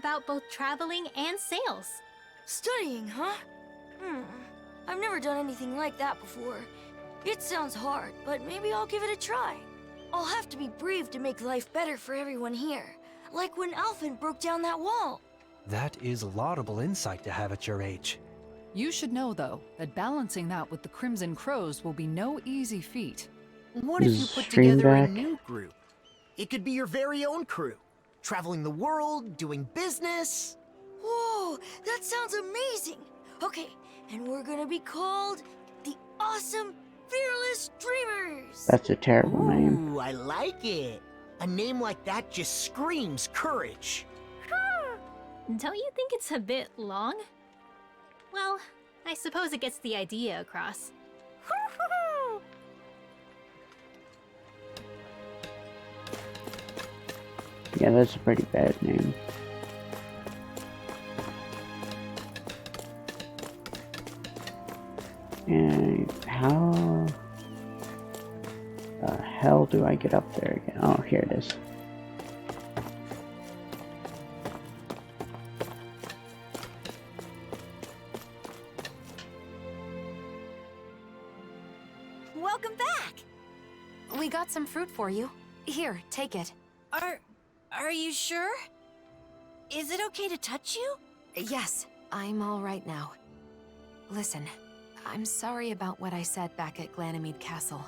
about both traveling and sales. Studying, huh? I've never done anything like that before. It sounds hard, but maybe I'll give it a try. I'll have to be brave to make life better for everyone here. Like when Alphen broke down that wall. That is laudable insight to have at your age. You should know, though, that balancing that with the Crimson Crows will be no easy feat. What if you put Stream together a back. new group? It could be your very own crew. Traveling the world, doing business. Whoa, that sounds amazing! Okay, and we're gonna be called the Awesome Fearless Dreamers! That's a terrible name. Ooh, I like it. A name like that just screams courage. Don't you think it's a bit long? Well, I suppose it gets the idea across. Yeah, that's a pretty bad name. And how the hell do I get up there again? Oh, here it is. Welcome back! We got some fruit for you. Here, take it. Are you sure? Is it okay to touch you? Yes, I'm all right now. Listen, I'm sorry about what I said back at Ganymede Castle.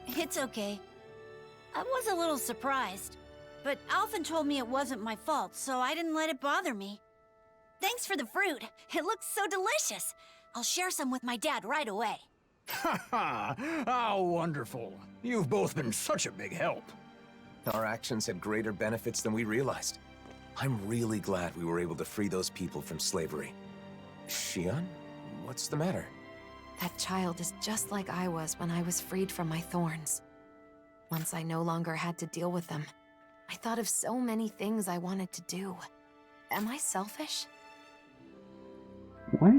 It's okay. I was a little surprised, but Alphen told me it wasn't my fault, so I didn't let it bother me. Thanks for the fruit. It looks so delicious. I'll share some with my dad right away. Ha ha! How wonderful. You've both been such a big help. Our actions had greater benefits than we realized. I'm really glad we were able to free those people from slavery. Xion? What's the matter? That child is just like I was when I was freed from my thorns. Once I no longer had to deal with them, I thought of so many things I wanted to do. Am I selfish? What?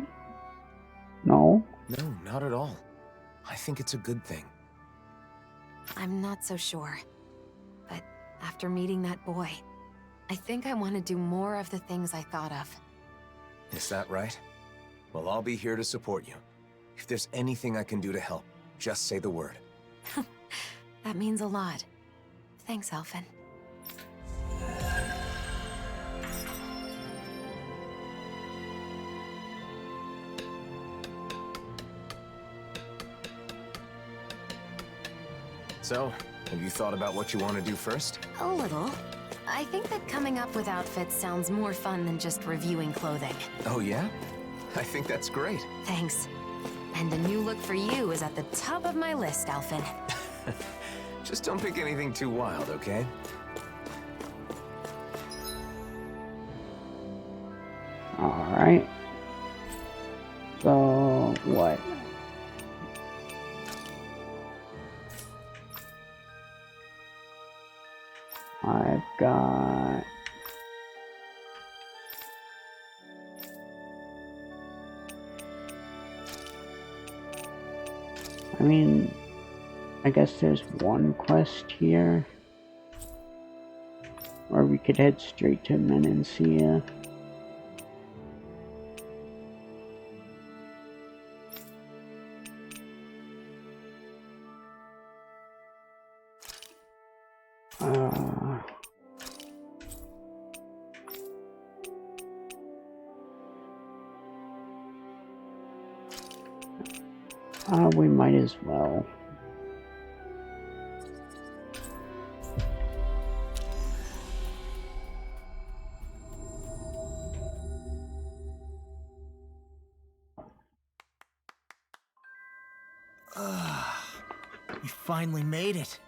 No. No, not at all. I think it's a good thing. I'm not so sure. But after meeting that boy, I think I want to do more of the things I thought of. Is that right? Well, I'll be here to support you. If there's anything I can do to help, just say the word. That means a lot. Thanks, Alphen. So, have you thought about what you want to do first? A little. I think that coming up with outfits sounds more fun than just reviewing clothing. Oh yeah? I think that's great. Thanks. And a new look for you is at the top of my list, Alphen. Just don't pick anything too wild, okay? Alright. So, what? I've got... I mean, I guess there's one quest here. Or we could head straight to Menancia. We might as well. You finally made it.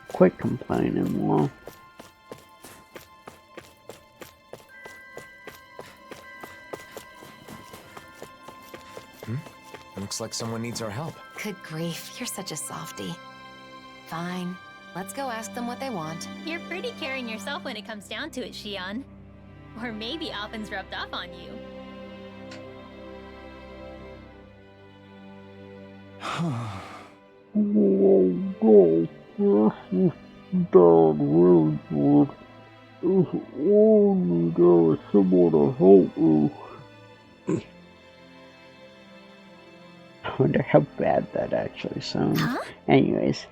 Quit complaining, Wall. Looks like someone needs our help. Good grief, you're such a softie. Fine, let's go ask them what they want. You're pretty caring yourself when it comes down to it, Xion. Or maybe Alphen's rubbed off on you. down really good. If only there was someone to help me. I wonder how bad that actually sounds. Huh? Anyways,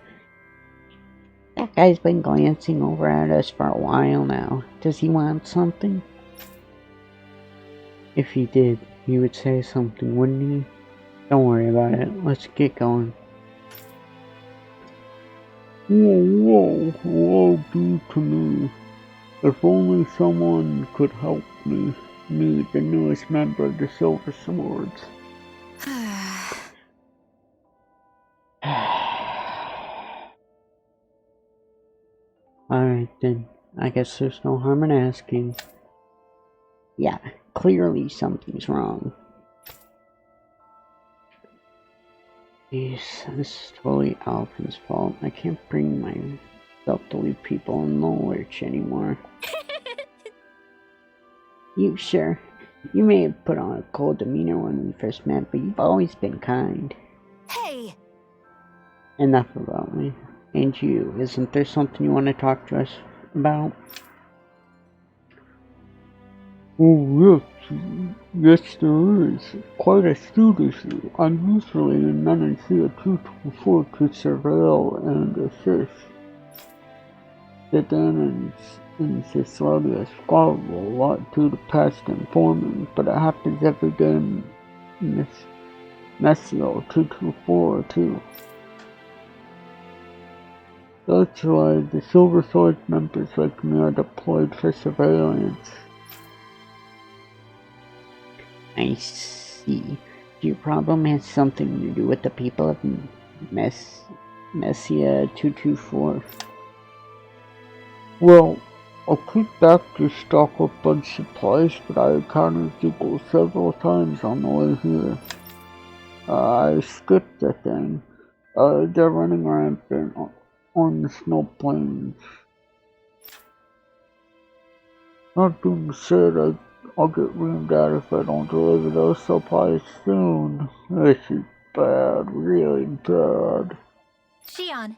that guy's been glancing over at us for a while now. Does he want something? If he did, he would say something, wouldn't he? Don't worry about it. Let's get going. Whoa, whoa do to me. If only someone could help me, the newest member of the Silver Swords. Alright then, I guess there's no harm in asking. Yeah, clearly something's wrong. Jeez, this is totally Alphen's fault. I can't bring myself to leave people in the lurch anymore. You sure? You may have put on a cold demeanor when we first met, but you've always been kind. Hey! Enough about me. And you, isn't there something you want to talk to us about? Oh, yes there is. Quite astute issue. I'm usually in Menancia 224 to surveil and assist. The Dan and Cislaria squabble a lot due to past informing, but it happens every day in Messio 224 too. That's why the Silver Sword members like me are deployed for surveillance. I see. Your problem has something to do with the people of Messia 224. Well, I came back to stock up on supplies, but I encountered people several times on the way here. I skipped the thing. They're running rampant on the snow plains. That being said, I'll get reamed out if I don't deliver those supplies soon. This is bad, really bad. Shion.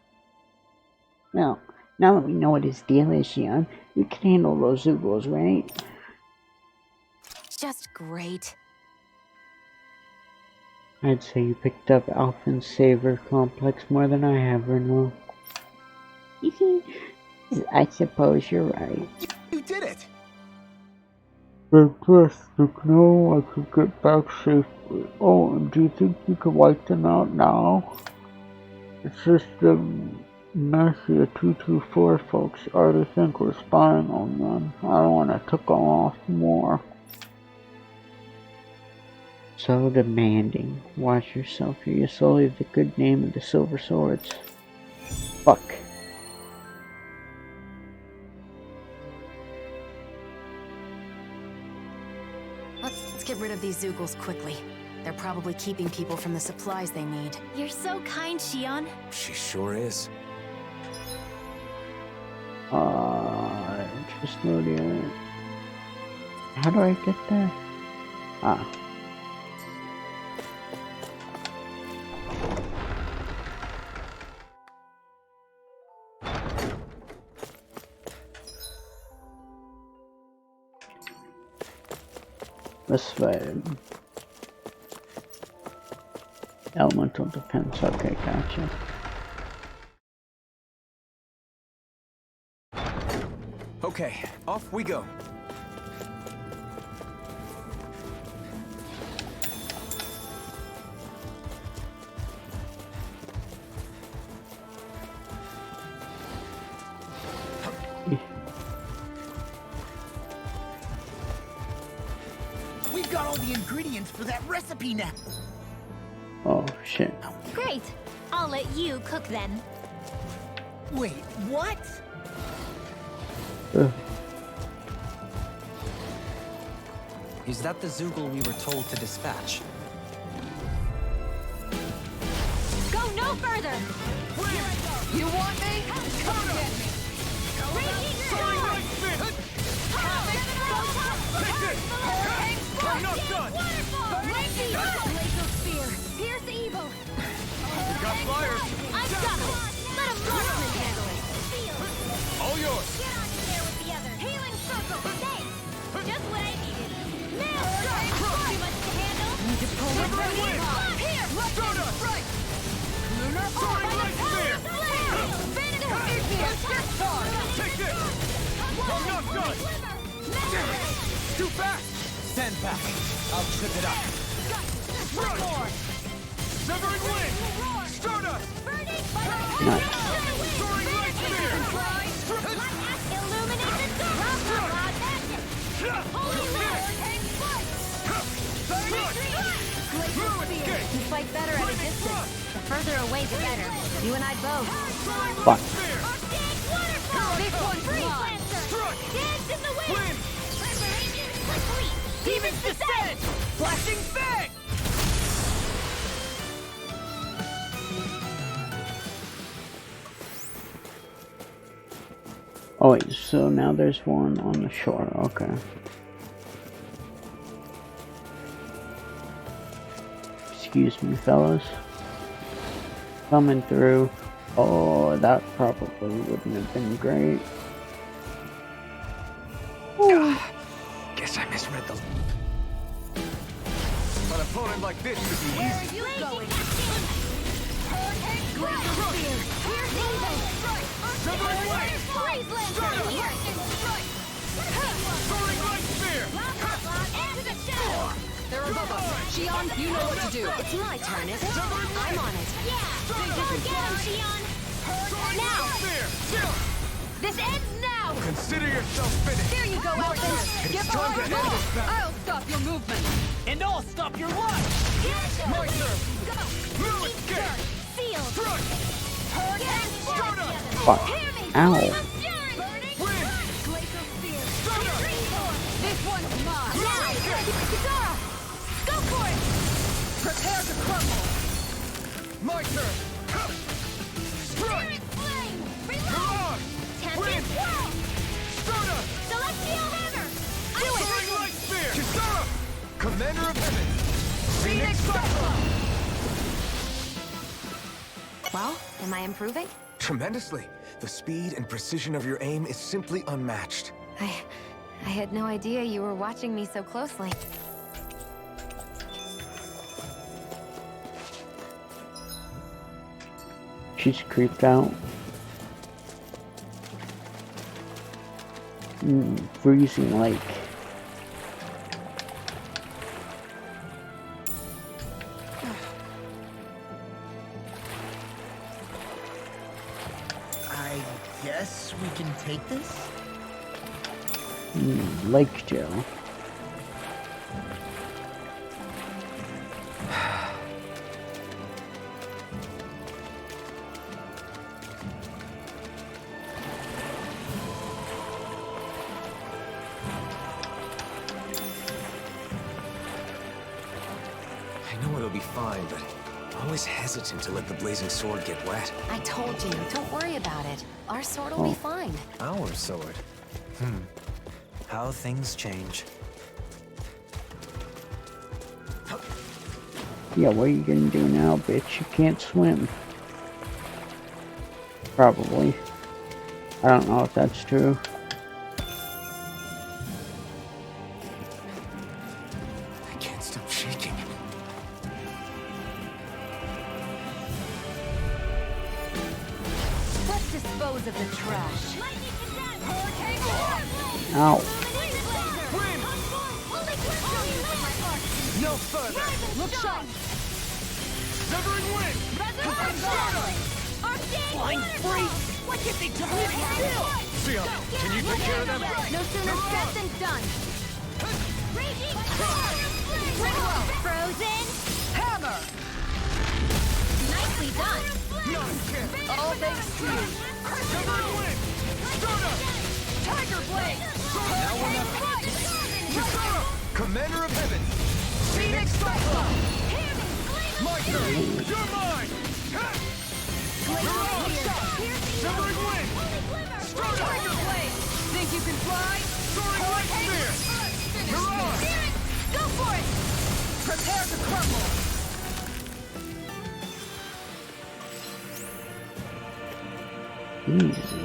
Well, now that we know what his deal is, Shion, we can handle those Zoogles, right? Just great. I'd say you picked up Alphen's Saver complex more than I have, Renault. I suppose you're right. You did it! Fantastic. Now I could get back safely. Oh, and do you think you could wipe them out now? It's just the Messia 224 folks already think we're spying on them. I don't want to tick them off more. So demanding. Watch yourself, or you sully the good name of the Silver Swords. Fuck. Let's get rid of these Zoogles quickly. They're probably keeping people from the supplies they need. You're so kind, Shion. She sure is. Just loading it. How do I get there? Ah. This way. Elemental defense, okay, gotcha. Okay, off we go. We've got all the ingredients for that recipe now. Oh shit. Great. I'll let you cook then. Wait, what? Is that the Zoogle we were told to dispatch? Go no further! You want me? Come get me! Raging storm! I'm not done! Laser pierce evil! We got flyers! I've got it! Let him marksman handle it! blood! Too fast! Stand back. I'll trip it up. Severing wind! Stardust! Nice. Soaring light spear! You fight better at a distance. The further away, the better. You and I both. Fuck. This one's mine. Dance in the wind. Preparation complete. Demon's descent. Flashing fang! Oh wait, so now there's one on the shore, okay. Excuse me, fellas. Coming through. Oh, that probably wouldn't have been great. Guess I misread the... An opponent like this should be easy. Severing wind! Soaring light spear! They're above us. Shion, you know what to do. It's my turn, is it? I'm on it. Yeah. Go get him, Shion. Soaring Now. light spear! Shield! This ends now. Consider yourself finished. There you go, Elfin. It's time to end this battle. I'll stop your movement. And I'll stop your life! My turn! Go. New escape! Sealed. Strike! Stardust! Fuck. Ow. Wind! This one's mine. Katara, go for it. Prepare to crumble. My turn! Strike! Flame. You're Reload. on! Tempest whirl. Stardust! Celestial hammer. Soaring light spear! Kisara! Commander of Heaven! Phoenix Well, am I improving? Tremendously. The speed and precision of your aim is simply unmatched. I had no idea you were watching me so closely. She's creeped out. Freezing lake. I guess we can take this? Lake gel. I know it'll be fine, but I'm always hesitant to let the blazing sword get wet. I told you, don't worry about it. Our sword will be fine. Our sword? How things change. Yeah, what are you gonna do now, bitch? You can't swim. Probably. I don't know if that's true. I can't stop shaking. Let's dispose of the trash. Ow. No further! Look sharp. Severing wind! Blind freak! Why can't they tell me to still? Sion, can you take care of them? No sooner said than done. Frozen. Hammer. Nicely done. None can! All thanks to you. Severing wind! Stardust! Tiger blade. Now we're not... Kisara! Commander of Heaven! Phoenix Cyclone. My turn! You're mine! You're on! Severing wind! Stardust! Tiger blade. Think you can fly? Soaring light spear! You're on! Go for it. Prepare to crumble. Easy.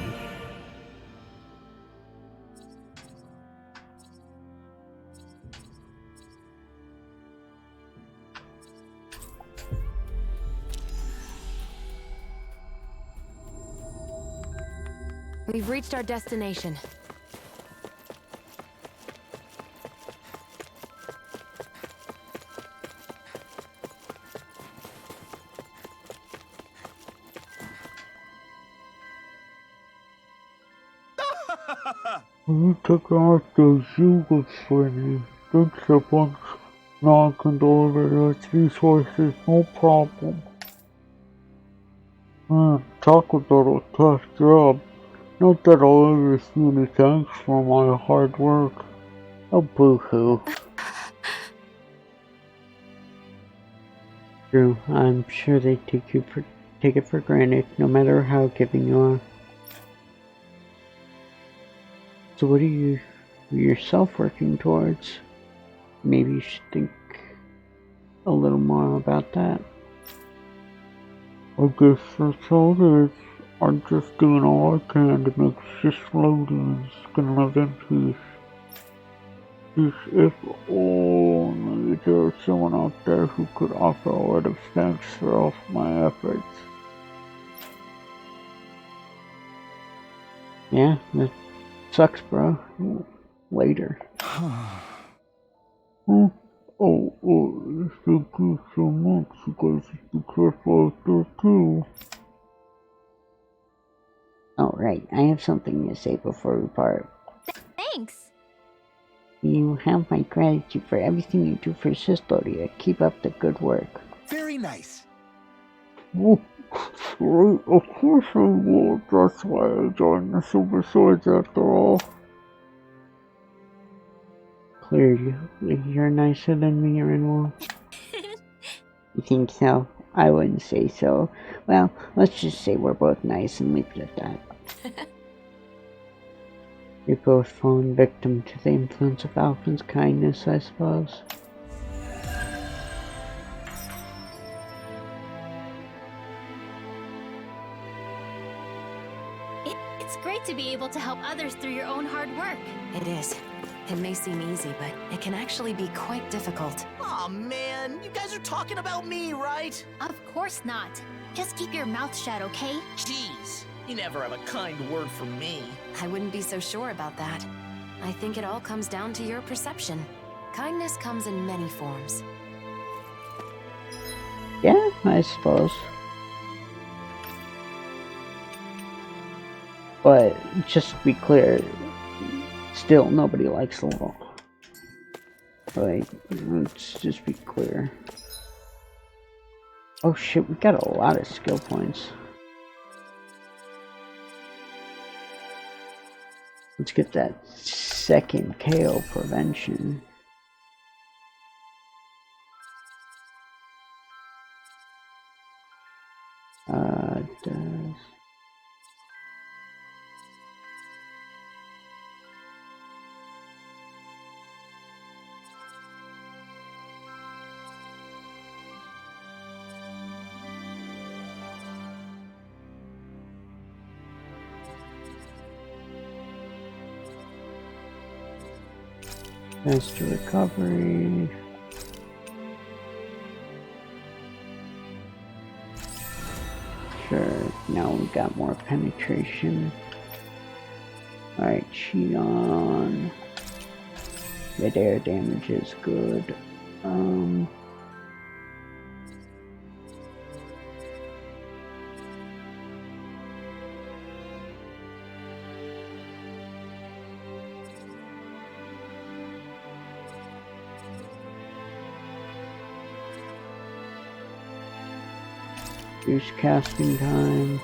We've reached our destination. You took out those yogurt swinging. Thanks a bunch. Now I can deliver your 3 choices, no problem. Man, talk about a tough job. Not that I'll ever see any thanks for my hard work. Oh, boo-hoo. True, I'm sure they take it for granted, no matter how giving you are. So what are you yourself working towards? Maybe you should think a little more about that. I guess that's all it is. I'm just doing all I can to make this loading can live in peace. If only there was someone out there who could offer a word of thanks for all of my efforts. Yeah, that sucks, bro. Later. Oh, thank you so much. You guys should be careful out there too. Alright, I have something to say before we part. Thanks. You have my gratitude for everything you do for Sistoria. Keep up the good work. Very nice. Oh, right, of course I will. That's why I joined the Super Swords after all. Clearly, you're nicer than me, Renwall. You think so? I wouldn't say so. Well, let's just say we're both nice and leave it at that. You've both fallen victim to the influence of Alphen's kindness, I suppose. It's great to be able to help others through your own hard work. It is. It may seem easy, but it can actually be quite difficult. Aw, man, you guys are talking about me, right? Of course not. Just keep your mouth shut, okay? Jeez, you never have a kind word for me. I wouldn't be so sure about that. I think it all comes down to your perception. Kindness comes in many forms. Yeah, I suppose. But, just to be clear, still nobody likes the law. Like, let's just be clear. Oh shit, we got a lot of skill points. Let's get that second KO prevention. Does... Faster recovery. Sure, now we got more penetration. Alright, Shion. Mid-air damage is good. Reduce casting time.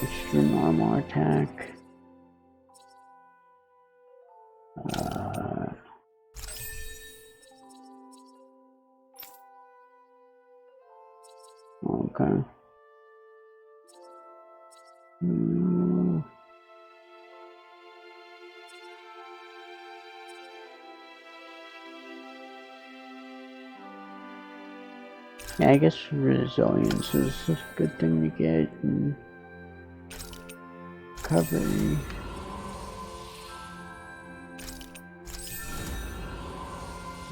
Extra normal attack. Okay. Yeah, I guess resilience is a good thing to get, and recovery.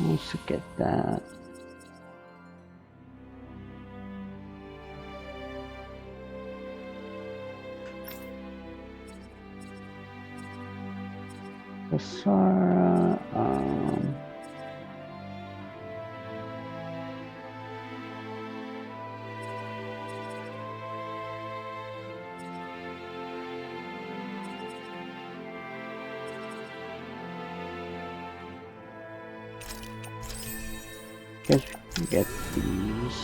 Also get that. Basara, Guess we get these.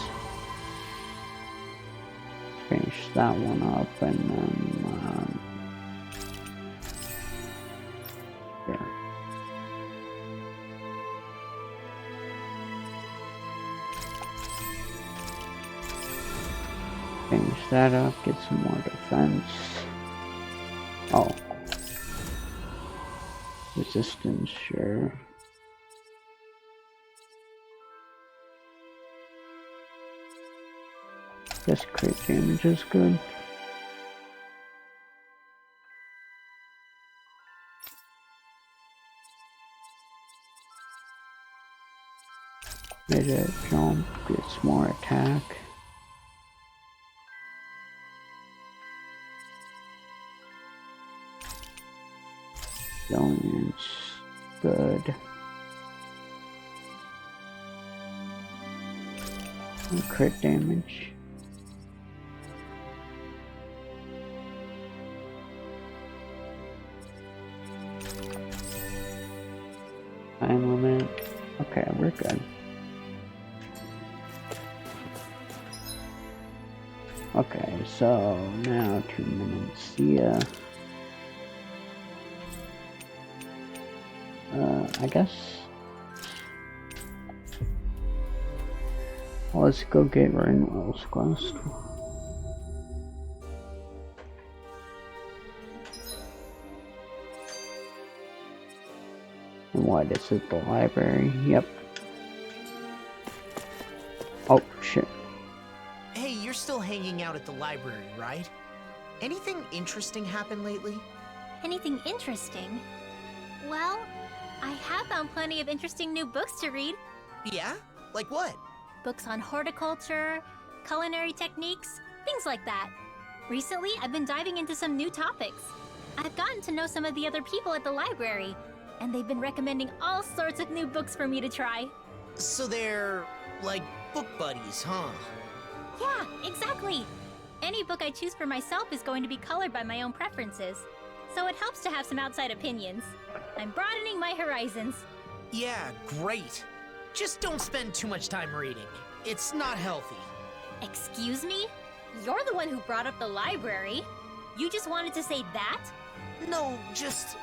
Finish that one up and then there. Finish that up, get some more defense. Oh. Resistance, sure. Guess crit damage is good. Made a jump, gets more attack. Resilience, good. And crit damage. Time limit. Okay, we're good. Okay, so now 2 minutes. See ya. I guess. Let's go get Renwell's quest. And what is it? The library? Yep. Oh shit. Hey, you're still hanging out at the library, right? Anything interesting happen lately? Anything interesting? Well, I have found plenty of interesting new books to read. Yeah? Like what? Books on horticulture, culinary techniques, things like that. Recently, I've been diving into some new topics. I've gotten to know some of the other people at the library, and they've been recommending all sorts of new books for me to try. So they're, like, book buddies, huh? Yeah, exactly. Any book I choose for myself is going to be colored by my own preferences, so it helps to have some outside opinions. I'm broadening my horizons. Yeah, great. Just don't spend too much time reading. It's not healthy. Excuse me? You're the one who brought up the library. You just wanted to say that? No, just...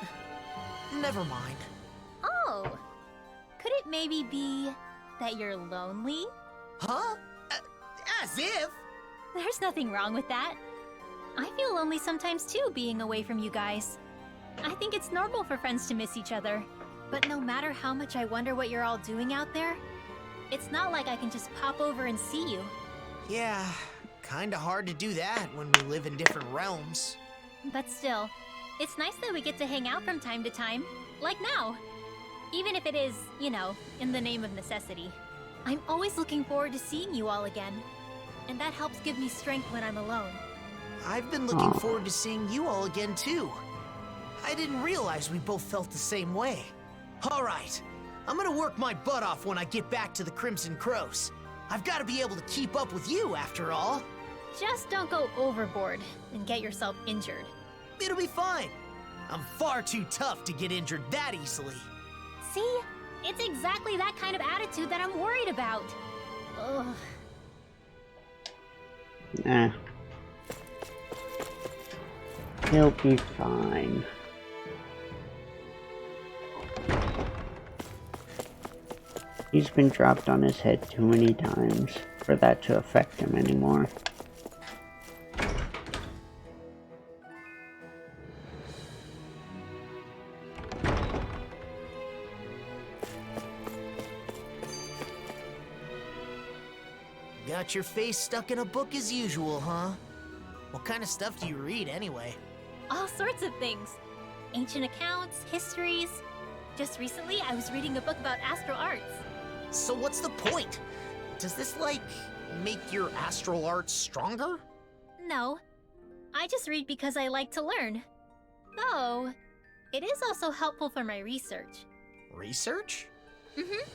never mind. Oh. Could it maybe be that you're lonely? Huh? As if? There's nothing wrong with that. I feel lonely sometimes too, being away from you guys. I think it's normal for friends to miss each other. But no matter how much I wonder what you're all doing out there, it's not like I can just pop over and see you. Yeah, kinda hard to do that when we live in different realms. But still, it's nice that we get to hang out from time to time, like now. Even if it is, you know, in the name of necessity. I'm always looking forward to seeing you all again. And that helps give me strength when I'm alone. I've been looking forward to seeing you all again, too. I didn't realize we both felt the same way. Alright, I'm gonna work my butt off when I get back to the Crimson Crows. I've gotta be able to keep up with you, after all. Just don't go overboard and get yourself injured. It'll be fine. I'm far too tough to get injured that easily. See? It's exactly that kind of attitude that I'm worried about. Ugh. Nah. He'll be fine. He's been dropped on his head too many times for that to affect him anymore. Got your face stuck in a book as usual, huh? What kind of stuff do you read, anyway? All sorts of things. Ancient accounts, histories. Just recently, I was reading a book about astral arts. So what's the point? Does this, like, make your astral arts stronger? No. I just read because I like to learn. Though, it is also helpful for my research. Research? Mm-hmm.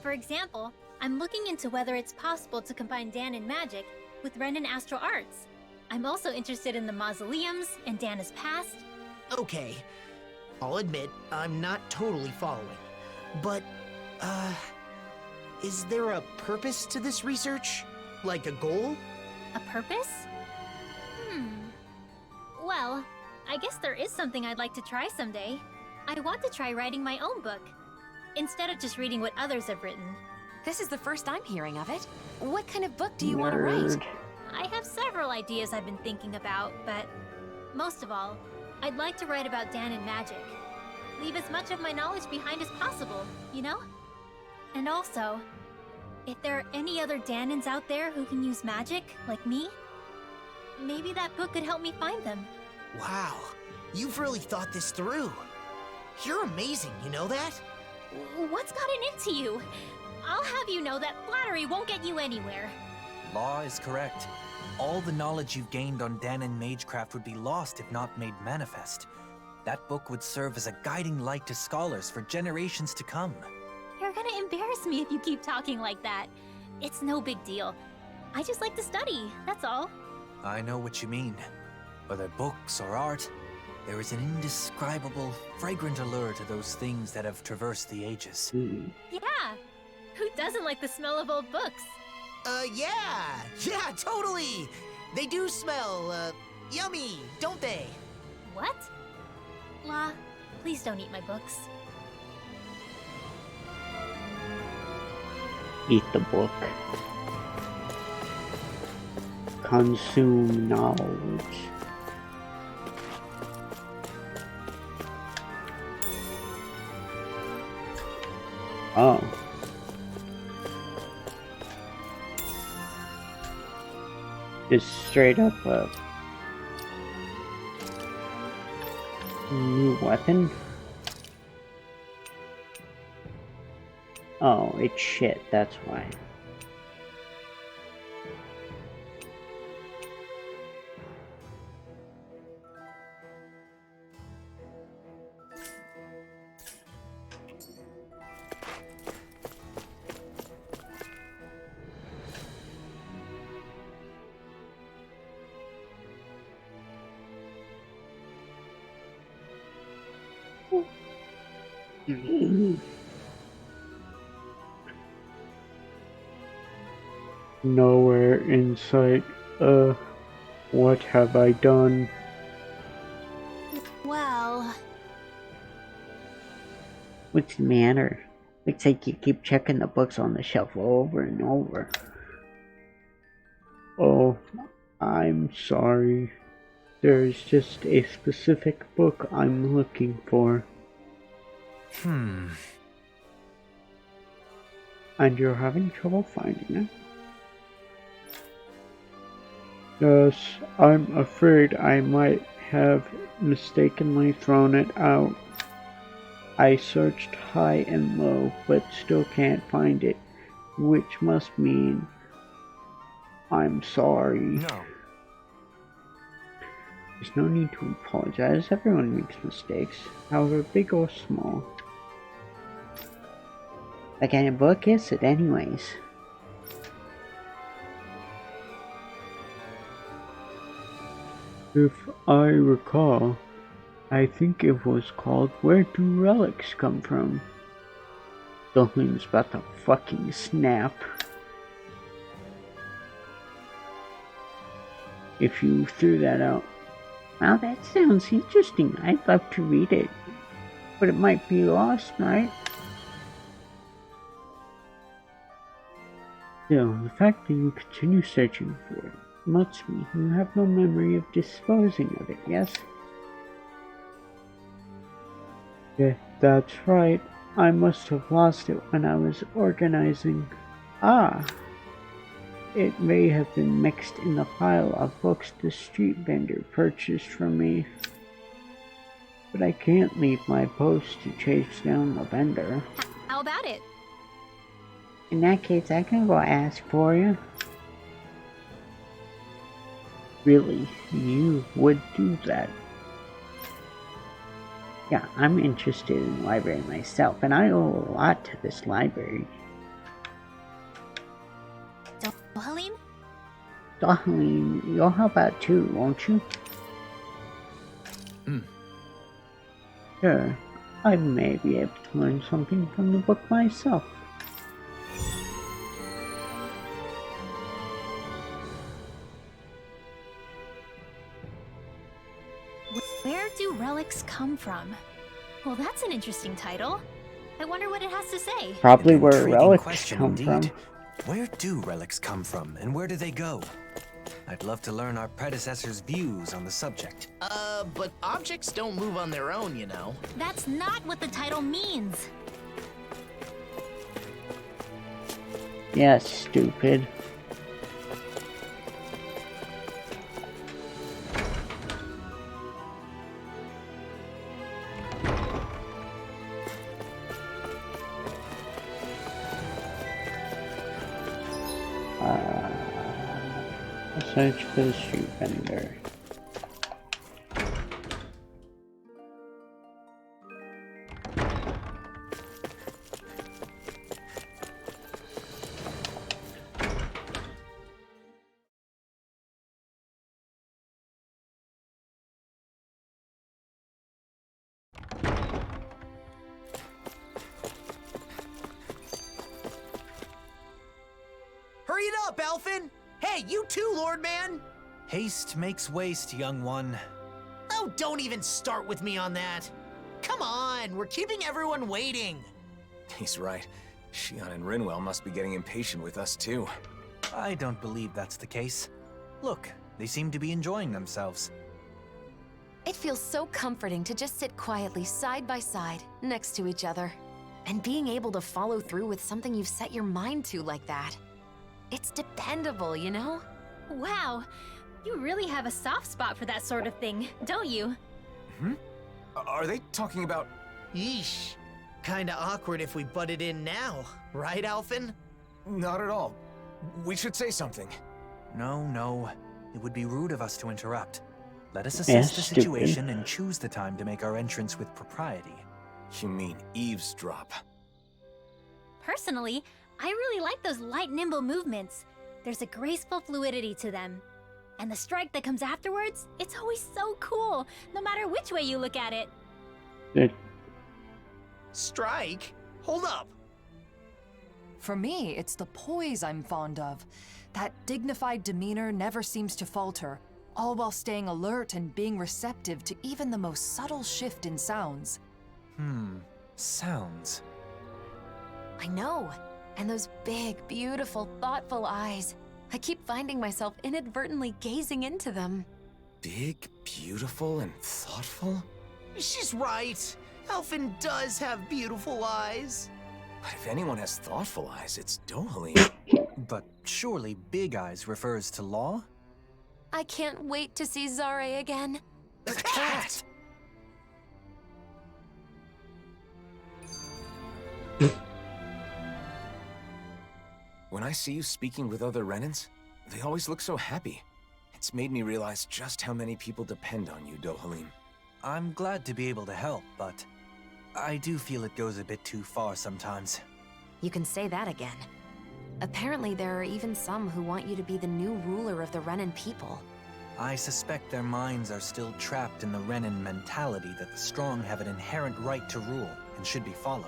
For example, I'm looking into whether it's possible to combine Danon magic with Ren and astral arts. I'm also interested in the mausoleums and Dana's past. Okay. I'll admit, I'm not totally following. But, Is there a purpose to this research? Like a goal? A purpose? Well, I guess there is something I'd like to try someday. I want to try writing my own book, instead of just reading what others have written. This is the first I'm hearing of it. What kind of book do you want to write? I have several ideas I've been thinking about, but most of all, I'd like to write about Dan and magic. Leave as much of my knowledge behind as possible, you know? And also, if there are any other Danons out there who can use magic, like me, maybe that book could help me find them. Wow, you've really thought this through. You're amazing, you know that? What's gotten into you? I'll have you know that flattery won't get you anywhere. Law is correct. All the knowledge you've gained on Danon Magecraft would be lost if not made manifest. That book would serve as a guiding light to scholars for generations to come. You're gonna embarrass me if you keep talking like that. It's no big deal. I just like to study, that's all. I know what you mean. Whether books or art, there is an indescribable, fragrant allure to those things that have traversed the ages. Yeah, who doesn't like the smell of old books? Yeah, totally! They do smell, yummy, don't they? What? La, please don't eat my books. Eat the book. Consume knowledge. Oh. Just straight up a new weapon? Oh, it's shit, that's why. Nowhere in sight. What have I done? Well... What's the matter? Looks like you keep checking the books on the shelf over and over. Oh, I'm sorry. There's just a specific book I'm looking for. And you're having trouble finding it? Yes, I'm afraid I might have mistakenly thrown it out. I searched high and low, but still can't find it, which must mean I'm sorry. No. There's no need to apologize. Everyone makes mistakes, however big or small. What kind of book is it anyways? If I recall, I think it was called Where Do Relics Come From? Something's about to fucking snap. If you threw that out. Now that sounds interesting. I'd love to read it. But it might be lost, right? Still, the fact that you continue searching for it must mean you have no memory of disposing of it, yes? Yeah, that's right. I must have lost it when I was organizing. Ah! It may have been mixed in the pile of books the street vendor purchased from me. But I can't leave my post to chase down the vendor. How about it? In that case, I can go ask for you. Really, you would do that? Yeah, I'm interested in the library myself, and I owe a lot to this library. Helene? Helene, you'll help out too, won't you? Sure, I may be able to learn something from the book myself. Where do relics come from? Well, that's an interesting title. I wonder what it has to say. Probably where Intriguing relics question come indeed. from. Where do relics come from, and where do they go? I'd love to learn our predecessors' views on the subject. But objects don't move on their own, you know. That's not what the title means. Yeah, stupid. Search for the street vendor. Hurry it up, Elfin! Hey, you too, Lord Man! Haste makes waste, young one. Oh, don't even start with me on that. Come on, we're keeping everyone waiting. He's right. Shion and Rinwell must be getting impatient with us, too. I don't believe that's the case. Look, they seem to be enjoying themselves. It feels so comforting to just sit quietly side by side, next to each other. And being able to follow through with something you've set your mind to like that. It's dependable, you know? Wow, you really have a soft spot for that sort of thing, don't you? Hmm? Are they talking about... Yeesh. Kinda awkward if we butted in now, right, Alphen? Not at all. We should say something. No. It would be rude of us to interrupt. Let us Yeah, assess the stupid. situation and choose the time to make our entrance with propriety. You mean eavesdrop? Personally, I really like those light, nimble movements. There's a graceful fluidity to them. And the strike that comes afterwards, it's always so cool, no matter which way you look at it. Strike? Hold up. For me, it's the poise I'm fond of. That dignified demeanor never seems to falter, all while staying alert and being receptive to even the most subtle shift in sounds. Sounds. I know. And those big, beautiful, thoughtful eyes. I keep finding myself inadvertently gazing into them. Big, beautiful, and thoughtful? She's right. Alphen does have beautiful eyes. But if anyone has thoughtful eyes, it's Dohalim. But surely Big Eyes refers to Law? I can't wait to see Zare again. The cat! When I see you speaking with other Renans, they always look so happy. It's made me realize just how many people depend on you, Dohalim. I'm glad to be able to help, but I do feel it goes a bit too far sometimes. You can say that again. Apparently there are even some who want you to be the new ruler of the Renan people. I suspect their minds are still trapped in the Renan mentality that the strong have an inherent right to rule and should be followed.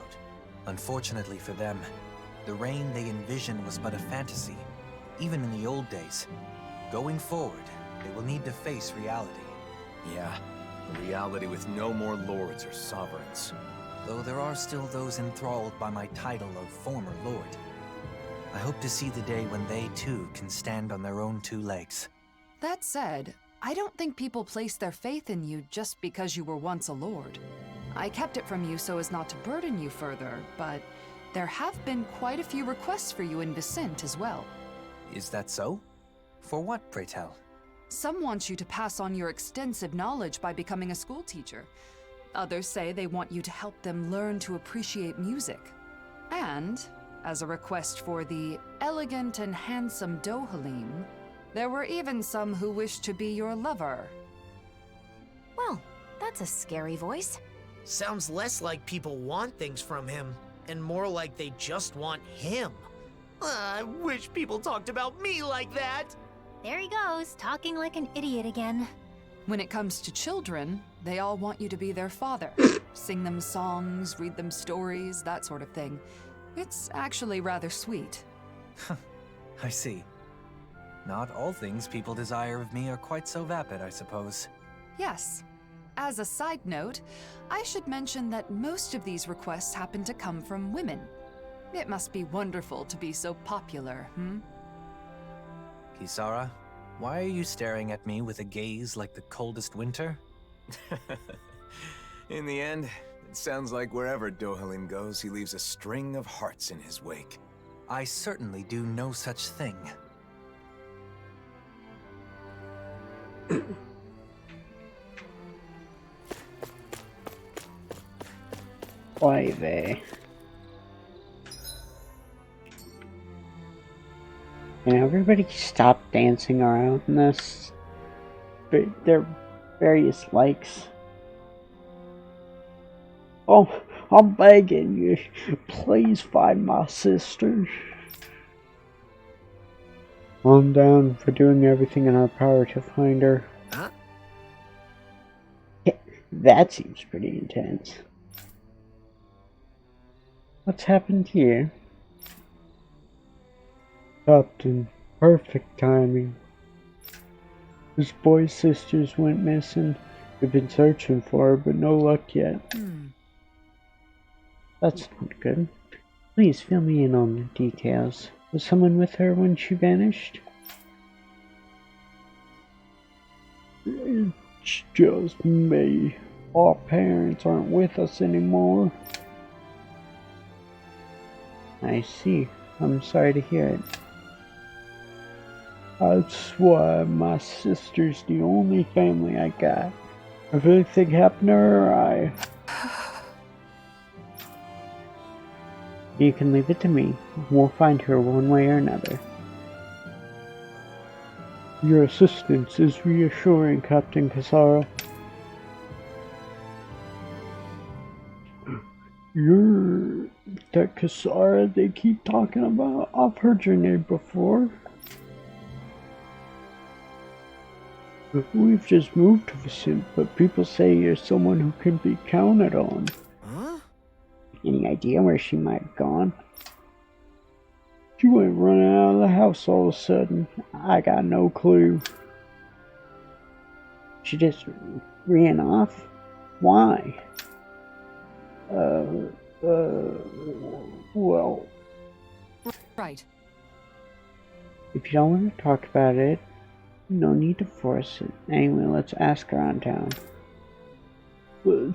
Unfortunately for them, the reign they envision was but a fantasy, even in the old days. Going forward, they will need to face reality. Yeah, a reality with no more lords or sovereigns. Though there are still those enthralled by my title of former lord. I hope to see the day when they too can stand on their own two legs. That said, I don't think people place their faith in you just because you were once a lord. I kept it from you so as not to burden you further, but there have been quite a few requests for you in Vicent as well. Is that so? For what, pray tell? Some want you to pass on your extensive knowledge by becoming a school teacher. Others say they want you to help them learn to appreciate music. And, as a request for the elegant and handsome Dohalim, there were even some who wished to be your lover. Well, that's a scary voice. Sounds less like people want things from him, and more like they just want him. I wish people talked about me like that. There he goes, talking like an idiot again. When it comes to children, they all want you to be their father. Sing them songs, read them stories, that sort of thing. It's actually rather sweet. I see. Not all things people desire of me are quite so vapid, I suppose. Yes. As a side note, I should mention that most of these requests happen to come from women. It must be wonderful to be so popular, hmm? Kisara, why are you staring at me with a gaze like the coldest winter? In the end, it sounds like wherever Dohalim goes, he leaves a string of hearts in his wake. I certainly do no such thing. Oy vey. Can everybody stop dancing around this? There are various likes. Oh, I'm begging you, please find my sister. I'm down for doing everything in our power to find her. Huh? Yeah, that seems pretty intense. What's happened here? Captain, perfect timing. This boy's sisters went missing. We've been searching for her, but no luck yet. That's not good. Please fill me in on the details. Was someone with her when she vanished? It's just me. Our parents aren't with us anymore. I see. I'm sorry to hear it. That's why my sister's the only family I got. If anything happened to her, You can leave it to me. We'll find her one way or another. Your assistance is reassuring, Captain Kisara. You're that Kisara they keep talking about? I've heard your name before. We've just moved to Vicent, but people say you're someone who can be counted on. Huh? Any idea where she might have gone? She went running out of the house all of a sudden. I got no clue. She just ran off? Why? Well... Right. If you don't want to talk about it, no need to force it. Anyway, let's ask around town.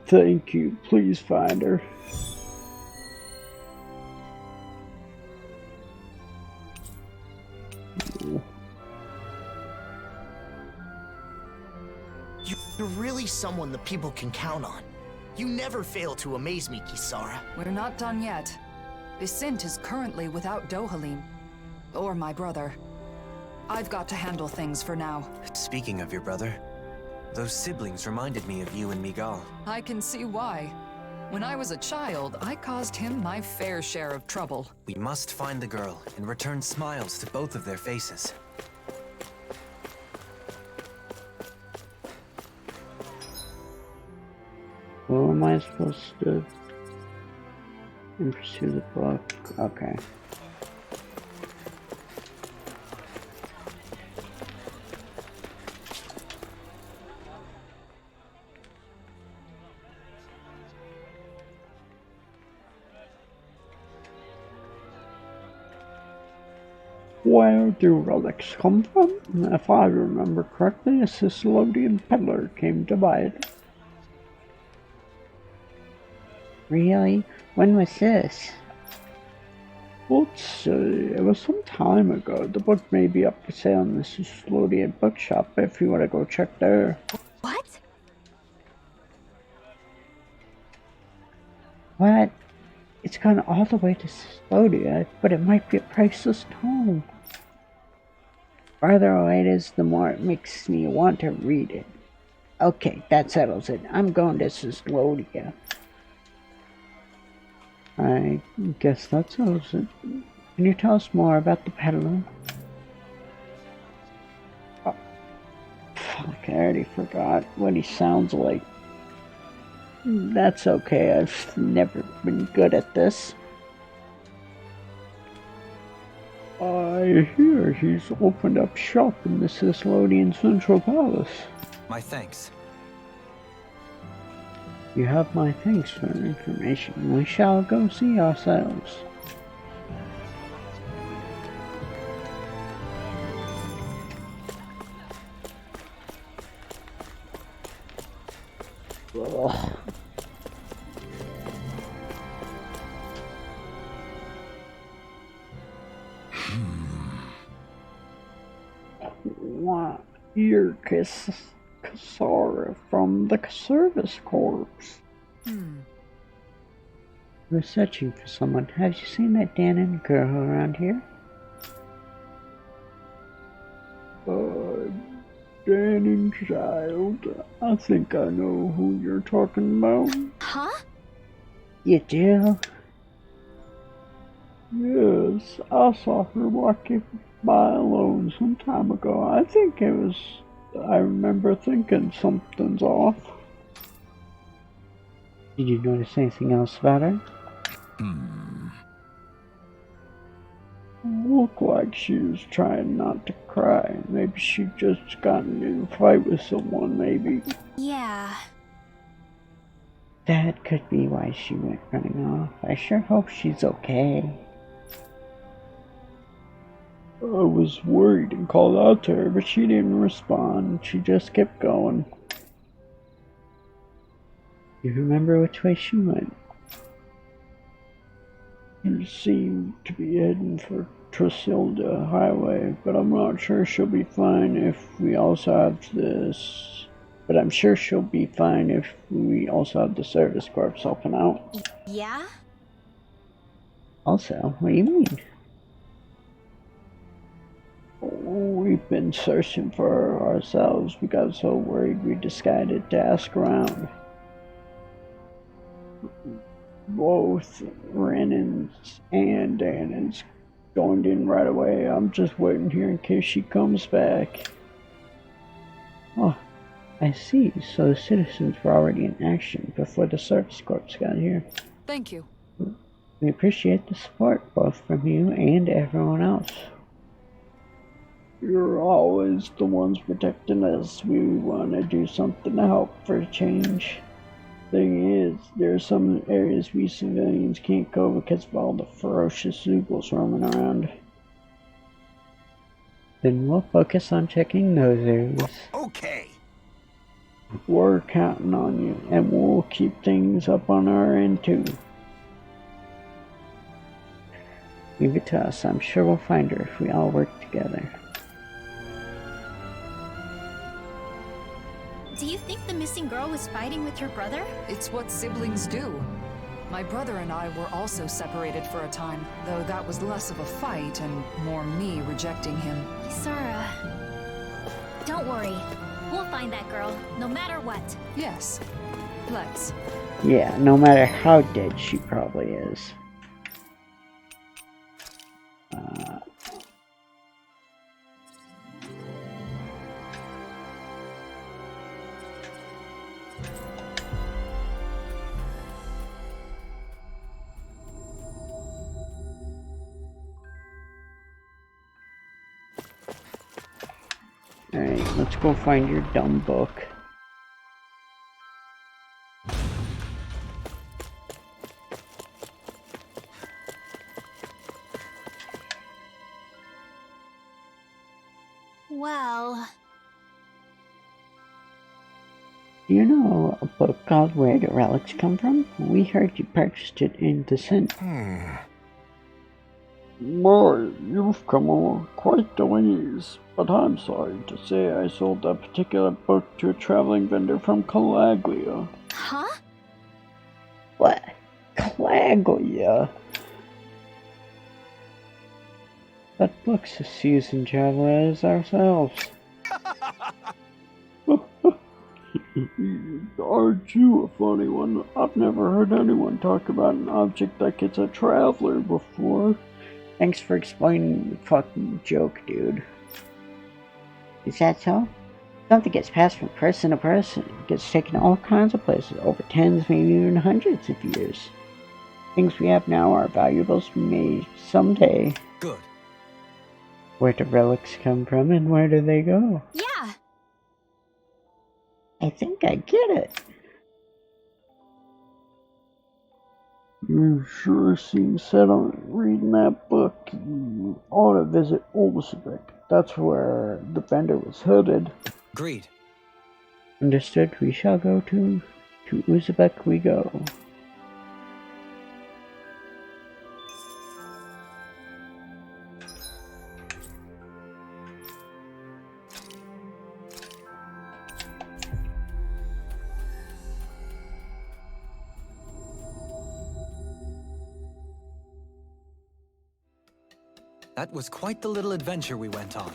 Thank you. Please find her. You're really someone the people can count on. You never fail to amaze me, Kisara. We're not done yet. Vicent is currently without Dohalim. Or my brother. I've got to handle things for now. Speaking of your brother, those siblings reminded me of you and Miguel. I can see why. When I was a child, I caused him my fair share of trouble. We must find the girl and return smiles to both of their faces. What am I supposed to... and pursue the book? Okay. Where do relics come from? If I remember correctly, a Sicilonian peddler came to buy it. Really? When was this? Let's see, it was some time ago. The book may be up for sale in the Sicilonian bookshop if you want to go check there. What? What? It's gone all the way to Siciliania, but it might be a priceless tome. The farther away it is, the more it makes me want to read it. Okay, that settles it. I'm going to Siciliania. I guess that settles it. Can you tell us more about the peddler? Oh, fuck, I already forgot what he sounds like. That's okay, I've never been good at this. I hear he's opened up shop in the Sicilian Central Palace. My thanks. You have my thanks for the information. We shall go see ourselves. Ugh. What? You're Kasara from the Service Corps. We're searching for someone. Have you seen that Danon girl around here? Danon child. I think I know who you're talking about. Huh? You do? Yes, I saw her walking by alone some time ago. I remember thinking something's off. Did you notice anything else about her? Looked like she was trying not to cry. Maybe she just got into a fight with someone, maybe. Yeah. That could be why she went running off. I sure hope she's okay. I was worried and called out to her, but she didn't respond. She just kept going. You remember which way she went? She seemed to be heading for Tresilda Highway, but I'm not sure she'll be fine if we also have this. But I'm sure she'll be fine if we also have the Service Corps helping out. Yeah? Also, what do you mean? We've been searching for her ourselves. We got so worried we decided to ask around. Both Renan's and Danon's joined in right away. I'm just waiting here in case she comes back. Oh, I see. So the citizens were already in action before the Service Corps got here. Thank you. We appreciate the support, both from you and everyone else. You're always the ones protecting us. We want to do something to help for a change. Thing is, there are some areas we civilians can't go because of all the ferocious Zoogles roaming around. Then we'll focus on checking those areas. Okay. We're counting on you, and we'll keep things up on our end too. Leave it to us. I'm sure we'll find her if we all work together. Do you think the missing girl was fighting with her brother? It's what siblings do. My brother and I were also separated for a time, though that was less of a fight and more me rejecting him. Isara. Don't worry. We'll find that girl, no matter what. Yes. Let's. Yeah, no matter how dead she probably is. Alright, let's go find your dumb book. Well... Do you know a book called Where Do Relics Come From? We heard you purchased it in Descent. Boy, you've come on quite the ways, but I'm sorry to say I sold that particular book to a traveling vendor from Calaglia. Huh? What? Calaglia? That book's a seasoned traveler as ourselves. Aren't you a funny one? I've never heard anyone talk about an object like it's a traveler before. Thanks for explaining the fucking joke, dude. Is that so? Something gets passed from person to person. It gets taken all kinds of places, over tens, maybe even hundreds of years. Things we have now are valuables we may someday. Good. Where do relics come from and where do they go? Yeah! I think I get it. You sure seem set on reading that book. You ought to visit Olsbeck. That's where the vendor was headed. Agreed. Understood. We shall go to Uzbek we go. That was quite the little adventure we went on.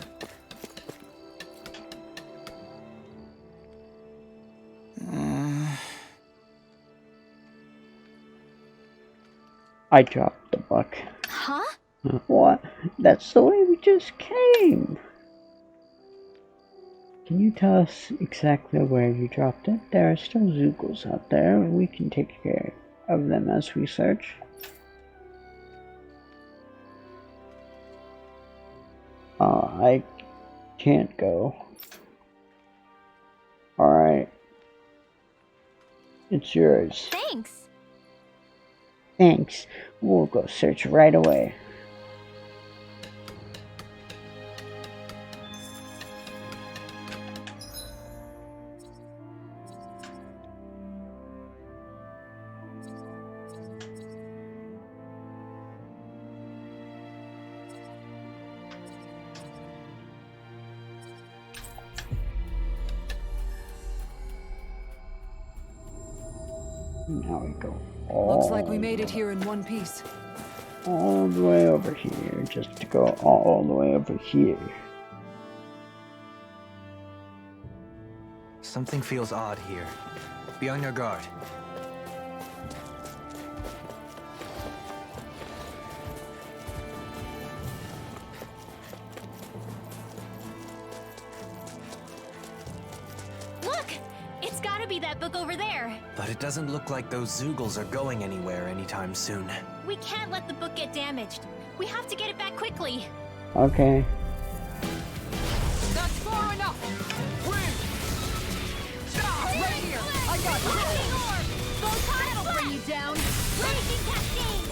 I dropped the book. Huh? What? That's the way we just came. Can you tell us exactly where you dropped it? There are still Zoogles out there. We can take care of them as we search. I can't go. Alright. It's yours. Thanks. Thanks. We'll go search right away. Now we go Looks like we made it here in one piece. all the way over here, just to go all the way over here. Something feels odd here. Be on your guard. Look! It's gotta be that book over there. But it doesn't look like those Zoogles are going anywhere anytime soon. We can't let the book get damaged. We have to get it back quickly. Okay. That's far enough! Win! Stop! Right here! I got you! Lightning orb! Photon That'll bring you down. Raging cascade!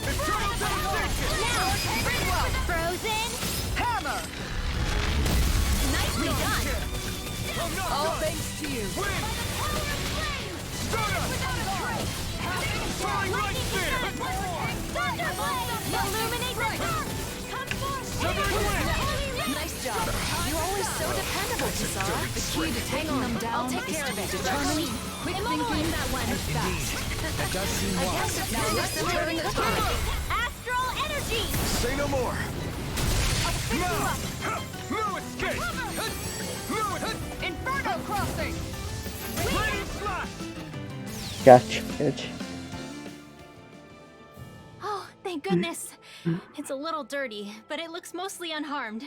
Eternal devastation! Now! Ringwell! Frozen! Hammer! Nicely done! I'm not All done! thanks to you. Win! Stunner! Falling right there! Illuminate the dark! Come forth! Severing wind! Nice job. You're always so dependable, Kisara. The key to taking them down I'll take is care to of be it. determined, quick thinking, that one. and fast. That does seem I wise. guess it's no use them having a time. Astral energy! Say no more! Now! No escape! No! Inferno crossing. Blade slash! Gotcha, bitch. Oh, thank goodness. It's a little dirty, but it looks mostly unharmed.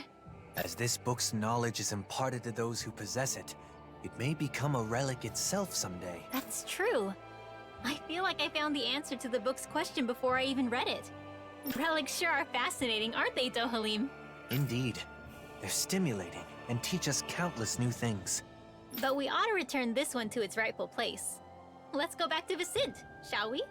As this book's knowledge is imparted to those who possess it, it may become a relic itself someday. That's true. I feel like I found the answer to the book's question before I even read it. Relics sure are fascinating, aren't they, Dohalim? Indeed. They're stimulating and teach us countless new things. But we ought to return this one to its rightful place. Let's go back to Vicint, shall we?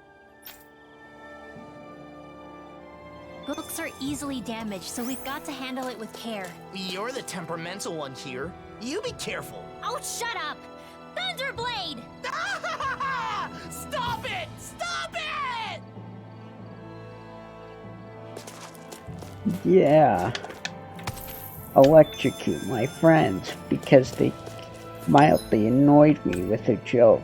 Books are easily damaged, so we've got to handle it with care. You're the temperamental one here. You be careful. Oh, shut up! Thunderblade! Stop it! Stop it! Yeah. Electrocute my friends because they mildly annoyed me with a joke.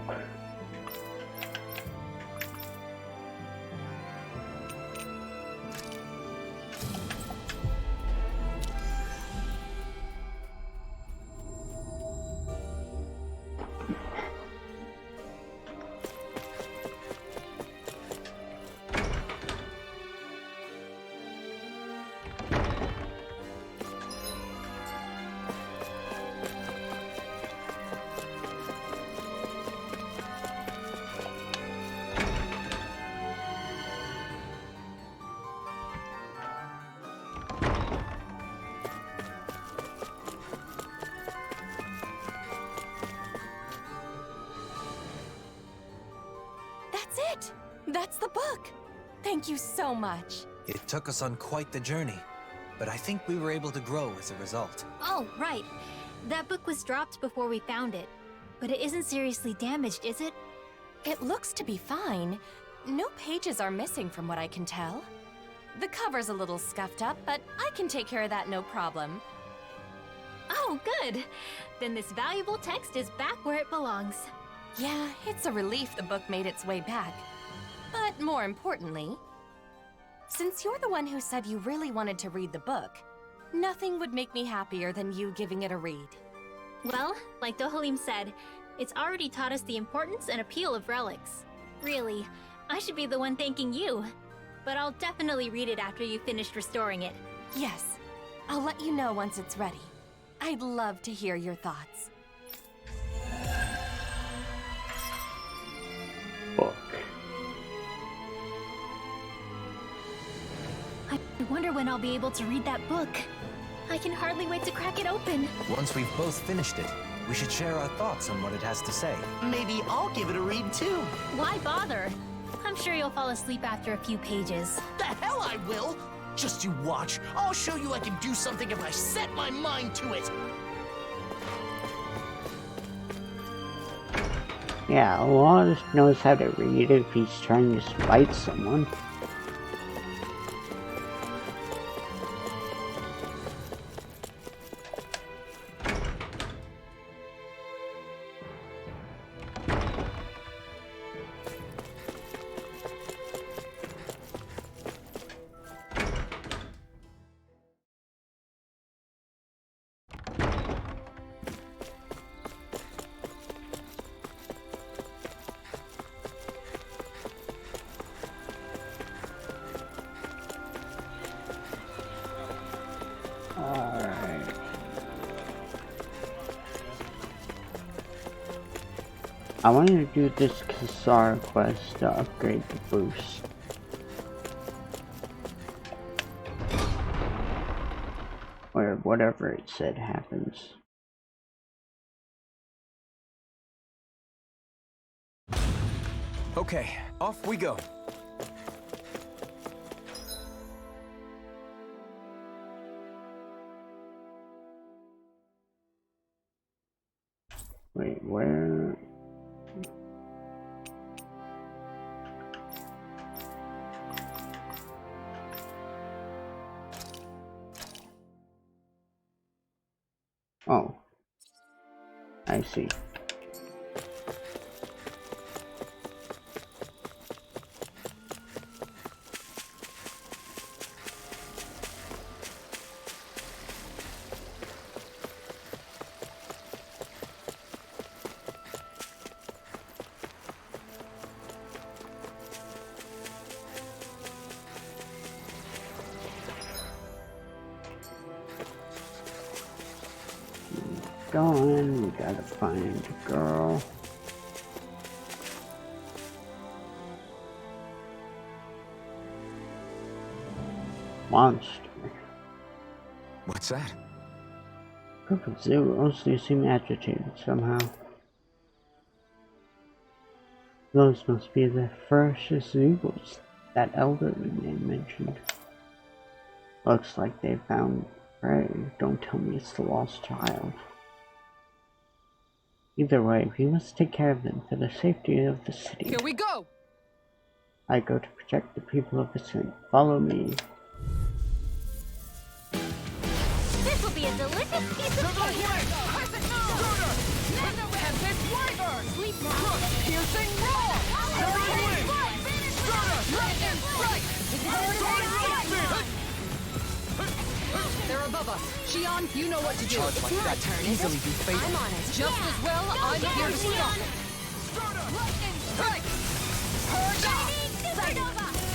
That's the book! Thank you so much. It took us on quite the journey, but I think we were able to grow as a result. Oh, right. That book was dropped before we found it. But it isn't seriously damaged, is it? It looks to be fine. No pages are missing from what I can tell. The cover's a little scuffed up, but I can take care of that no problem. Oh, good. Then this valuable text is back where it belongs. Yeah, it's a relief the book made its way back. But more importantly, since you're the one who said you really wanted to read the book, nothing would make me happier than you giving it a read. Well, like Dohalim said, it's already taught us the importance and appeal of relics. Really, I should be the one thanking you. But I'll definitely read it after you've finished restoring it. Yes, I'll let you know once it's ready. I'd love to hear your thoughts. Book. I wonder when I'll be able to read that book. I can hardly wait to crack it open. Once we've both finished it, we should share our thoughts on what it has to say. Maybe I'll give it a read too. Why bother? I'm sure you'll fall asleep after a few pages. The hell I will! Just you watch. I'll show you I can do something if I set my mind to it. Yeah, Lost knows how to read if he's trying to spite someone. Alright. I wanted to do this Kasar quest to upgrade the boost. Or whatever it said happens. Okay, off we go. Wait, where? Oh, I see. Going, we gotta find a girl. Monster. What's that? Group of zeros, they seem agitated somehow. Those must be the ferocious zeros that elderly man mentioned. Looks like they found prey. Don't tell me it's the lost child. Either way, we must take care of them for the safety of the city. Here we go! I go to protect the people of the city. Follow me. This will be a delicious piece of cake! Sleep now! Piercing roar! They're above us. Shion, you know what to do. Charge like that can easily be fatal. I'm on it. Just as well, I'm here to stop it.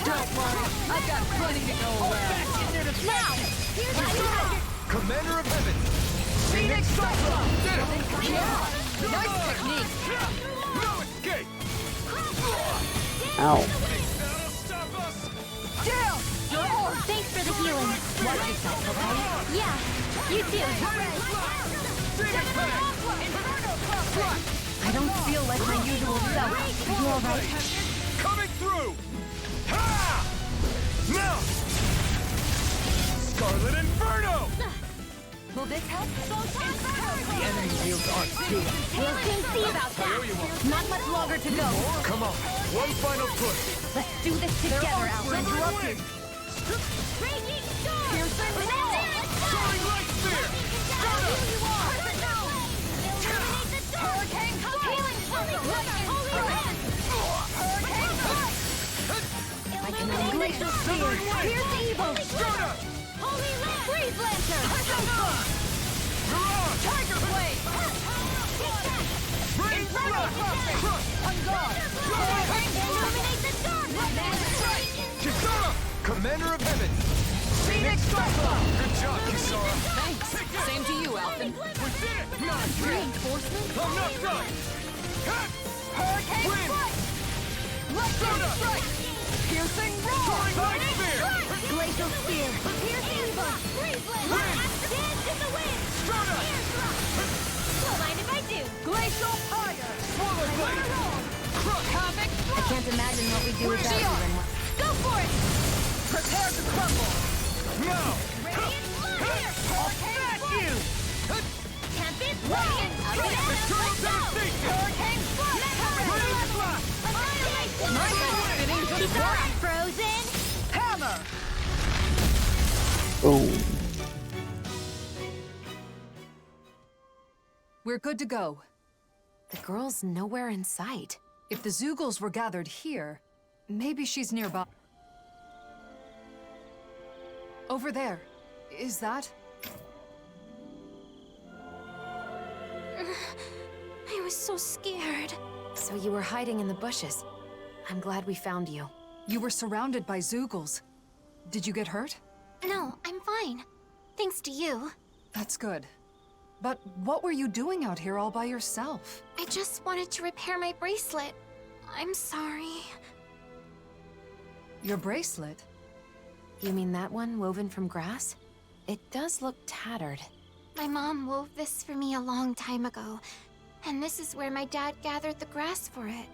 Don't worry, I've got plenty to go around. Now! Here's how you have it! Commander of Heaven! Phoenix Cyclone! Yeah, nice technique. No escape! Ow. Oh, thanks for the healing. Watch yourself, okay? Yeah, you too. I don't feel like my usual self. You alright? Coming through! Ha! Now! Scarlet Inferno! Will this help? The enemy wields art too. We'll soon see about that. Not much longer to go. Come on, one final push. Let's do this together, Alfred. Interrupting! Raging storm! Soaring Light Spear! Start up! Hurricane healing I can glacial spear. Here's evil. Start up! Holy land. Freeze lantern. Mirage! Tiger blade. Bring blood! On guard. Illuminate the dark. Kisara! Commander of Heaven! Phoenix Cyclone. Good job, Kisara! Thanks. Same to you, Alphen. We did it! Not yet! Reinforcements. I'm not done! Cut! Hurricane Wind. strike. Lightning strike. Piercing roar. Soaring Light Spear! Glacial spear. Pierce evil. Freeze Wind. Dance in the wind. Start up! Don't mind if I do. Glacial fire. Swallow Blade! Crush! Havoc. I can't imagine what we do without you, Renwa. Go for it. Prepare to crumble. Now! Radiant fire. I'll smash you! Tempest radiant. Eternal Devastation! Hurricane Radiant Blast! Annihilation. Frozen. Hammer! Boom. We're good to go. The girl's nowhere in sight. If the Zeugles were gathered here, maybe she's nearby. Over there. Is that? I was so scared. So you were hiding in the bushes. I'm glad we found you. You were surrounded by Zeugles. Did you get hurt? No, I'm fine. Thanks to you. That's good. But what were you doing out here all by yourself? I just wanted to repair my bracelet. I'm sorry. Your bracelet? You mean that one woven from grass? It does look tattered. My mom wove this for me a long time ago, and this is where my dad gathered the grass for it.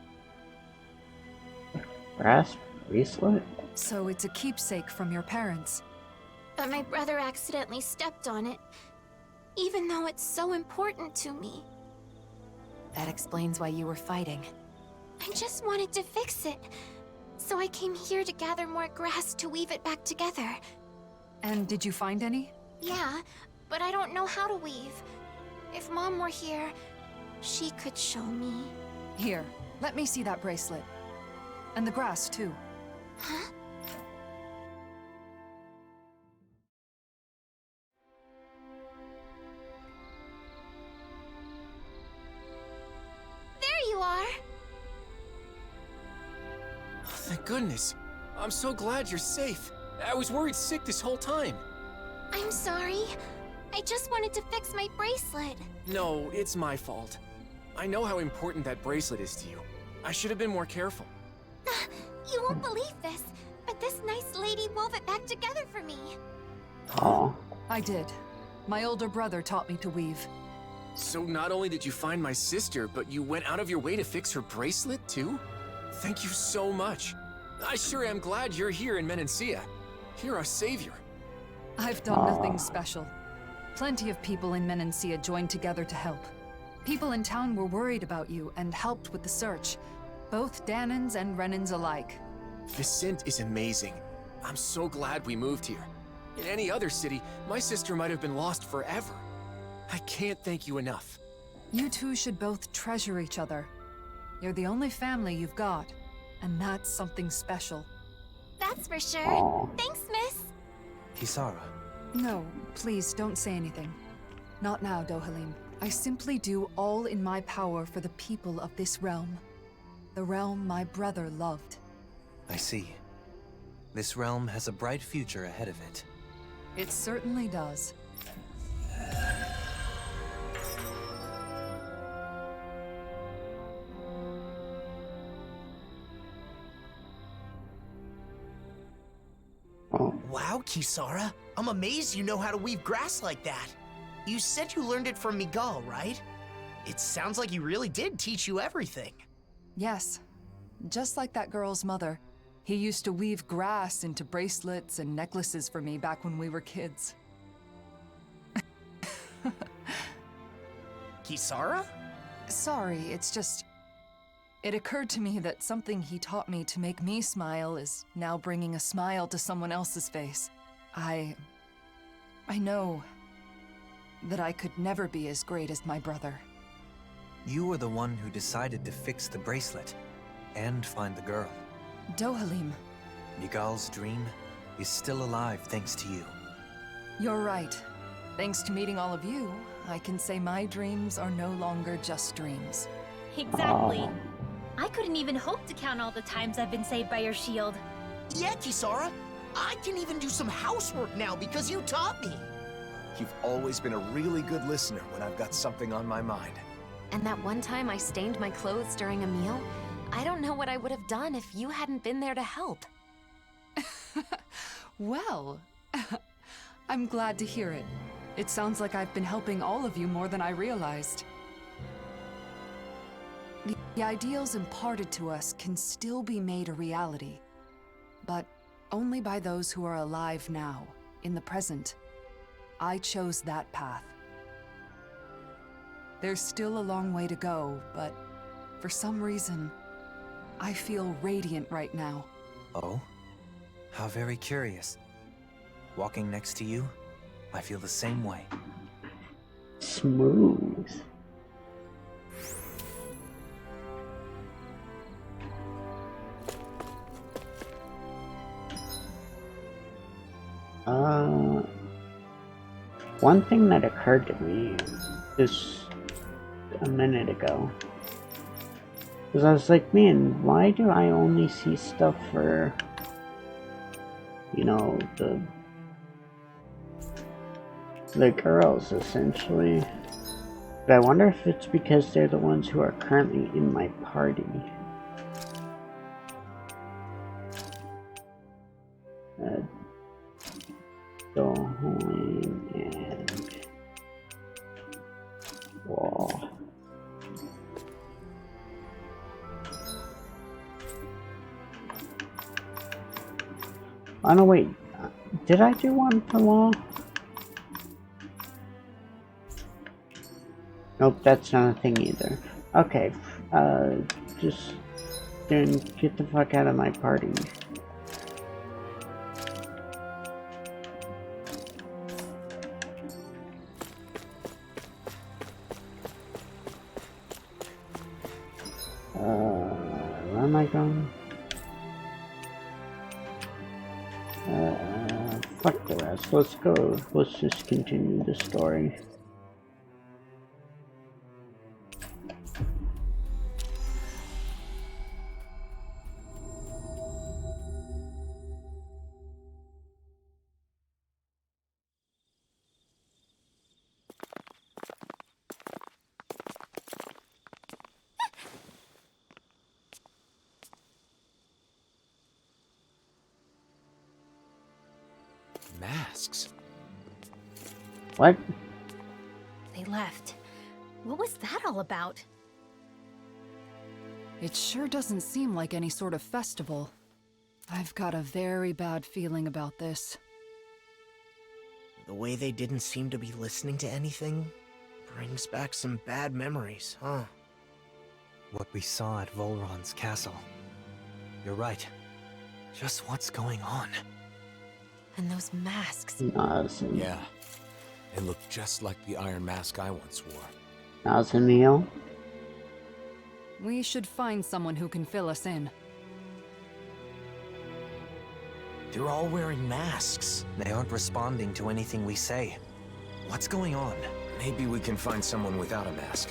Brass bracelet? So it's a keepsake from your parents. But my brother accidentally stepped on it, even though it's so important to me. That explains why you were fighting. I just wanted to fix it, so I came here to gather more grass to weave it back together. And did you find any? Yeah, but I don't know how to weave. If Mom were here, she could show me. Here, let me see that bracelet. And the grass, too. Huh? There you are! Oh, thank goodness. I'm so glad you're safe. I was worried sick this whole time. I'm sorry. I just wanted to fix my bracelet. No, it's my fault. I know how important that bracelet is to you. I should have been more careful. You won't believe this, but this nice lady wove it back together for me. Aw. I did. My older brother taught me to weave. So not only did you find my sister, but you went out of your way to fix her bracelet, too? Thank you so much. I sure am glad you're here in Menancia. You're our savior. I've done nothing special. Plenty of people in Menancia joined together to help. People in town were worried about you and helped with the search. Both Danans and Renans alike. Vicent is amazing. I'm so glad we moved here. In any other city, my sister might have been lost forever. I can't thank you enough. You two should both treasure each other. You're the only family you've got, and that's something special. That's for sure. Aw. Thanks, miss. Kisara, No, please don't say anything. Not now, Dohalim. I simply do all in my power for the people of this realm. The realm my brother loved. I see. This realm has a bright future ahead of it. It certainly does. Wow, Kisara. I'm amazed you know how to weave grass like that. You said you learned it from Miguel, right? It sounds like he really did teach you everything. Yes. just like that girl's mother. He used to weave grass into bracelets and necklaces for me back when we were kids. Kisara? Sorry, it's just... It occurred to me that something he taught me to make me smile is now bringing a smile to someone else's face. I know that I could never be as great as my brother. You were the one who decided to fix the bracelet and find the girl. Dohalim. Migal's dream is still alive thanks to you. You're right. Thanks to meeting all of you, I can say my dreams are no longer just dreams. Exactly. I couldn't even hope to count all the times I've been saved by your shield. Yeah, Kisara. I can even do some housework now because you taught me. You've always been a really good listener when I've got something on my mind. And that one time I stained my clothes during a meal, I don't know what I would have done if you hadn't been there to help. Well, I'm glad to hear it. It sounds like I've been helping all of you more than I realized. The ideals imparted to us can still be made a reality, but only by those who are alive now, in the present. I chose that path. There's still a long way to go, but for some reason, I feel radiant right now. Oh? How very curious. Walking next to you, I feel the same way. Smooth. One thing that occurred to me just a minute ago was I was like, man, why do I only see stuff for, you know, the girls, essentially? But I wonder if it's because they're the ones who are currently in my party. Dohalim and Wall. Oh no, wait. Did I do one for Law? Nope, that's not a thing either. Okay, just then get the fuck out of my party. Where am I going? Fuck the rest. Let's go. Let's just continue the story. Masks? What? They left. What was that all about? It sure doesn't seem like any sort of festival. I've got a very bad feeling about this. The way they didn't seem to be listening to anything brings back some bad memories, huh? What we saw at Volron's castle. You're right. Just what's going on? And those masks. Awesome. Yeah. It looked just like the iron mask I once wore. Awesome, Neil. We should find someone who can fill us in. They're all wearing masks. They aren't responding to anything we say. What's going on? Maybe we can find someone without a mask.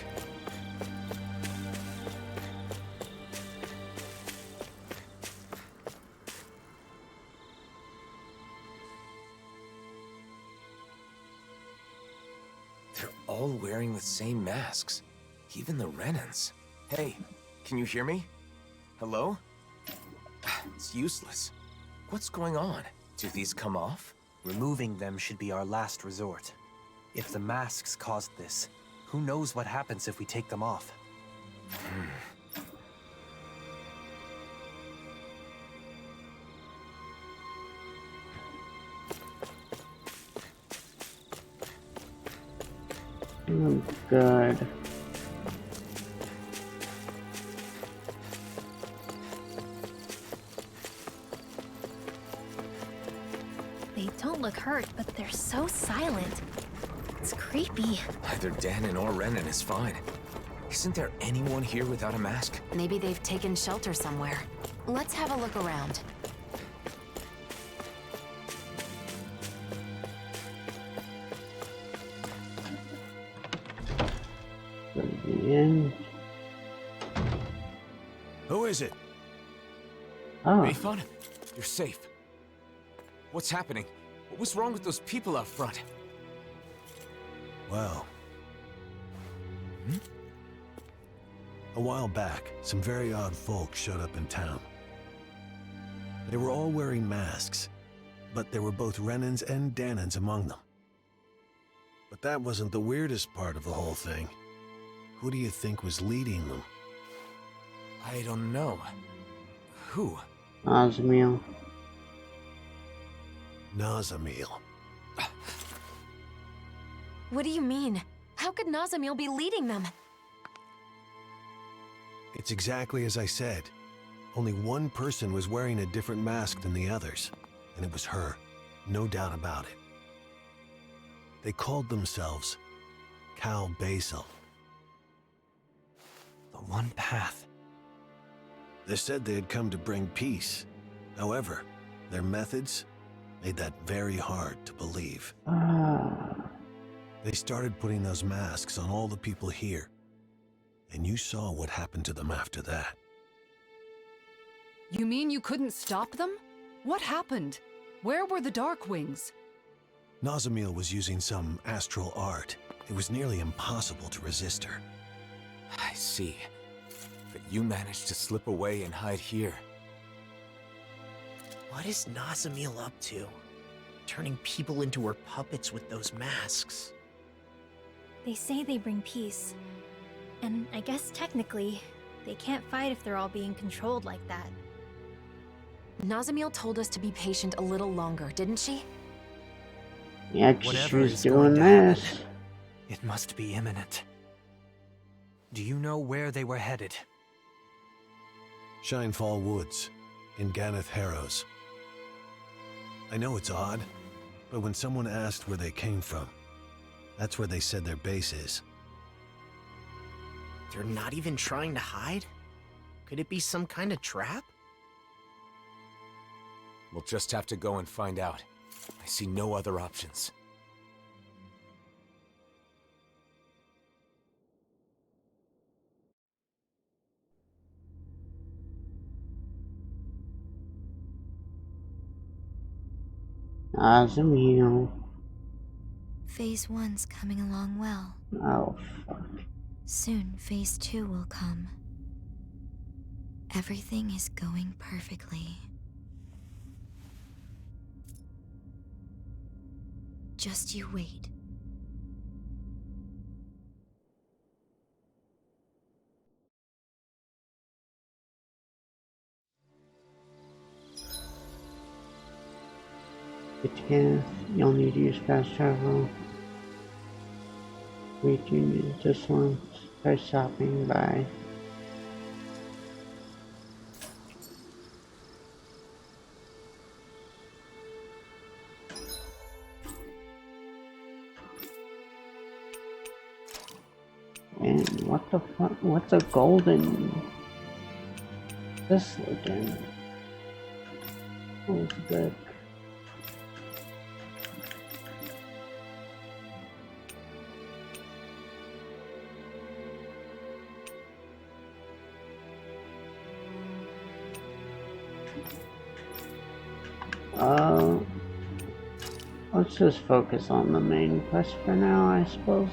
They're all wearing the same masks. Even the Renans. Hey, can you hear me? Hello? It's useless. What's going on? Do these come off? Removing them should be our last resort. If the masks caused this, who knows what happens if we take them off? Oh, good. They don't look hurt, but they're so silent. It's creepy. Either Danon or Renan is fine. Isn't there anyone here without a mask? Maybe they've taken shelter somewhere. Let's have a look around. Again. Who is it? Oh, Mayfun? You're safe. What's happening? What was wrong with those people out front? Well. A while back, some very odd folk showed up in town. They were all wearing masks, but there were both Renans and Danons among them. But that wasn't the weirdest part of the whole thing. Who do you think was leading them? I don't know. Who? Osmiel. Nazamil. What do you mean? How could Nazamil be leading them? It's exactly as I said. Only one person was wearing a different mask than the others, and it was her. No doubt about it. They called themselves Cal Basil. The one path. They said they had come to bring peace. However, their methods made that very hard to believe. They started putting those masks on all the people here, and you saw what happened to them after that. You mean you couldn't stop them? What happened? Where were the Darkwings? Nazamil was using some astral art. It was nearly impossible to resist her. I see. But you managed to slip away and hide here. What is Nazamil up to? Turning people into her puppets with those masks. They say they bring peace. And I guess technically, they can't fight if they're all being controlled like that. Nazamil told us to be patient a little longer, didn't she? Yeah, 'cause she Whatever was is doing going to happen, this. it must be imminent. Do you know where they were headed? Shinefall Woods, in Ganeth Harrows. I know it's odd, but when someone asked where they came from, that's where they said their base is. They're not even trying to hide? Could it be some kind of trap? We'll just have to go and find out. I see no other options. Osmiel. Phase 1's coming along well. Oh, fuck. Soon, Phase 2 will come. Everything is going perfectly. Just you wait. You'll need to use fast travel. Reaching this one by stopping by. And what the fuck? What's a golden? This looking? Oh, good. Let's just focus on the main quest for now, I suppose.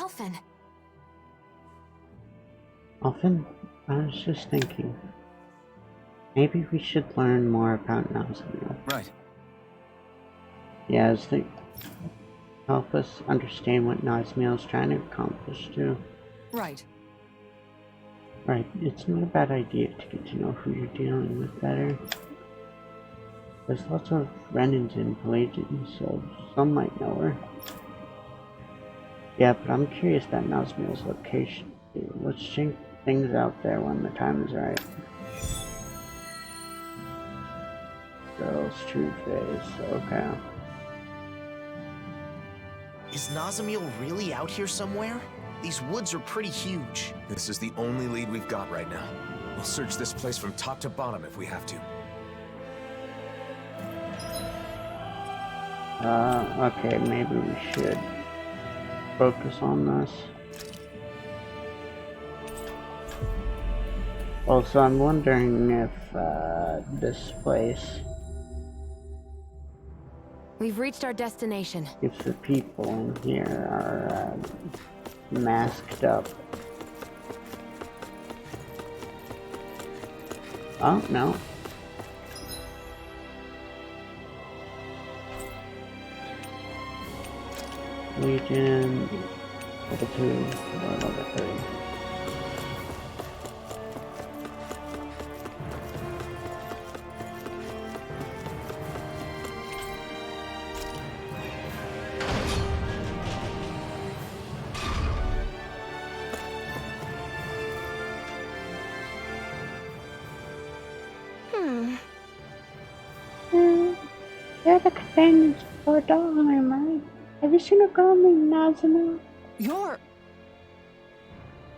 Alphen. Often, I was just thinking, maybe we should learn more about Nazmil. Right. Yeah, as they help us understand what Nazmil is trying to accomplish too. Right. Right, it's not a bad idea to get to know who you're dealing with better. There's lots of Renans in Pelagian, so some might know her. Yeah, but I'm curious about Nazmil's location. Let's check things out there when the time is right. Girl's true face, okay. Is Nazamil really out here somewhere? These woods are pretty huge. This is the only lead we've got right now. We'll search this place from top to bottom if we have to. Okay, maybe we should focus on this. Also, I'm wondering if, this place, We've reached our destination. if the people in here are, masked up. Oh, no. Legion, level 2, or level 3. They're the companions for Dahlheim, right? Have you seen a girl named Nazima? You're...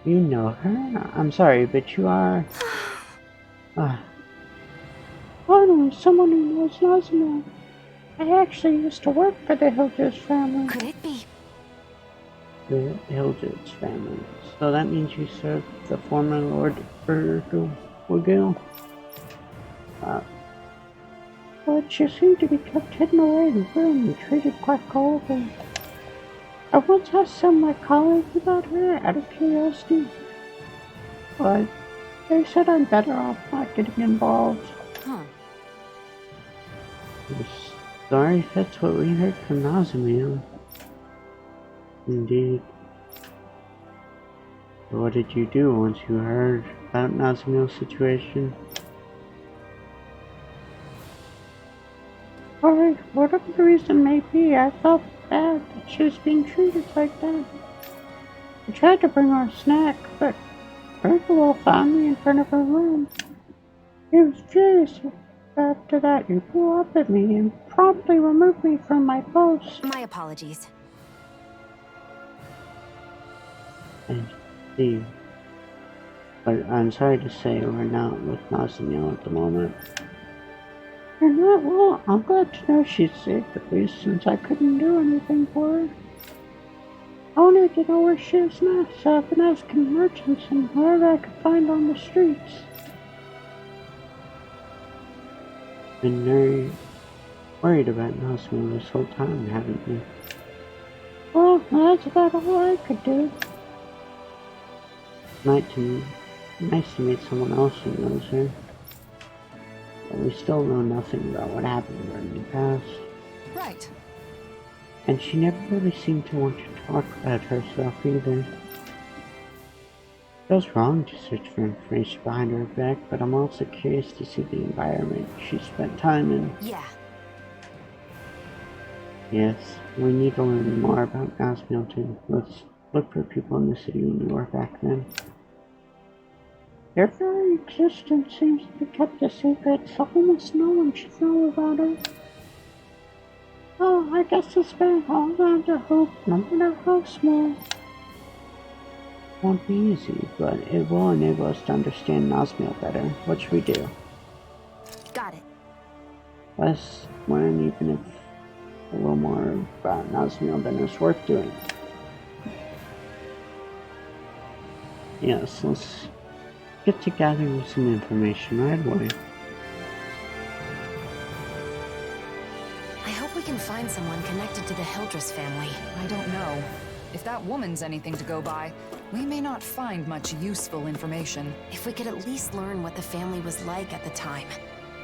You know her? I'm sorry, but you are... Finally, someone who knows Nazima. I actually used to work for the Hildreth family. Could it be? The Hildreth family. So that means you served the former Lord Urgil. But she seemed to be kept hidden away in the room and treated quite coldly. I once asked some of my colleagues about her out of curiosity, but they said I'm better off not getting involved. Huh. The story fits what we heard from Nazamil. Indeed. So what did you do once you heard about Nazamil's situation? Alright, whatever the reason may be, I felt bad that she was being treated like that. I tried to bring her a snack, but Urgel found me in front of her room. He was furious. After that, he blew up at me and promptly removed me from my post. My apologies. And see, but I'm sorry to say we're not with Nazamil at the moment. You're not? Well, I'm glad to know she's safe, at least, since I couldn't do anything for her. I wanted to know where she is now, so I've been asking merchants and whoever I could find on the streets. Been very worried about Nazmil this whole time, haven't you? Well, that's about all I could do. Nice to meet someone else who knows her. But we still know nothing about what happened to her in the past. Right. And she never really seemed to want to talk about herself either. It was wrong to search for information behind her back, but I'm also curious to see the environment she spent time in. Yeah. Yes, we need to learn more about Nazmil too. Let's look for people in the city when we were back then. Their very existence seems to be kept a secret, so almost no one should know about her. Oh, I guess it's better hold on to hope, no matter how small. Won't be easy, but it will enable us to understand Nazmil better. What should we do? Got it. Let's learn even if a little more about Nazmil than is worth doing. Yes, let's get to gathering some information right away. I hope we can find someone connected to the Hildreth family. I don't know. If that woman's anything to go by, we may not find much useful information. If we could at least learn what the family was like at the time.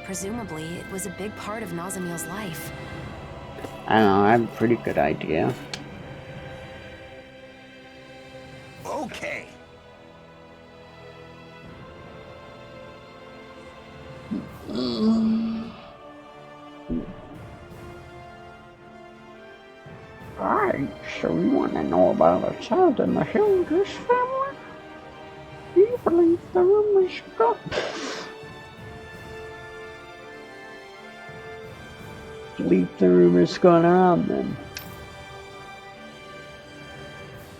Presumably, it was a big part of Nazamiel's life. I don't know, I have a pretty good idea. Okay. Right, so you want to know about a child in the Hilders family? Do you believe the rumors go? Believe the rumors going around then.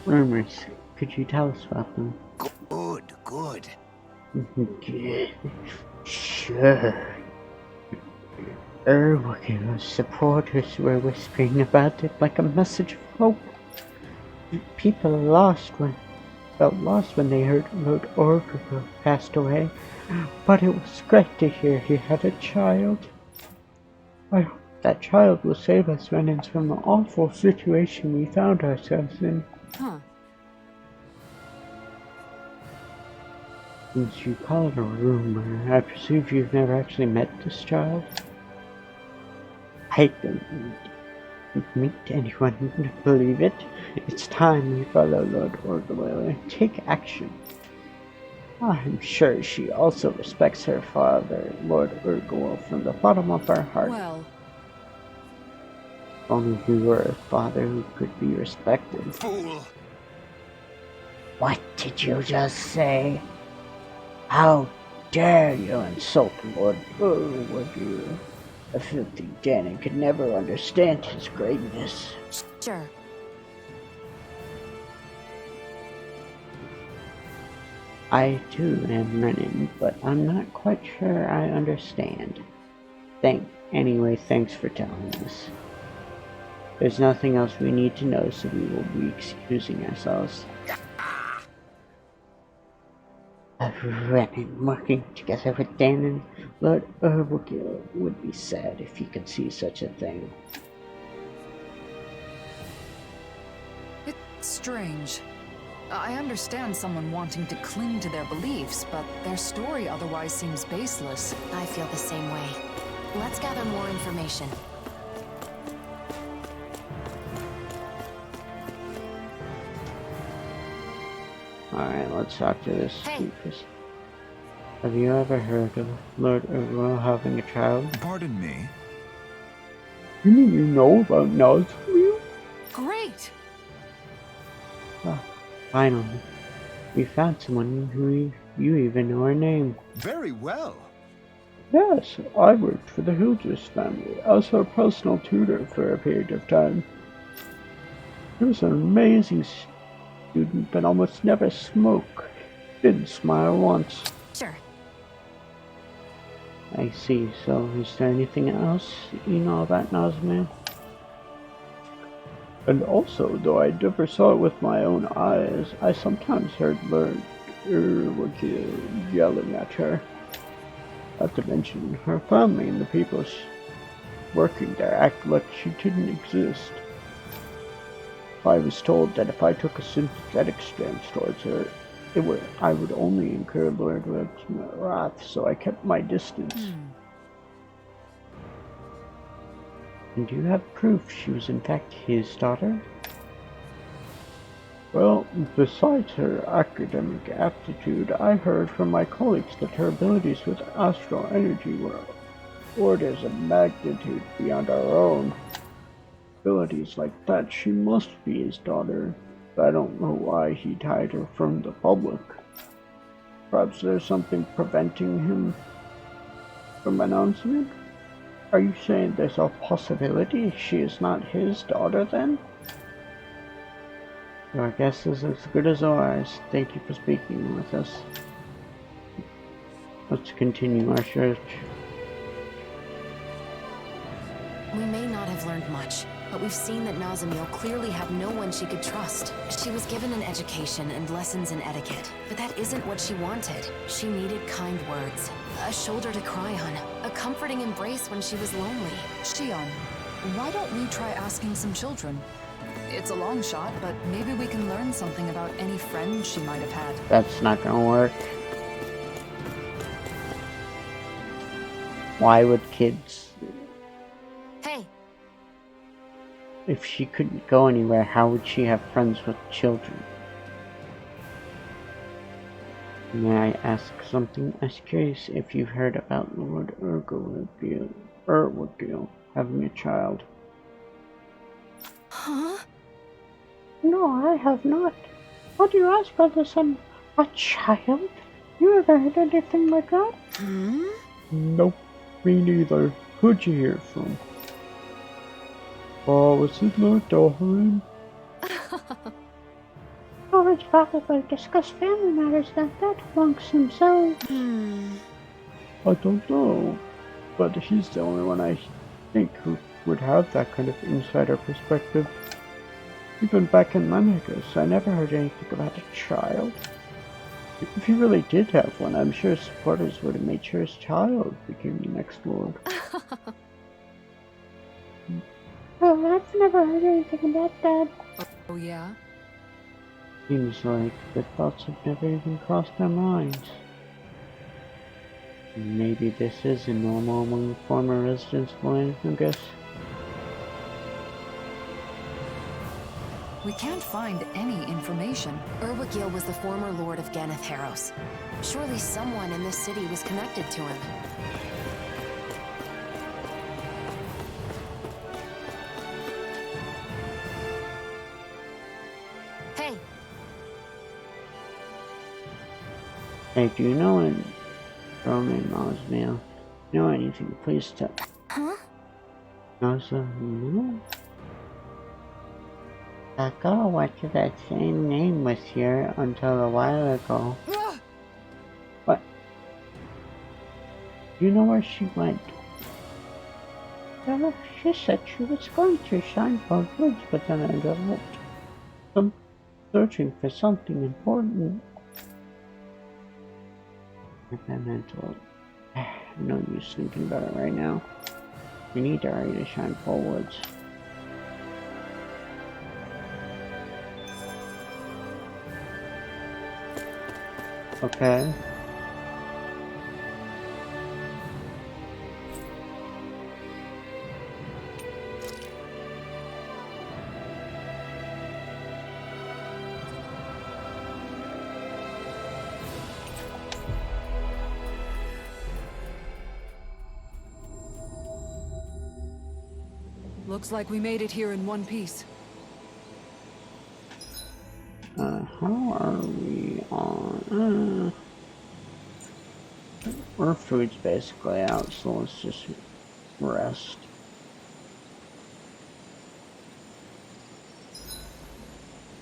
Rumors, could you tell us about them? Good, good. Sure. Erwin's supporters were whispering about it like a message of hope. People felt lost when they heard Lord Orgrimmar passed away, but it was great to hear he had a child. I hope that child will save us Renans from the awful situation we found ourselves in. Huh. Since you call it a rumor, I presume you've never actually met this child? I don't meet anyone to believe it. It's time we follow Lord Orgrimmar and take action. I'm sure she also respects her father, Lord Urgwell, from the bottom of her heart. Well, If only he were a father who could be respected. Fool! What did you just say? How dare you insult Lord Urgwell? A filthy Danon could never understand his greatness. Sure. I too am Renan, but I'm not quite sure I understand. Anyway, thanks for telling us. There's nothing else we need to know, so we will be excusing ourselves. Renan working together with Danon, Lord Urwagil would be sad if he could see such a thing. it's strange. I understand someone wanting to cling to their beliefs, but their story otherwise seems baseless. I feel the same way. Let's gather more information. Alright, let's talk to this Hey. Steepus. Have you ever heard of Lord Urwagil having a child? Pardon me? You mean you know about Nazamiel? Great! Oh, finally. We found someone who you even know her name. Very well. Yes, I worked for the Hilders family. I was her personal tutor for a period of time. He was an amazing student, but almost never smoked. Didn't smile once. Sure. I see. So, is there anything else you know about Nazamiel? And also, though I never saw it with my own eyes, I sometimes heard Lord Urwagil yelling at her. Not to mention, her family and the people working there act like she didn't exist. I was told that if I took a sympathetic stance towards her, I would only incur Lord Urwagil's wrath, so I kept my distance. And do you have proof she was in fact his daughter? Well, besides her academic aptitude, I heard from my colleagues that her abilities with astral energy were orders of magnitude beyond our own. Abilities like that, she must be his daughter. I don't know why he'd hide her from the public. Perhaps there's something preventing him from announcing it? Are you saying there's a possibility she is not his daughter then? Your guess is as good as ours. Thank you for speaking with us. Let's continue our search. We may not have learned much, but we've seen that Nazamiel clearly had no one she could trust. She was given an education and lessons in etiquette, but that isn't what she wanted. She needed kind words, a shoulder to cry on, a comforting embrace when she was lonely. Shion, why don't we try asking some children? It's a long shot, but maybe we can learn something about any friends she might have had. That's not gonna work. Why would kids... Hey! If she couldn't go anywhere, how would she have friends with children? May I ask something? I was curious if you've heard about Lord Urwoodale having a child. Huh? No, I have not. What do you ask, Brother Son? A child? You ever heard anything like that? Hmm? Nope, me neither. Who'd you hear from? Oh, was it Lord Doharin? Lords probably discuss family matters like that amongst themselves. I don't know, but he's the only one I think who would have that kind of insider perspective. Even back in Manegas, I never heard anything about a child. If he really did have one, I'm sure his supporters would have made sure his child became the next lord. Well, I've never heard anything about that. Oh yeah? Seems like the thoughts have never even crossed their minds. Maybe this is a normal among former residents of Land, I guess. We can't find any information. Urwoodale was the former lord of Ganeth Harrows. Surely someone in this city was connected to him. Hey! Hey, do you know in Roman Mosmail? Know anything? Please tell. Huh? Also, no. That girl went to that same name was here until a while ago. What? Do you know where she went? Well, she said she was going to Shinefold Woods, but then I got some searching for something important. If I meant to, no use thinking about it right now. We need to hurry to Shinefold Woods. Okay. Looks like we made it here in one piece. How are we on? Our food's basically out, so let's just rest.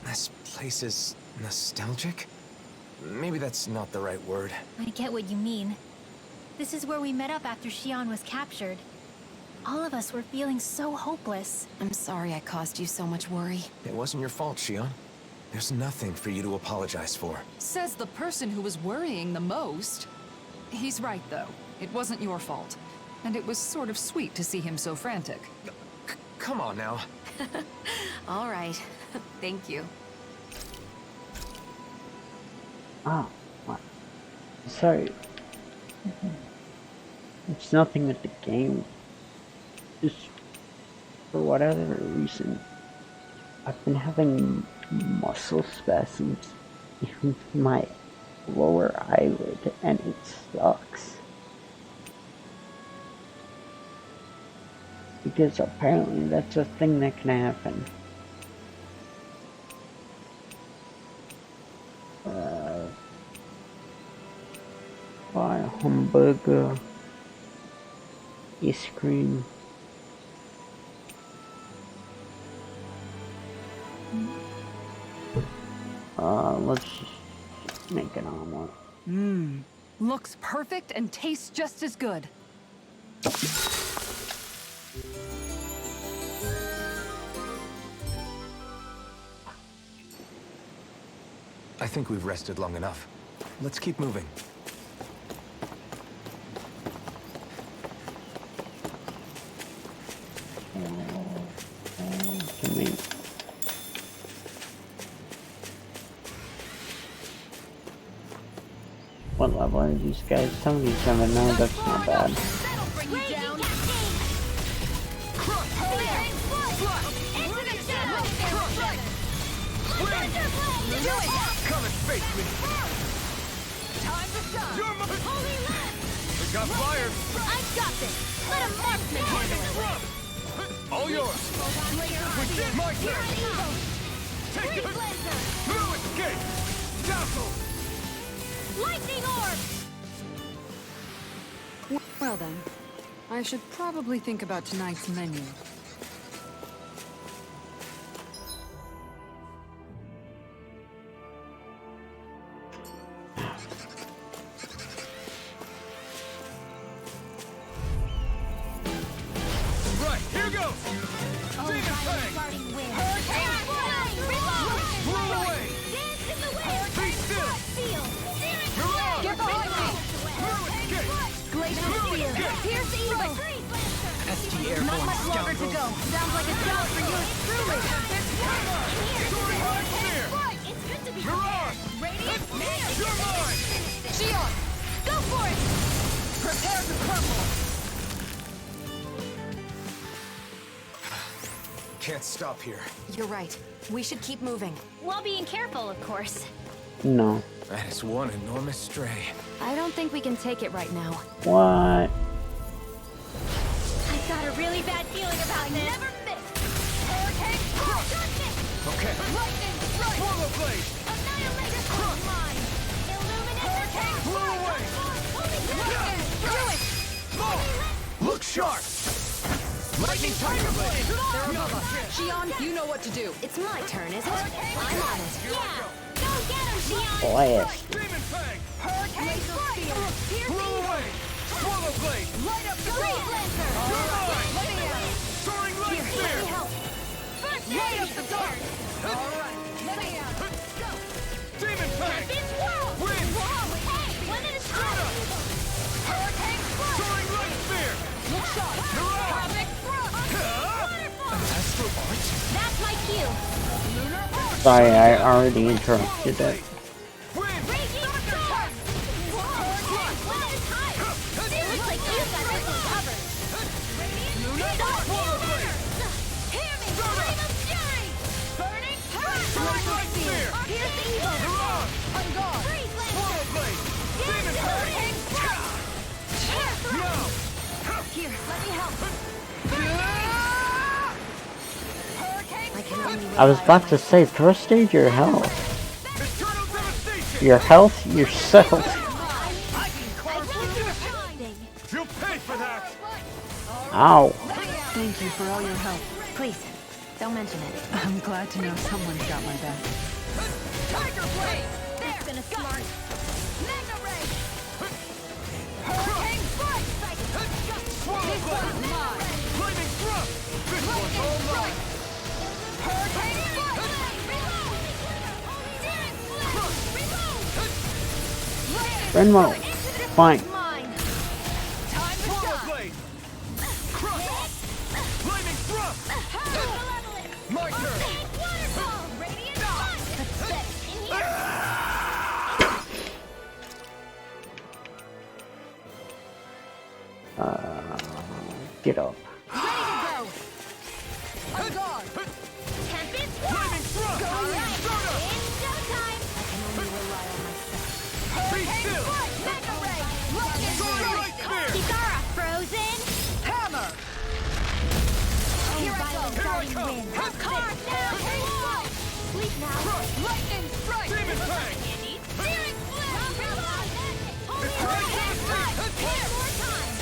This place is nostalgic? Maybe that's not the right word. I get what you mean. This is where we met up after Xion was captured. All of us were feeling so hopeless. I'm sorry I caused you so much worry. It wasn't your fault, Xion. There's nothing for you to apologize for. Says the person who was worrying the most. He's right, though. It wasn't your fault. And it was sort of sweet to see him so frantic. Come on now. All right. Thank you. Oh, what? Sorry. It's nothing with the game. Just for whatever reason, I've been having muscle spasms in my lower eyelid, and it sucks. Because apparently that's a thing that can happen. Buy a hamburger, ice cream. Let's just make an omelet. Mmm. Looks perfect and tastes just as good. I think we've rested long enough. Let's keep moving. Can we What level are these guys? 77. No, that's not bad. Come and face me. Time to shine. You're my... Holy land. We got fire. I've got this. Let a marksman handle it. All yours. My turn. Take it. Through escape. Dazzle. Lightning orb. Well then, I should probably think about tonight's menu. Right, here goes. Demon Fang. Hurricane. Roll away. Be still. Mirage. Get behind me. Through escape. Glacial Steel. Pierce Eagle. ST Not Airborne much longer to scoundrel. go. Sounds like a job for yours truly. Soaring Light Spear. It's good to be Mirage. Radiant. You're mine. Shion. Go for it. Prepare to crumble. Can't stop here. You're right. We should keep moving. While being careful, of course. No. That is one enormous stray. I don't think we can take it right now. What? I've got a really bad feeling about this. Never miss. Hurricane. Okay. Lightning strike. Swallow blade. Annihilator mine. Illuminate. Hurricane. Blow away. Do it. Look sharp. Lightning Tiger Blade. They're above us. Shion, you know what to do. It's my turn, is it? I'm on it. Yeah. Go get him, Shion. Blast. Demon Fang. Hurricane strike. Pierce Blow Eagle. away. Swallow blade. Light up the Great Lancer. You're mine. Let me out. Soaring Light Let me Spear. help. First light up the dark. All right. Let me out. Go. Demon Fang. This world. Win. Whoa. Hey, one at a time. Hurricane strike. Soaring Light Spear. Look sharp. Mirage. Cosmic thrust. Waterfall. Astro Art? That's my cue. Lunar Pulse. Sorry, I already interrupted it. Win. Raging Storm. Hurricane. One at a time. It looks like you've got this one covered. Radiant Dark Healer. Hear me. Flame of Fury. Burning Current. Soaring Light Spear. Pierce Eagle. Mirage. On guard. Freeze Swallow Lancer. blade. Demon Hurricane Fang. strike. Air thrust. No. Here, let me help. I can only I was about to say, thrust aid your health. Eternal devastation. Your health yourself. I can carve through this. You'll pay for that. Ow. Thank you for all your help. Please, don't mention it. I'm glad to know someone's got my back. Tiger Blade. There. Been a smart. Mega Ray. Hurricane strike. Swallow blade. Flaming thrust. This one's all mine. Hurricane strike. Renmo. Fine. Mine. Swallow blade. Crush. Flaming thrust. My turn. Waterfall. Radiant Sun. In here. Get up. Ready to go. On guard. Tempest Flaming thrust. All right. Start up. It's showtime. Be still. Mega Ray. Lightning Soaring strike. Light Spear. Kikara. Frozen. Hammer. Here I come. Here I come. Card now. Sleep now. Lightning strike. Demon Fang. Searing flame. Hurricane strike. Here. More time.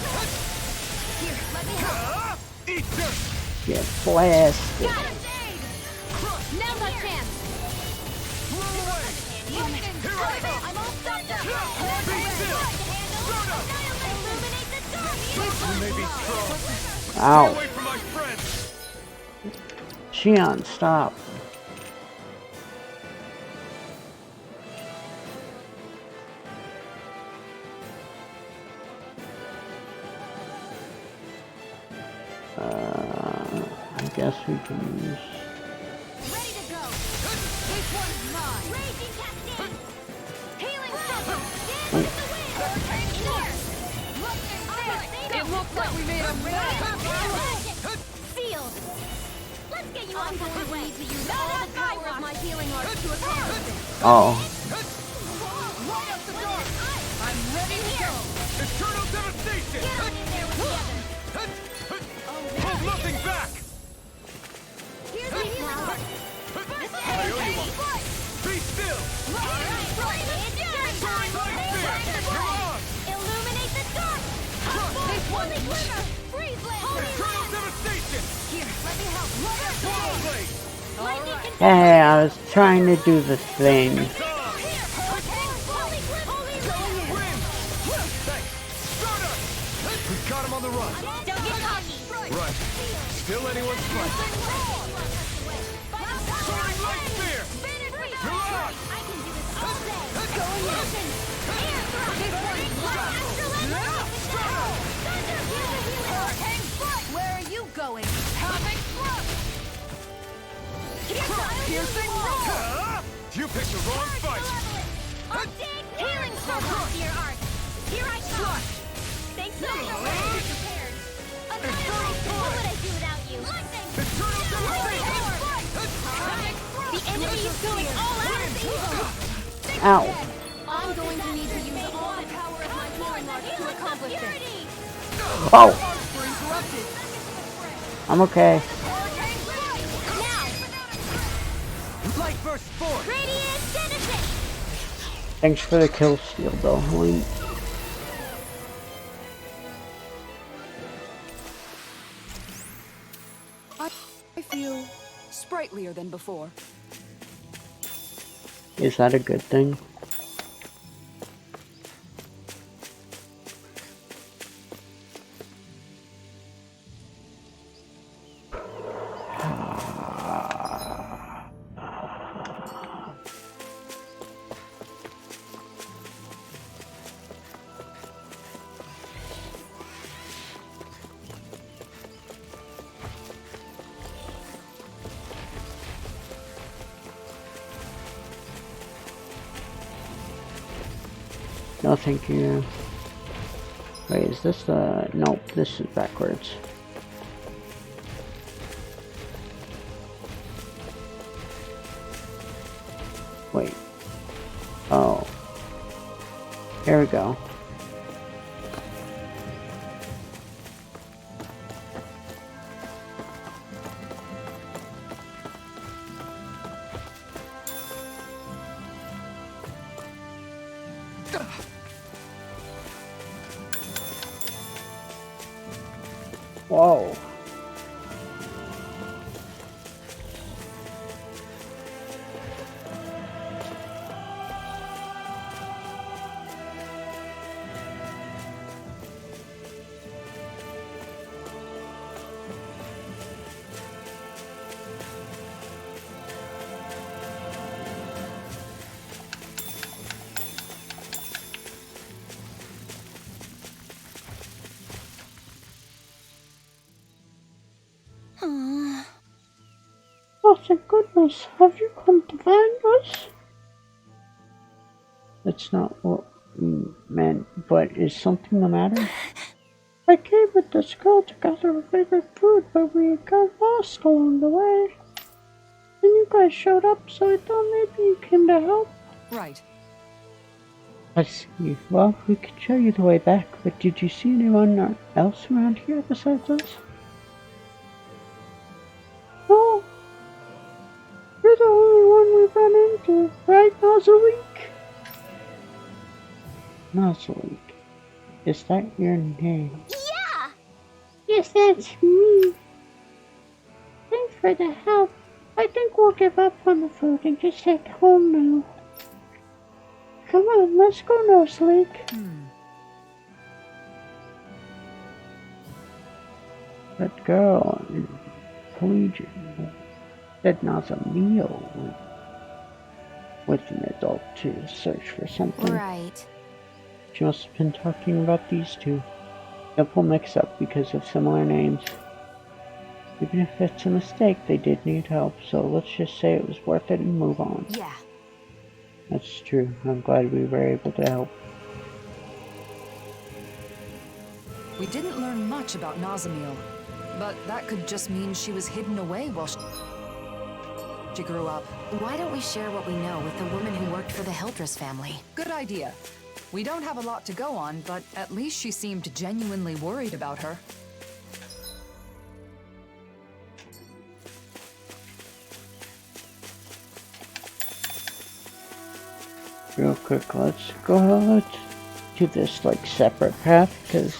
Here, let me help. Eat dirt. Get blasted. Got it. Now's our chance. Blow away. Lightning Here I strike. come. I'm all set up. Be Hurricane still. strike to handle. Start up. Illuminate the dark. You may be strong. Stay Ow. away from my friends. Shion, stop. I guess we can use... Ready to go. This one's mine. Raging Cascade. Healing Circle. Dance in the wind. looks like we made a mess! Sealed! Let's get you I'm off going the to way. need to use all the power of my healing arts to accomplish this. Oh. Light up the dark! I'm ready to go! Eternal devastation! Get on in there with the others. Hold nothing back! Here's the healing art. I owe you one. Be still! Soaring light spear! You're on! Illuminate the dark! This one! Glimmer! Freeze land! Eternal devastation! Here, let me help. Swallow blade! Lightning can Hey, I was trying to do the thing. Wind! Thanks! Stardust! We got him on the run! Don't get cocky! Right. Still anyone's fight. Soaring light spear! You're on! I can do this all day! Go in motion! Air thrust! Where are you going? Havoc thrust! Piercing roar! You picked the wrong fight! Healing circle to your art! Here I come! Thanks so much! Prepared! What would I do without you? Eternal devastation! The enemy is going all out as evil! Ow. I'm going to need to use all the power of my healing arts to accomplish this. Oh. I'm okay. Light burst forth! Radiant Genesis! Thanks for the kill steal, though. I feel sprightlier than before. Is that a good thing? No, thank you. Wait, is this the... Nope, this is backwards. Wait. Oh. There we go. Whoa. Oh, thank goodness. Have you come to find us? That's not what we meant, but is something the matter? I came with this girl to gather our favorite food, but we got lost along the way. And you guys showed up, so I thought maybe you came to help. Right. I see. Well, we could show you the way back, but did you see anyone else around here besides us? No. You're the only one we've run into, right, Nozzleweek? Nozzleweek. Is that your name? Yeah! Yes, that's me. Thanks for the help. I think we'll give up on the food and just head home now. Come on, let's go, Nozzleweek. That girl in Collegiate said Nozzleweek with an adult to search for something. Right. She must have been talking about these two. Simple mix-up because of similar names. Even if it's a mistake, they did need help, so let's just say it was worth it and move on. Yeah. That's true. I'm glad we were able to help. We didn't learn much about Nazamil, but that could just mean she was hidden away while she grew up. Why don't we share what we know with the woman who worked for the Hildress family? Good idea. We don't have a lot to go on, but at least she seemed genuinely worried about her. Real quick, let's do this like separate path, because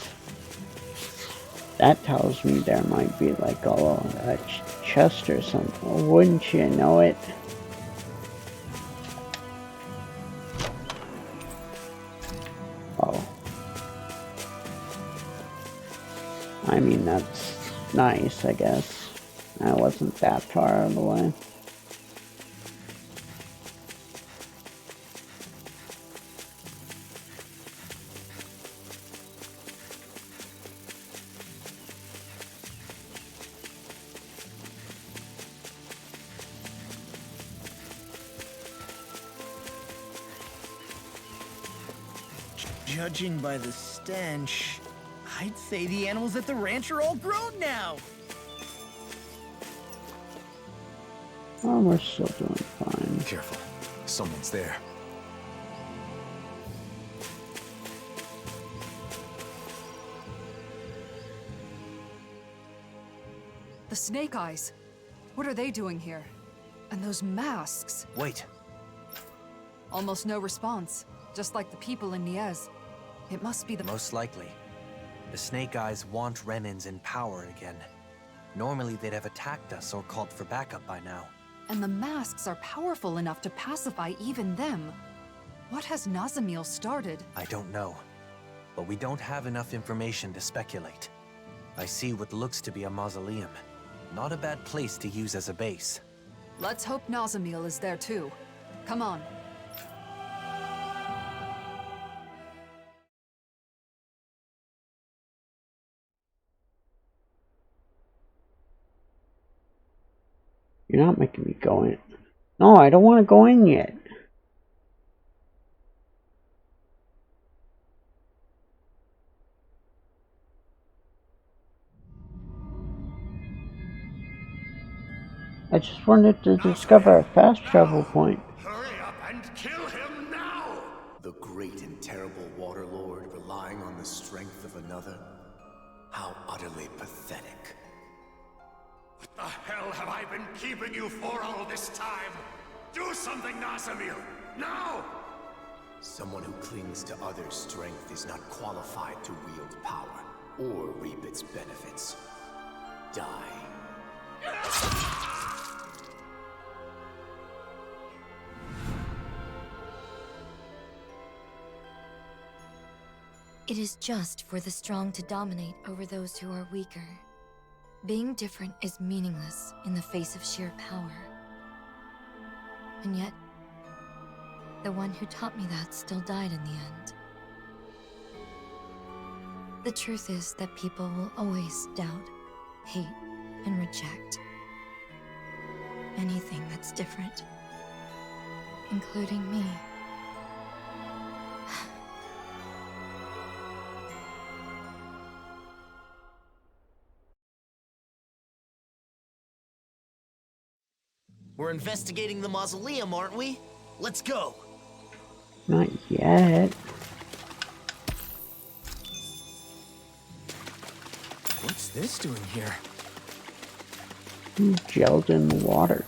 that tells me there might be like a chest or something. Wouldn't you know it? Oh. I mean, that's nice, I guess. I wasn't that far out of the way. Judging by the stench, I'd say the animals at the ranch are all grown now. Oh, we're still doing fine. Careful. Someone's there. The Snake Eyes. What are they doing here? And those masks. Wait. Almost no response. Just like the people in Niez. It must be the... Most likely. The Snake Eyes want Renins in power again. Normally they'd have attacked us or called for backup by now. And the masks are powerful enough to pacify even them. What has Nazamil started? I don't know. But we don't have enough information to speculate. I see what looks to be a mausoleum. Not a bad place to use as a base. Let's hope Nazamil is there too. Come on. You're not making me go in. No, I don't want to go in yet. I just wanted to discover a fast travel point. Hurry up and kill him now! The great and terrible Water Lord relying on the strength of another? How utterly pathetic. What the hell have I been keeping you for all this time? Do something, Nazamil! Now! Someone who clings to others' strength is not qualified to wield power or reap its benefits. Die. It is just for the strong to dominate over those who are weaker. Being different is meaningless in the face of sheer power. And yet, the one who taught me that still died in the end. The truth is that people will always doubt, hate, and reject anything that's different, including me. We're investigating the mausoleum, aren't we? Let's go. Not yet. What's this doing here? Who gelled in the water?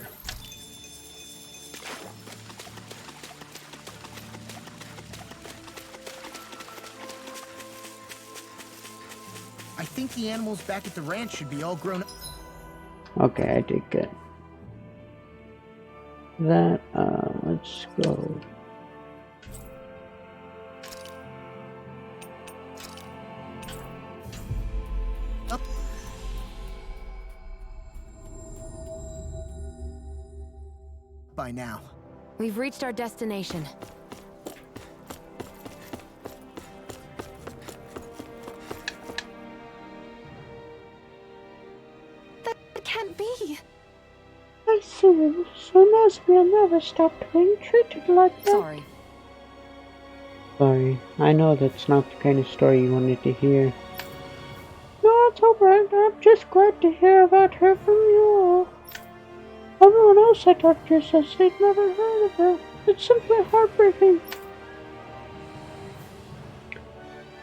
I think the animals back at the ranch should be all grown up. Okay, I did good. That, let's go. By now. We've reached our destination. That can't be. I see. So Nazamil never stopped being treated like that. Sorry. Sorry. I know that's not the kind of story you wanted to hear. That's alright. I'm just glad to hear about her from you all. Everyone else I talked to says they'd never heard of her. It's simply heartbreaking.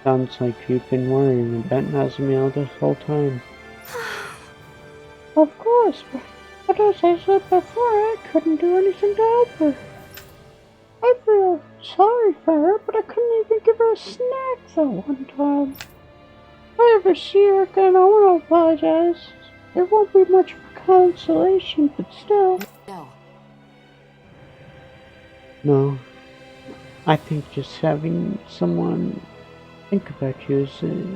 Sounds like you've been worrying about Nazamiel this whole time. Of course, but as I said before, I couldn't do anything to help her. I feel sorry for her, but I couldn't even give her a snack that one time. If I ever see her again, I want to apologize. It won't be much of a consolation, but still. No. I think just having someone think about you is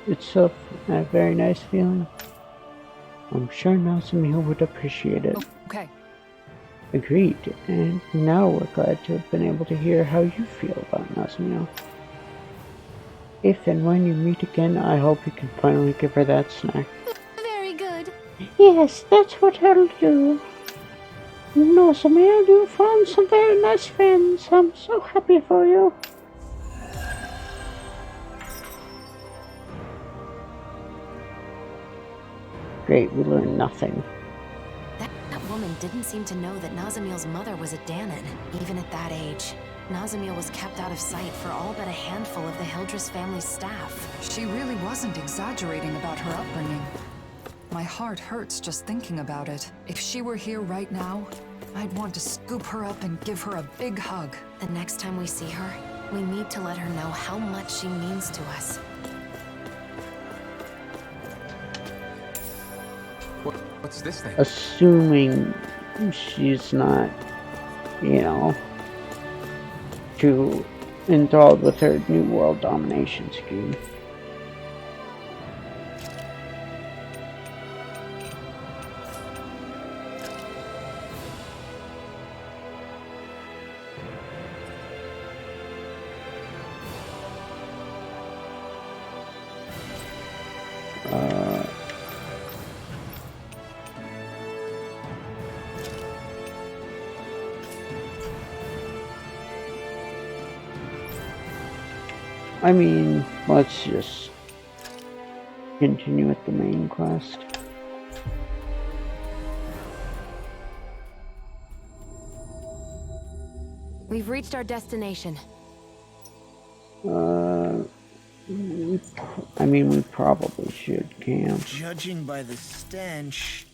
itself a very nice feeling. I'm sure Nazamiel would appreciate it. Okay. Agreed, and now we're glad to have been able to hear how you feel about Nazamiel. If and when you meet again, I hope you can finally give her that snack. Very good. Yes, that's what I'll do. Nazamiel, you found some very nice friends. I'm so happy for you. Great, we learned nothing. That woman didn't seem to know that Nazamiel's mother was a Danon, even at that age. Nazamiel was kept out of sight for all but a handful of the Hildress family's staff. She really wasn't exaggerating about her upbringing. My heart hurts just thinking about it. If she were here right now, I'd want to scoop her up and give her a big hug. The next time we see her, we need to let her know how much she means to us. What's this thing? Assuming she's not, you know, too enthralled with her New World domination scheme. I mean, let's just continue with the main quest. We've reached our destination. I mean, we probably should camp. Judging by the stench,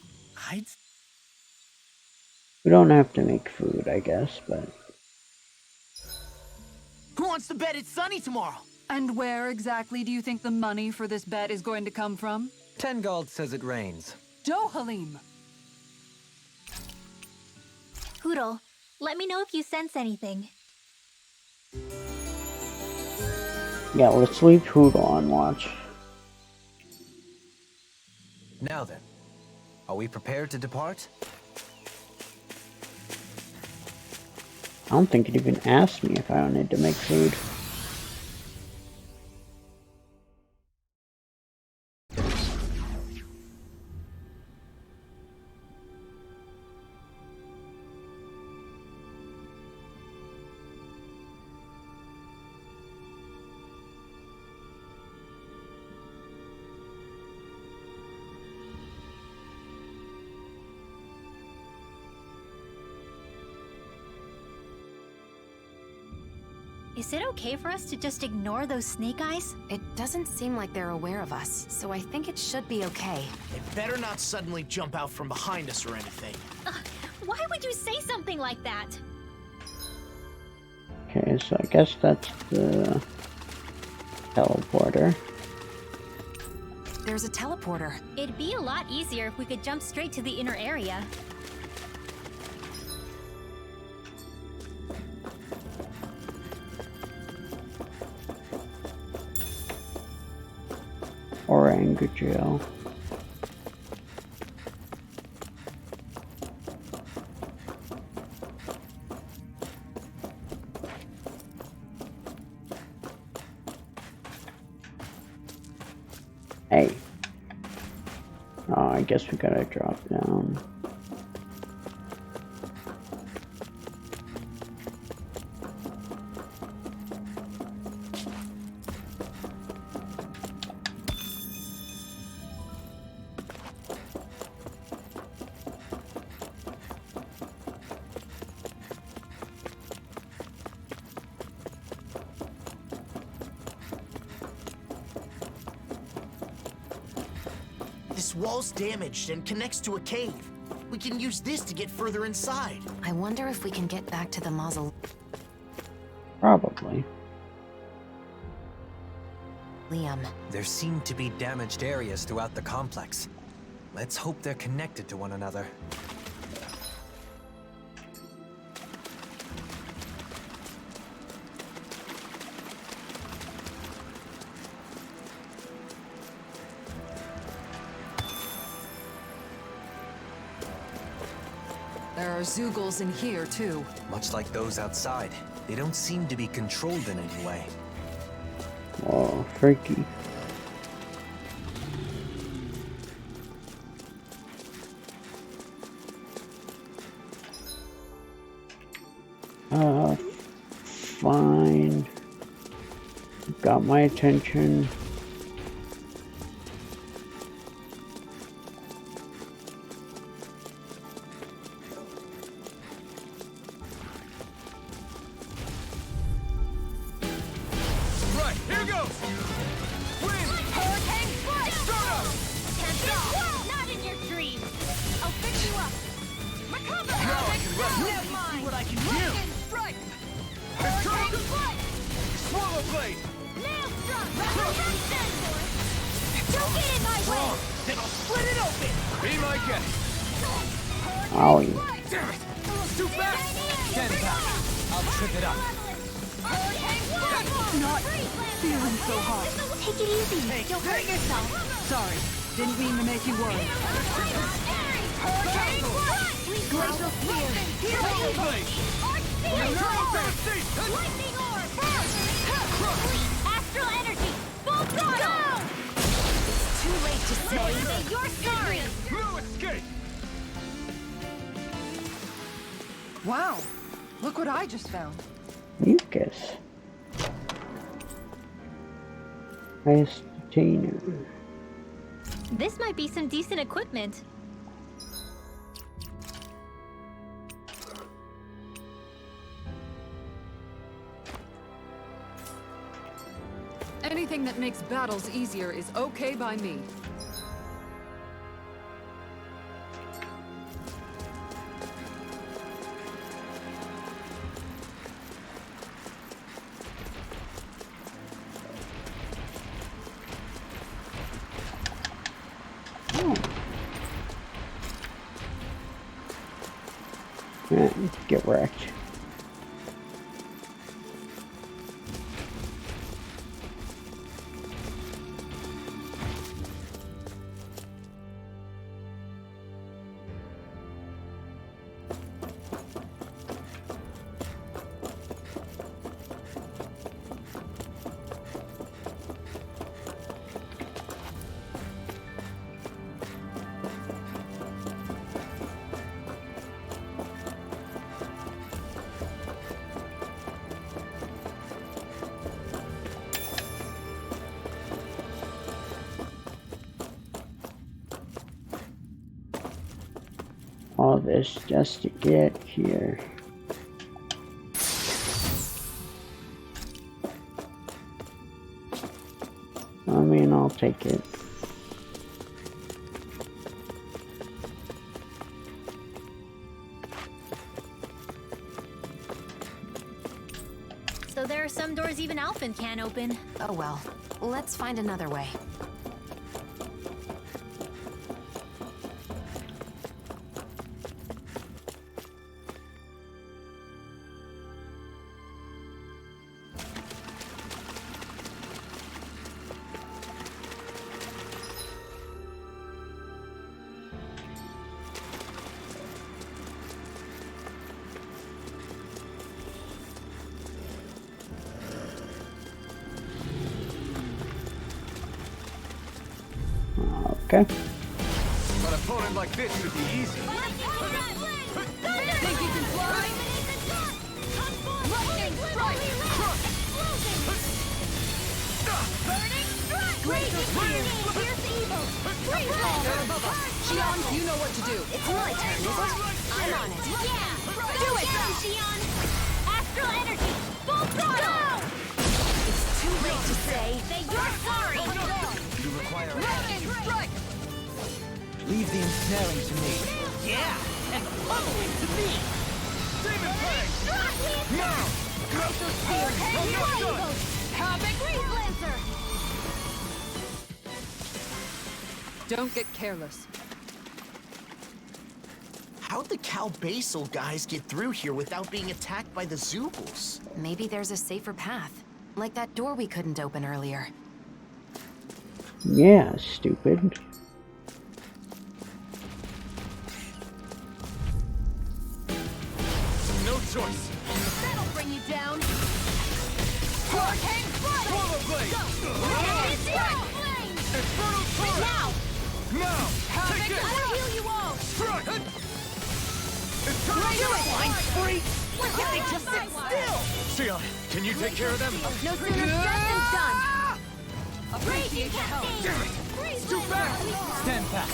We don't have to make food, I guess, but... Who wants to bet it's sunny tomorrow? And where exactly do you think the money for this bet is going to come from? Tengald says it rains. Dohalim! Hoodle, let me know if you sense anything. Yeah, let's leave Hoodle on watch. Now then, are we prepared to depart? I don't think it even asked me if I wanted to make food. Is it okay for us to just ignore those snake eyes? It doesn't seem like they're aware of us, so I think it should be okay. They better not suddenly jump out from behind us or anything. Why would you say something like that? Okay, so I guess that's the teleporter. There's a teleporter. It'd be a lot easier if we could jump straight to the inner area. Or anger gel. Hey. Oh, I guess we gotta drop down. This wall's damaged and connects to a cave. We can use this to get further inside. I wonder if we can get back to the mausoleum. Probably. There seem to be damaged areas throughout the complex. Let's hope they're connected to one another. There are Zoogles in here, too. Much like those outside, they don't seem to be controlled in any way. Oh, freaky. Fine. Got my attention. Right, here goes! Wind! Hurricane Flight! Start! Can't stop! Not in your dreams! I'll fix you up! Recover! Never mind! See what I can do! Lightning Strike! Hurricane Flight! Swallow blade! Nail Struck! Hurricane Don't get in my way! Then I'll split it open! Be my guest! Owie. Damn it! Too fast! Stand back! I'll trip it up! Not feeling so hot. Take it easy. Don't hurt yourself. Sorry, didn't mean to make you worry. Hurricane Glacial Spear. Swallow blade! Lightning Orb. Astral Energy. Full throttle. It's too late to say that you're sorry. No escape! Wow, look what I just found. Mucus. Ice detainer. This might be some decent equipment. Anything that makes battles easier is okay by me. Get wrecked. All this just to get here. I mean, I'll take it. So there are some doors even Alphen can't open. Oh well, let's find another way. Okay. An opponent like this should be easy. Think you can fly? Lightning Strike! Burning Strike! Glacial Spear! Pierce Evil! Freeze Ball! Xion, you know what to do. It's my turn, is it? I'm on it. Yeah! Do it, Xion! Astral Energy! Full throttle! It's too late to say that you're sorry! You require Lightning Strike! Leave the ensnaring to me. Yeah, and the pummeling to me. Demon Plague! Now! Glacial Spear! I'm not done! Havoc Freeze Lancer! Don't get careless. How'd the Cal Basal guys get through here without being attacked by the Zoobles? Maybe there's a safer path. Like that door we couldn't open earlier. Yeah, stupid. No choice! That'll bring you down! Hurricane Strike! Swallow Blade! Infernal Torrent! Now! Take it! I'll heal you all! Strike! It's time to You're a go! blind freak! Why can't they just sit still? Sion, can you take care of them? No sooner said than done! Raging help! Damn it! It's too fast! Stand back.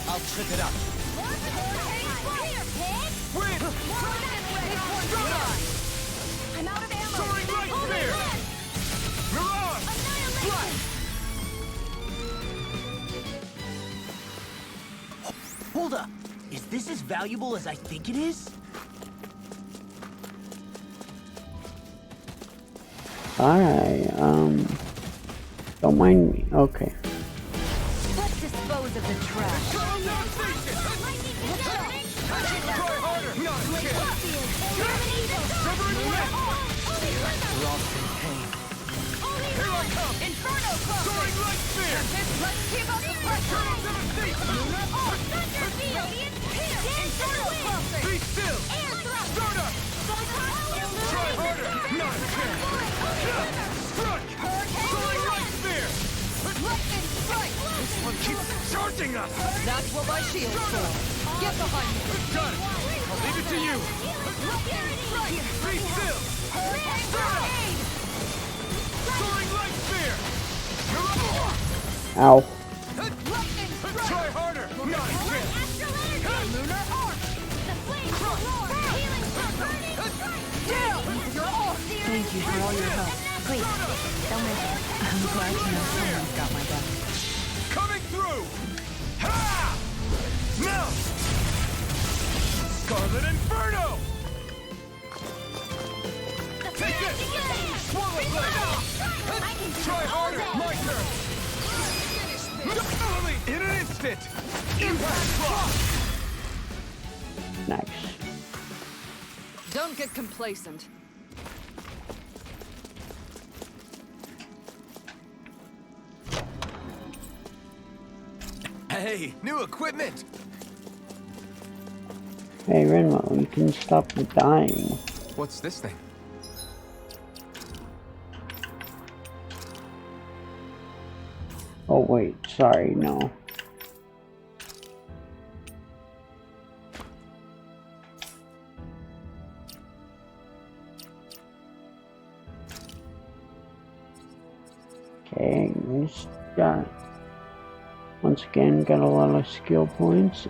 I'll trip it up. Win! I'm out of ammo! Soaring Light Spear! Mirage! Flash! Hold up. Is this as valuable as I think it is? Alright, don't mind me. Okay. Let's dispose of the trash! Try harder! Not a chance! Severing Wind! Lost in pain. Here I come! Inferno Cluster! Soaring Light Spear! Let's keep up the pressure! Devastation! Thunder Field! Inferno Cluster! Be still! Air Thrust! Stardust! Try harder! Not a chance! Strike! Soaring Light Spear! Lightning Strike! This one keeps charging us! That's what my shield's for! Get behind me! Got it! I'll leave it to you! Be still! Stardust! Soaring Light Spear! Ow. Try harder! Not a chance! Lunar Arc! The flames roar! Healing burning! Down! You're all serious! Thank you for all your help. Please, don't mention it. I'm glad to know someone's got my back. Coming through! Ha! Now! Scarlet Inferno! Take it! Swallow Blade! Try harder! My turn! Finally! In an instant! Impact Block! Nice. Don't get complacent. Hey, new equipment! Hey, Renmo, you can stop the dying. What's this thing? Oh, wait, sorry, no. Okay, just got, once again, got a lot of skill points.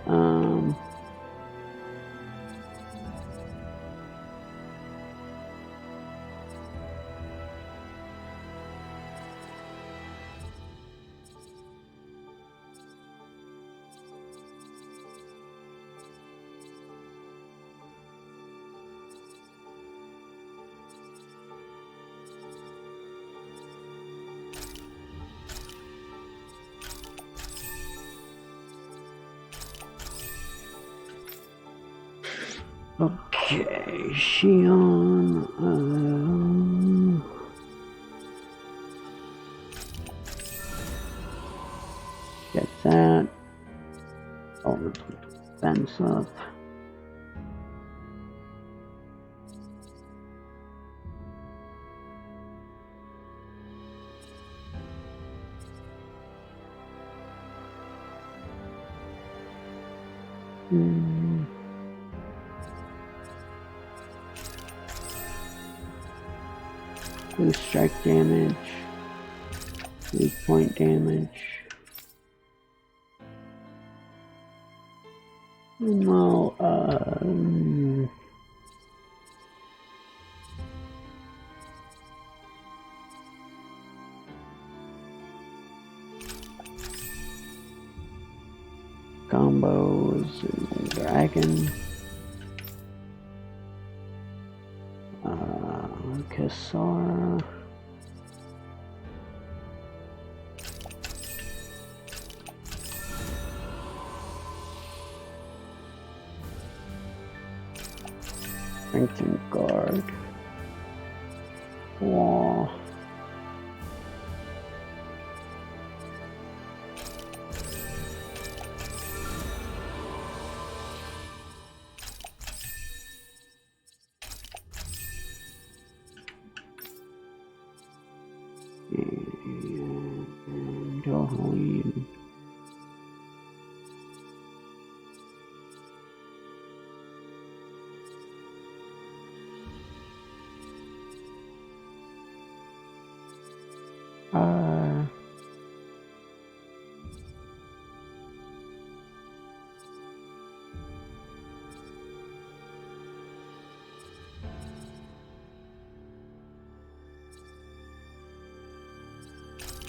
Okay, Shion, get that. Oh, defense up. Boost strike damage, weak point damage. No, combo Crimson Dragon. Cassara. Strengthen Guard. Wall. And Dohalim.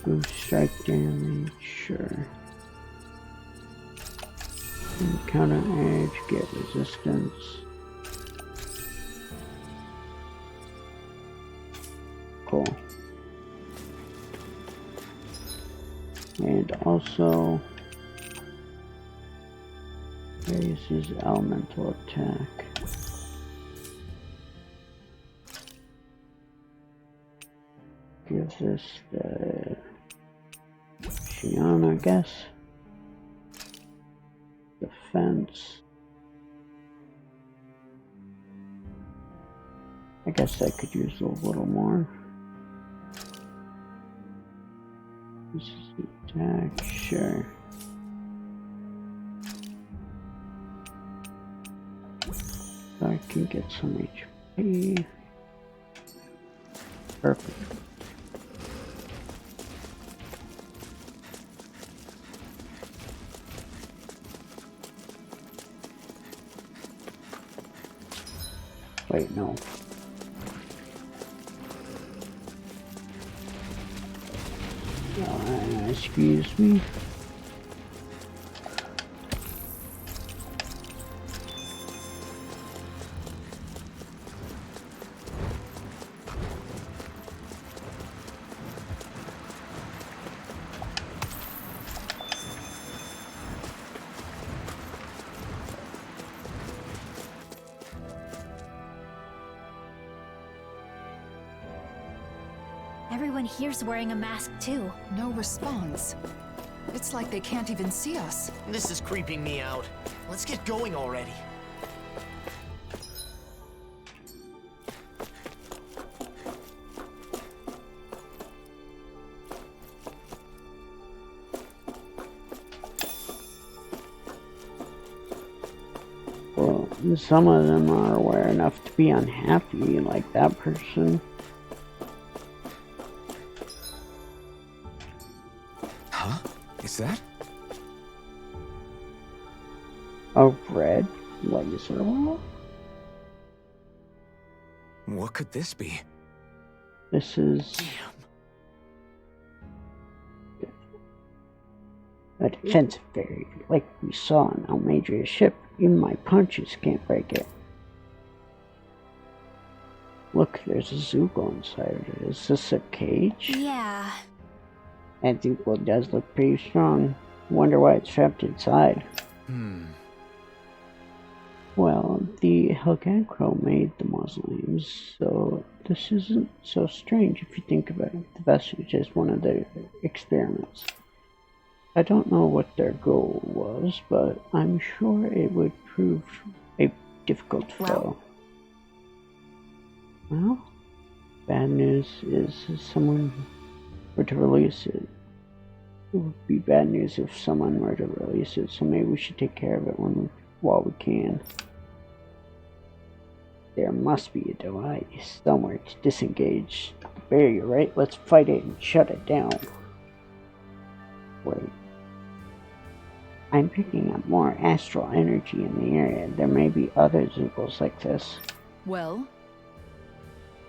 Boost strike damage, sure. And counter edge, get resistance. Cool. And also raises elemental attack. Gives us the Shion, I guess. Defense. I guess I could use a little more. This is the attack, sure. So I can get some HP. Perfect. Wait, no. Excuse me. Everyone here's wearing a mask too. No response. It's like they can't even see us. This is creeping me out. Let's get going already. Well, some of them are aware enough to be unhappy, like that person. Is that? A red laser wall? What could this be? This is a defensive barrier, like we saw on Almadria's ship. Even my punches can't break it. Look, there's a Zuko inside of it. Is this a cage? Yeah. I think it does look pretty strong. Wonder why it's trapped inside. Well, the Helgancro made the mausoleums, so this isn't so strange if you think about it. The vestige is one of their experiments. I don't know what their goal was, but I'm sure it would prove a difficult foe. Well, bad news is someone were to release it. It would be bad news if someone were to release it, so maybe we should take care of it while we can. There must be a device somewhere to disengage the barrier, right? Let's fight it and shut it down. Wait. I'm picking up more astral energy in the area. There may be other Zugos like this. Well?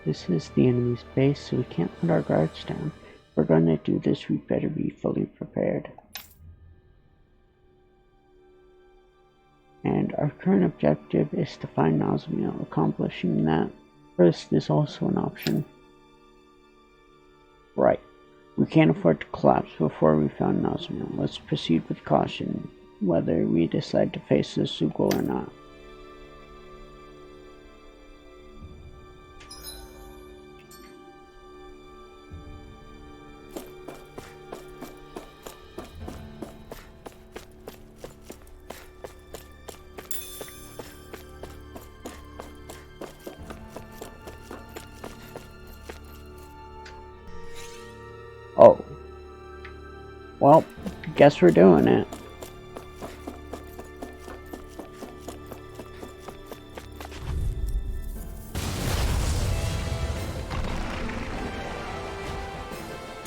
This is the enemy's base, so we can't let our guards down. If we're gonna do this, we better be fully prepared. And our current objective is to find Nazmiel. Accomplishing that first is also an option. Right. We can't afford to collapse before we found Nazmiel. Let's proceed with caution, whether we decide to face this Sugol or not. Oh. Well, guess we're doing it.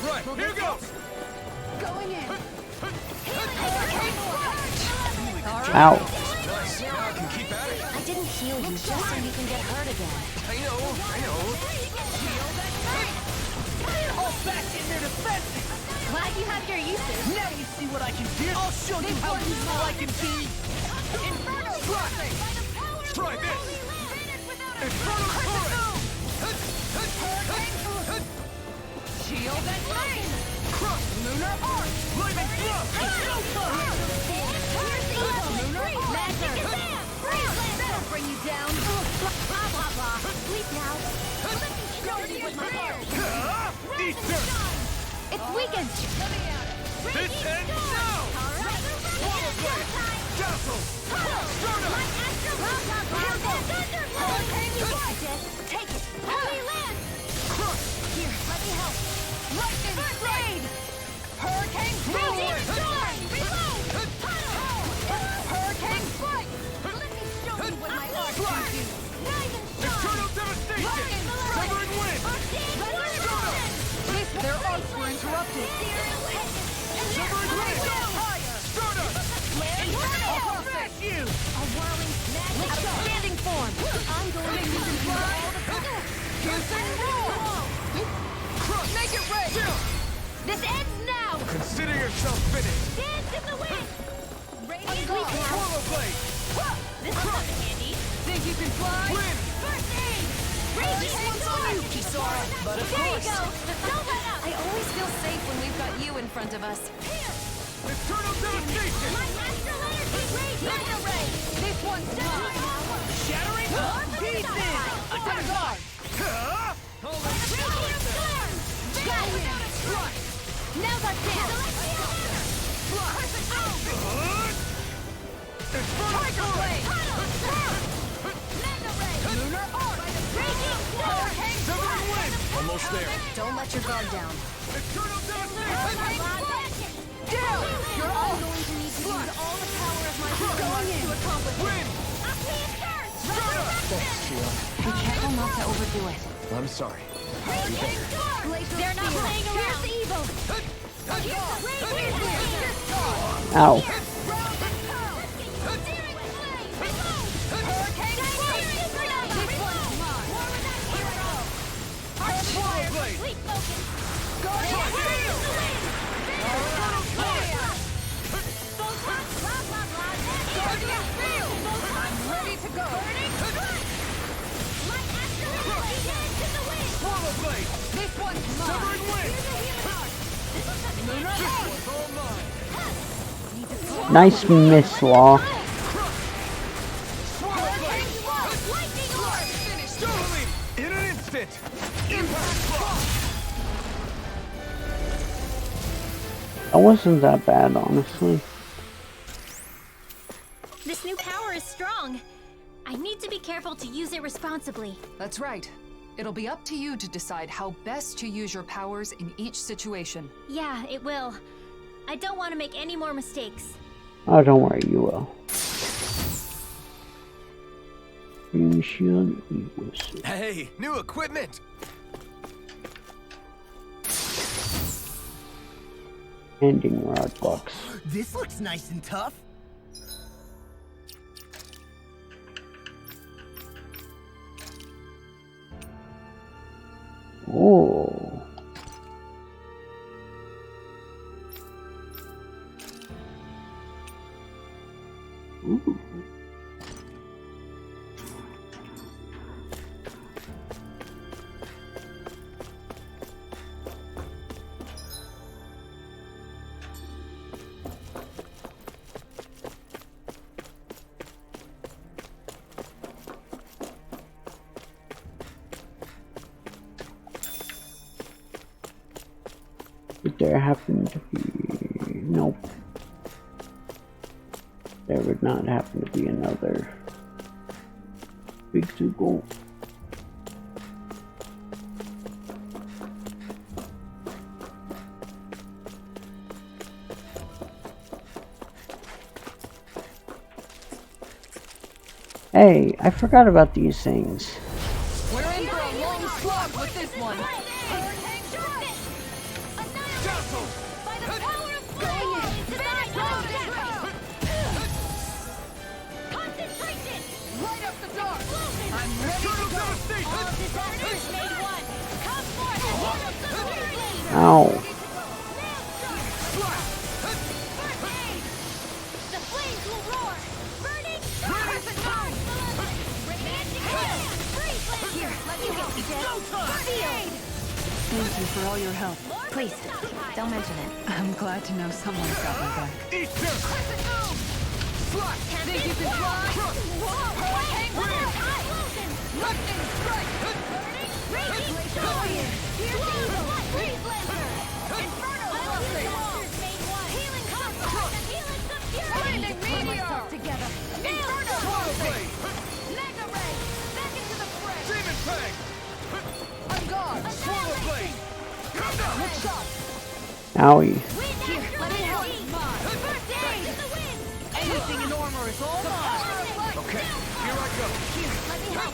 Right, here goes! Going in. Ow. Nice. Now I can keep at it. I didn't heal you just so you can get hurt again. I know. All back in their defenses! Glad you have your uses. Now you see what I can do! I'll show you how useful I can be! Inferno! Try this! Inferno Torrent! Shield and rain! Crush Lunar Arc! Lightning Thrust! That'll bring you down. Blah, blah, blah. Sleep now. Let me show you with my heart. Eat dirt! It's weakened. This ends now! Swallow Blade! Dazzle! Stardust! Take it. Holy Land. Crush! Here, let me help. Lightning Strike! Hurricane Reload! Reload. Hurricane Strike. Let me show you what my heart can do. Rise and shine. Eternal Devastation! Severing Wind! Their arcs were interrupted. Severing Wind! Stardust! I'll smash you! A whirling smash. Outstanding form! I'm going to use all the power. Pierce and roll! Crush! Make it rain. Chill! This ends now. Consider yourself finished! Dance in the wind. Radiant leap now. Swallow Blade! This is not handy. Think you can fly? Wind! First aid. This one's on you, Kisara. But of There you course. go. Don't let up. I always feel safe when we've got you in front of us. Eternal Devastation! My astral energy radiant array. This one's mine! Shattering pieces! Attack guard! Radiant storm. Now's our chance. Tiger Blade! Lunar Arc. Raging storm. Severing Wind! Almost there. Don't let your guard down. Eternal Devastation! Down. You're all going to need to use all the power of my going to accomplish Wind! Be careful not to overdo it. I'm sorry. They're not playing around. Here's evil. Ow. Swallow Blade! I'm ready to go. Swallow Blade! This one's mine. Severing Wind! Lunar This Arc. one's all mine! Nice miss, Law. Swallow Blade! Totally! In an instant! Impact Block! That wasn't that bad, honestly. This new power is strong. I need to be careful to use it responsibly. That's right. It'll be up to you to decide how best to use your powers in each situation. Yeah, it will. I don't want to make any more mistakes. Oh, don't worry, you will. Green shield, eagle suit. Hey, new equipment! Ending rod box. This looks nice and tough. Oh. Ooh. there happen to be... Nope. There would not happen to be another big Zugal. Hey, I forgot about these things. We're in for a long slog with this one. Light up the dark. I'm ready to go. All disasters made one. Come forth. Ow. The flames will roar! Burning Here, let me help you, Jet. Thank you for all your help. Please, don't mention it. I'm glad to know someone's got my back. Easter. Think you can fly? Hurricane wind. Lightning strike. Raging storm! Piercing blood! Freeze lancer! Inferno blessing. Healing comfort! Healing subfury! Flaming meteor. Together! Inferno blessing. Mega ray. Back into the fray. Demon fang. I'm gone. Swallow blade. Come down. Hook shot. Owie. Here, let me help. First aid! In the wind! Anything in armor is all mine. Okay, here I go. Here, let me help.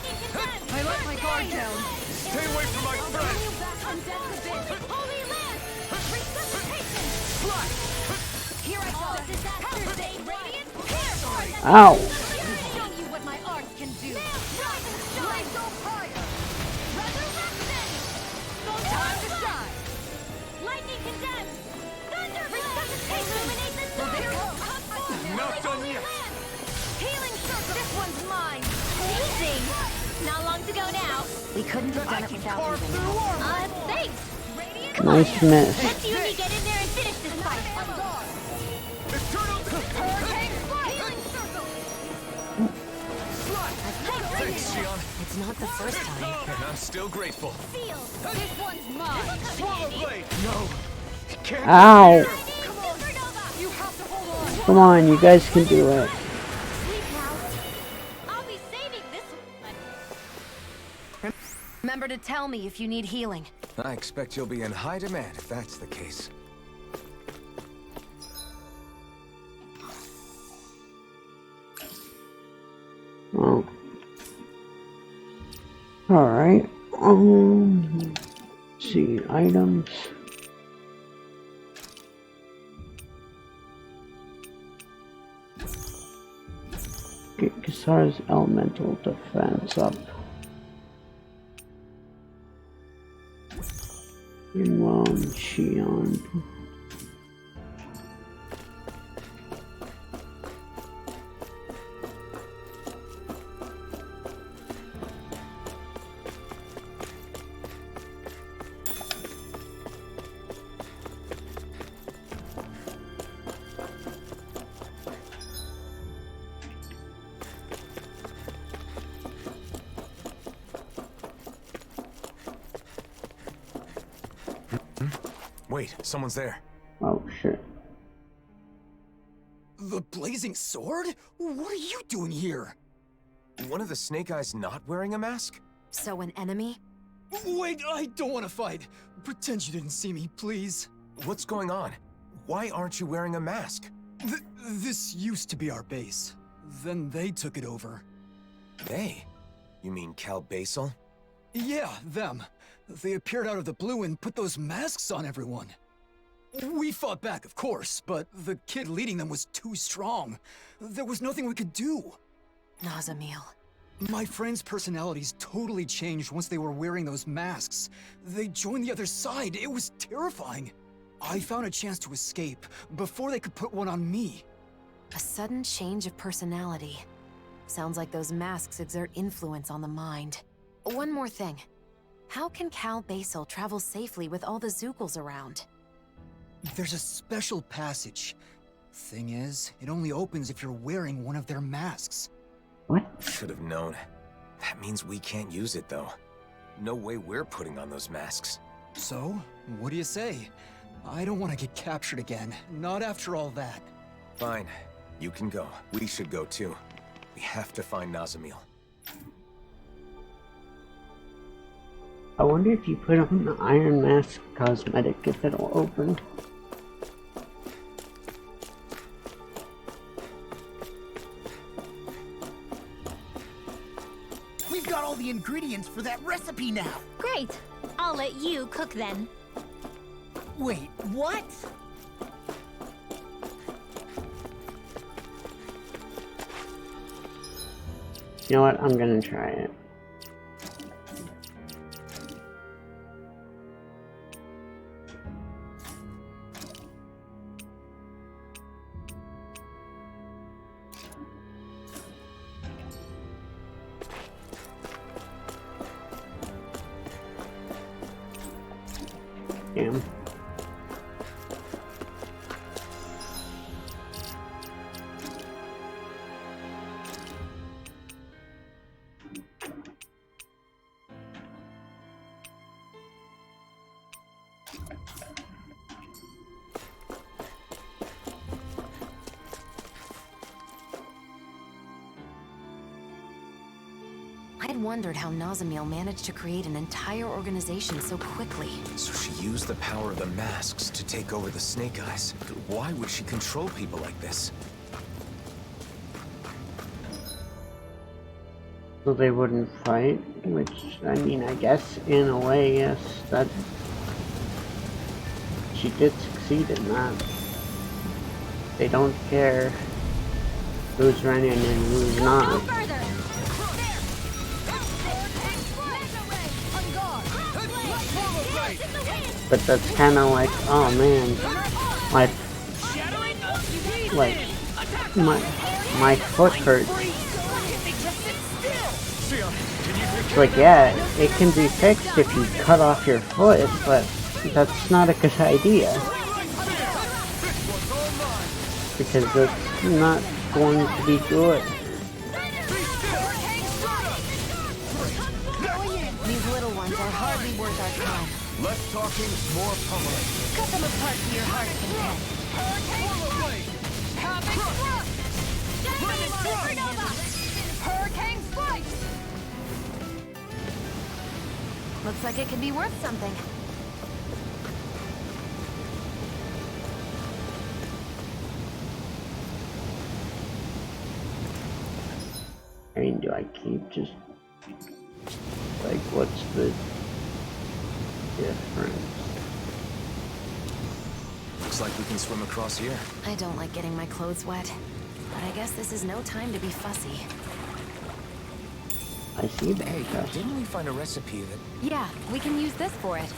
I let my guard down. Stay away from my friend. Holy Lance! Resuscitation! Here I go! Disaster save radiant! Here! Ow. Show you what my art can do! Blaze on fire! Resurrection! Time to shine! Lightning condemned! Thunder resuscitation! Illuminate the sun! Not done yet. Healing circle! This one's mine! Amazing! Not long to go now. We couldn't have done it without Carve you. through armor. Thanks! Radiant Nice miss. Let's see when you get in there and finish this fight. Eternal hurricane flight. Healing circle! Thanks, Xion. It's not the first time. And I'm still grateful. Seal! This one's mine! Swallow blade. No. Can't. Ow. Come on. You have to hold on. Come on, you guys can do it. Sleep now. I'll be saving this one. Remember to tell me if you need healing. I expect you'll be in high demand if that's the case. Oh. Alright. Let's see, items. Get Kasar's elemental defense up. Inwon, Xion. Wait, someone's there. Oh shit. The blazing sword? What are you doing here? One of the Snake Eyes not wearing a mask? So an enemy? Wait, I don't want to fight. Pretend you didn't see me, please. What's going on? Why aren't you wearing a mask? This used to be our base. Then they took it over. They? You mean Cal Basel? Yeah, them. They appeared out of the blue and put those masks on everyone. We fought back, of course, but the kid leading them was too strong. There was nothing we could do. Nazamil. My friends' personalities totally changed once they were wearing those masks. They joined the other side. It was terrifying. I found a chance to escape before they could put one on me. A sudden change of personality. Sounds like those masks exert influence on the mind. One more thing. How can Cal Basel travel safely with all the Zoogles around? There's a special passage. Thing is, it only opens if you're wearing one of their masks. What? Should have known. That means we can't use it, though. No way we're putting on those masks. So, what do you say? I don't want to get captured again. Not after all that. Fine. You can go. We should go too. We have to find Nazamil. I wonder if you put on the Iron Mask cosmetic, if it'll open. We've got all the ingredients for that recipe now. Great. I'll let you cook then. Wait, what? You know what? I'm gonna try it. Damn. I'd wondered how Nazamil managed to create an entire organization so quickly. So she used the power of the masks to take over the Snake Eyes. Why would she control people like this? So they wouldn't fight, which, I mean, I guess in a way, yes, that she did succeed in that. They don't care who's running and who's not. But that's kind of like, oh man, my foot hurts. Like, yeah, it can be fixed if you cut off your foot, but that's not a good idea. Because it's not going to be good. These little ones are hardly worth our time. Less talking, more pummeling. Cut them apart to your heart's content. Hurricane strike! Looks like it could be worth something. I mean, do I keep just, like, what's the difference? Looks like we can swim across here. I don't like getting my clothes wet, but I guess this is no time to be fussy. I see that. Hey, didn't we find a recipe that... Yeah, we can use this for it.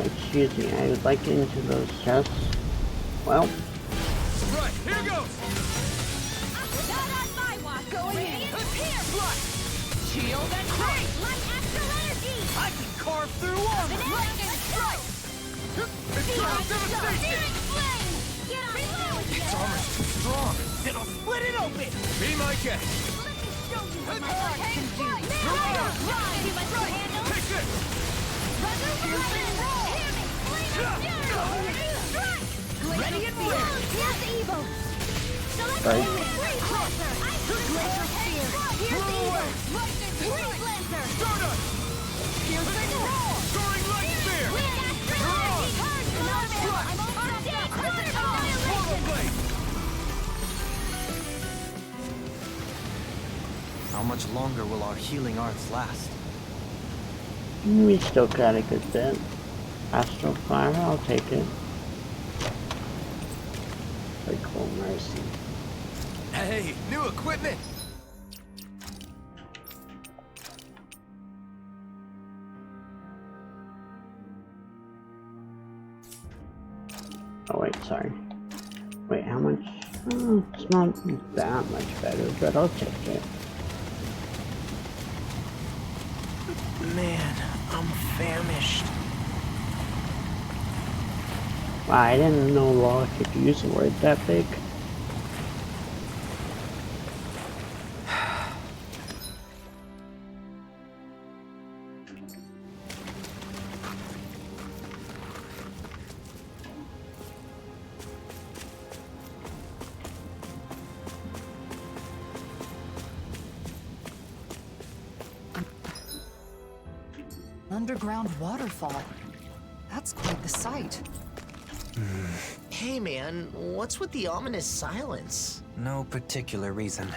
Excuse me, I would like into those chests. Well. Right, here goes! Not on my watch! Going in! Here! Flush! Shield and crush! Light astral energy! I can carve through armor! Lightning strike! Eternal devastation! Flame! Get on reload! Its armor's too strong. It'll split it open! Be my guest! Let me show you what my heart can do! Too much to handle? Take this! Resurrection! Hear me! Ready and ready! Here's the evil! Select Right. Freeze Lancer! Glacier Spear! Here's the evil! Freeze Lancer! Stardust! Piercing Roar! Soaring Light Spear! Wind Astral Energy! I'm on deck! Portal Blade! How much longer will our healing arts last? We still got a good bit. Astral Fire, I'll take it. Like, cool, mercy. Hey, new equipment! Oh wait, sorry. Wait, how much? Oh, it's not that much better, but I'll take it. Man, I'm famished. Wow, I didn't know Law could use a word that big. Underground waterfall. That's quite the sight. Hey man, what's with the ominous silence? No particular reason.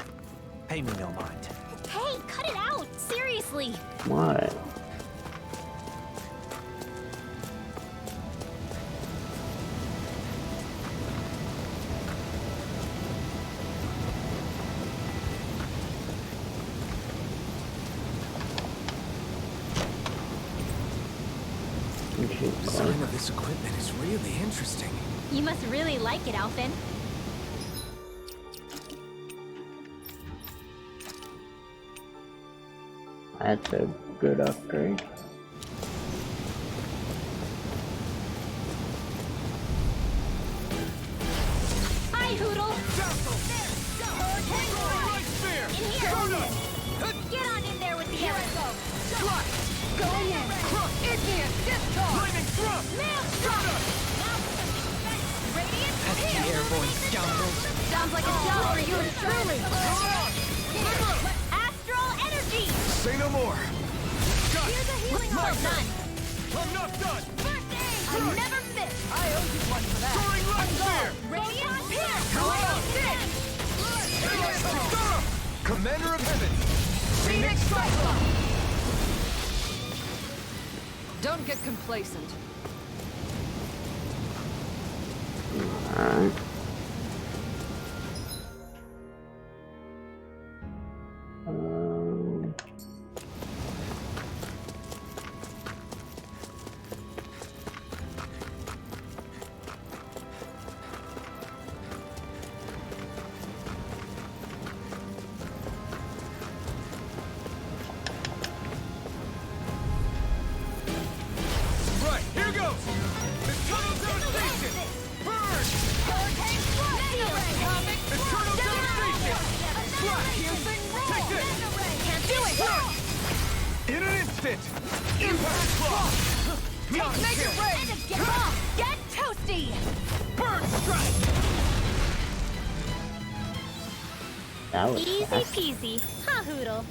Pay me no mind. Hey, cut it out! Seriously! What? The design of this equipment is really interesting. You must really like it, Alphen. That's a good upgrade. Hi, Hoodle! In here! Get on in there with the Here I go! Go in there! Igneous! Discard! Lightning thrust! That's the airborne scoundrels. Sounds like a job for you truly! Astral energy! Say no more. Here's a healing orb! Done! I'm not done. First aid! I never miss! I owe you one for that. Soaring light spear. Radiant Pierce! Commander of Heaven! Phoenix Cyclone! Don't get complacent. Alright. Right, here goes. The tunnel devastation. Burn. Eternal devastation. Take this. Can't do it! In an instant. Impact claw. Make it rain! Get off! Get toasty! Burn strike. That was Easy fast. peasy. Ha, Hoodle.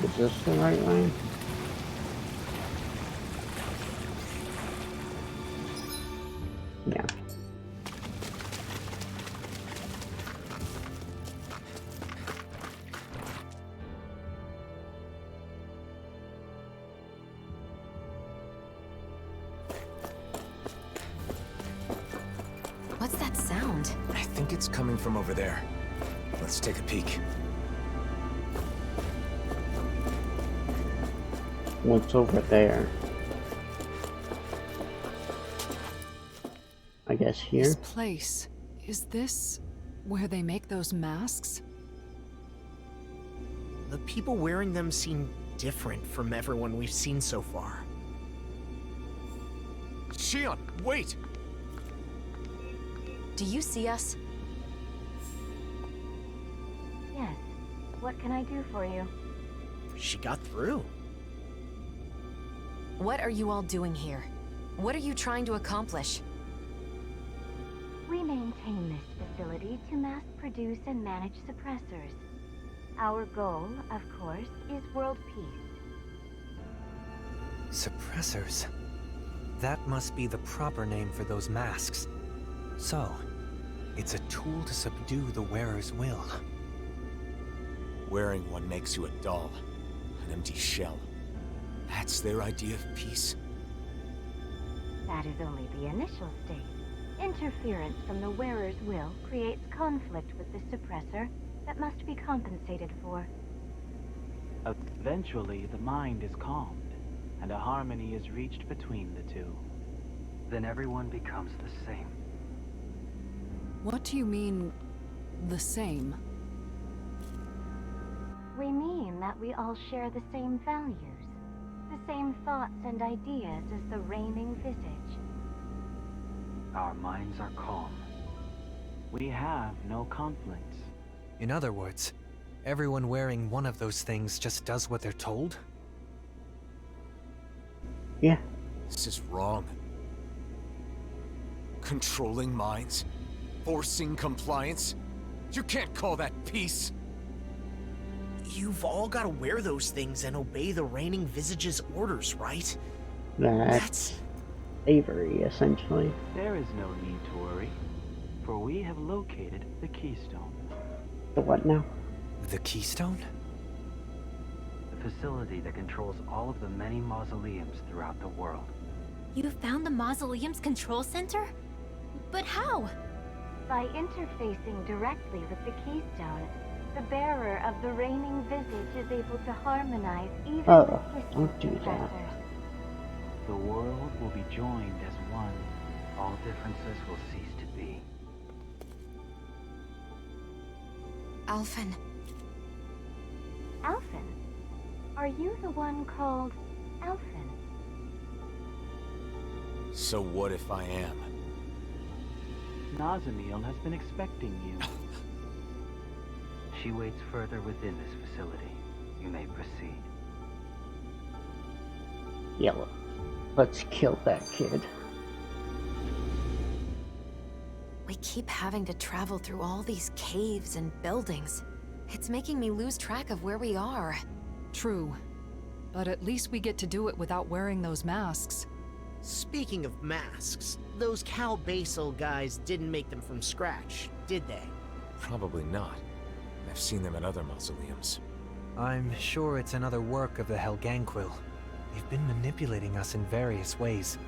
Is this the right line? Yeah. What's that sound? I think it's coming from over there. Let's take a peek. What's over there? I guess here? This place. Is this where they make those masks? The people wearing them seem different from everyone we've seen so far. Shion, wait. Do you see us? Yes. What can I do for you? She got through. What are you all doing here? What are you trying to accomplish? We maintain this facility to mass produce and manage suppressors. Our goal, of course, is world peace. Suppressors. That must be the proper name for those masks. So, it's a tool to subdue the wearer's will. Wearing one makes you a doll, an empty shell. That's their idea of peace. That is only the initial stage. Interference from the wearer's will creates conflict with the suppressor that must be compensated for. Eventually, the mind is calmed, and a harmony is reached between the two. Then everyone becomes the same. What do you mean, the same? We mean that we all share the same values, the same thoughts and ideas as the reigning visage. Our minds are calm. We have no conflicts. In other words, everyone wearing one of those things just does what they're told? Yeah. This is wrong. Controlling minds? Forcing compliance? You can't call that peace! You've all got to wear those things and obey the reigning visage's orders, right? That's slavery, essentially. There is no need to worry, for we have located the keystone. The what now? The keystone? The facility that controls all of the many mausoleums throughout the world. You found the mausoleum's control center? But how? By interfacing directly with the keystone, the bearer of the reigning visage is able to harmonize even with distant don't do that. suppressors. The world will be joined as one. All differences will cease to be. Alphen. Alphen? Are you the one called Alphen? So what if I am? Nazamiel has been expecting you. She waits further within this facility. You may proceed. Yeah, let's kill that kid. We keep having to travel through all these caves and buildings. It's making me lose track of where we are. True. But at least we get to do it without wearing those masks. Speaking of masks, those Cal Basel guys didn't make them from scratch, did they? Probably not. I've seen them at other mausoleums. I'm sure it's another work of the Helganquil. They've been manipulating us in various ways.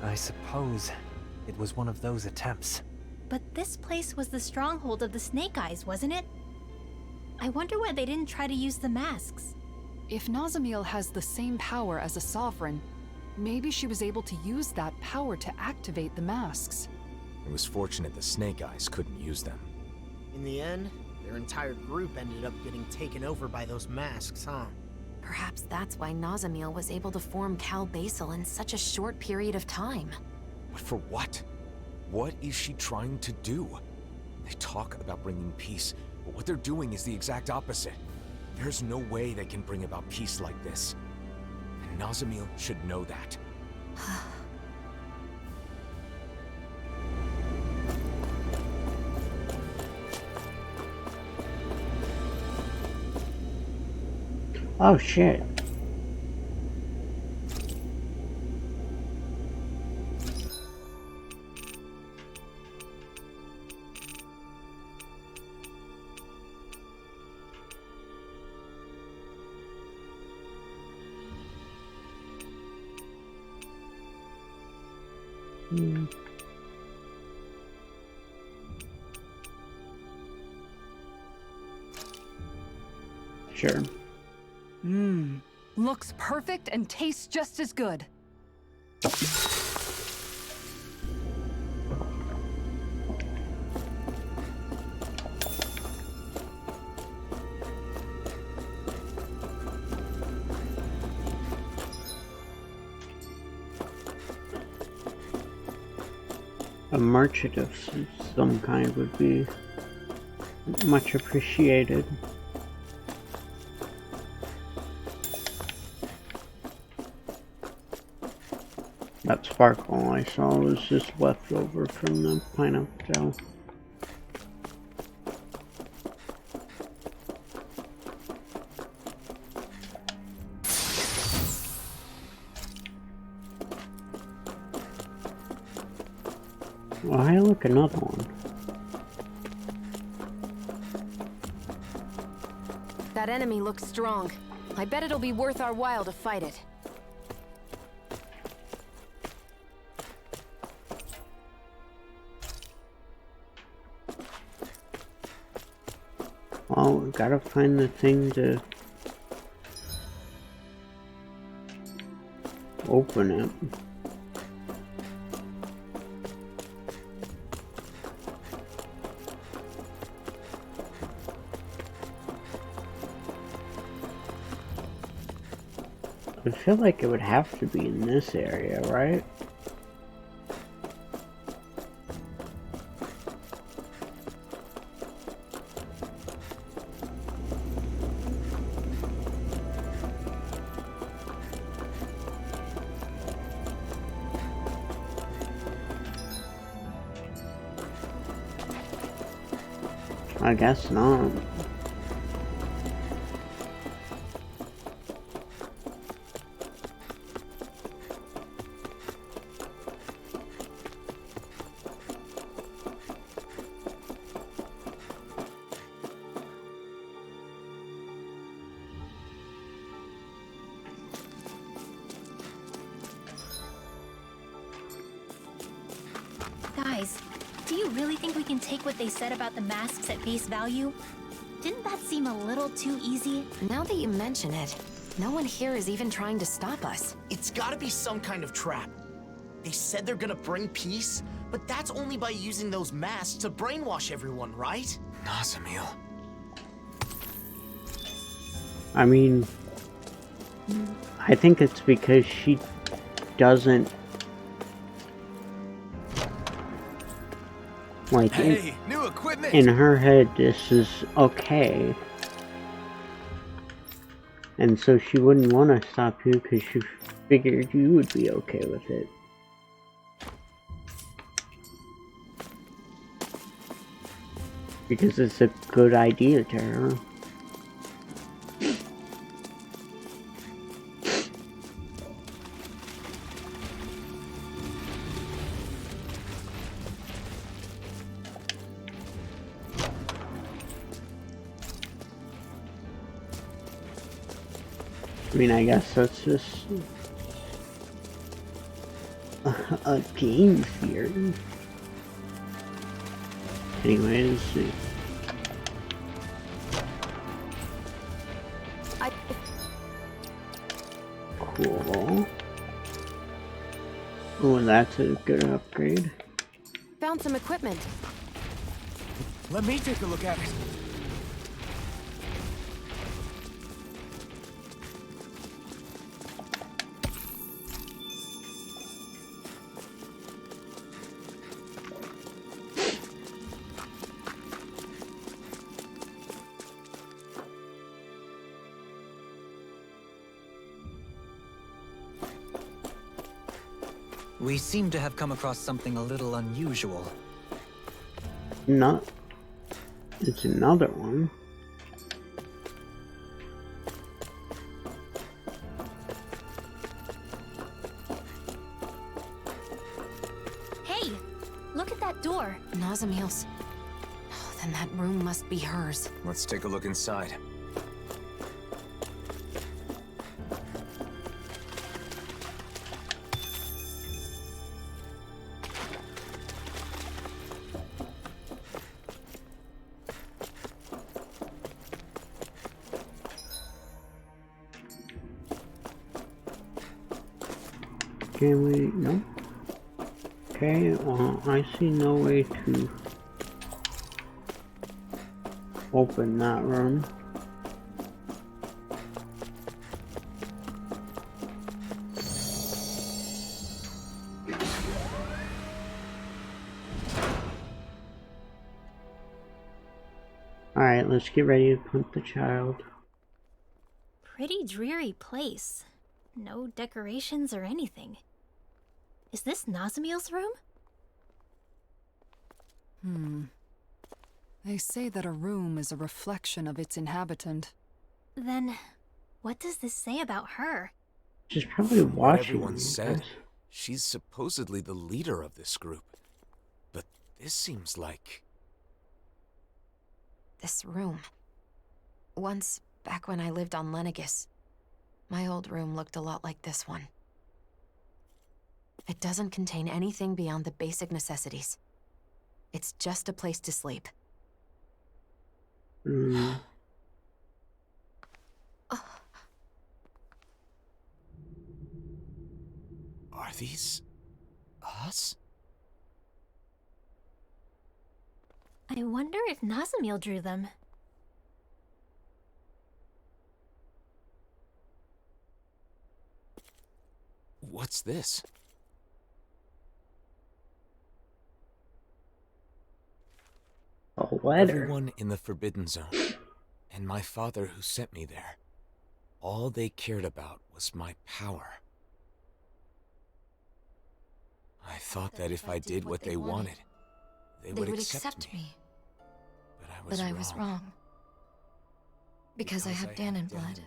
I suppose it was one of those attempts. But this place was the stronghold of the Snake Eyes, wasn't it? I wonder why they didn't try to use the masks. If Nazamiel has the same power as a sovereign, maybe she was able to use that power to activate the masks. It was fortunate the Snake Eyes couldn't use them. In the end, their entire group ended up getting taken over by those masks, huh? Perhaps that's why Nazamiel was able to form Cal Basel in such a short period of time. But for what? What is she trying to do? They talk about bringing peace, but what they're doing is the exact opposite. There's no way they can bring about peace like this. And Nazamiel should know that. Oh shit. Sure. Looks perfect and tastes just as good. A merchant of some kind would be much appreciated. That sparkle I saw was just left over from the pineapple. Why look another one? That enemy looks strong. I bet it'll be worth our while to fight it. Oh, we gotta find the thing to open it. I feel like it would have to be in this area, right? I guess not. Guys, do you really think we can take what they said about the masks at face value? Didn't that seem a little too easy? Now that you mention it, no one here is even trying to stop us. It's gotta be some kind of trap. They said they're gonna bring peace, but that's only by using those masks to brainwash everyone, right? Nazamil. I mean, I think it's because she doesn't like Hey, new equipment. in her head this is okay, and so she wouldn't want to stop you because she figured you would be okay with it. Because it's a good idea to her. I mean, I guess that's just a game theory. Anyways, cool. Oh, that's a good upgrade. Found some equipment. Let me take a look at it. We seem to have come across something a little unusual. Not. It's another one. Hey, look at that door. Nazamil's. Oh, then that room must be hers. Let's take a look inside. Can we? No. Okay, well, I see no way to open that room. Alright, let's get ready to pump the child. Pretty dreary place. No decorations or anything. Is this Nazamil's room? They say that a room is a reflection of its inhabitant. Then, what does this say about her? She's probably What watching. everyone you said, guys. she's supposedly the leader of this group. But this seems like... This room. Once, back when I lived on Lenegis, my old room looked a lot like this one. It doesn't contain anything beyond the basic necessities. It's just a place to sleep. Are these us? I wonder if Nazamiel drew them. What's this? A letter. Everyone in the Forbidden Zone, and my father who sent me there, all they cared about was my power. I thought that if I did what they wanted, they would accept me. But I was wrong. Because I have Danon blood.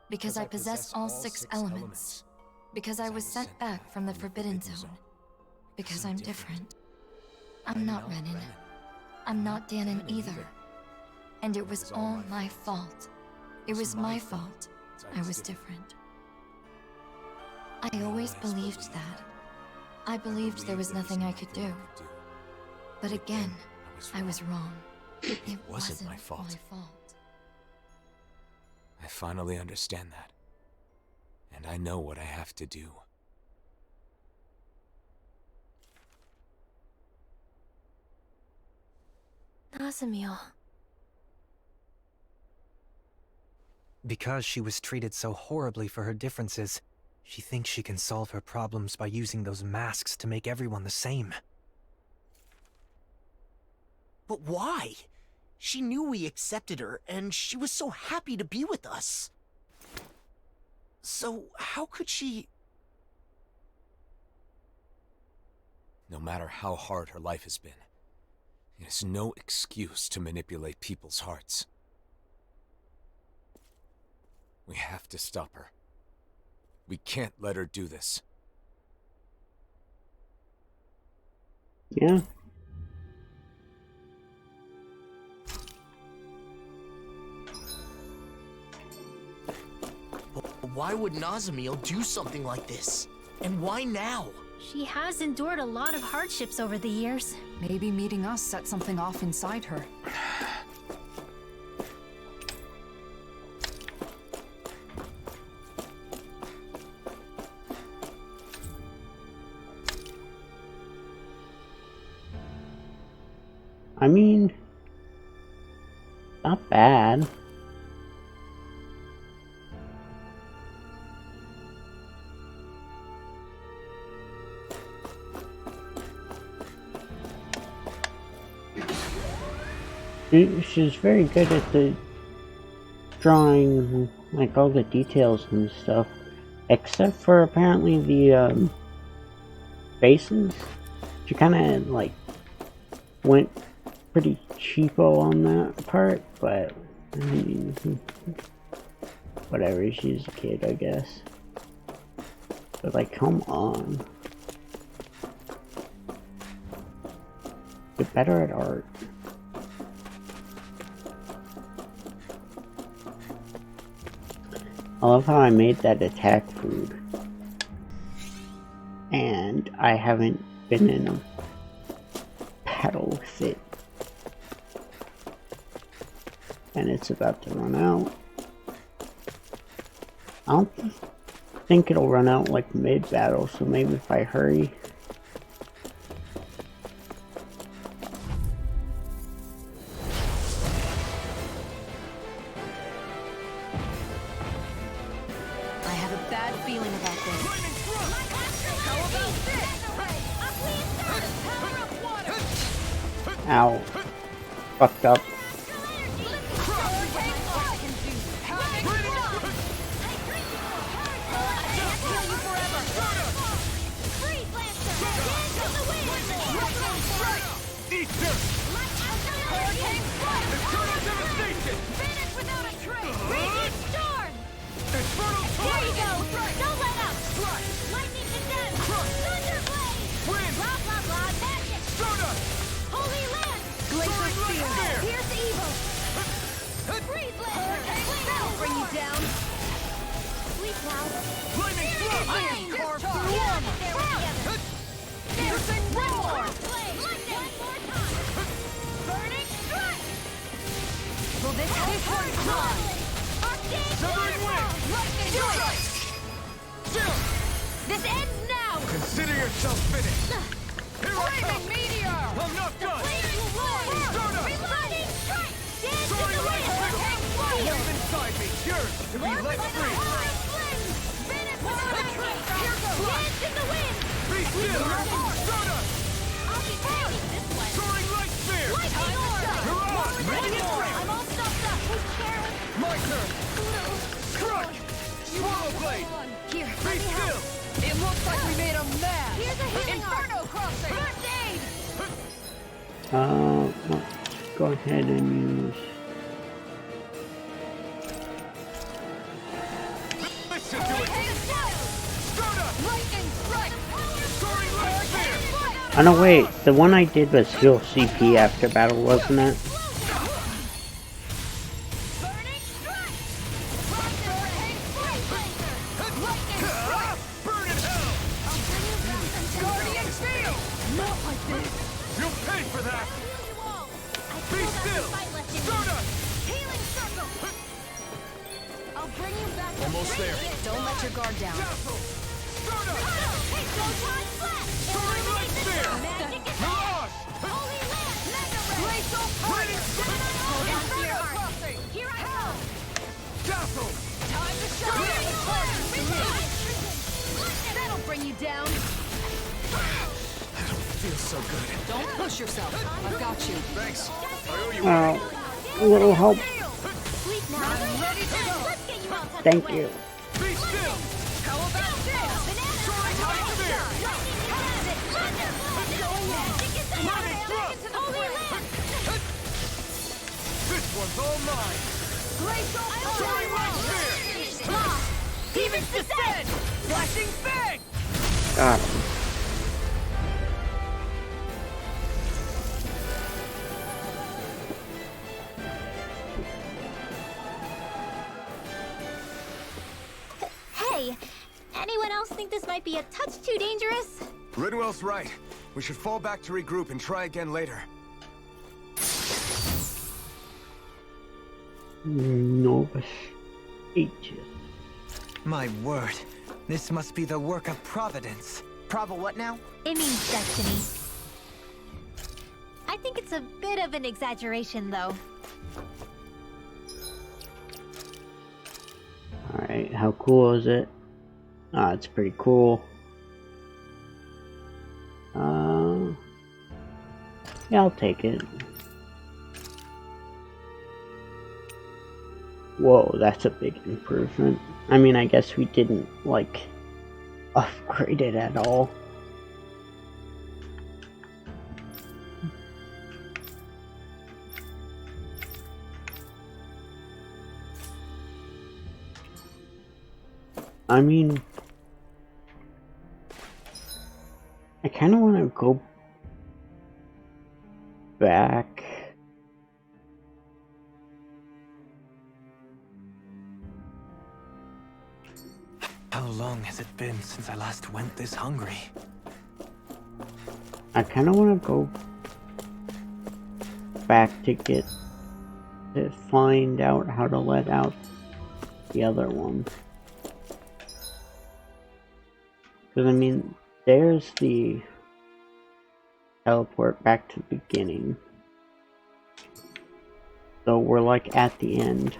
Because I possess all 6 elements. Because I was sent back from the Forbidden Zone. Because I'm different. I'm not Renan. I'm not Danon either. And it was all my fault. It was my fault. I was different. I always believed that. I believed there was nothing I could do. But again, I was wrong. It wasn't my fault. I finally understand that. And I know what I have to do. Nazamiel. Because she was treated so horribly for her differences, she thinks she can solve her problems by using those masks to make everyone the same. But why? She knew we accepted her, and she was so happy to be with us. So, how could she... No matter how hard her life has been, it is no excuse to manipulate people's hearts. We have to stop her. We can't let her do this. Yeah. Why would Nazamiel do something like this? And why now? She has endured a lot of hardships over the years. Maybe meeting us set something off inside her. I mean, not bad. She's very good at the drawing, like all the details and stuff, except for apparently the faces. She kind of like went pretty cheapo on that part, but I mean, whatever. She's a kid, I guess. But like, come on, get better at art. I love how I made that attack food. And I haven't been in a battle with it. And it's about to run out. I don't think it'll run out like mid-battle, so maybe if I hurry. Ow. Fucked up. Severing wind! Lightning strike! This ends now! Consider yourself finished! Here I come! Meteor! I'm not done! Stardust! Lightning strike! Dance in the wind! What's inside me yearns to be let free! Dance in the wind! Be still! Stardust! I'll be taking this one! Soaring light spear! Lightning orb! Mirage! Ready to break! I'm all stuffed up! My turn! Crush! Swallow blade! Here, Be still! it looks like we made him mad! Here's a healing Inferno crossing! First aid! Let's go ahead and use. Listen to it! Stardust! Lightning strike! Soaring light spear! Oh no, wait. The one I did was heal CP after battle, wasn't it? Burning strike! Lightning strike! Burn in hell! I'll bring you back until Guardian Field! Not like this! You'll pay for that! Be still! Stardust! Healing circle! I'll bring you back to Almost there. Don't let your guard down. Dazzle! Stardust! Hey, Photon Flash! Soaring light spear! Magic attack! Mirage! Holy Land! Mega Ray! Glacial Punch! Inferno crossing! Here I come! Dazzle! Time to shine! That'll bring you down! Feels so good. Don't push yourself. I've got you. Thanks. I owe you A little help. Sleep now. I'm ready to go. Let's get you out. Thank you. Be still! How about this? Soaring light spear! Lightning thrust! Holy Land! This one's all mine! Glacial Soaring light spear! Demon's Descent! Flashing fang! Got him. Hey, anyone else think this might be a touch too dangerous? Ridwell's right. We should fall back to regroup and try again later. Novus Aegis. My word. This must be the work of Providence. Prova what now? It means destiny. I think it's a bit of an exaggeration, though. Alright, how cool is it? Ah, it's pretty cool. Yeah, I'll take it. Whoa, that's a big improvement. I mean, I guess we didn't, like, upgrade it at all. I mean, I kind of want to go back. How long has it been since I last went this hungry? I kind of want to go back to find out how to let out the other one. Because, I mean, there's the teleport back to the beginning. So we're like at the end.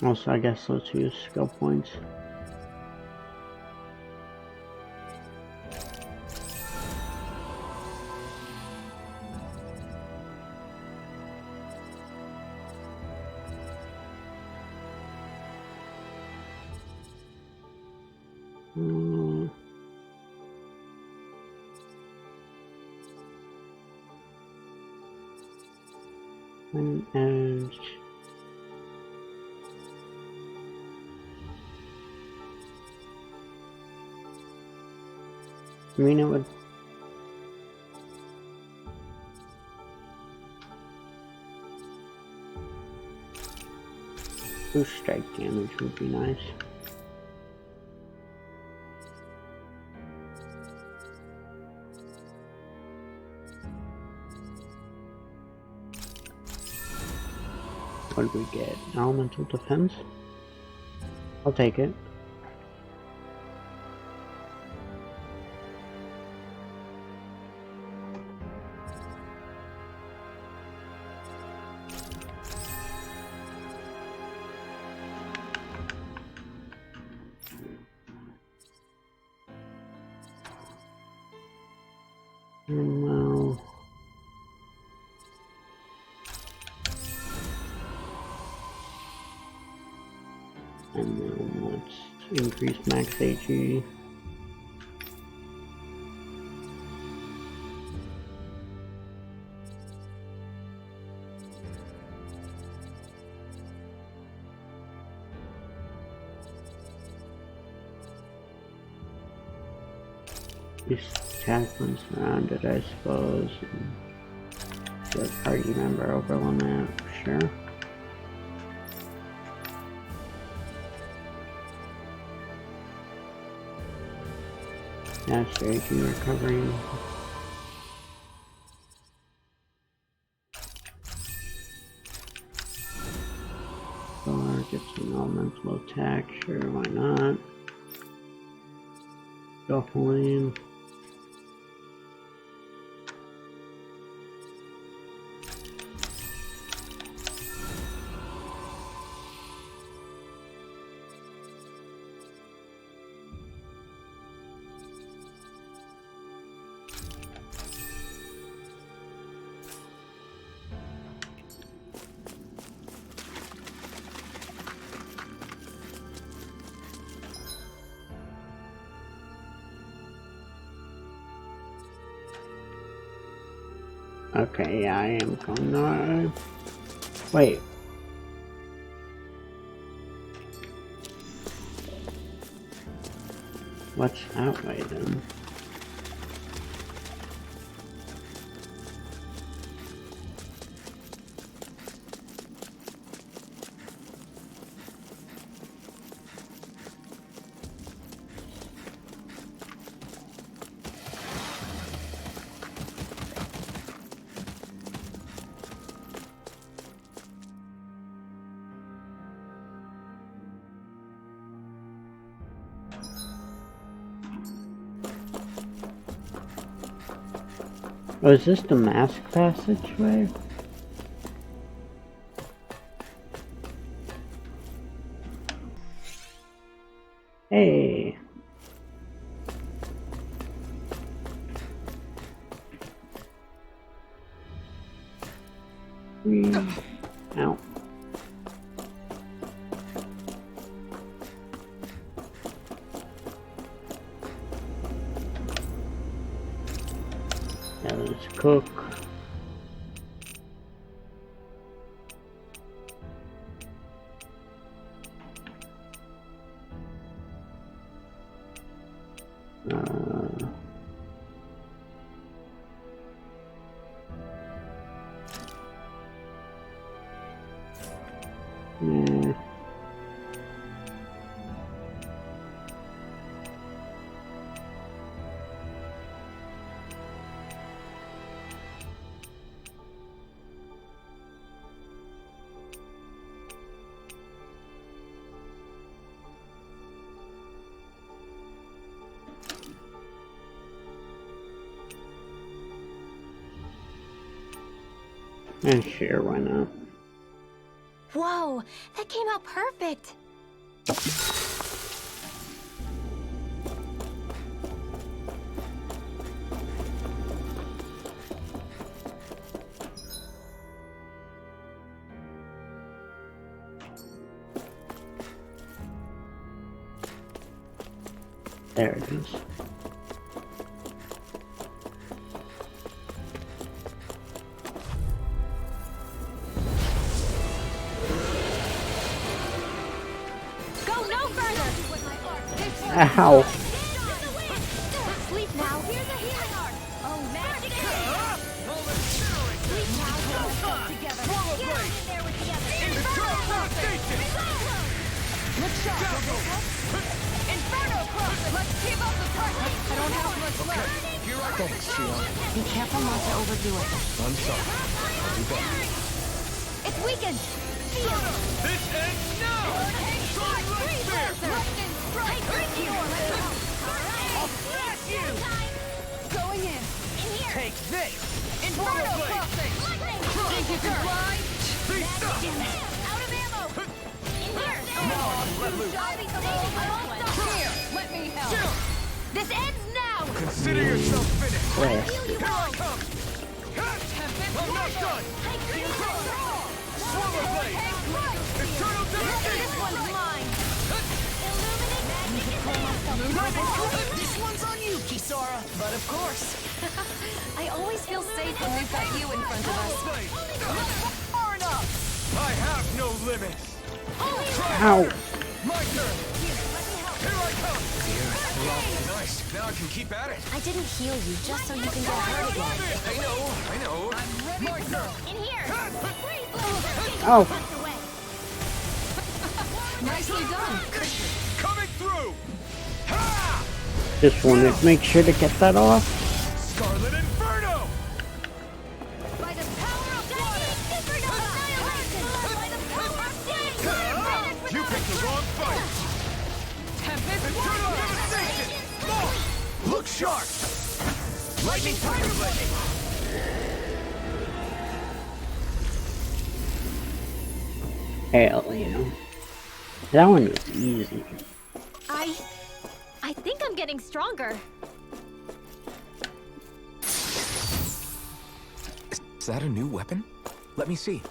Also, I guess let's use skill points. An edge. I mean, it would... Boost strike damage would be nice. What did we get? Elemental defense? I'll take it. Well, and then let's increase max HE. This attack when surrounded, I suppose. The party member over limit, sure. Yeah, staging recovery. Or get some elemental attack, sure, why not? Definitely. Okay, yeah, I am going on. Wait. What's that way then? Oh, is this the mask passageway? Hey. Ow. Now let's cook. Yeah. And sure, why not? Whoa, that came out perfect. There it is. Go no further. Ow. Sleep now. Thanks, Shield. Be careful not to overdo it. I'm sorry. I'll do better. It's weakened! This ends now! Going in! In here! Take this! Inferno crossing! Think you can fly? Out of ammo! In here! Now I can let loose. I'll be the whole Here! Let me help! This ends now! Consider yourself finished! Where? Here I come! I'm not done! Swallow blade! Eternal devastation! This one's mine! This one's on you, Kisara. But of course. I always feel safe when we've got you in front of us. Blade! Far enough! I have no limits! Ow! My turn! Here I come! Nice, now I can keep at it! I didn't heal you just so you can get hurt again. I know. My turn! In here! Ow! Nicely done. Coming through! Ha! Just wanted to make sure to get that off. Scarlet Inferno! By the power of water! By the power of flame! You picked the wrong fight! Eternal devastation! Look sharp! Lightning Tiger Blade! Hell, you know. That one was easy. I think I'm getting stronger. Is that a new weapon? Let me see.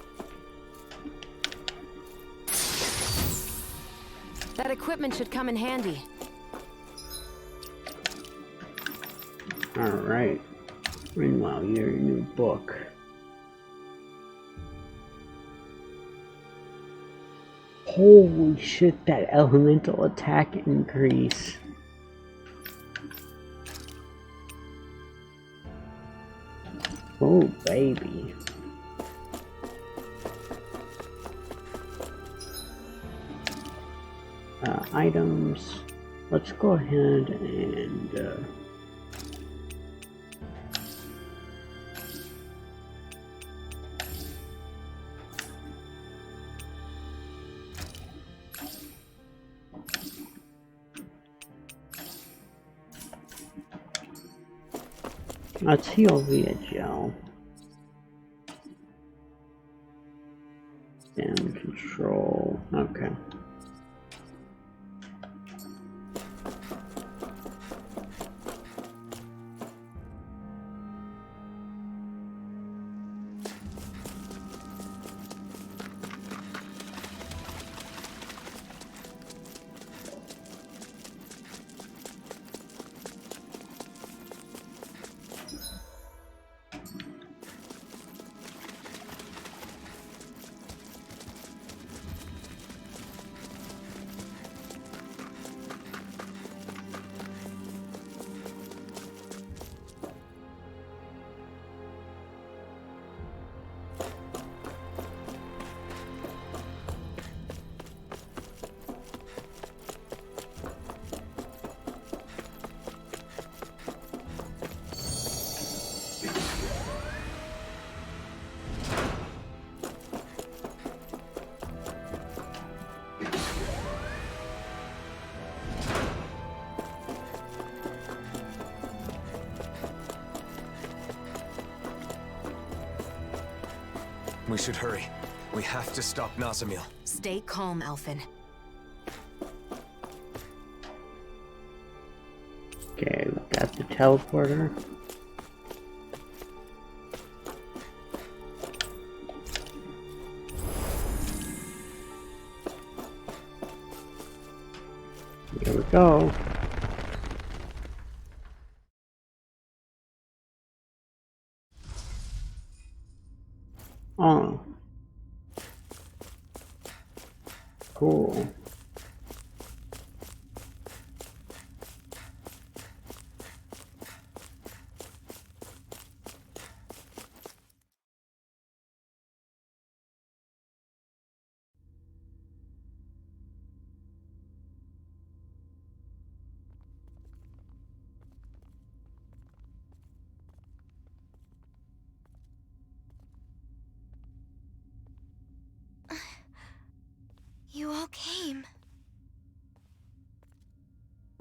That equipment should come in handy. Alright. Meanwhile, your new book. Holy shit, that elemental attack increase. Oh, baby. Items. Let's go ahead and let's heal via gel. And control. Okay. We should hurry. We have to stop Nazamil. Stay calm, Alphen. Okay, we got the teleporter. Here we go. Oh. Cool.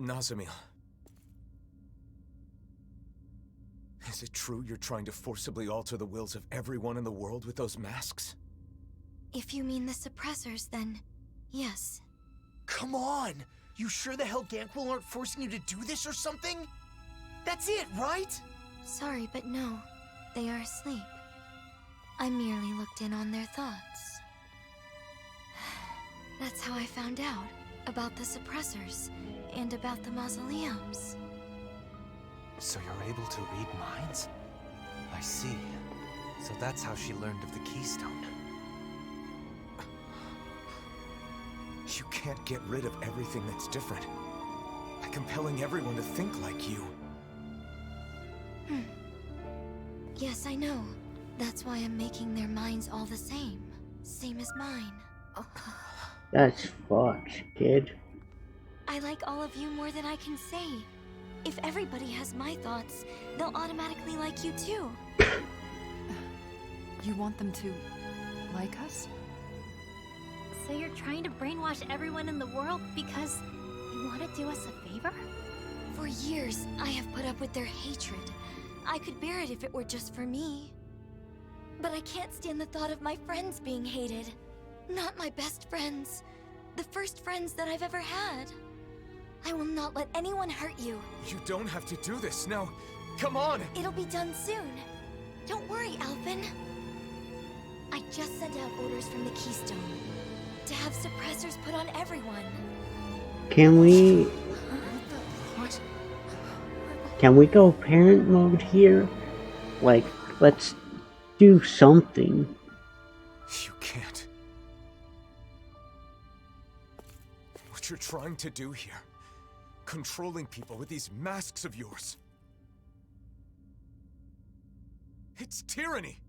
Nazamil. Is it true you're trying to forcibly alter the wills of everyone in the world with those masks? If you mean the suppressors, then yes. Come on! You sure the hell Ganquil aren't forcing you to do this or something? That's it, right? Sorry, but no. They are asleep. I merely looked in on their thoughts. That's how I found out about the suppressors and about the mausoleums. So you're able to read minds? I see. So that's how she learned of the keystone. You can't get rid of everything that's different by compelling everyone to think like you. Yes, I know. That's why I'm making their minds all the same. Same as mine. That's fucked, kid. I like all of you more than I can say. If everybody has my thoughts, they'll automatically like you too. You want them to like us? So you're trying to brainwash everyone in the world because you want to do us a favor? For years, I have put up with their hatred. I could bear it if it were just for me. But I can't stand the thought of my friends being hated. Not my best friends. The first friends that I've ever had. I will not let anyone hurt you. You don't have to do this. Now, come on! It'll be done soon. Don't worry, Alphen. I just sent out orders from the Keystone to have suppressors put on everyone. Can we... What? Can we go parent mode here? Like, let's do something. You can't. What you're trying to do here, controlling people with these masks of yours. It's tyranny.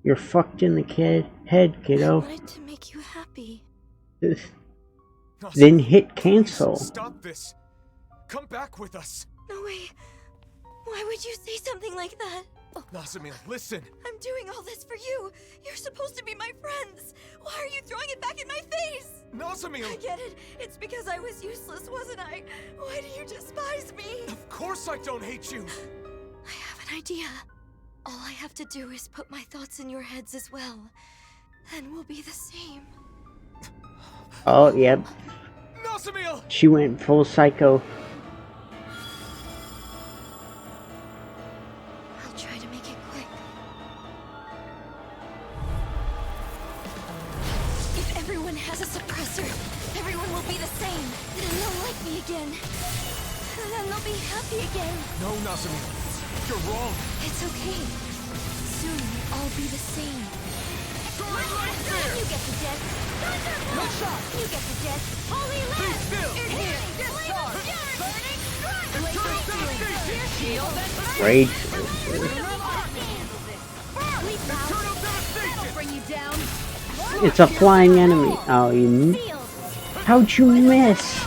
You're fucked in the head, kiddo. I wanted to make you happy. Then hit cancel. Stop this. Come back with us. No way. Why would you say something like that? Nazamil, listen. I'm doing all this for you. You're supposed to be my friends. Why are you throwing it back in my face? Nazamil! I get it. It's because I was useless, wasn't I? Why do you despise me? Of course I don't hate you. I have an idea. All I have to do is put my thoughts in your heads as well. Then we'll be the same. Oh, yep. Nazamil! She went full psycho. I'll try to make it quick. If everyone has a suppressor, everyone will be the same. Then they'll like me again. And then they'll be happy again. No, Nazamil. You're wrong. It's okay. Soon we'll all be the same. You get the jet. No shot. You get the jet. Holy Be land. still. In here. Discharge. Burning strike. Shield and Rage. That'll bring you down. It's a flying enemy. Oh, you... How'd you miss?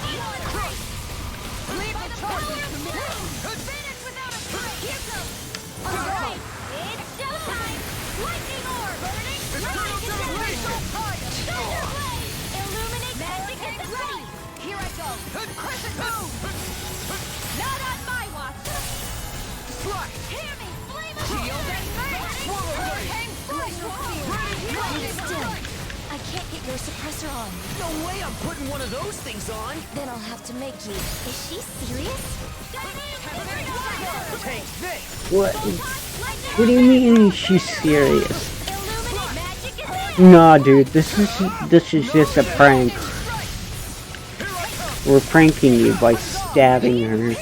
I can't get your suppressor on. No way I'm putting one of those things on! Then I'll have to make you. Is she serious? Take this! What do you mean she's serious? Nah, dude, this is just a prank. We're pranking you by stabbing her.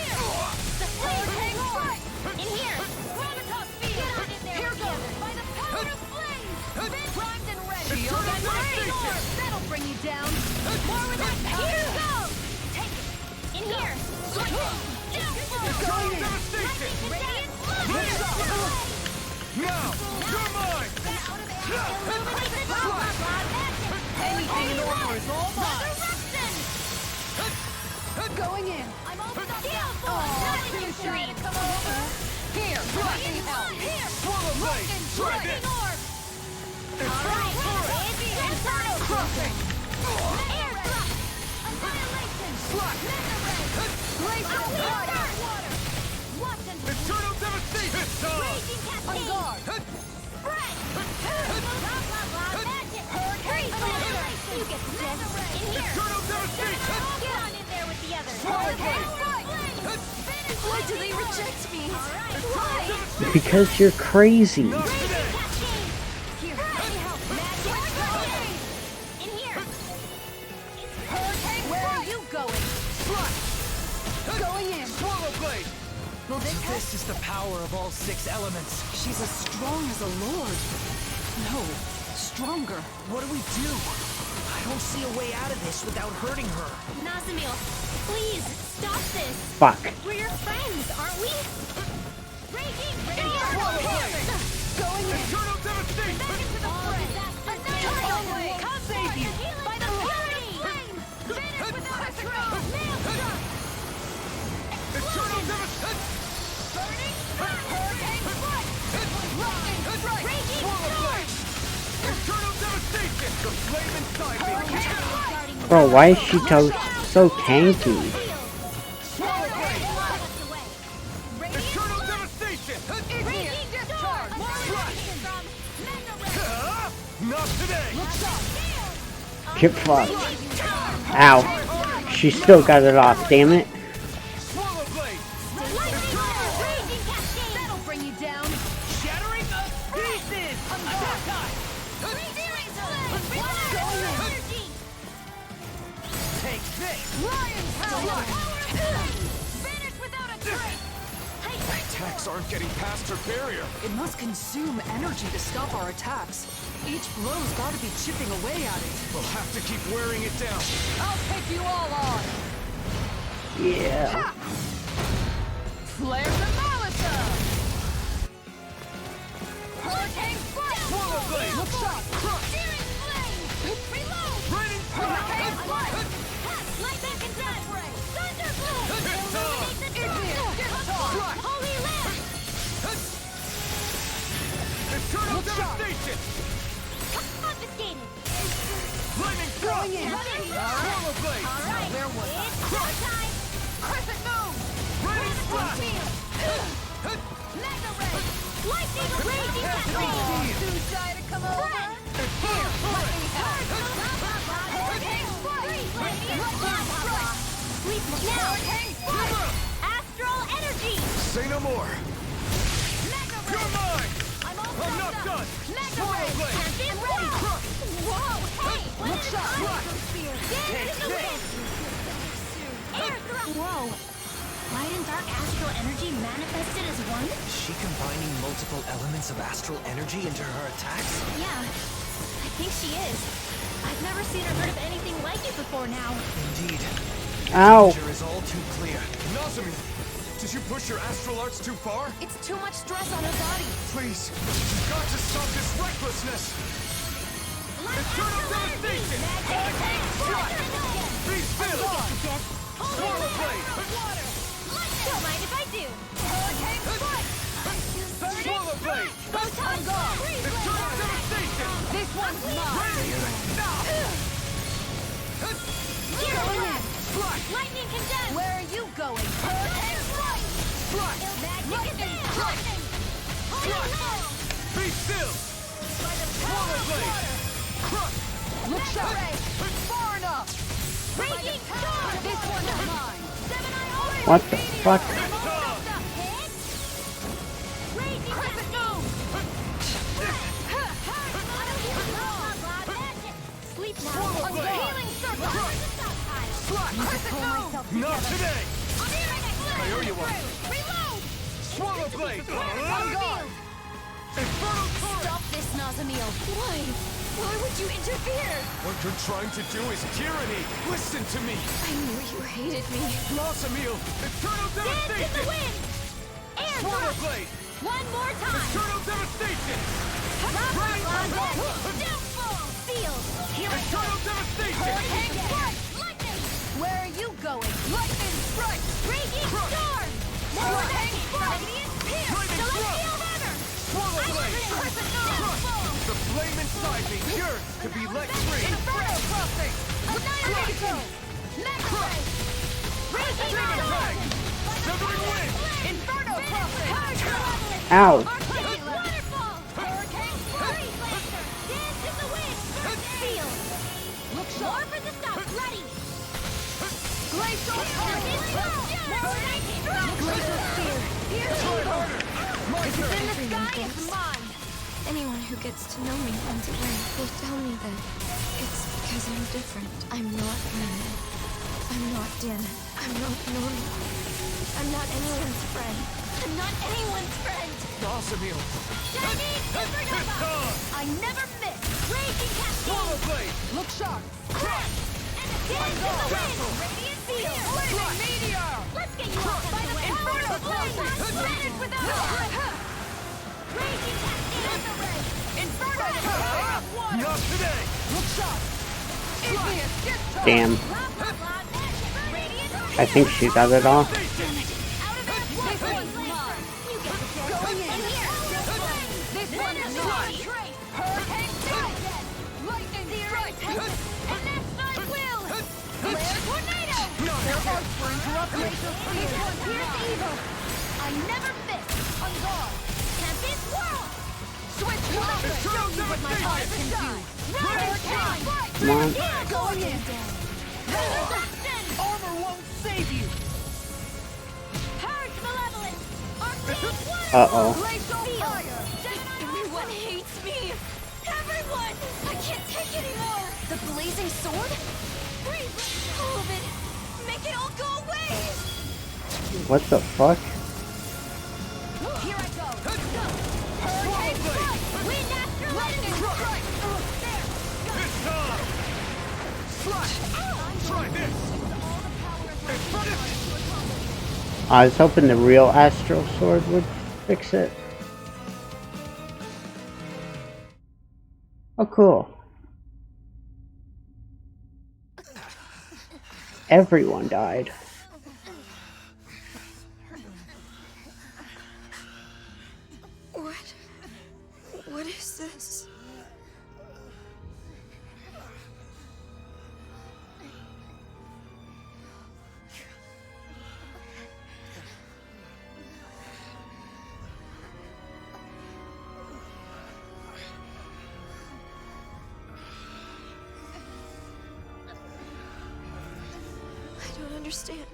Going in. I'm over the field. Trying to come over. Here, blocking help. Here, blocking orb. All right, Inferno crossing. Air thrust. Eternal devastation! On guard! Spread! Hurricane! You get the gist. In here! Eternal devastation! Get on in there with the others! Why do they reject me? Why? Because you're crazy. In here! Hurricane, where are you going? Going in. Swallow blade! This is the power of all 6 elements. She's as strong as a lord. No, stronger. What do we do? I don't see a way out of this without hurting her. Nazamil, please, stop this. Fuck. We're your friends, aren't we? Raging! Going in. Eternal devastation! Back into the fray! Annihilate. Come save you! By the purity! Finish without a trace! Maelstrom! Eternal devastation! Burning. Hurricane strike. Lightning strike. Raging Swallow storm! blade! Eternal devastation! The flame inside me! Bro, why is she so tanky? Swallow blade! Eternal devastation! Raging discharge. Not today! Get fucked. Ow. She still got it off, damn it. Swallow blade! Raging cascade! That'll bring you down. Shattering the pieces! Attack time! Take this! Lion power. Finish without a trace! Attacks aren't getting past her barrier! It must consume energy to stop our attacks. Each blow's gotta be chipping away at it. We'll have to keep wearing it down! I'll take you all on. Yeah. Flare the Malisa. Hurricane strike. Swallow blade! Look sharp. Searing flame! Reload! Raining Hurricane strike. Lightning condemn! Thunder blow! Hit time! Igneous discharge. Holy lamp! Eternal devastation! Confiscated! Lightning thrust! Swallow blade! Alright, Where was I? it's showtime! Crescent moon. Raining splash! Mega ray! Lightning raging cascade! Too shy to come over. Here, let me help. Hurricane strike. Lightning strike. Sleep now! Astral energy! Say no more! Mega ray! You're mine! I'm all I'm not done! done! Mega Swallow ray! blade! Can't ready! Whoa! Hey! Look sharp. Get in the wind! Air thrust! Whoa! Light and dark astral energy manifested as one? Is she combining multiple elements of astral energy into her attacks? Yeah, I think she is. I've never seen or heard of anything like it before now. Indeed. Ow. The danger is all too clear. Nazami! Did you push your astral arts too far? It's too much stress on her body. Please, you've got to stop this recklessness! Eternal devastation! Be still! Swallow blade! Don't mind if I do. Hurricane strike. Swallow blade! On guard. Eternal devastation! This one's mine. Lightning condemn! Where are you going? Hurricane strike. Lightning strike. Be still! Swallow blade! Crush! Look sharp. Far enough. Raging storm! This one's mine. What the fuck? Raging crescent moon! Sleep now. Healing circle! Crescent moon. Not today! I owe you one. Reload! Swallow blade! On guard. Infernal torrent! Stop this, Nazamil. Why? Why would you interfere? What you're trying to do is tyranny! Listen to me! I knew you hated me. Blossom Eel! Eternal Dance in the devastation! wind! Air Swallow thrust! blade! One more time! Eternal devastation! Downfall! Field! Eternal devastation! Hurricane strike. Lightning! Where are you going? Lightning strike. Raging storm! Hurricane strike. Pierce! Lightning Celestial runner! Swallow blade! Crescent moon! The flame inside me yearns to be let free! Inferno crossing. Annihilation! Mega ray! Ow. Anyone who gets to know me runs away. They tell me that it's because I'm different. I'm not Renan. I'm not Dana. I'm not normal. I'm not anyone's friend. I'm not anyone's friend. Dawsonville. Chinese supernova! I never miss. Raging cascade. Blade. Look sharp. Crash. And the dance in the wind. Radiant field. Lightning meteor. Let's get you off by the inferno blade. Planet without. Raging cascade. Inferno. Not today. Look sharp. Damn. I think she got it all. I never miss. On guard. Tempest Whirl. Switch off. Show you what my heart can do. Come on. Going in. Armor won't save you. Purge malevolence. Uh-oh. Everyone hates me. Everyone. I can't take anymore. The blazing sword. Freeze all of it. Make it all go away. What the fuck? Here I go. Hurricane strike. Wind after lightning. It's time. Slash. Try this. I was hoping the real Astral Sword would fix it. Oh, cool. Everyone died. What is this? I don't understand.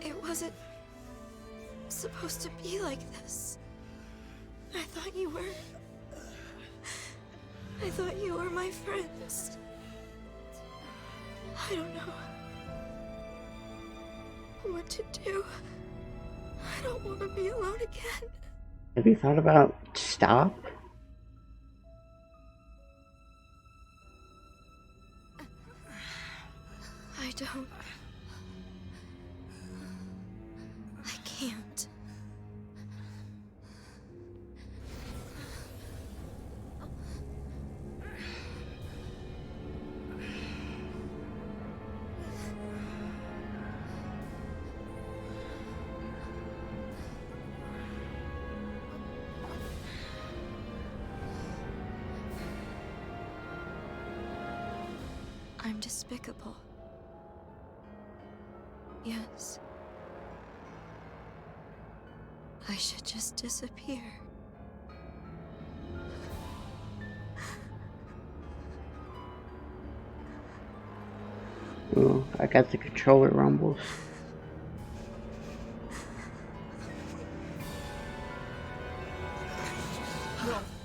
It wasn't supposed to be like this. I thought you were my friends. I don't know what to do. I don't want to be alone again. Have you thought about stop? I don't. I can't. I'm despicable. Yes. I should just disappear. Ooh, I got the controller rumbles.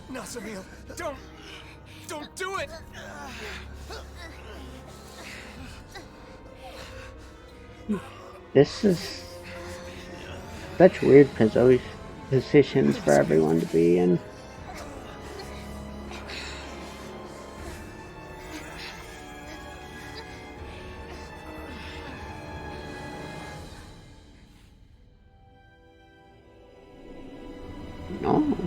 No, Samil, don't do it! This is such weird positions for everyone to be in. No.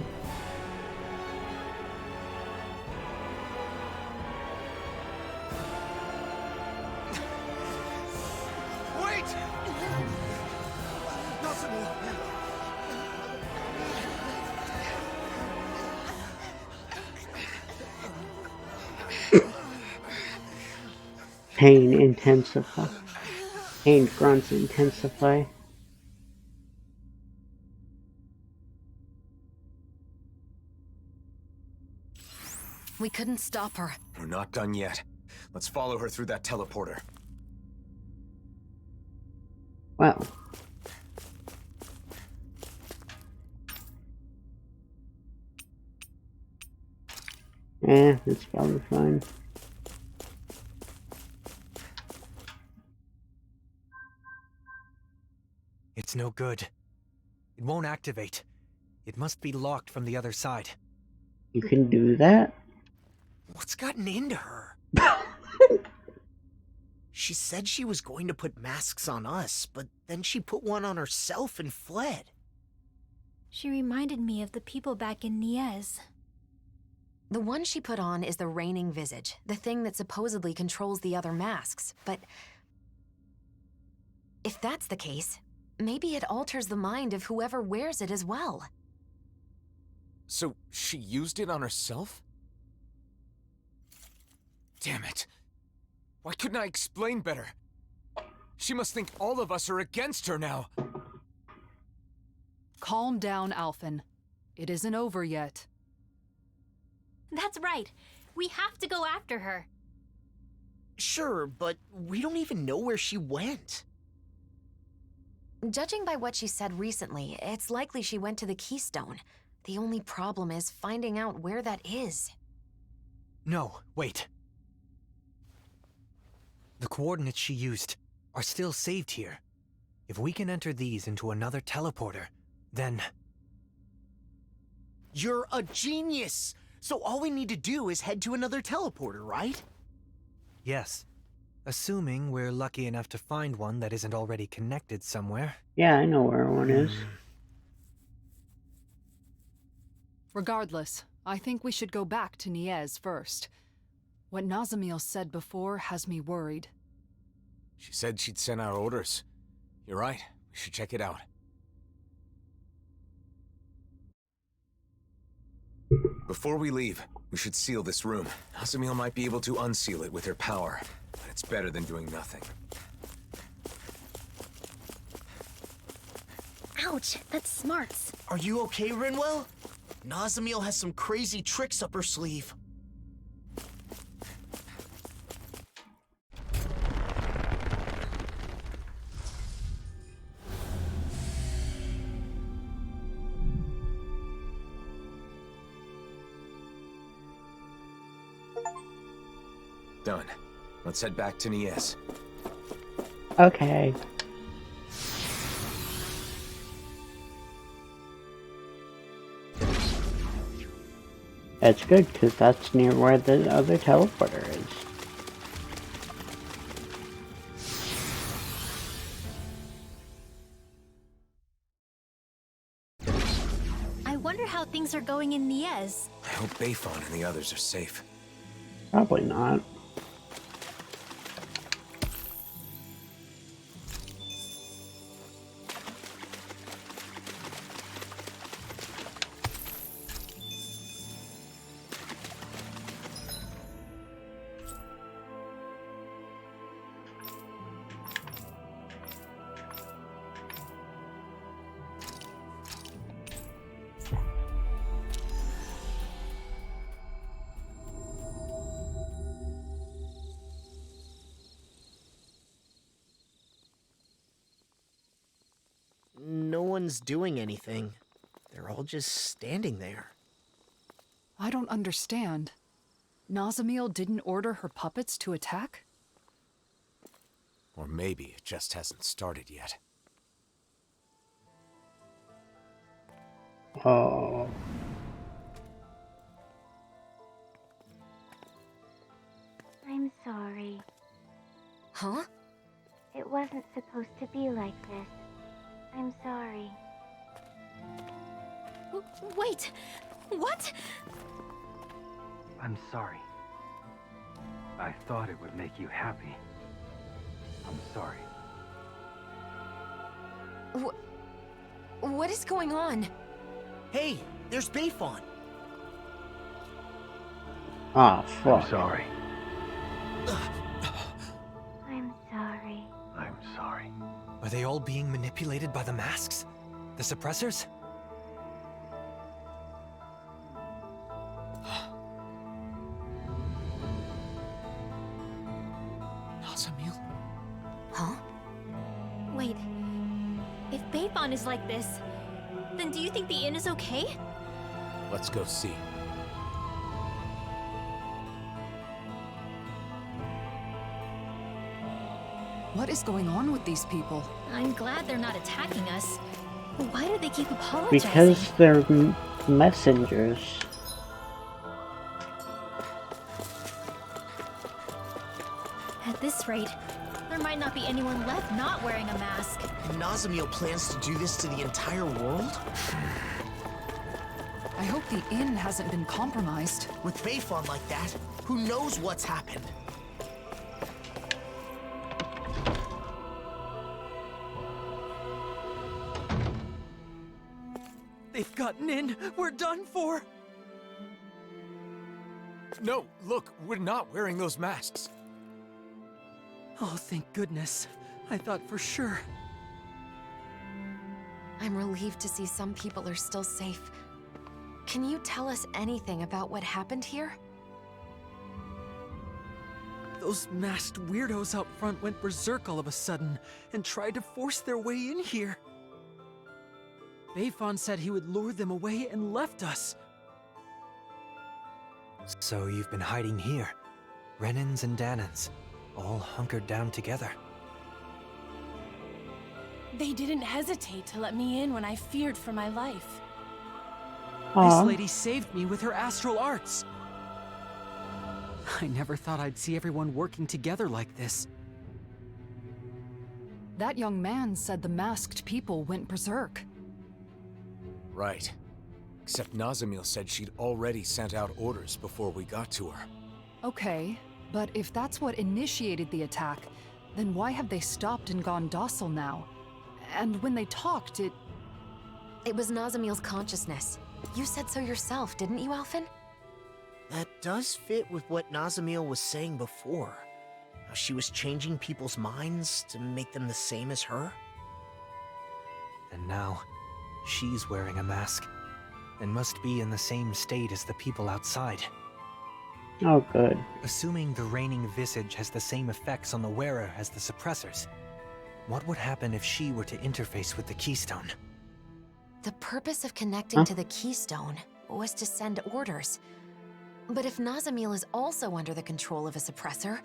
Wait! Not Samil. Pain intensified. Pain grunts intensify. We couldn't stop her. We're not done yet. Let's follow her through that teleporter. Well. It's probably fine. It's no good. It won't activate. It must be locked from the other side. You can do that? What's gotten into her? She said she was going to put masks on us, but then she put one on herself and fled. She reminded me of the people back in Niez. The one she put on is the reigning visage, the thing that supposedly controls the other masks, but... if that's the case, maybe it alters the mind of whoever wears it as well. So, she used it on herself? Damn it. Why couldn't I explain better? She must think all of us are against her now. Calm down, Alphen. It isn't over yet. That's right. We have to go after her. Sure, but we don't even know where she went. Judging by what she said recently, it's likely she went to the Keystone. The only problem is finding out where that is. No, wait. The coordinates she used are still saved here. If we can enter these into another teleporter, then... You're a genius! So all we need to do is head to another teleporter, right? Yes. Assuming we're lucky enough to find one that isn't already connected somewhere. Yeah, I know where one is. Regardless, I think we should go back to Niez first. What Nazamiel said before has me worried. She said she'd sent out orders. You're right. We should check it out. Before we leave, we should seal this room. Nazamiel might be able to unseal it with her power, but it's better than doing nothing. Ouch, that smarts. Are you okay, Rinwell? Nazamiel has some crazy tricks up her sleeve. Done. Let's head back to Niez. Okay. That's good, because that's near where the other teleporter is. I wonder how things are going in Niez. I hope Bayfon and the others are safe. Probably not. No one's doing anything. They're all just standing there. I don't understand. Nazamiel didn't order her puppets to attack? Or maybe it just hasn't started yet. Oh. I'm sorry. Huh? It wasn't supposed to be like this. I'm sorry. Wait, what? I'm sorry. I thought it would make you happy. I'm sorry. What is going on? Hey, there's Bayfon. Ah, fuck. I'm sorry. I'm sorry. I'm sorry. they all being manipulated by the masks? The suppressors? Nazamil? Huh? Wait. If Beifon is like this, then do you think the inn is okay? Let's go see. What is going on with these people? I'm glad they're not attacking us. But why do they keep apologizing? Because they're messengers. At this rate, there might not be anyone left not wearing a mask. And Nazamil plans to do this to the entire world? I hope the inn hasn't been compromised. With Beifon like that, who knows what's happened? They've gotten in! We're done for! No, look, we're not wearing those masks. Oh, thank goodness. I thought for sure. I'm relieved to see some people are still safe. Can you tell us anything about what happened here? Those masked weirdos out front went berserk all of a sudden and tried to force their way in here. Beifon said he would lure them away and left us. So you've been hiding here. Renans and Danans, all hunkered down together. They didn't hesitate to let me in when I feared for my life. This lady saved me with her astral arts. I never thought I'd see everyone working together like this. That young man said the masked people went berserk. Right. Except Nazamil said she'd already sent out orders before we got to her. Okay, but if that's what initiated the attack, then why have they stopped and gone docile now? And when they talked, It was Nazamil's consciousness. You said so yourself, didn't you, Alphen? That does fit with what Nazamil was saying before. How she was changing people's minds to make them the same as her. And now, she's wearing a mask, and must be in the same state as the people outside. Oh, good. Assuming the reigning visage has the same effects on the wearer as the suppressors, what would happen if she were to interface with the Keystone? The purpose of connecting to the Keystone was to send orders. But if Nazamil is also under the control of a suppressor,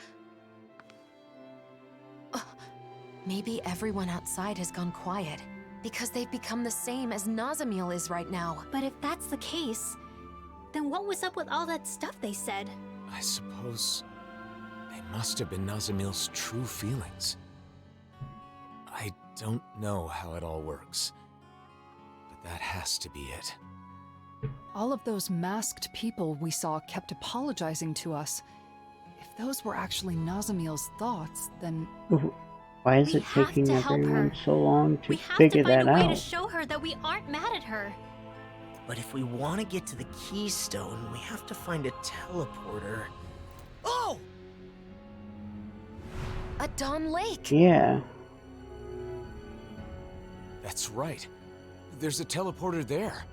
maybe everyone outside has gone quiet, because they've become the same as Nazamil is right now. But if that's the case, then what was up with all that stuff they said? I suppose they must have been Nazamil's true feelings. I don't know how it all works, but that has to be it. all of those masked people we saw kept apologizing to us. If those were actually Nazamil's thoughts, then... Why is it taking everyone so long to figure that We have to find a way to out? show her that we aren't mad at her. But if we want to get to the Keystone, we have to find a teleporter. Oh! A Dawn Lake! Yeah. That's right. There's a teleporter there.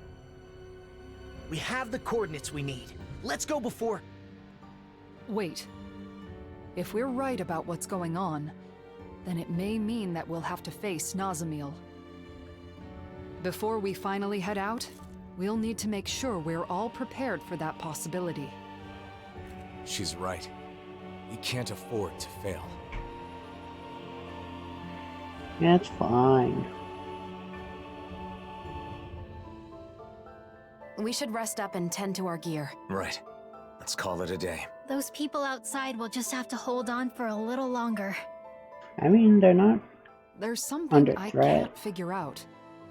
We have the coordinates we need. Let's go before... Wait. If we're right about what's going on, then it may mean that we'll have to face Nazamil. Before we finally head out, we'll need to make sure we're all prepared for that possibility. She's right. We can't afford to fail. That's fine. We should rest up and tend to our gear. Right. Let's call it a day. Those people outside will just have to hold on for a little longer. I mean, they're not There's something under I threat. can't figure out.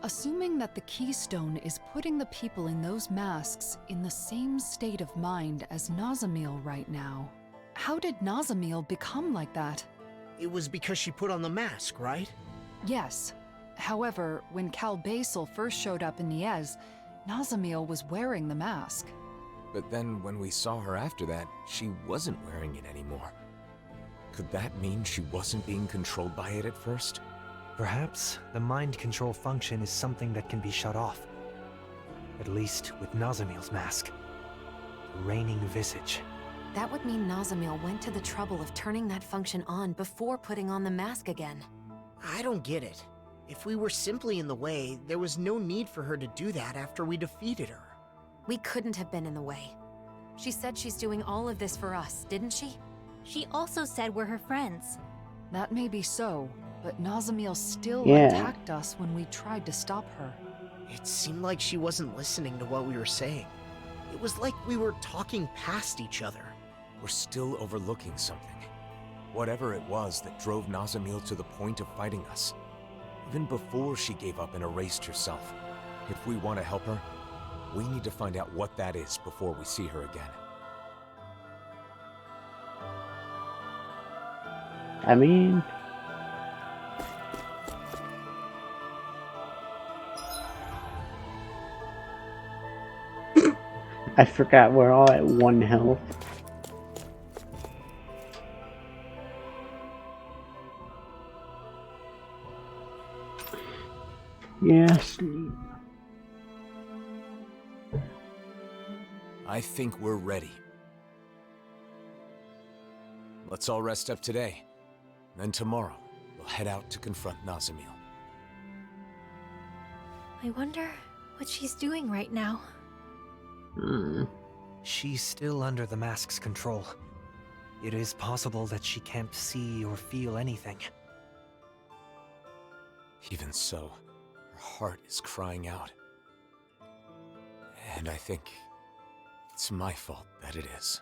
Assuming that the Keystone is putting the people in those masks in the same state of mind as Nazamil right now, how did Nazamil become like that? It was because she put on the mask, right? Yes. However, when Cal Basel first showed up in Niez, Nazamil was wearing the mask. But then when we saw her after that, she wasn't wearing it anymore. Could that mean she wasn't being controlled by it at first? Perhaps the mind control function is something that can be shut off. At least with Nazamil's mask. The reigning visage. That would mean Nazamil went to the trouble of turning that function on before putting on the mask again. I don't get it. If we were simply in the way, there was no need for her to do that after we defeated her. We couldn't have been in the way. She said she's doing all of this for us, didn't she? She also said we're her friends. That may be so, but Nazamil still Yeah. attacked us when we tried to stop her. It seemed like she wasn't listening to what we were saying. It was like we were talking past each other. We're still overlooking something. Whatever it was that drove Nazamil to the point of fighting us. Even before she gave up and erased herself. If we want to help her, we need to find out what that is before we see her again. I mean, I forgot we're all at 1 health. Yes. I think we're ready. Let's all rest up today. Then tomorrow, we'll head out to confront Nazamil. I wonder what she's doing right now. She's still under the mask's control. It is possible that she can't see or feel anything. Even so, her heart is crying out. And I think it's my fault that it is.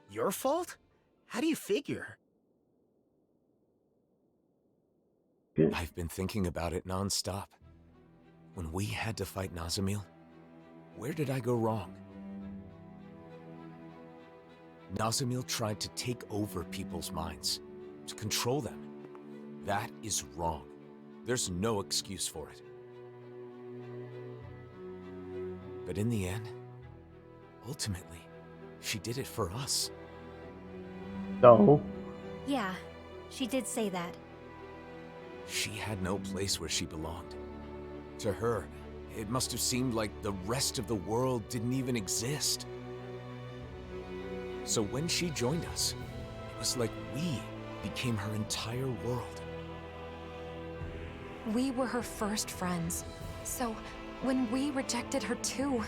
Your fault? How do you figure? I've been thinking about it non-stop. When we had to fight Nazamil, where did I go wrong? Nazamil tried to take over people's minds, to control them. That is wrong. There's no excuse for it. But in the end, ultimately, she did it for us. So? Yeah, she did say that. She had no place where she belonged. To her, it must have seemed like the rest of the world didn't even exist. So when she joined us, it was like we became her entire world. We were her first friends. So, when we rejected her too...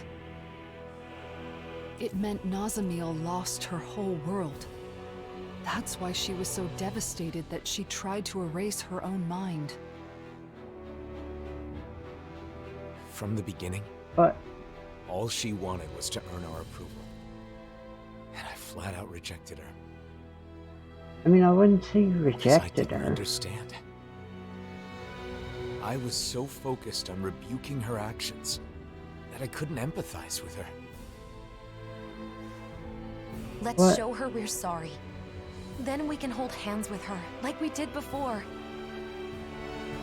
It meant Nazamil lost her whole world. That's why she was so devastated that she tried to erase her own mind. From the beginning, But all she wanted was to earn our approval. And I flat out rejected her. I mean, I wouldn't say you Because I rejected didn't her. understand. I was so focused on rebuking her actions that I couldn't empathize with her. Let's What? show her we're sorry. Then we can hold hands with her, like we did before.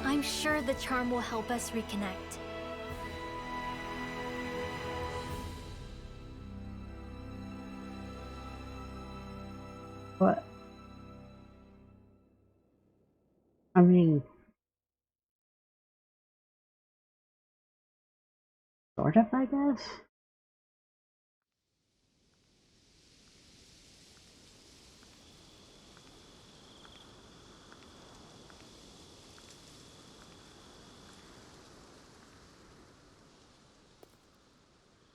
I'm sure the charm will help us reconnect. But I mean, sort of, I guess.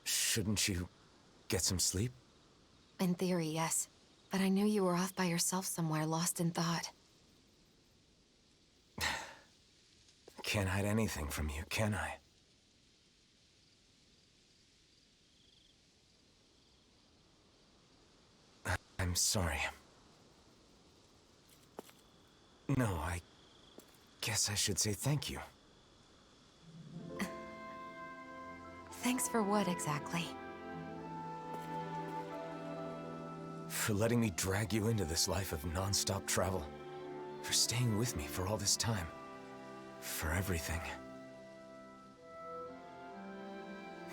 Shouldn't you get some sleep? In theory, yes. But I knew you were off by yourself somewhere, lost in thought. Can't hide anything from you, can I? I'm sorry. No, I guess I should say thank you. Thanks for what, exactly? For letting me drag you into this life of non-stop travel. For staying with me for all this time. For everything.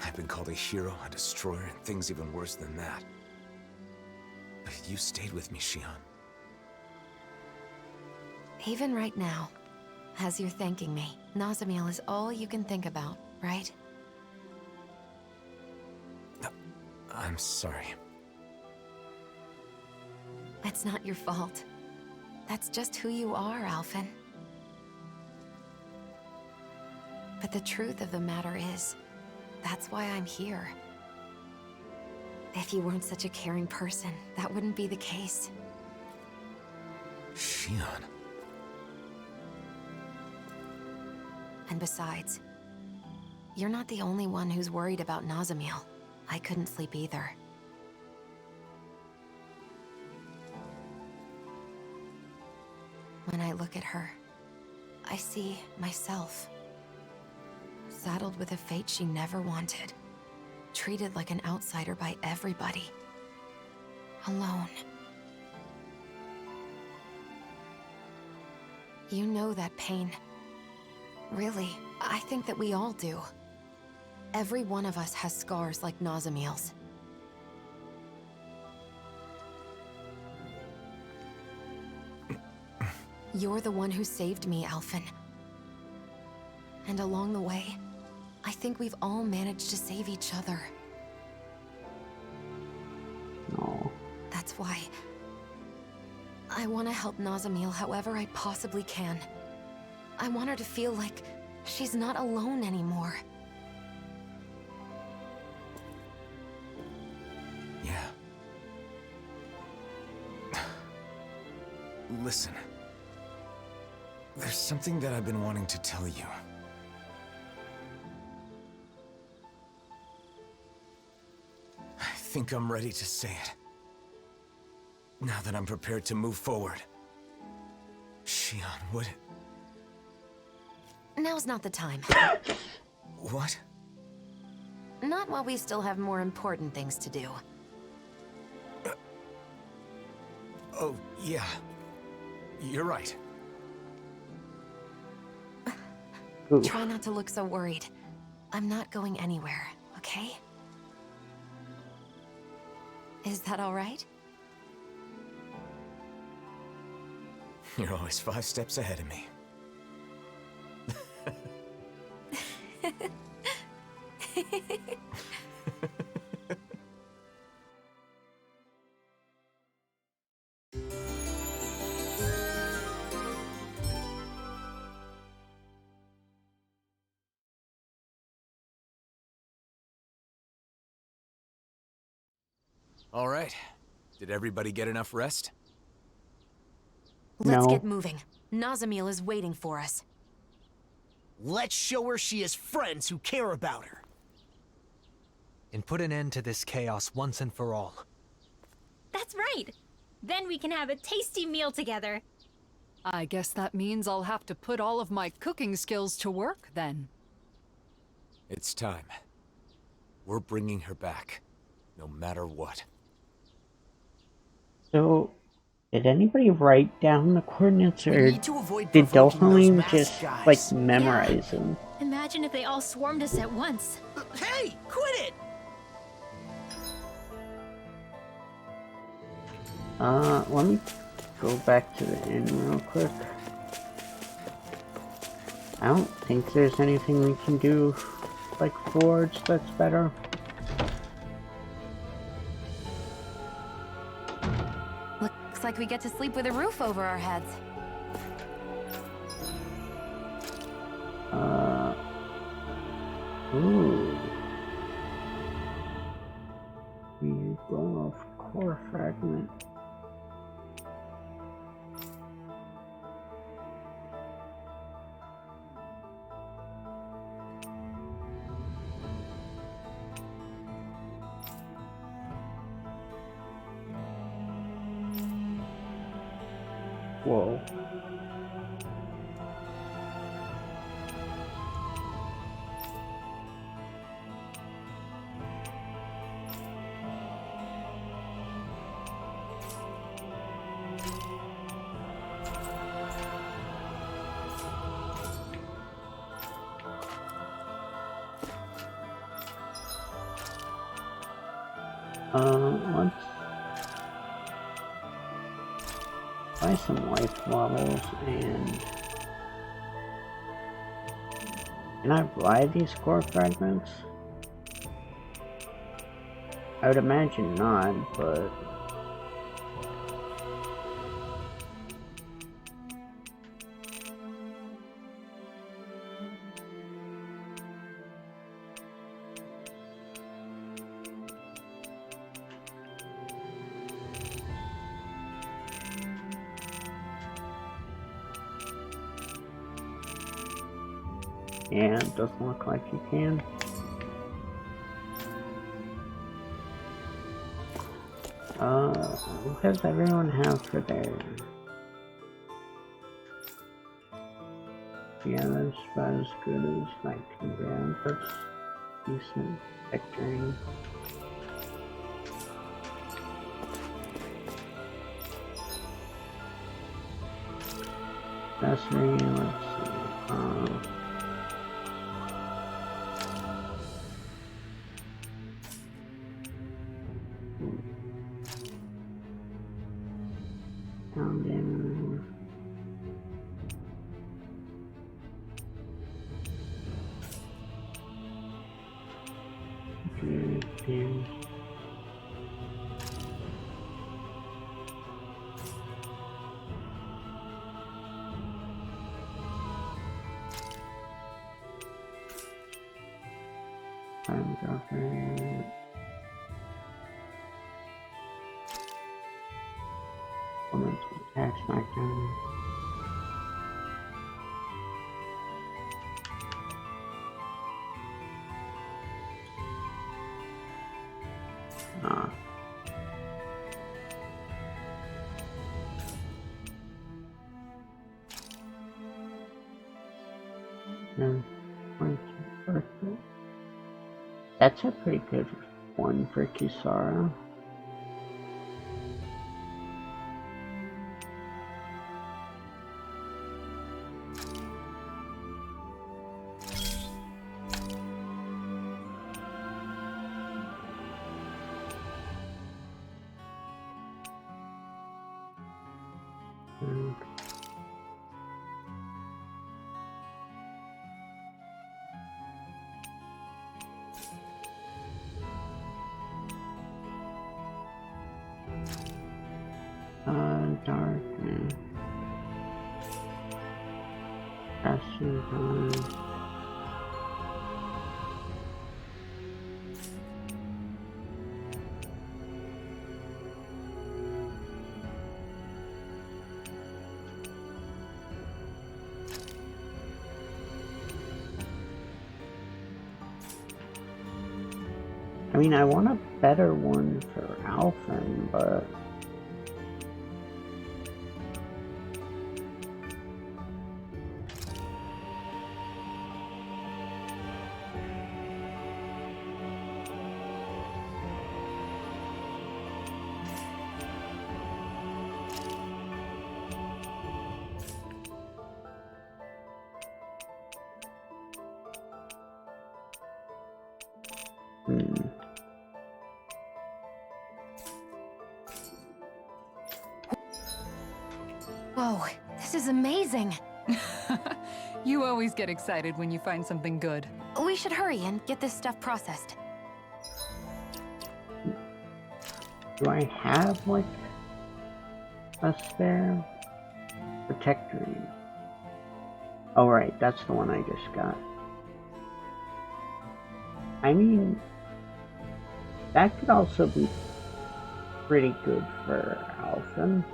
I've been called a hero, a destroyer, and things even worse than that. But you stayed with me, Shion. Even right now, As you're thanking me, Nazamiel is all you can think about, right? I'm sorry. It's not your fault. That's just who you are, Alphen. But the truth of the matter is, that's why I'm here. If you weren't such a caring person, that wouldn't be the case. Shion. And besides, you're not the only one who's worried about Nazamiel. I couldn't sleep either. When I look at her, I see myself. Saddled with a fate she never wanted. Treated like an outsider by everybody. Alone. You know that pain. Really, I think that we all do. Every one of us has scars like Nazamiel's. You're the one who saved me, Alphen. And along the way, I think we've all managed to save each other. No. That's why I want to help Nazamiel however I possibly can. I want her to feel like she's not alone anymore. Yeah. Listen. There's something that I've been wanting to tell you. I think I'm ready to say it. Now that I'm prepared to move forward. Shion, would... Now's not the time. What? Not while we still have more important things to do. Oh, yeah. You're right. Try not to look so worried. I'm not going anywhere, okay? Is that all right? You're always 5 steps ahead of me. All right. Did everybody get enough rest? Let's get moving. Nazamiel is waiting for us. Let's show her she has friends who care about her. And put an end to this chaos once and for all. That's right. Then we can have a tasty meal together. I guess that means I'll have to put all of my cooking skills to work, then. It's time. We're bringing her back, no matter what. So, did anybody write down the coordinates, We or need to avoid did provoking those Delphine masked just, guys. like, memorize them? Imagine if they all swarmed us at once. Hey, quit it! Let me go back to the inn real quick. I don't think there's anything we can do, like, forge that's better. Looks like we get to sleep with a roof over our heads. Ooh. We've gone off core fragment. Whoa. Let's buy some life bottles and Can I buy these core fragments? I would imagine not, but... Yeah, it doesn't look like you can. What does everyone have for their... Yeah, that's about as good as I can grab. That's decent victory. Accessory, let's see. Down there. I'm dropping. Woman's attack smackdown. Ah. No, perfect. That's a pretty good one for Kisara. Darkness. Passing time. I mean, I want a better one for Alphen, but... Whoa, this is amazing. You always get excited when you find something good. We should hurry and get this stuff processed. Do I have, like, a spare protector? Oh, right, that's the one I just got. I mean, that could also be pretty good for Alphen.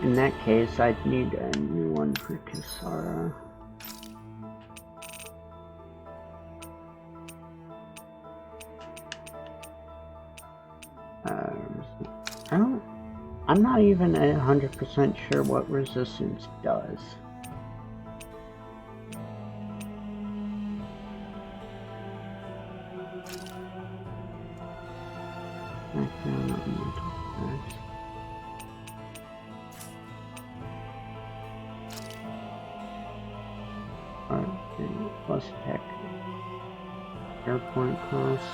In that case, I'd need a new one for Kisara. I'm not even 100% sure what resistance does. Background on mental effects. Okay, plus tech. Airpoint costs.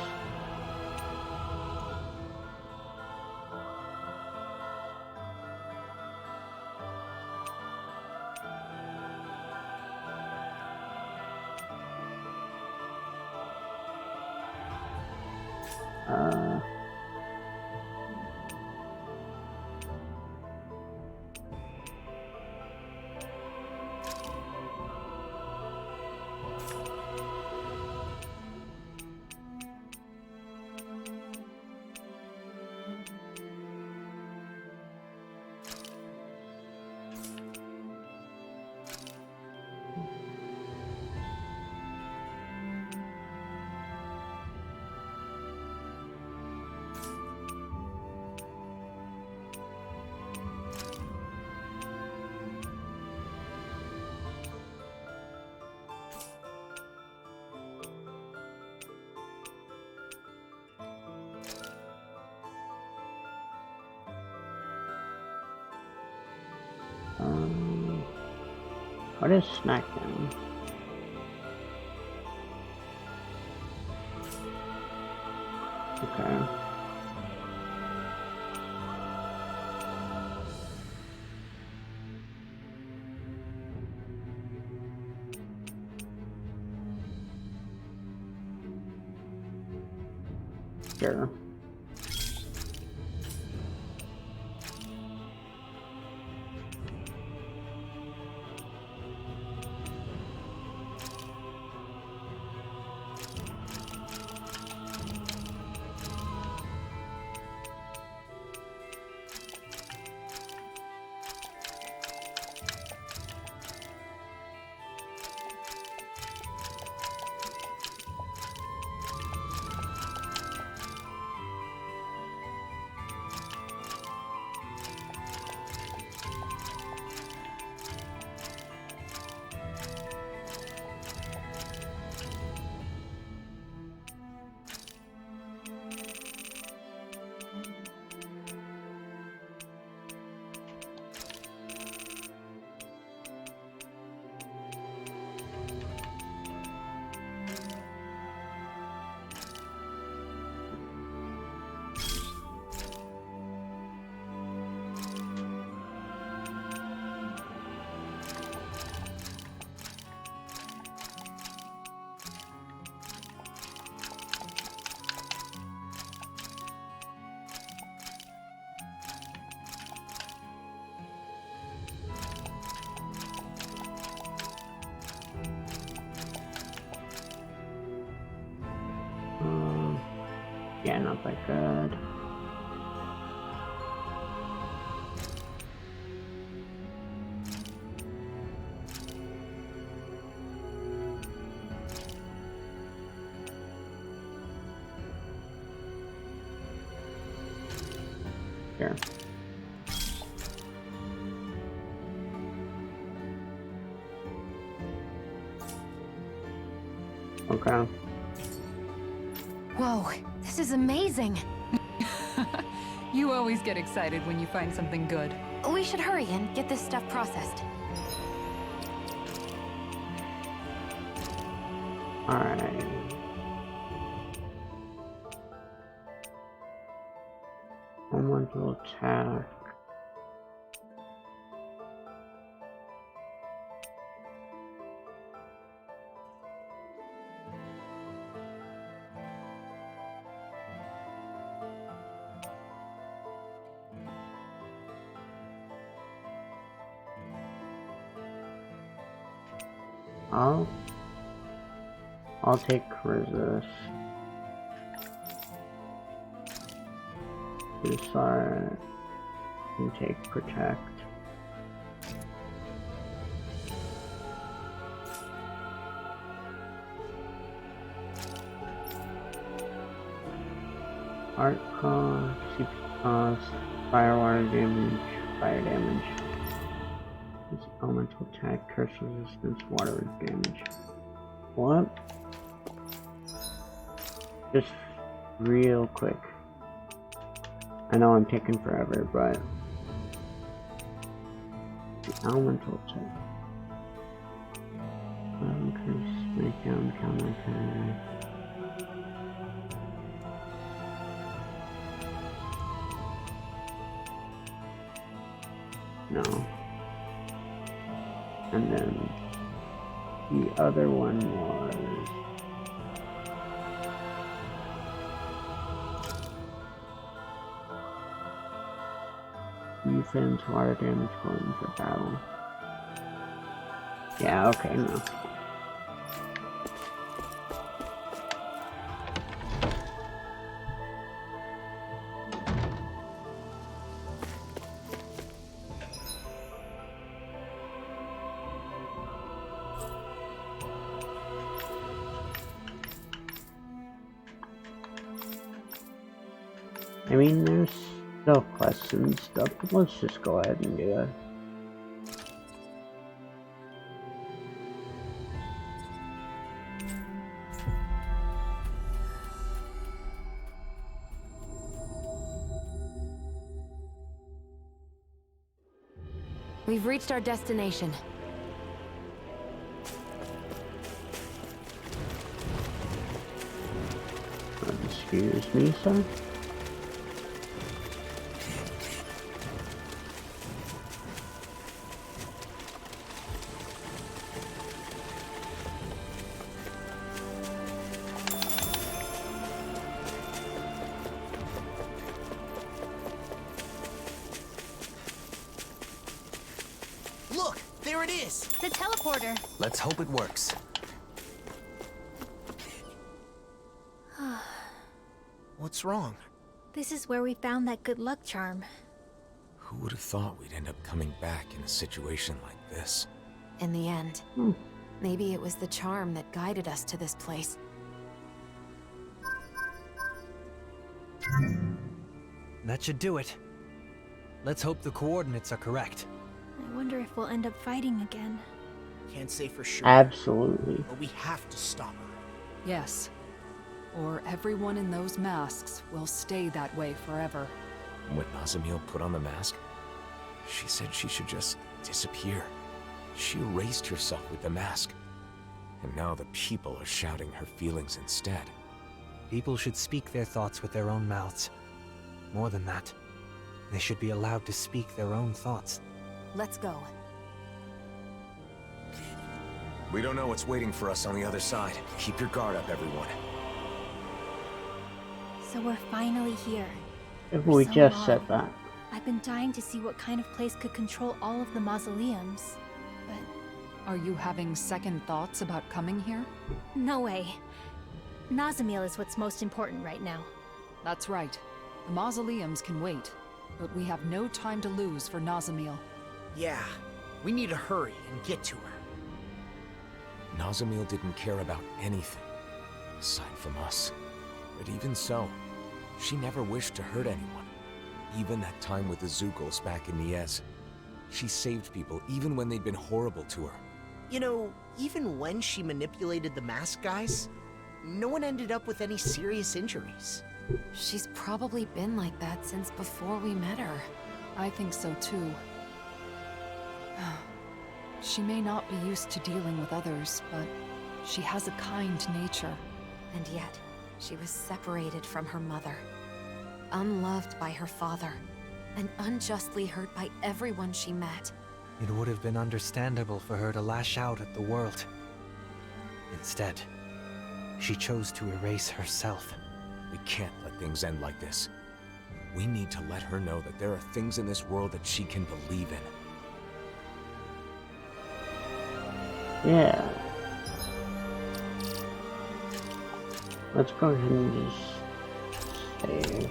What is snacking? Okay. Sure. Yeah, not that good. Here. Okay. Whoa, this is amazing. You always get excited when you find something good. We should hurry and get this stuff processed. Alright. Elemental attack. I'll take resist. Decide and take protect. Art cost, CP cost, fire water damage, fire damage. This elemental attack, curse resistance, water damage. What? Just real quick. I know I'm taking forever, but the elemental attack. Increase, make down, counter attack. No. And then the other one was defense, water damage going for battle. Yeah, okay, no. I mean, there's still quests and stuff, but let's just go ahead and do it. We've reached our destination. Excuse me, sir? Look, there it is! The teleporter. Let's hope it works. What's wrong? This is where we found that good luck charm. Who would have thought we'd end up coming back in a situation like this? In the end, maybe it was the charm that guided us to this place. That should do it. Let's hope the coordinates are correct. I wonder if we'll end up fighting again. Can't say for sure. Absolutely. But we have to stop her. Yes. Or everyone in those masks will stay that way forever. When Nazamiel put on the mask, she said she should just disappear. She erased herself with the mask. And now the people are shouting her feelings instead. People should speak their thoughts with their own mouths. More than that, they should be allowed to speak their own thoughts. Let's go. We don't know what's waiting for us on the other side. Keep your guard up, everyone. So we're finally here. If For we so just long, said that. I've been dying to see what kind of place could control all of the mausoleums. But Are you having second thoughts about coming here? no way. Nazamiel is what's most important right now. That's right. The mausoleums can wait, but we have no time to lose for Nazamiel. Yeah, we need to hurry and get to her. Nazamiel didn't care about anything, aside from us. But even so, she never wished to hurt anyone. Even that time with the Zugals back in Niez. She saved people even when they'd been horrible to her. You know, even when she manipulated the mask guys, no one ended up with any serious injuries. She's probably been like that since before we met her. I think so too. She may not be used to dealing with others, but she has a kind nature. And yet, she was separated from her mother, unloved by her father, and unjustly hurt by everyone she met. It would have been understandable for her to lash out at the world. Instead, she chose to erase herself. We can't let things end like this. We need to let her know that there are things in this world that she can believe in. Yeah. Let's go ahead and just save.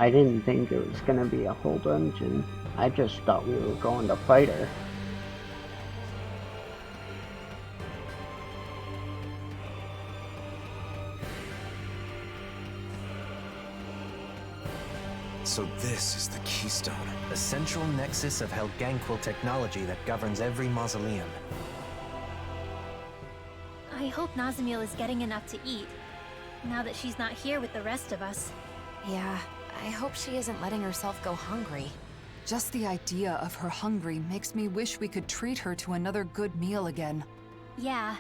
I didn't think it was gonna be a whole dungeon. I just thought we were going to fight her. So this is the keystone. The central nexus of Helganquil technology that governs every mausoleum. I hope Nazamiel is getting enough to eat, now that she's not here with the rest of us. Yeah, I hope she isn't letting herself go hungry. Just the idea of her hungry makes me wish we could treat her to another good meal again. Yeah,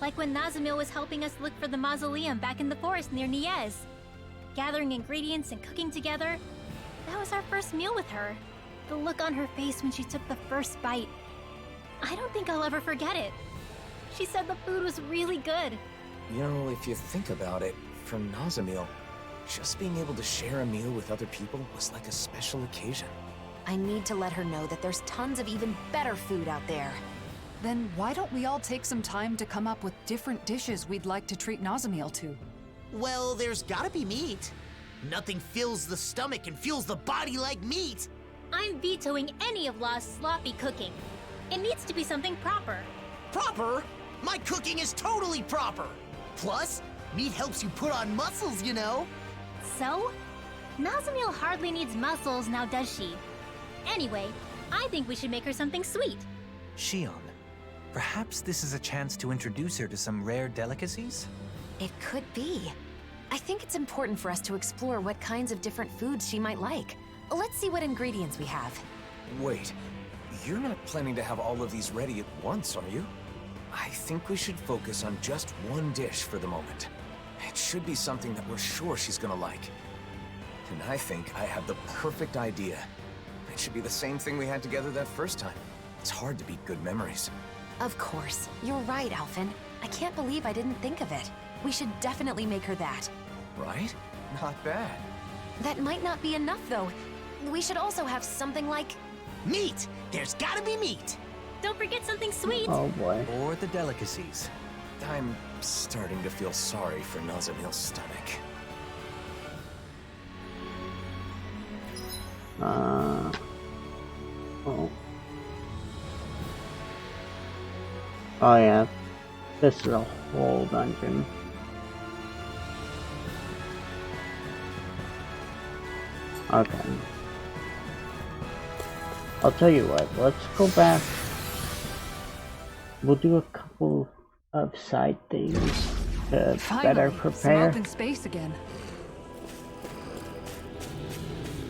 Like when Nazamil was helping us look for the mausoleum back in the forest near Niez. Gathering ingredients and cooking together. That was our first meal with her. The look on her face when she took the first bite. I don't think I'll ever forget it. She said the food was really good. You know, if you think about it, for Nazamil, just being able to share a meal with other people was like a special occasion. I need to let her know that there's tons of even better food out there. Then why don't we all take some time to come up with different dishes we'd like to treat Nazamil to? Well, there's gotta be meat. Nothing fills the stomach and fuels the body like meat. I'm vetoing any of Law's sloppy cooking. It needs to be something proper. Proper? My cooking is totally proper. Plus, meat helps you put on muscles, you know. So? Nazamil hardly needs muscles now, does she? Anyway, I think we should make her something sweet. Shion, perhaps this is a chance to introduce her to some rare delicacies? It could be. I think it's important for us to explore what kinds of different foods she might like. Let's see what ingredients we have. Wait, you're not planning to have all of these ready at once, are you? I think we should focus on just one dish for the moment. It should be something that we're sure she's gonna like. And I think I have the perfect idea. It should be the same thing we had together that first time. It's hard to beat good memories. Of course. You're right, Alphen. I can't believe I didn't think of it. We should definitely make her that. Right? Not bad. That might not be enough, though. We should also have something like... Meat! There's gotta be meat! Don't forget something sweet! Oh boy. Or the delicacies. I'm starting to feel sorry for Nazamil's stomach. Oh. Oh yeah. This is a whole dungeon. Okay. I'll tell you what, let's go back. We'll do a couple of side things to better Finally, prepare. some open space again.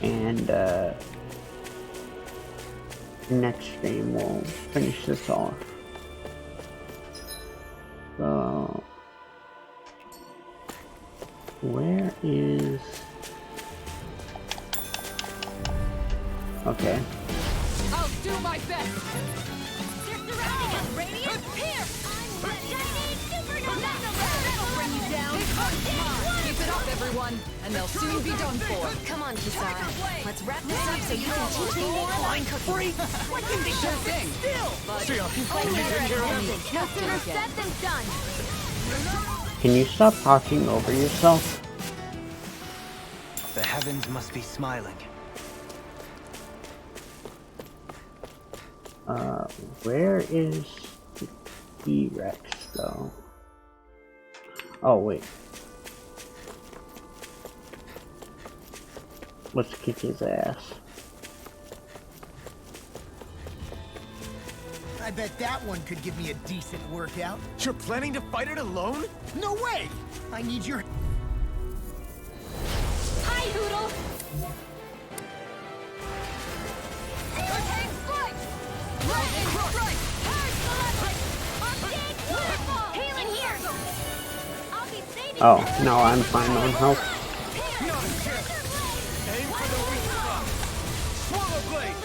And next stream we'll finish this off. So where is... Okay. I'll do my best. They're surrounding us, Radiant! Here! I'm ready! Supernova! That'll bring you down! Keep it up, everyone, and they'll soon be done for. Come on, Kisara. Let's wrap this up so you can teach me more about cooking. What can they Sure thing. No sooner said than done. Can you stop talking over yourself? The heavens must be smiling. Where is the T-Rex though? Oh wait. Let's kick his ass. I bet that one could give me a decent workout. You're planning to fight it alone? No way! I need your... Hi, Hoodle! Oh, no, I'm fine on health. Aim for the weak spot. Swallow blade.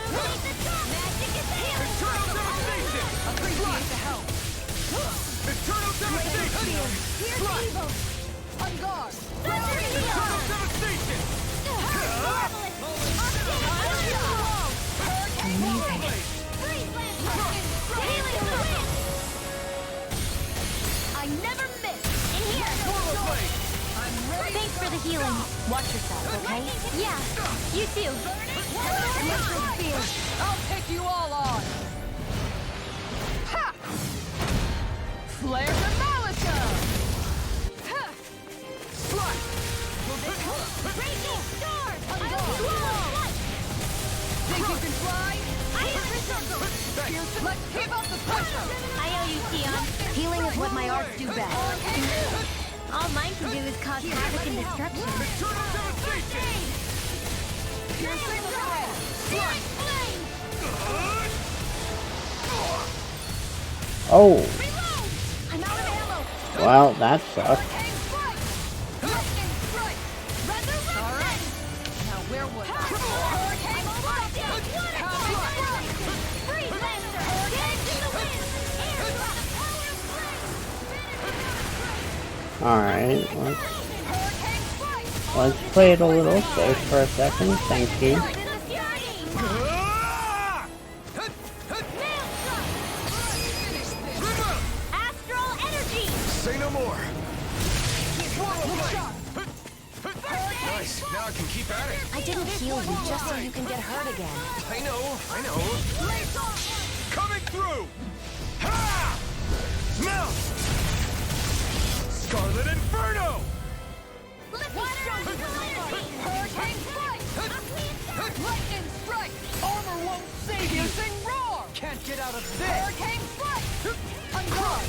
Eternal devastation. Appreciate the help. Eternal devastation. On guard. Eternal devastation. I never miss! In here! Thanks for the healing. Watch yourself, okay? Yeah, you too. I'll take you all on. Ha! Flare the Malika! Ha! Raging storm! Think you can fly? Let's keep up the pressure! I owe you, Tion. Healing is what my arts do best. All mine can do is cause havoc and destruction. Eternal devastation. Piercing red! Searing flame! Oh, I'm out of ammo! Well, that sucks. Alright, let's play it a little safe for a second, thank you. Say no more. Nice. Now I can keep at it. I didn't heal you just so you can get hurt again. I know. Coming through. Ha! Now. Scarlet Inferno. Hurricane strike! Lightning strike! Armor won't save you! Piercing roar! Can't get out of this! Hurricane strike! Uncross!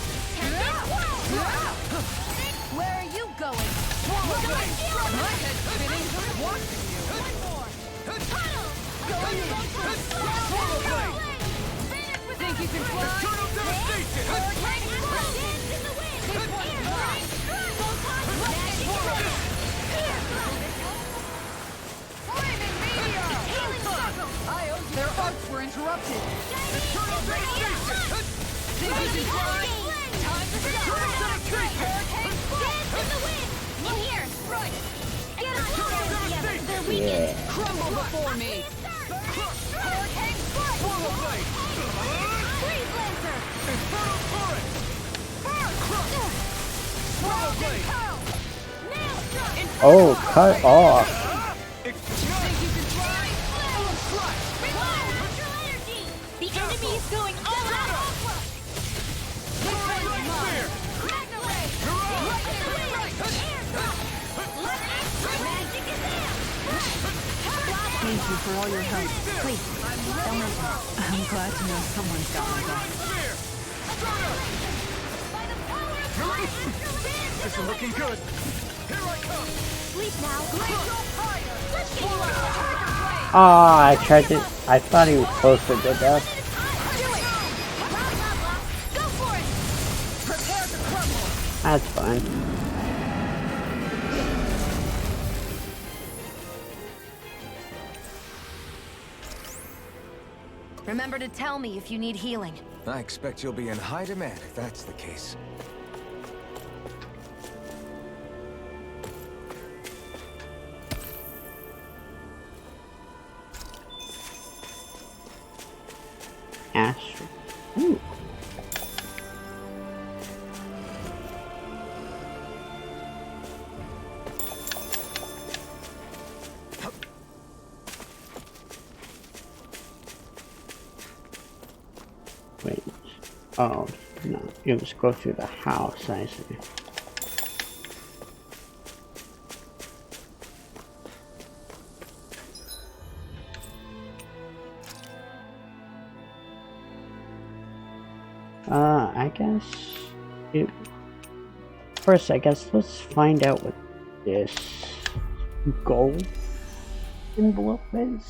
Where are you going? My head's spinning! Watching you! One more! Going in! Think you can fly? Eternal devastation! Hurricane strike! This one's mine! Flaming meteor! Their arcs were interrupted! Eternal devastation! Think you can fly? Time to stop! Hurricane strike! Dance in the wind! In here! Strike! Get on! They're weakened! Crumble before me! Hurricane strike! Swallow blade! Freeze lancer! Infernal torrent! Swallow blade! Oh, cut off. The enemy is going all out! Thank you for all your help. Please, don't mention it. I'm glad to know someone's got my back. This is looking good. Here I come. Sleep now. Glacial fire. Let's get you up. Ah, I tried to. I thought he was closer to death. Go for it. Prepare to crumble. That's fine. Remember to tell me if you need healing. I expect you'll be in high demand if that's the case. Ash. Ooh. Wait. Oh, no. You just go through the house, I see. I guess first, I guess let's find out what this gold envelope is.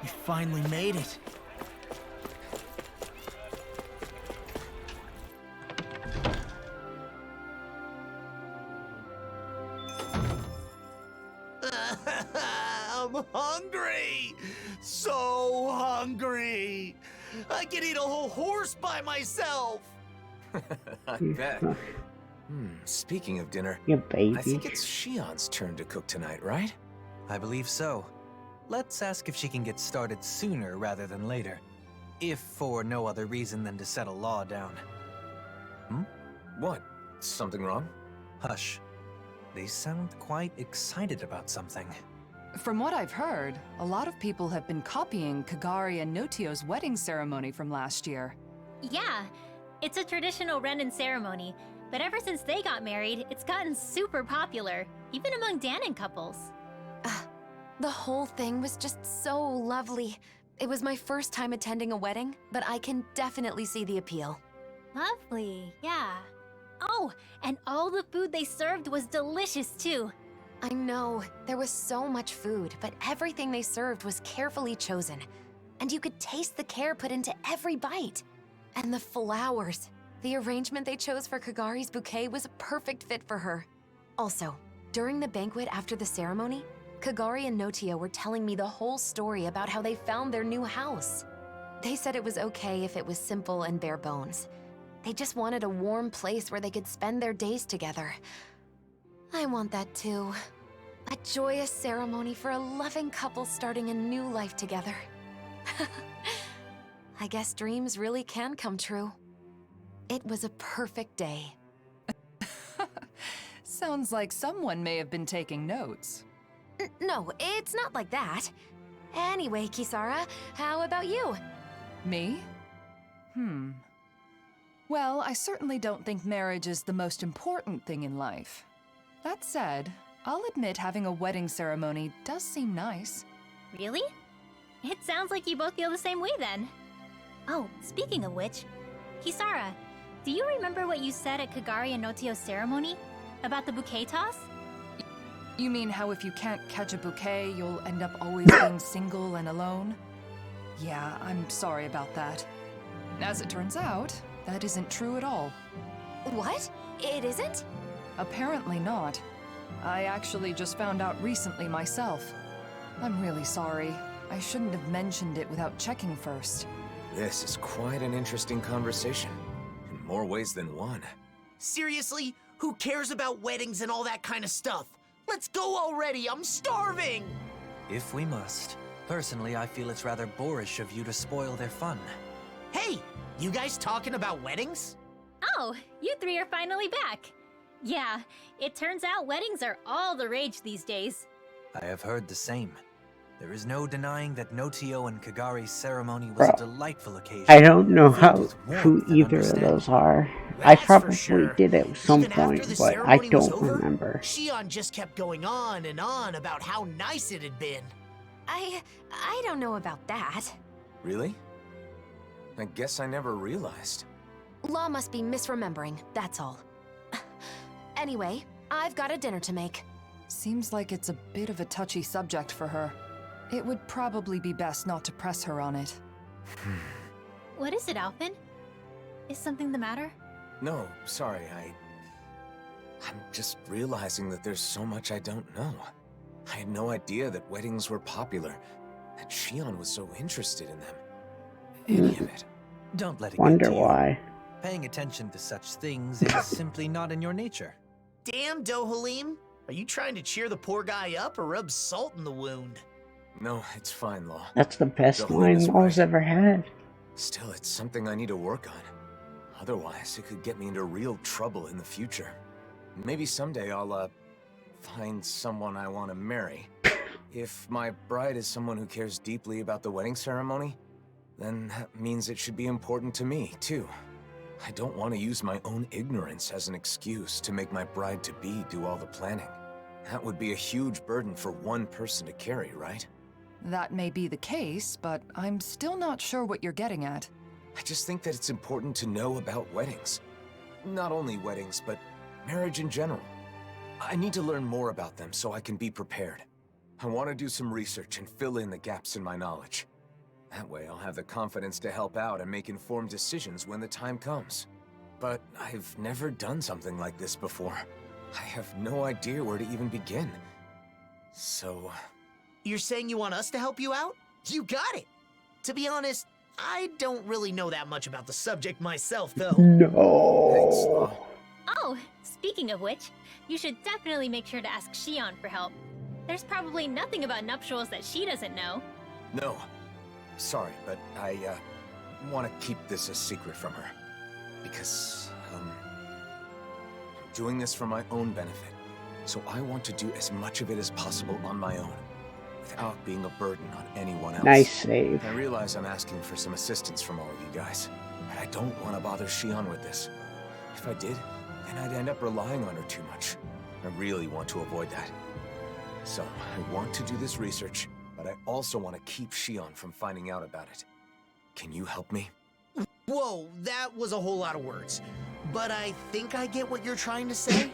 We finally made it. I'm hungry! So hungry! I could eat a whole horse by myself! I bet. Speaking of dinner, You baby. I think it's Shion's turn to cook tonight, right? I believe so. Let's ask if she can get started sooner rather than later. If for no other reason than to set a law down. What? Something wrong? Hush. They sound quite excited about something. From what I've heard, a lot of people have been copying Kagari and Notio's wedding ceremony from last year. Yeah, it's a traditional Renin ceremony, but ever since they got married, it's gotten super popular, even among Danon couples. The whole thing was just so lovely. It was my first time attending a wedding, but I can definitely see the appeal. Lovely, yeah. Oh, and all the food they served was delicious too. I know, there was so much food, but everything they served was carefully chosen. and you could taste the care put into every bite. And the flowers. The arrangement they chose for Kagari's bouquet was a perfect fit for her. Also, during the banquet after the ceremony, Kagari and Notio were telling me the whole story about how they found their new house. They said it was okay if it was simple and bare bones. They just wanted a warm place where they could spend their days together. I want that too. A joyous ceremony for a loving couple starting a new life together. I guess dreams really can come true. It was a perfect day. Sounds like someone may have been taking notes. No, it's not like that. Anyway, Kisara, how about you? Me? Well, I certainly don't think marriage is the most important thing in life. That said, I'll admit having a wedding ceremony does seem nice. Really? It sounds like you both feel the same way then. Oh, speaking of which, Kisara, do you remember what you said at Kagari and Notio's ceremony? About the bouquet toss? You mean how if you can't catch a bouquet, you'll end up always being single and alone? Yeah, I'm sorry about that. As it turns out, that isn't true at all. What? It isn't? Apparently not. I actually just found out recently myself. I'm really sorry. I shouldn't have mentioned it without checking first. This is quite an interesting conversation, in more ways than one. Seriously? Who cares about weddings and all that kind of stuff? Let's go already, I'm starving! If we must. Personally, I feel it's rather boorish of you to spoil their fun. Hey, you guys talking about weddings? Oh, you three are finally back. Yeah, it turns out weddings are all the rage these days. I have heard the same. There is no denying that Notio and Kagari's ceremony was a delightful occasion. I don't know who either of those are. I probably did at some point, but I don't remember. Shion just kept going on and on about how nice it had been. I don't know about that. Really? I guess I never realized. Law must be misremembering, that's all. Anyway, I've got a dinner to make. Seems like it's a bit of a touchy subject for her. It would probably be best not to press her on it. What is it, Alphen? Is something the matter? No, sorry, I'm just realizing that there's so much I don't know. I had no idea that weddings were popular, that Shion was so interested in them. Any of it. Don't let it Wonder get to you. why. Paying attention to such things is simply not in your nature. Damn, Dohalim. Are you trying to cheer the poor guy up or rub salt in the wound? No, it's fine, Law. That's the best line Law's ever had. Still, it's something I need to work on. Otherwise, it could get me into real trouble in the future. Maybe someday I'll, find someone I want to marry. If my bride is someone who cares deeply about the wedding ceremony, then that means it should be important to me, too. I don't want to use my own ignorance as an excuse to make my bride-to-be do all the planning. That would be a huge burden for one person to carry, right? That may be the case, but I'm still not sure what you're getting at. I just think that it's important to know about weddings. Not only weddings, but marriage in general. I need to learn more about them so I can be prepared. I want to do some research and fill in the gaps in my knowledge. That way I'll have the confidence to help out and make informed decisions when the time comes. But I've never done something like this before. I have no idea where to even begin. So... You're saying you want us to help you out? You got it! To be honest, I don't really know that much about the subject myself, though. No. Thanks, Law. Oh, speaking of which, you should definitely make sure to ask Shion for help. There's probably nothing about nuptials that she doesn't know. No. Sorry, but I, want to keep this a secret from her. Because, I'm doing this for my own benefit. So I want to do as much of it as possible on my own, without being a burden on anyone else. Nice save. I realize I'm asking for some assistance from all of you guys, but I don't want to bother Shion with this. If I did, then I'd end up relying on her too much. I really want to avoid that. So, I want to do this research, but I also want to keep Shion from finding out about it. Can you help me? Whoa, that was a whole lot of words. But I think I get what you're trying to say.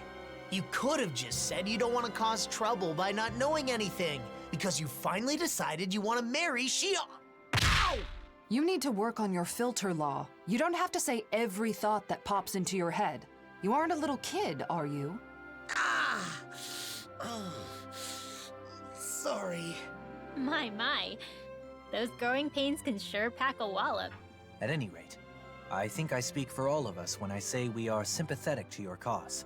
You could have just said you don't want to cause trouble by not knowing anything, because you finally decided you want to marry Shion. Ow! You need to work on your filter law. You don't have to say every thought that pops into your head. You aren't a little kid, are you? Oh, sorry. My. Those growing pains can sure pack a wallop. At any rate, I think I speak for all of us when I say we are sympathetic to your cause.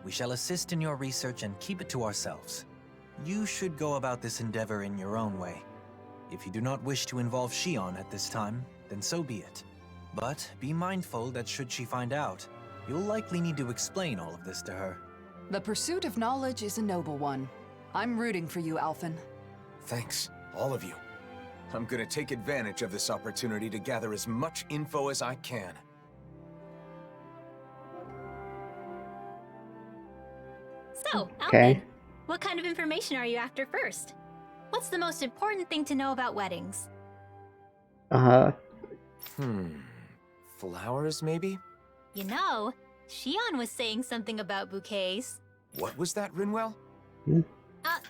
We shall assist in your research and keep it to ourselves. You should go about this endeavor in your own way. If you do not wish to involve Shion at this time, then so be it. But be mindful that should she find out, you'll likely need to explain all of this to her. The pursuit of knowledge is a noble one. I'm rooting for you, Alphen. Thanks, all of you. I'm gonna take advantage of this opportunity to gather as much info as I can. So, Okay. Alvin, what kind of information are you after first? What's the most important thing to know about weddings? Flowers, maybe? You know, Shion was saying something about bouquets. What was that, Rinwell?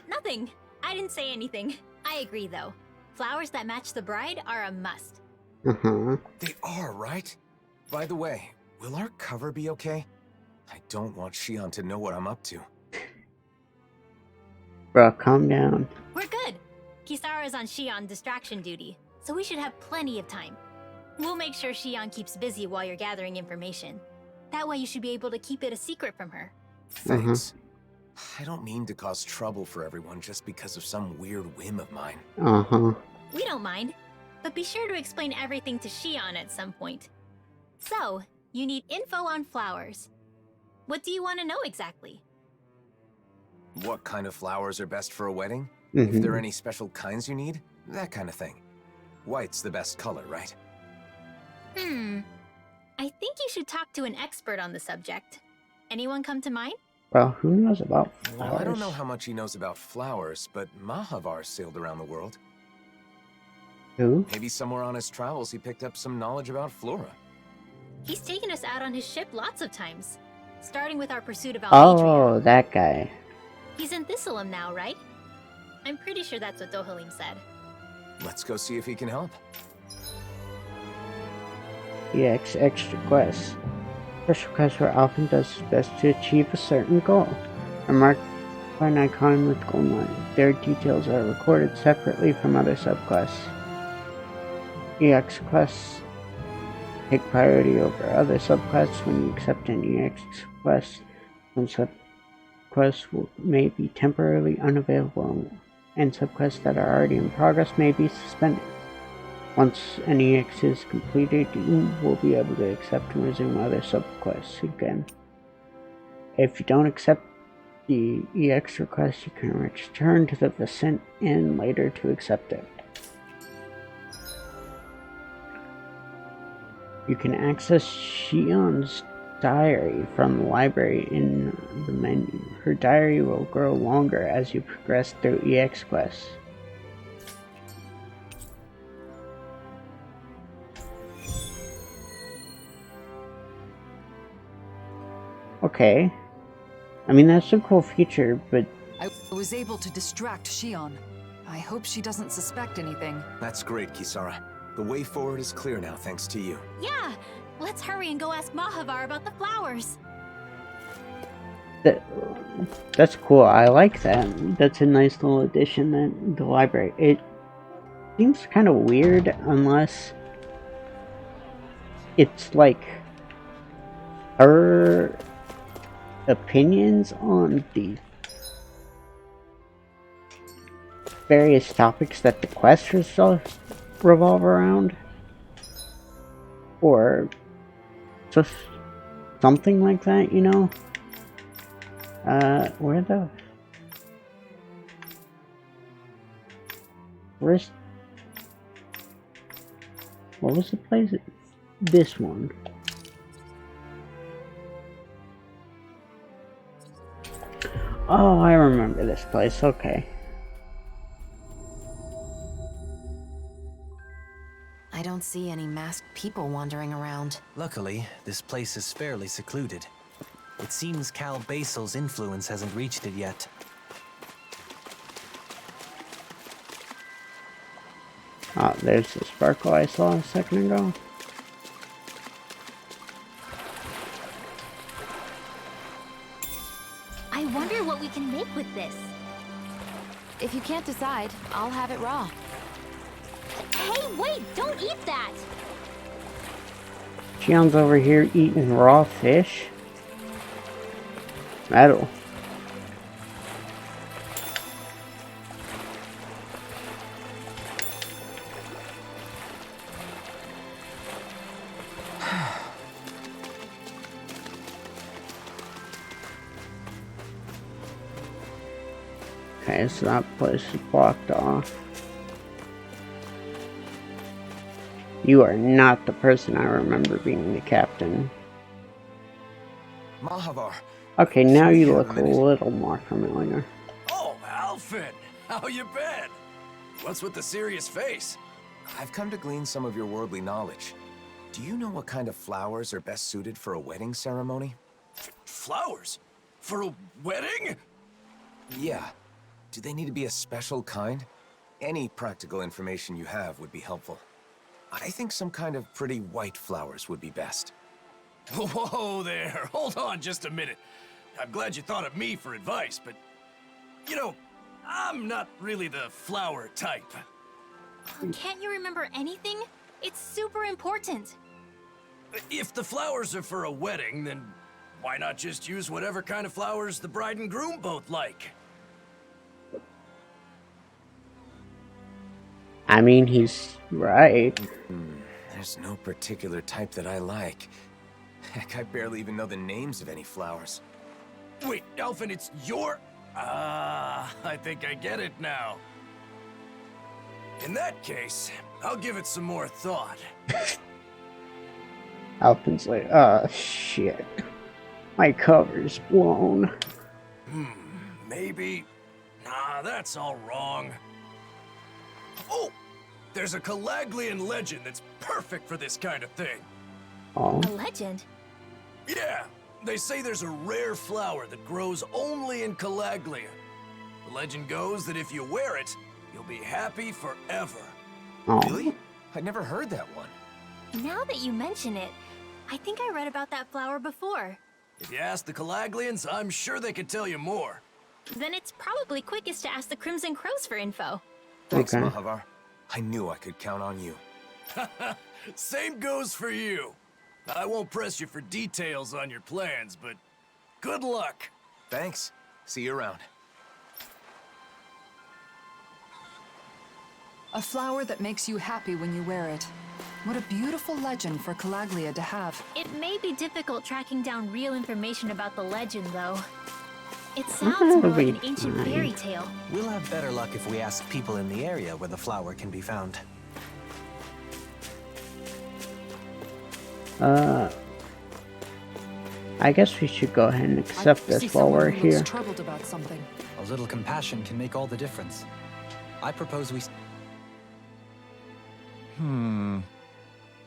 Nothing. I didn't say anything. I agree, though. Flowers that match the bride are a must. They are, right? By the way, will our cover be okay? I don't want Shion to know what I'm up to. Bro, calm down. We're good. Kisara's on Shion distraction duty, so we should have plenty of time. We'll make sure Shion keeps busy while you're gathering information. That way you should be able to keep it a secret from her. Thanks. I don't mean to cause trouble for everyone just because of some weird whim of mine. We don't mind, but be sure to explain everything to Shion at some point. So, you need info on flowers. What do you want to know exactly? What kind of flowers are best for a wedding? If there are any special kinds you need? That kind of thing. White's the best color, right? I think you should talk to an expert on the subject. Anyone come to mind? Well, who knows about flowers? Well, I don't know how much he knows about flowers, but Mahavar sailed around the world. Who? Maybe somewhere on his travels he picked up some knowledge about flora. He's taken us out on his ship lots of times, starting with our pursuit of Almadria. Oh, that guy. He's in Thistleum now, right? I'm pretty sure that's what Dohalim said. Let's go see if he can help. EX extra quests. Special quests where Alphen does his best to achieve a certain goal. Are marked by an icon with gold line. Their details are recorded separately from other subquests. EX quests take priority over other subquests when you accept an EX quest. Some subquests may be temporarily unavailable, and subquests that are already in progress may be suspended. Once an EX is completed, you will be able to accept and resume other subquests again. If you don't accept the EX request, you can return to the Vicent Inn later to accept it. You can access Shion's diary from the library in the menu. Her diary will grow longer as you progress through EX quests. Okay. I mean, that's a cool feature, but... I was able to distract Shion. I hope she doesn't suspect anything. That's great, Kisara. The way forward is clear now, thanks to you. Yeah! Let's hurry and go ask Mahavar about the flowers! That's cool. I like that. That's a nice little addition to the library. It seems kind of weird unless it's like her opinions on the various topics that the quest revolve around, or just something like that, you know? What was the place? This one. Oh, I remember this place, okay. I don't see any masked people wandering around. Luckily, this place is fairly secluded. It seems Cal Basil's influence hasn't reached it yet. Oh, there's the sparkle I saw a second ago. I wonder what we can make with this. If you can't decide, I'll have it raw. Hey, wait! Don't eat that! Shion's over here eating raw fish. Metal. Okay, so that place is blocked off. You are not the person I remember being the captain. Mahavar. Okay, now Sure you have look a a minute. little more familiar. Oh, Alphen! How you been? What's with the serious face? I've come to glean some of your worldly knowledge. Do you know what kind of flowers are best suited for a wedding ceremony? Flowers? For a wedding? Yeah. Do they need to be a special kind? Any practical information you have would be helpful. I think some kind of pretty white flowers would be best. Whoa there, hold on just a minute. I'm glad you thought of me for advice, but... You know, I'm not really the flower type. Can't you remember anything? It's super important. If the flowers are for a wedding, then why not just use whatever kind of flowers the bride and groom both like? I mean, he's right. There's no particular type that I like. Heck, I barely even know the names of any flowers. Wait, Alphen, it's your... I think I get it now. In that case, I'll give it some more thought. Alpin's like, oh shit. My cover's blown. Maybe... Nah, that's all wrong. Oh! There's a Calaglian legend that's perfect for this kind of thing. Oh. A legend? Yeah, they say there's a rare flower that grows only in Calaglia. The legend goes that if you wear it, you'll be happy forever. Oh. Really? I'd never heard that one. Now that you mention it, I think I read about that flower before. If you ask the Calaglians, I'm sure they could tell you more. Then it's probably quickest to ask the Crimson Crows for info. Thanks, Okay. Mahavar. I knew I could count on you. Same goes for you. I won't press you for details on your plans, but good luck. Thanks. See you around. A flower that makes you happy when you wear it. What a beautiful legend for Calaglia to have. It may be difficult tracking down real information about the legend, though. It sounds more like an ancient fairy tale. We'll have better luck if we ask people in the area where the flower can be found. I guess we should go ahead and accept this while we're here. Troubled about something. A little compassion can make all the difference. I propose we...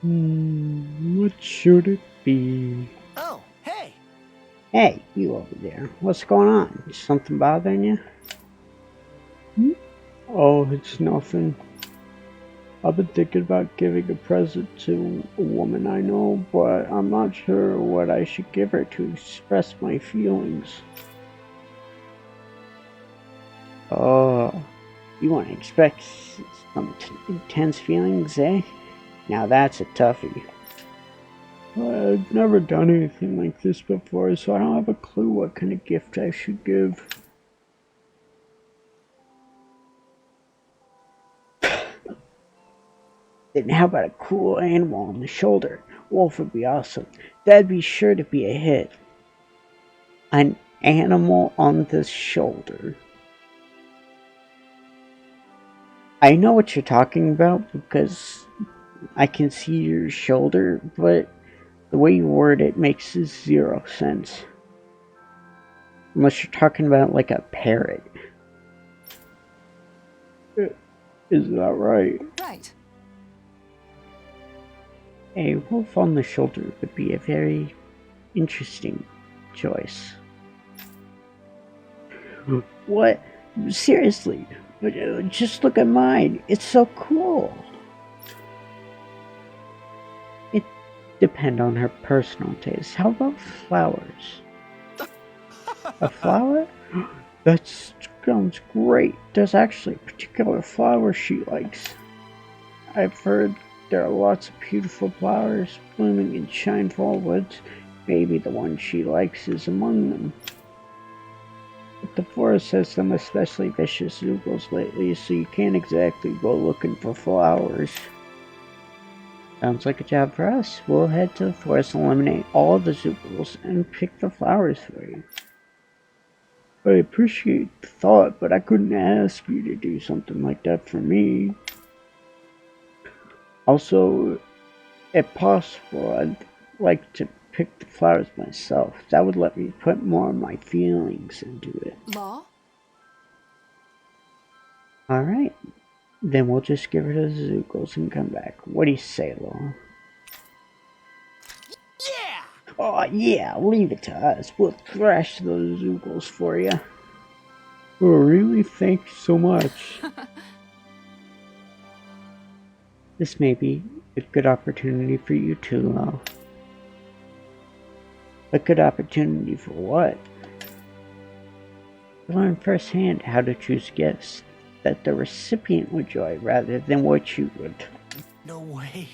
What should it be? Oh, hey! Hey, you over there. What's going on? Something bothering you? Oh, it's nothing. I've been thinking about giving a present to a woman I know, but I'm not sure what I should give her to express my feelings. Oh, you want to expect some intense feelings, eh? Now that's a toughie. I've never done anything like this before, so I don't have a clue what kind of gift I should give. Then how about a cool animal on the shoulder? Wolf would be awesome. That'd be sure to be a hit. An animal on the shoulder. I know what you're talking about because I can see your shoulder, but the way you word it makes zero sense. Unless you're talking about like a parrot. Is that right? Right. A wolf on the shoulder would be a very interesting choice. What? Seriously? Just look at mine. It's so cool. depend on her personal taste. How about flowers? A flower? That sounds great. There's actually a particular flower she likes. I've heard there are lots of beautiful flowers blooming in Shinefall Woods. Maybe the one she likes is among them. But the forest has some especially vicious Zoogles lately, so you can't exactly go looking for flowers. Sounds like a job for us. We'll head to the forest, eliminate all of the Zoogles, and pick the flowers for you. I appreciate the thought, but I couldn't ask you to do something like that for me. Also, if possible, I'd like to pick the flowers myself. That would let me put more of my feelings into it. Law? Alright, then we'll just give her to the Zoogles and come back. What do you say, Law? Yeah! Oh yeah, leave it to us. We'll thrash those Zoogles for you. Oh really? Thank you so much. This may be a good opportunity for you too, Law. A good opportunity for what? To learn firsthand how to choose gifts that the recipient would enjoy rather than what you would. No way.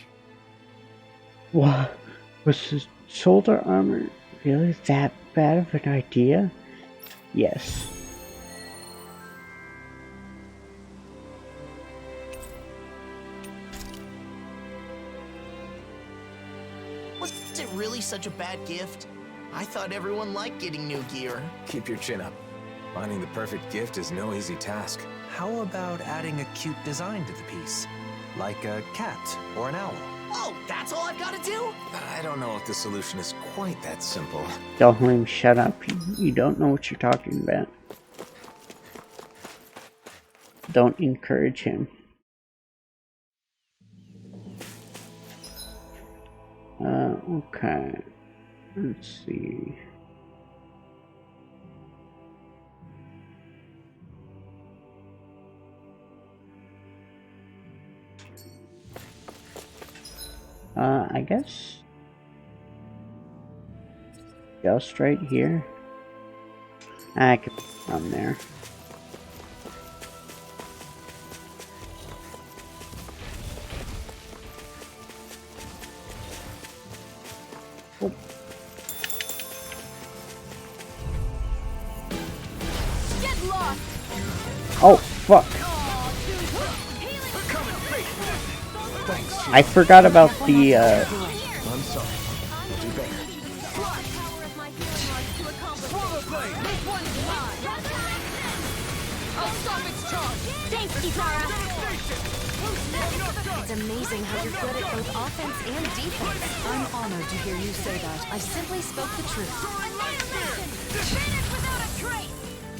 What? Was the shoulder armor really that bad of an idea? Yes. Was it really such a bad gift? I thought everyone liked getting new gear. Keep your chin up. Finding the perfect gift is no easy task. How about adding a cute design to the piece? Like a cat or an owl? Oh, that's all I've got to do? I don't know if the solution is quite that simple. Tell him shut up. You don't know what you're talking about. Don't encourage him. Okay. Let's see. I guess just right here. I could from there. Oh. Get lost. Oh fuck. I forgot about the I'm sorry. We'll do better. It's amazing how you're good at both offense and defense. I'm honored to hear you say that. I simply spoke the truth. Finish without a trace.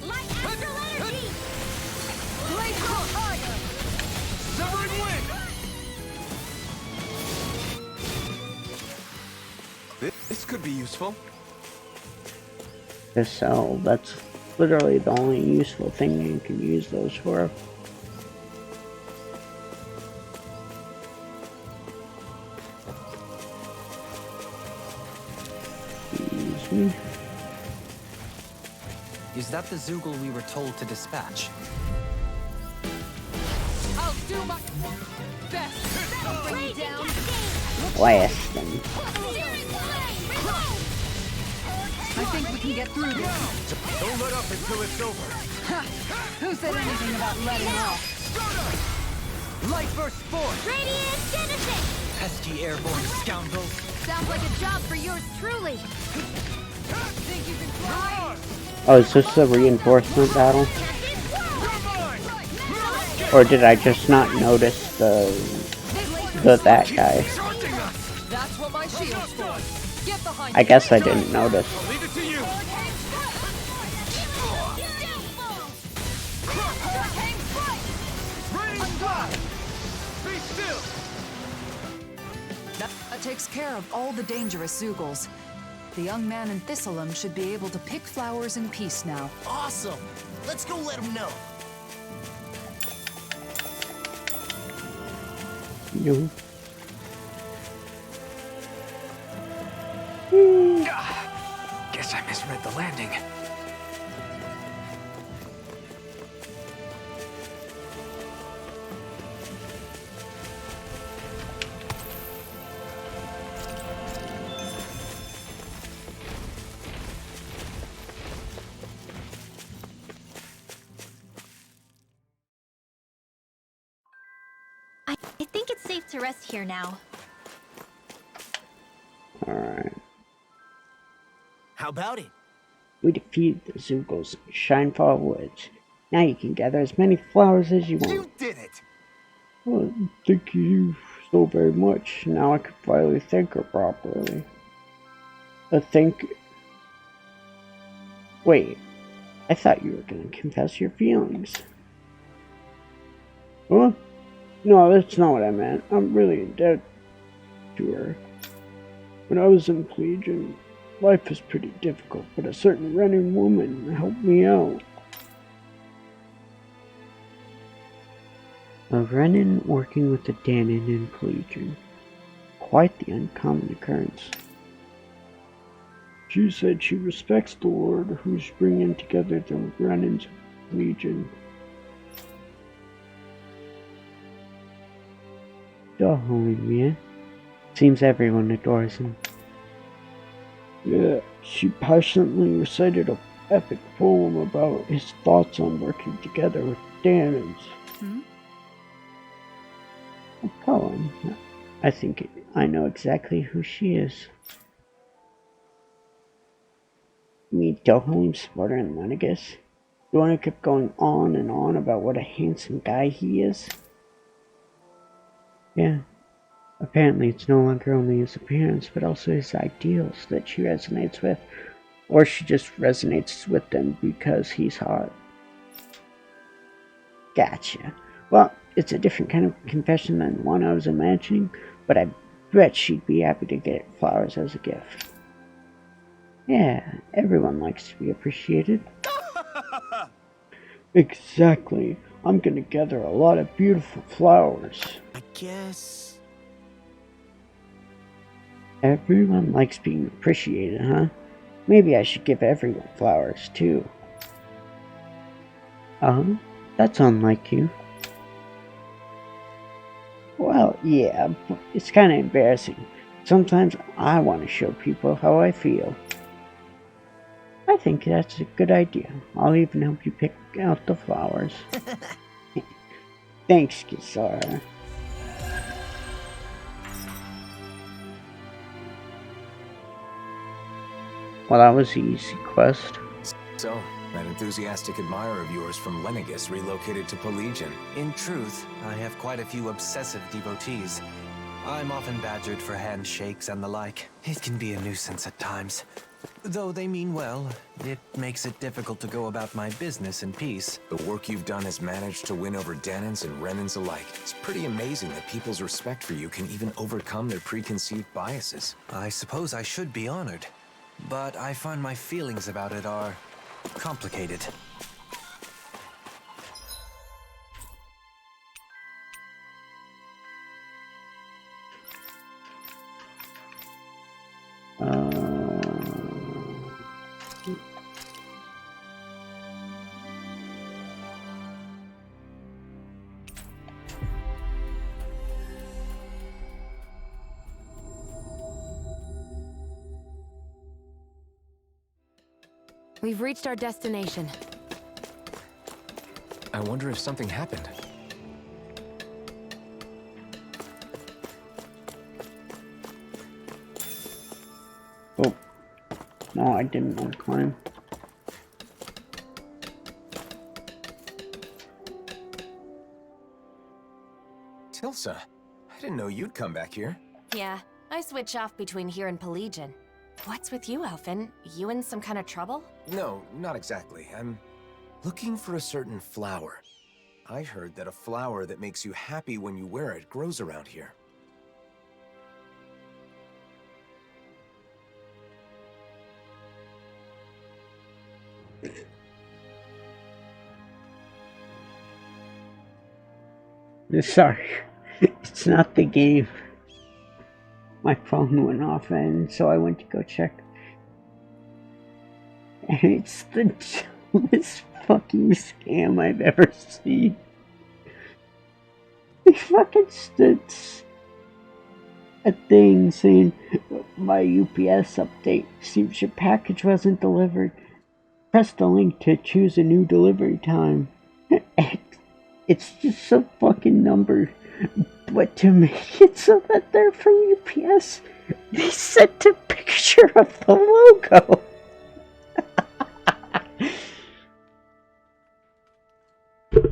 Like astral energy. Blaze higher. Severing wind! This could be useful. the cell. That's literally the only useful thing you can use those for. Excuse me. Is that the Zoogle we were told to dispatch? I'll do my best. Bring you down. Blast them. I think we can get through this. Don't let up until it's over. Who said anything about letting off? Light burst forth! Radiant Genesis! Pesky airborne scoundrels. Sounds like a job for yours truly. Think you can fly? Oh, is this a reinforcement battle? Or did I just not notice that guy? That's what my shield's for. Get behind I guess I didn't notice. Leave it to you! Be still! That takes care of all the dangerous Zoogles. The young man in Thistleum should be able to pick flowers in peace now. Awesome! Let's go let him know. You. Guess I misread the landing. I think it's safe to rest here now. Alright. How about it? We defeated the Zugos in Shinefall Woods. Now you can gather as many flowers as you want. You did it! Well, thank you so very much. Now I can finally thank her properly. Wait, I thought you were gonna confess your feelings. Huh? No, that's not what I meant. I'm really in debt to her. When I was in Legion, life was pretty difficult, but a certain Renin woman helped me out. A Renin working with a Danon in Legion. Quite the uncommon occurrence. She said she respects the Lord who's bringing together the Renins of Legion. The holy man. Seems everyone adores him. Yeah, she passionately recited an epic poem about his thoughts on working together with Danons. A poem? I think I know exactly who she is. Meet Dohalim Sparta and Lenegus? The one who kept going on and on about what a handsome guy he is? Yeah. Apparently it's no longer only his appearance, but also his ideals that she resonates with. Or she just resonates with them because he's hot. Gotcha. Well, it's a different kind of confession than the one I was imagining, but I bet she'd be happy to get flowers as a gift. Yeah, everyone likes to be appreciated. Exactly. I'm gonna gather a lot of beautiful flowers. I guess... Everyone likes being appreciated, huh? Maybe I should give everyone flowers, too. That's unlike you. Well, yeah, but it's kind of embarrassing. Sometimes I want to show people how I feel. I think that's a good idea. I'll even help you pick out the flowers. Thanks, Kisara. Well, that was an easy quest. So, that enthusiastic admirer of yours from Lenegus relocated to Pelegion. In truth, I have quite a few obsessive devotees. I'm often badgered for handshakes and the like. It can be a nuisance at times. Though they mean well, it makes it difficult to go about my business in peace. The work you've done has managed to win over Danons and Renins alike. It's pretty amazing that people's respect for you can even overcome their preconceived biases. I suppose I should be honored, but I find my feelings about it are complicated. We've reached our destination. I wonder if something happened. Oh. No, I didn't want to climb. Tilsa, I didn't know you'd come back here. Yeah, I switch off between here and Pelegion. What's with you, Elfin? You in some kind of trouble? No, not exactly. I'm looking for a certain flower. I heard that a flower that makes you happy when you wear it grows around here. Sorry, it's not the game. my phone went off, and so I went to go check. And it's the dumbest fucking scam I've ever seen. They fucking stood a thing saying, my UPS update seems your package wasn't delivered. Press the link to choose a new delivery time. And it's just a fucking number. But to make it so that they're from UPS, they sent a picture of the logo.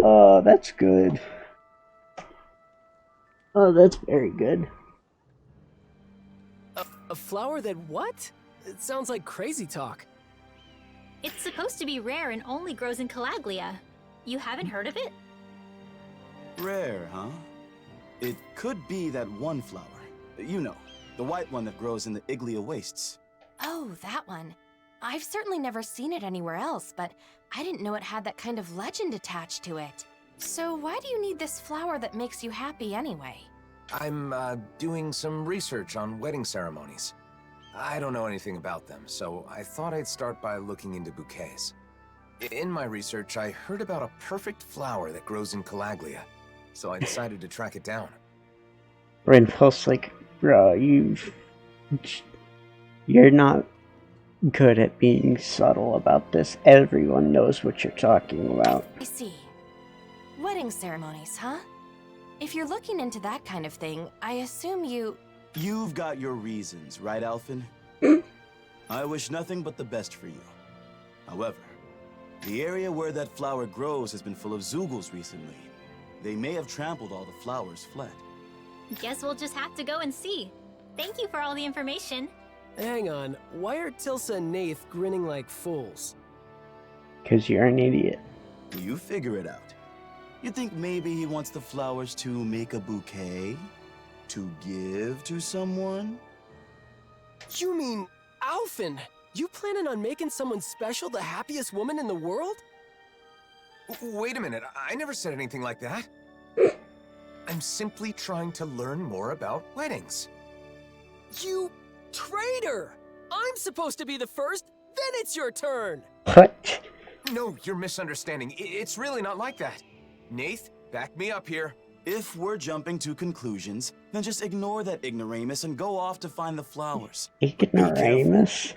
Oh, that's good. Oh, that's very good. A flower that what? It sounds like crazy talk. It's supposed to be rare and only grows in Calaglia. You haven't heard of it? Rare, huh? It could be that one flower. You know, the white one that grows in the Iglia wastes. Oh, that one. I've certainly never seen it anywhere else, but I didn't know it had that kind of legend attached to it. So why do you need this flower that makes you happy anyway? I'm, doing some research on wedding ceremonies. I don't know anything about them, so I thought I'd start by looking into bouquets. In my research, I heard about a perfect flower that grows in Calaglia, so I decided to track it down. Renfel's like, bro, you're not good at being subtle about this. Everyone knows what you're talking about. I see. Wedding ceremonies, huh? If you're looking into that kind of thing, I assume You've got your reasons, right, Alphen? I wish nothing but the best for you. However, the area where that flower grows has been full of Zoogles recently. They may have trampled all the flowers fled. Guess we'll just have to go and see. Thank you for all the information. Hang on, why are Tilsa and Nath grinning like fools? 'Cause you're an idiot. You figure it out. You think maybe he wants the flowers to make a bouquet? To give to someone? You mean, Alphen, you planning on making someone special the happiest woman in the world? Wait a minute, I never said anything like that. I'm simply trying to learn more about weddings. You traitor! I'm supposed to be the first, then it's your turn! What? No, you're misunderstanding. It's really not like that. Nath, back me up here. If we're jumping to conclusions, then just ignore that ignoramus and go off to find the flowers. Ignoramus?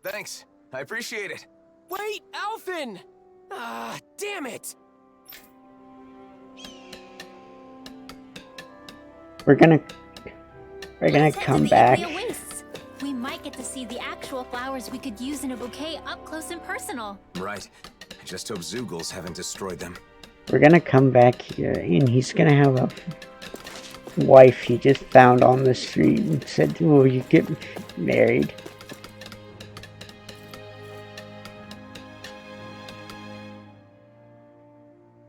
Thanks, I appreciate it. Wait, Alphen! Ah, damn it! We're gonna come back. We might get to see the actual flowers we could use in a bouquet up close and personal. Right. I just hope Zoogles haven't destroyed them. We're gonna come back here, and he's gonna have a wife he just found on the street and said, "Will you get married?"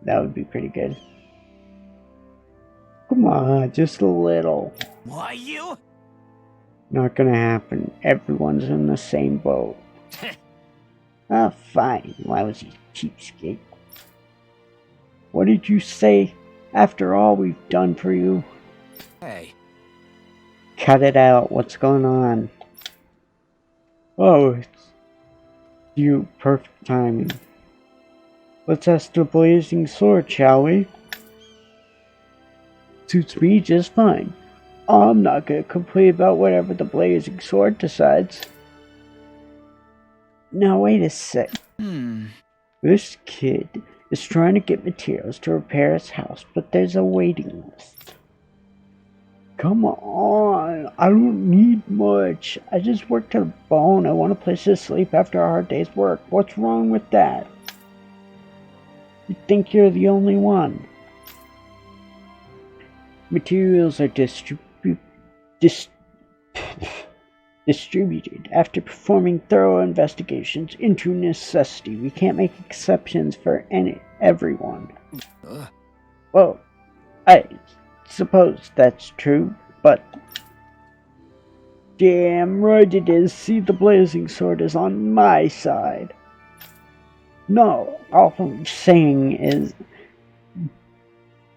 That would be pretty good. Come on, just a little. Why you? Not gonna happen. Everyone's in the same boat. Ah, fine. Lousy cheapskate. What did you say? After all we've done for you? Hey. Cut it out. What's going on? Oh, it's you. Perfect timing. Let's ask the blazing sword, shall we? Suits me just fine. I'm not gonna complain about whatever the blazing sword decides. Now wait a sec. This kid is trying to get materials to repair his house, but there's a waiting list. Come on, I don't need much. I just work to the bone. I want a place to sleep after a hard day's work. What's wrong with that? You think you're the only one. Materials are distributed after performing thorough investigations into necessity. We can't make exceptions for everyone. Well, I suppose that's true, but damn right it is. See, the blazing sword is on my side. No, all I'm saying is,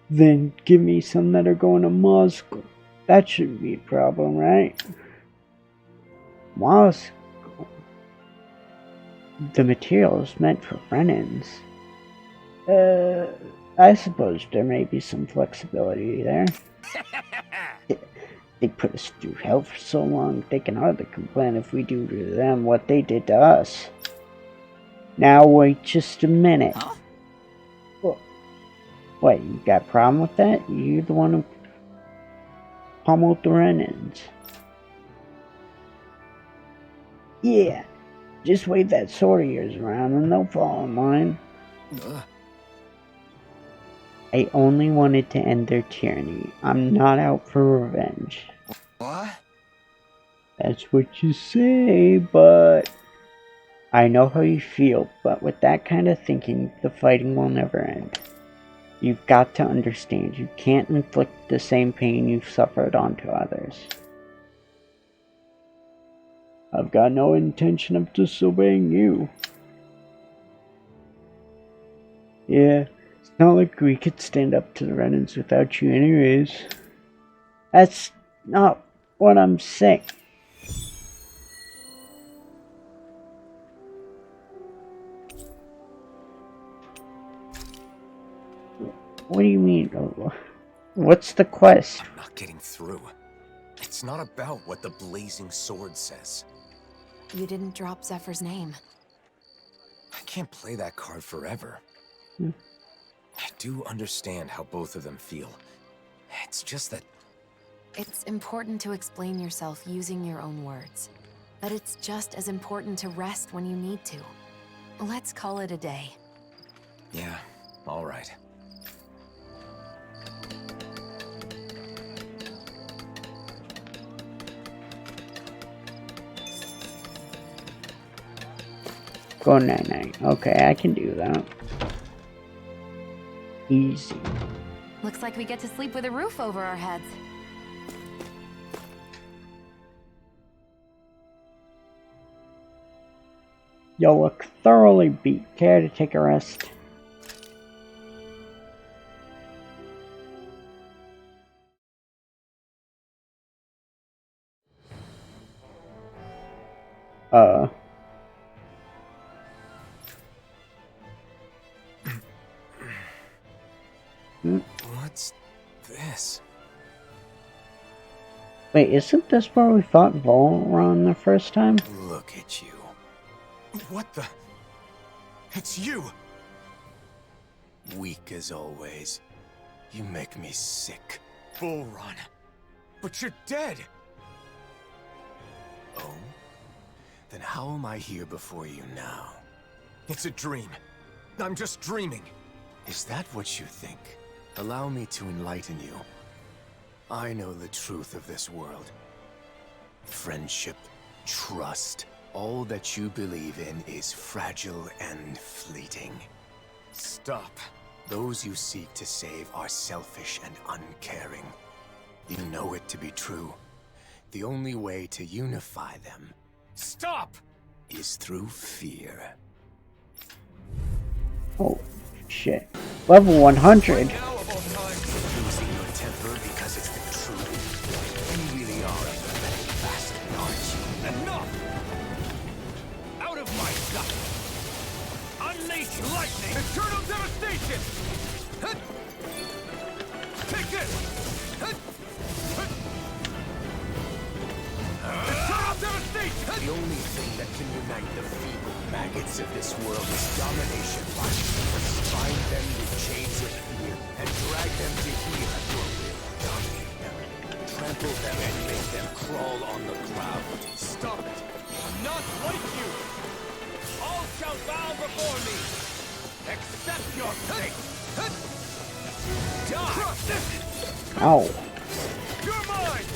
then give me some that are going to Moscow. That shouldn't be a problem, right? Moss. The material is meant for Renans. I suppose there may be some flexibility there. They put us through hell for so long, they can hardly complain if we do to them what they did to us. Now wait just a minute. Huh? What, you got a problem with that? You're the one who pummeled the Renans. Yeah, just wave that sword of yours around and they'll fall in line. I only wanted to end their tyranny. I'm not out for revenge. What? That's what you say, but I know how you feel, but with that kind of thinking, the fighting will never end. You've got to understand, you can't inflict the same pain you've suffered onto others. I've got no intention of disobeying you. Yeah, it's not like we could stand up to the Renans without you anyways. That's not what I'm saying. What do you mean? What's the quest? I'm not getting through. It's not about what the blazing sword says. You didn't drop Zephyr's name. I can't play that card forever. I do understand how both of them feel. It's just that... It's important to explain yourself using your own words. But it's just as important to rest when you need to. Let's call it a day. Yeah, all right. Go night-night. Okay, I can do that. Easy. Looks like we get to sleep with a roof over our heads. You look thoroughly beat. Care to take a rest? What's this? Wait, isn't this where we fought Volron the first time? Look at you. What the? It's you! Weak as always. You make me sick. Volron. But you're dead! Oh? Then how am I here before you now? It's a dream. I'm just dreaming. Is that what you think? Allow me to enlighten you. I know the truth of this world. Friendship, trust, all that you believe in is fragile and fleeting. Stop. Those you seek to save are selfish and uncaring. You know it to be true. The only way to unify them... Stop! ...is through fear. Oh, shit. Level 100. Losing your temper because it's the truth. You really are a pathetic bastard, aren't you? Enough! Out of my sight! Unleash lightning! Eternal devastation! Take this! Eternal devastation! The only thing that can unite the feeble maggots of this world is domination. Bind them with chains of fear and drag them to here at your will. Dominate them, trample them, and make them crawl on the ground. Stop it! I'm not like you! All shall bow before me! Accept your fate! Die! Ow. You're mine!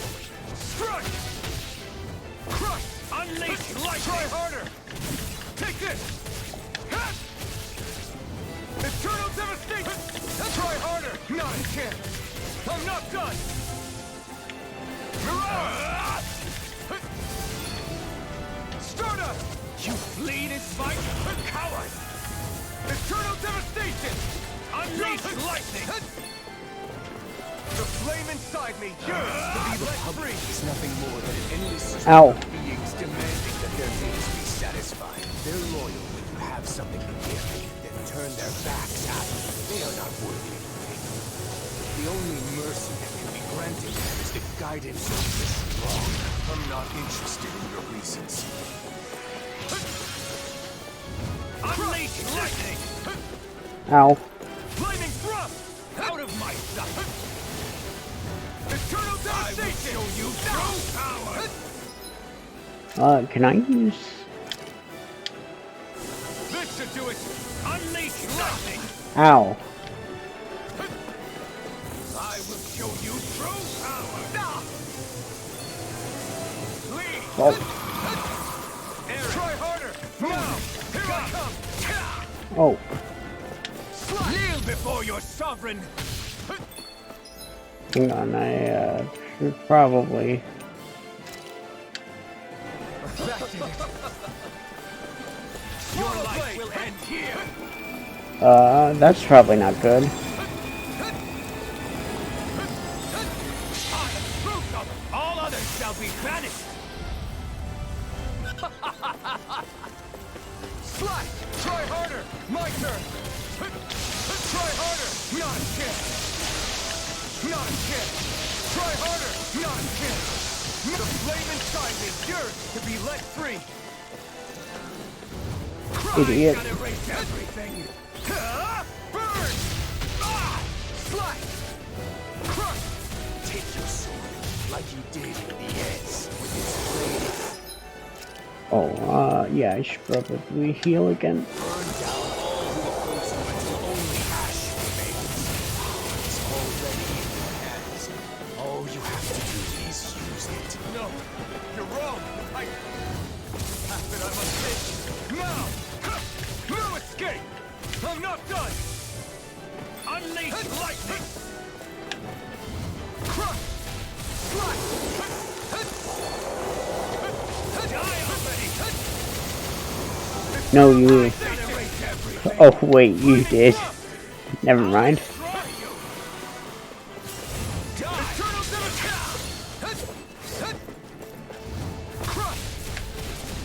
Strike! Crush! Unleash light! Try harder! Take this! Eternal devastation! Try harder! Not a chance! I'm not done! Mirage! Stardust! You bleed in spite? Coward! Eternal devastation! Unleash lightning! The flame inside me yearns to be let free. It's nothing more than an endless stream Ow. of beings demanding that their needs be satisfied. They're loyal when you have something to give, then turn their backs at you. They are not worthy of your faith. The only mercy that can be granted them is the guidance of the strong. I'm not interested in your reasons. Unleash lightning! Ow. Flaming thrust! Out of my sight! Eternal devastation! I will show you true power! Can I use... This should do it! Unleash lightning! Ow. I will show you true power! Lead! Oh. Try harder! Now! Here I come! Oh. Kneel before your sovereign! Hang on, I should probably... Your life will end here! That's probably not good. All others shall be banished! Slash! Try harder! My turn! Try harder! Not a chance! Not a chance! Try harder! Not a chance! The flame inside me yearns to be let free! Idiot. Crying can erase everything! Burn! Slash! Crush! Take your sword like you did in the ends with its blade. Oh, yeah, I should probably heal again. Burn down all who oppose you until only ash remains. It's already in your hands. All you have to do is use it. No, you're wrong. Half it I must take. Now! No escape! I'm not done! Unleash lightning! Crush! Slash! Die already! No, you... Oh, wait, you did. Never mind.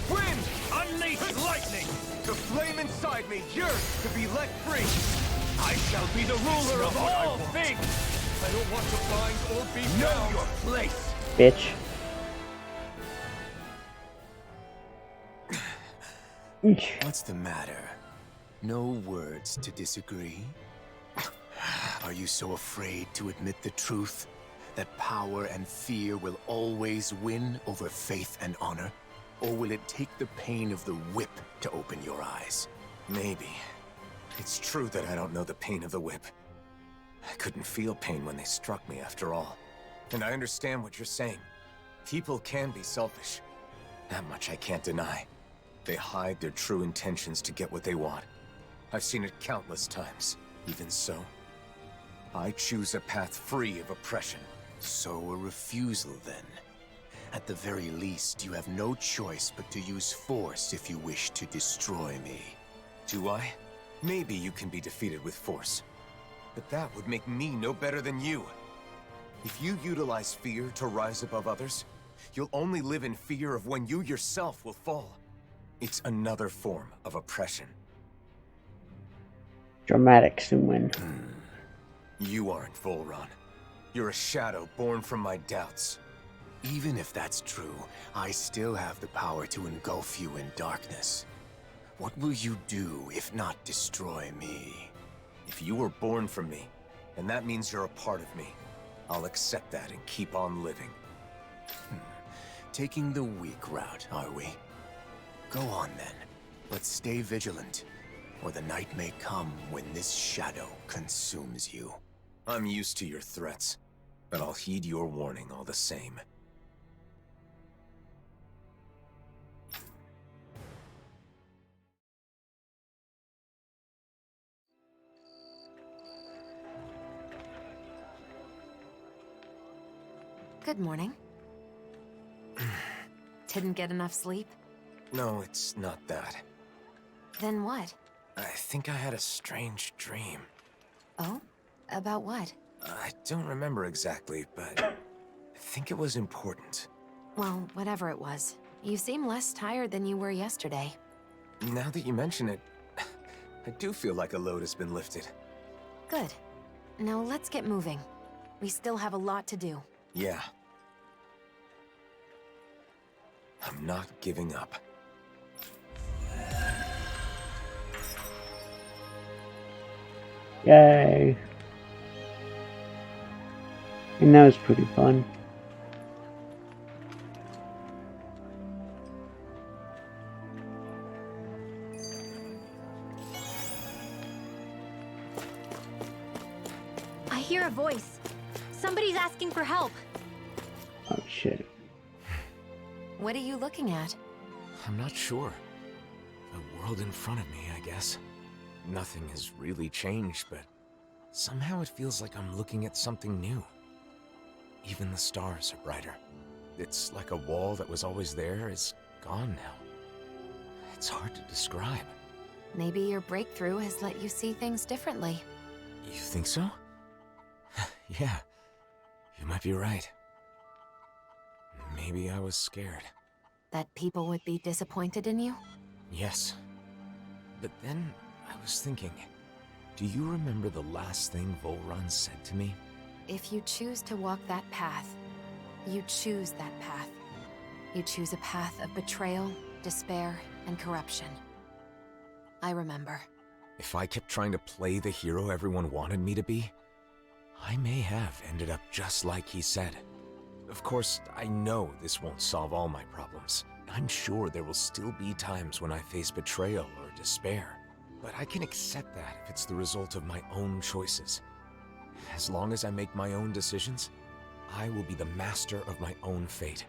Wind! Unleash lightning! The flame inside me yearns to be let free! I shall be the ruler of all things! I don't want to bind or be bound. Know your place! Bitch. What's the matter? No words to disagree? Are you so afraid to admit the truth? That power and fear will always win over faith and honor? Or will it take the pain of the whip to open your eyes? Maybe. It's true that I don't know the pain of the whip. I couldn't feel pain when they struck me after all. And I understand what you're saying. People can be selfish. That much I can't deny. They hide their true intentions to get what they want. I've seen it countless times. Even so, I choose a path free of oppression. So a refusal, then. At the very least, you have no choice but to use force if you wish to destroy me. Do I? Maybe you can be defeated with force. But that would make me no better than you. If you utilize fear to rise above others, you'll only live in fear of when you yourself will fall. It's another form of oppression. Dramatic win. You aren't Volron. You're a shadow born from my doubts. Even if that's true, I still have the power to engulf you in darkness. What will you do if not destroy me? If you were born from me, and that means you're a part of me, I'll accept that and keep on living. Taking the weak route, are we? Go on then, but stay vigilant, or the night may come when this shadow consumes you. I'm used to your threats, but I'll heed your warning all the same. Good morning. Didn't get enough sleep? No, it's not that. Then what? I think I had a strange dream. Oh? About what? I don't remember exactly, but I think it was important. Well, whatever it was, you seem less tired than you were yesterday. Now that you mention it, I do feel like a load has been lifted. Good. Now let's get moving. We still have a lot to do. Yeah. I'm not giving up. Yay. And that was pretty fun. I hear a voice. Somebody's asking for help. Oh shit. What are you looking at? I'm not sure. The world in front of me, I guess. Nothing has really changed, but somehow it feels like I'm looking at something new. Even the stars are brighter. It's like a wall that was always there is gone now. It's hard to describe. Maybe your breakthrough has let you see things differently. You think so? Yeah, you might be right. Maybe I was scared. That people would be disappointed in you? Yes. But then I was thinking, do you remember the last thing Volron said to me? If you choose to walk that path, you choose that path. You choose a path of betrayal, despair, and corruption. I remember. If I kept trying to play the hero everyone wanted me to be, I may have ended up just like he said. Of course, I know this won't solve all my problems. I'm sure there will still be times when I face betrayal or despair. But I can accept that if it's the result of my own choices. As long as I make my own decisions, I will be the master of my own fate.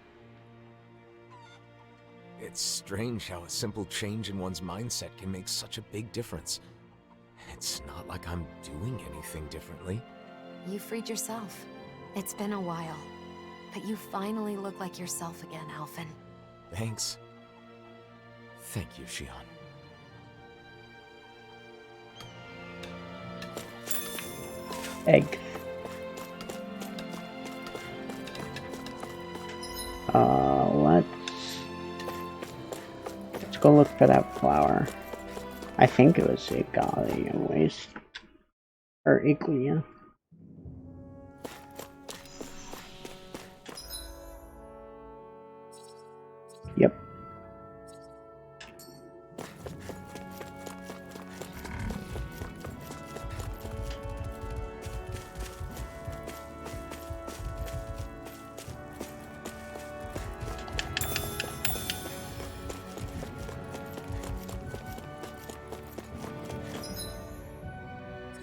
It's strange how a simple change in one's mindset can make such a big difference. It's not like I'm doing anything differently. You freed yourself. It's been a while, but you finally look like yourself again, Alphen. Thanks. Thank you, Shion. Egg. Let's go look for that flower. I think it was Igali anyways. Or Iglia. Yep.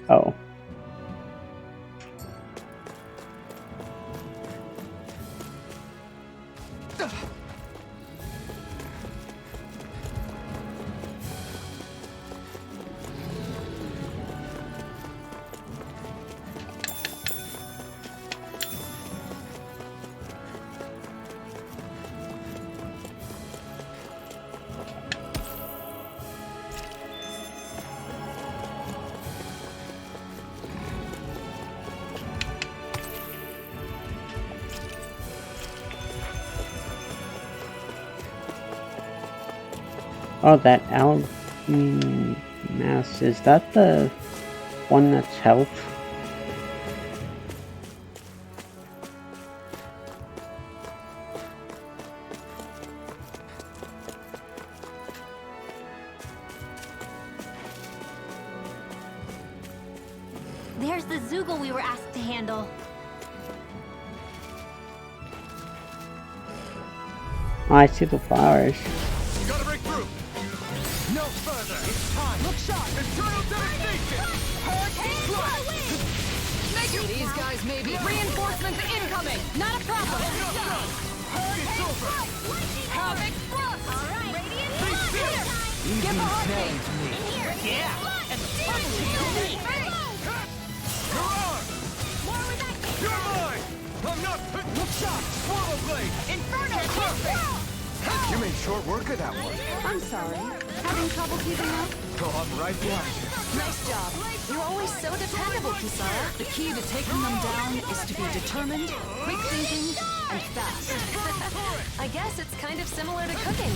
Oh. Oh, that mass, is that the one that's health? There's the Zoogle we were asked to handle. Oh, I see the flowers. Gotta break through! No further! It's time! Look sharp! Eternal devastation! Hurricane strike! These guys may be reinforcements incoming. Not a problem. Hurricane strike! Havoc thrust. All right. Radiant Here! Get the hurricane. Yeah! And you're on! More with that. You're mine! I'm not... Look sharp! Swallow blade! Inferno! You made short work of that one. I'm sorry. Having trouble keeping up? Oh, I'm right behind you. Nice job. You're always so dependable, Kisara. The key to taking them down is to be determined, quick thinking, and fast. I guess it's kind of similar to cooking.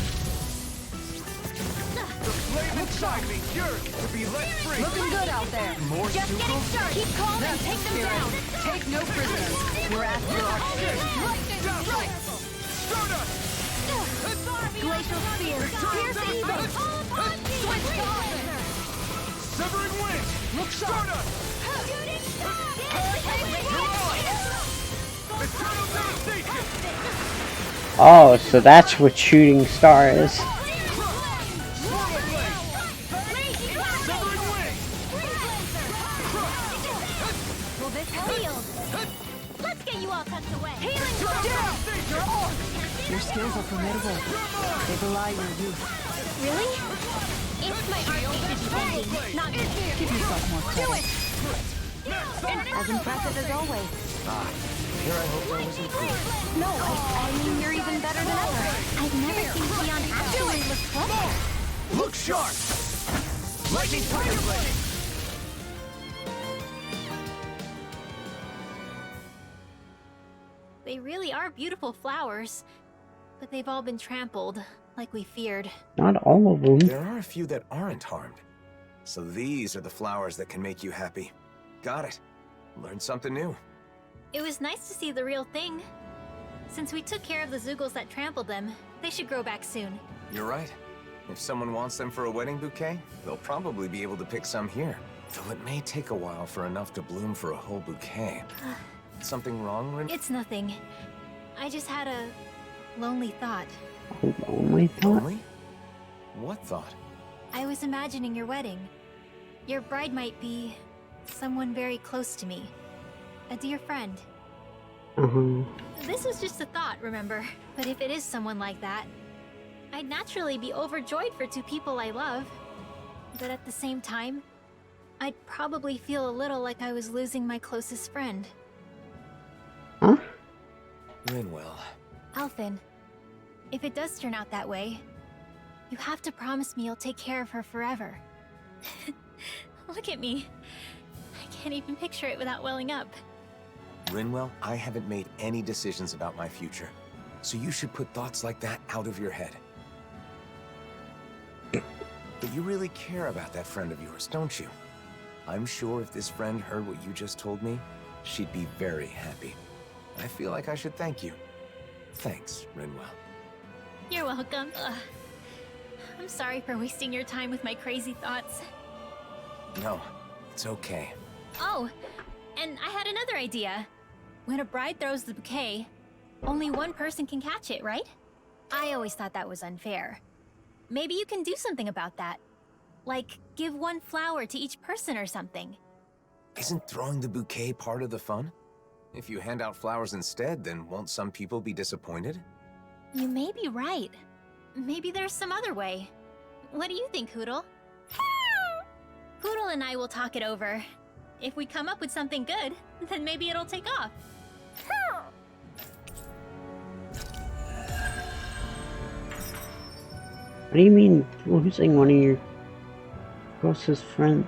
The flame inside me yearns to be let free. Looking good out there. More Just getting started. Keep calm and take them down. Take no prisoners. You're at your orders. Glacial Spear. Pierce evil. Switch God. Severing wind. Look sharp. Eternal devastation. Oh, so that's what shooting star is. Will this heal? Let's get you all tucked away. Healing down. Your skills are formidable. They belie your youth. Really? It's my arcade defending, not me. Give yourself more credit. As impressive as always. Here I hope I was improved. No, I mean you're even better than ever. I've never seen Xion actually look clever. Look sharp. Lightning fire blade. They really are beautiful flowers, but they've all been trampled, like we feared. Not all of them. There are a few that aren't harmed. So these are the flowers that can make you happy. Got it. Learned something new. It was nice to see the real thing. Since we took care of the Zoogles that trampled them, they should grow back soon. You're right. If someone wants them for a wedding bouquet, they'll probably be able to pick some here. Though it may take a while for enough to bloom for a whole bouquet. Something wrong, Rin? It's nothing. I just had a lonely thought. Lonely thought? Lonely? What thought? I was imagining your wedding. Your bride might be someone very close to me. A dear friend. This was just a thought, remember? But if it is someone like that, I'd naturally be overjoyed for two people I love. But at the same time, I'd probably feel a little like I was losing my closest friend. Huh? Rinwell. Alphen, if it does turn out that way, you have to promise me you'll take care of her forever. Look at me. I can't even picture it without welling up. Rinwell, I haven't made any decisions about my future. So you should put thoughts like that out of your head. But you really care about that friend of yours, don't you? I'm sure if this friend heard what you just told me, she'd be very happy. I feel like I should thank you. Thanks, Rinwell. You're welcome. I'm sorry for wasting your time with my crazy thoughts. No, it's okay. Oh, and I had another idea. When a bride throws the bouquet, only one person can catch it, right? I always thought that was unfair. Maybe you can do something about that. Like, give one flower to each person or something. Isn't throwing the bouquet part of the fun? If you hand out flowers instead, then won't some people be disappointed? You may be right. Maybe there's some other way. What do you think, Hootle? Hootle and I will talk it over. If we come up with something good, then maybe it'll take off. What do you mean losing one of your closest friends?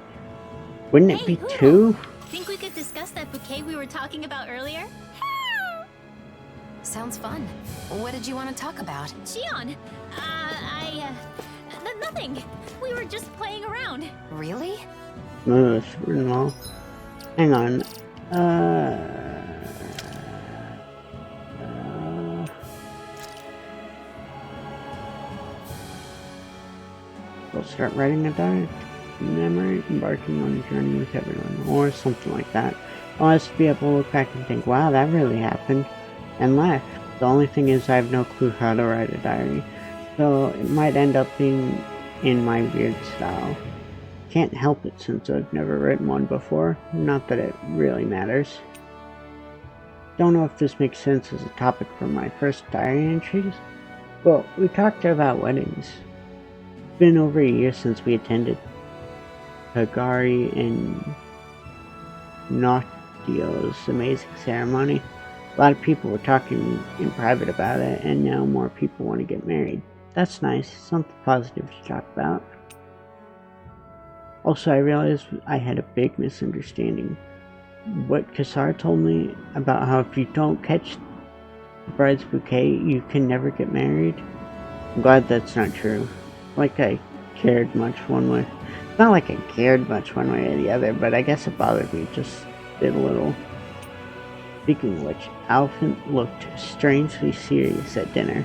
Wouldn't it be Hootle, two? Think we could discuss that bouquet we were talking about earlier? Sounds fun. What did you want to talk about? Xion! Nothing. We were just playing around. Really? No, that's Rinwell. Hang on. We'll start writing a diary. Memory, embarking on a journey with everyone, or something like that. I'll have to be able to look back and think, wow, that really happened, and laugh. The only thing is I have no clue how to write a diary, so it might end up being in my weird style. Can't help it since I've never written one before, not that it really matters. Don't know if this makes sense as a topic for my first diary entries. Well, we talked about weddings. It's been over a year since we attended Hagari and Nautio's amazing ceremony. A lot of people were talking in private about it, and now more people want to get married. That's nice, something positive to talk about. Also, I realized I had a big misunderstanding. What Kasar told me about how if you don't catch the bride's bouquet, you can never get married. I'm glad that's not true. Like I cared much one way. Not like I cared much one way or the other, but I guess it bothered me just a little. Speaking of which, Alvin looked strangely serious at dinner.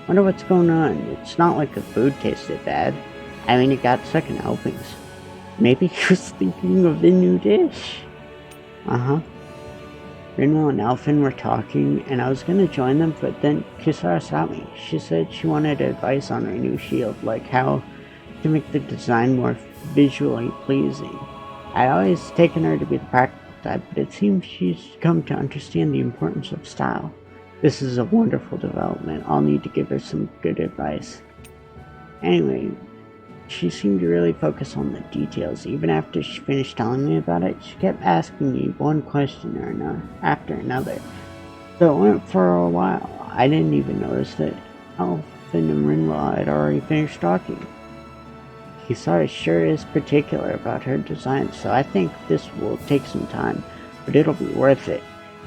Wonder what's going on. It's not like the food tasted bad. I mean, it got second helpings. Maybe he was thinking of the new dish. Uh-huh. Rinwell and Alvin were talking, and I was gonna join them, but then Kisara stopped me. She said she wanted advice on her new shield, like how to make the design more visually pleasing. I'd always taken her to be the practical type, but it seems she's come to understand the importance of style. This is a wonderful development. I'll need to give her some good advice. Anyway, she seemed to really focus on the details. Even after she finished telling me about it, she kept asking me one question or another after another. So it went for a while. I didn't even notice that Alvin and Rinwell had already finished talking. Kisara sure is particular about her design, so I think this will take some time, but it'll be worth it.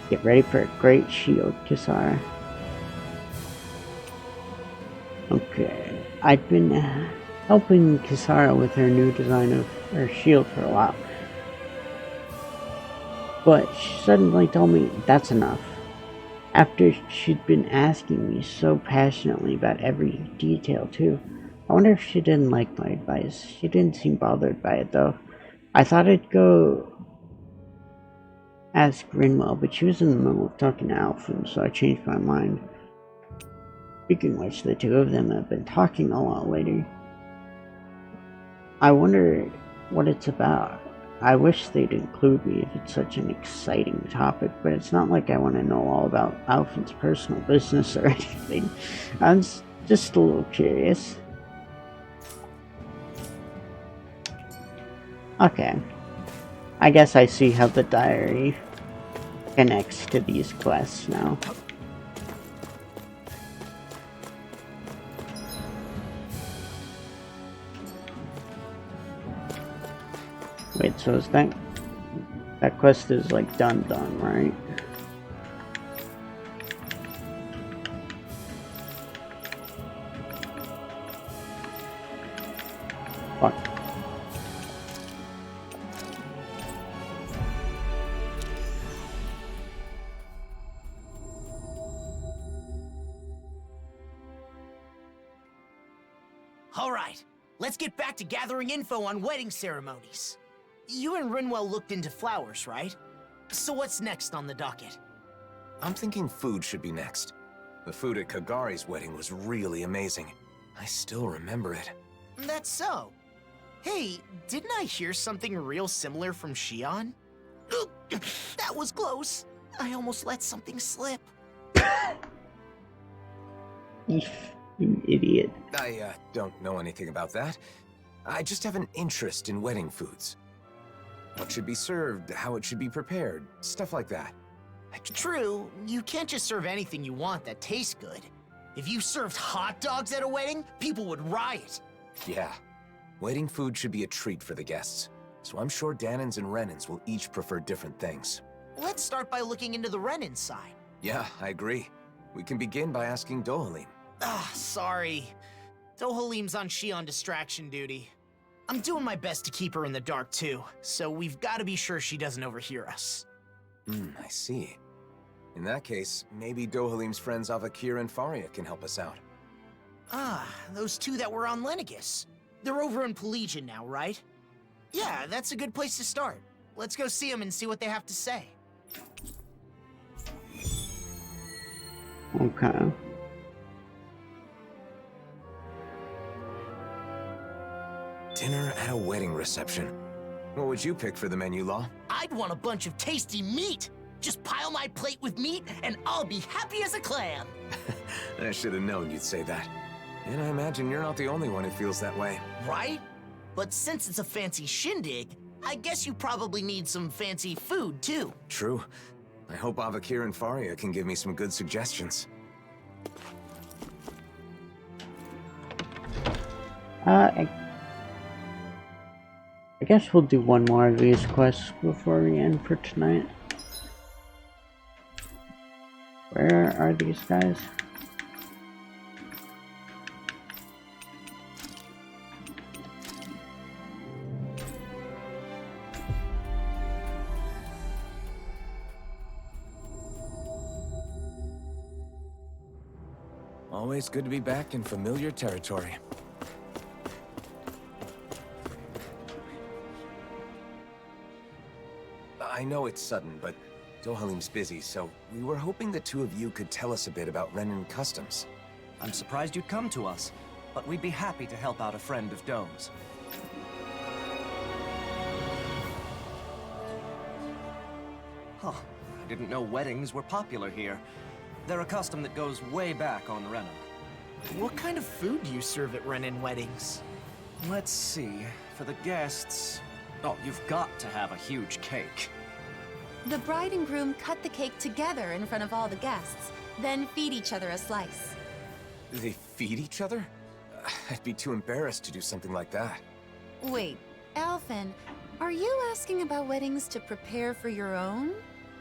Get ready for a great shield, Kisara. Okay, I'd been helping Kisara with her new design of her shield for a while, but she suddenly told me that's enough. After she'd been asking me so passionately about every detail too. I wonder if she didn't like my advice. She didn't seem bothered by it though. I thought I'd go ask Rinwell, but she was in the middle of talking to Alvin, so I changed my mind. Speaking of which, the two of them have been talking a lot lately. I wonder what it's about. I wish they'd include me if it's such an exciting topic, but it's not like I want to know all about Alvin's personal business or anything. I'm just a little curious. Okay. I guess I see how the diary connects to these quests now. Wait, so is that quest is like done, right? Fuck. Alright, let's get back to gathering info on wedding ceremonies. You and Rinwell looked into flowers, right? So what's next on the docket? I'm thinking food should be next. The food at Kagari's wedding was really amazing. I still remember it. That's so. Hey, didn't I hear something real similar from Shion? That was close. I almost let something slip. You idiot. I don't know anything about that. I just have an interest in wedding foods. What should be served, how it should be prepared, stuff like that. True, you can't just serve anything you want that tastes good. If you served hot dogs at a wedding, people would riot. Yeah. Wedding food should be a treat for the guests. So I'm sure Danons and Renans will each prefer different things. Let's start by looking into the Renan side. Yeah, I agree. We can begin by asking Dohalim. Sorry. Dohalim's on Shion distraction duty. I'm doing my best to keep her in the dark too, so we've got to be sure she doesn't overhear us. I see. In that case, maybe Dohalim's friends Avakir and Faria can help us out. Those two that were on Lenegus. They're over in Pelagian now, right? Yeah, that's a good place to start. Let's go see them and see what they have to say. Okay. Dinner at a wedding reception. What would you pick for the menu, Law? I'd want a bunch of tasty meat. Just pile my plate with meat and I'll be happy as a clam. I should have known you'd say that. And I imagine you're not the only one who feels that way. Right? But since it's a fancy shindig, I guess you probably need some fancy food too. True. I hope Avakir and Faria can give me some good suggestions. I guess we'll do one more of these quests before we end for tonight. Where are these guys? Always good to be back in familiar territory. I know it's sudden, but Dohalim's busy, so we were hoping the two of you could tell us a bit about Renin Customs. I'm surprised you'd come to us, but we'd be happy to help out a friend of Dome's. Huh, I didn't know weddings were popular here. They're a custom that goes way back on Renna. What kind of food do you serve at Renin weddings? Let's see, for the guests... Oh, you've got to have a huge cake. The bride and groom cut the cake together in front of all the guests, then feed each other a slice. They feed each other? I'd be too embarrassed to do something like that. Wait, Alphen, are you asking about weddings to prepare for your own?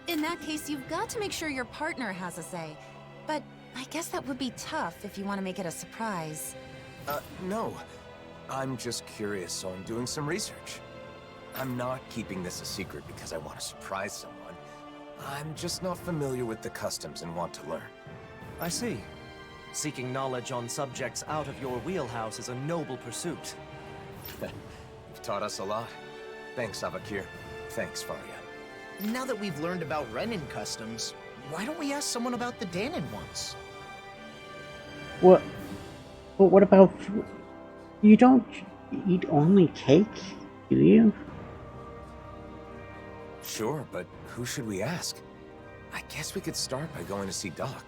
In that case, you've got to make sure your partner has a say. But I guess that would be tough if you want to make it a surprise. No. I'm just curious, so I'm doing some research. I'm not keeping this a secret because I want to surprise someone. I'm just not familiar with the customs and want to learn. I see. Seeking knowledge on subjects out of your wheelhouse is a noble pursuit. You've taught us a lot. Thanks, Avakir. Thanks, Faria. Now that we've learned about Renin customs, why don't we ask someone about the Danon ones? What? But what about food? You don't eat only cake, do you? Sure, but who should we ask? I guess we could start by going to see Doc.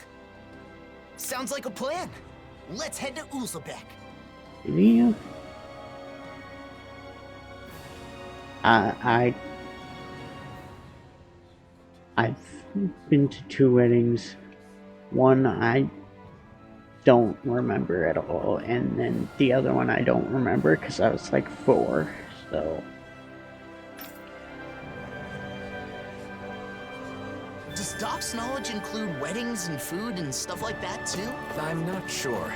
Sounds like a plan. Let's head to Uzlebek. Do you? I've been to 2 weddings. One I don't remember at all, and then the other one I don't remember because I was like 4, so... Does Doc's knowledge include weddings and food and stuff like that too? I'm not sure.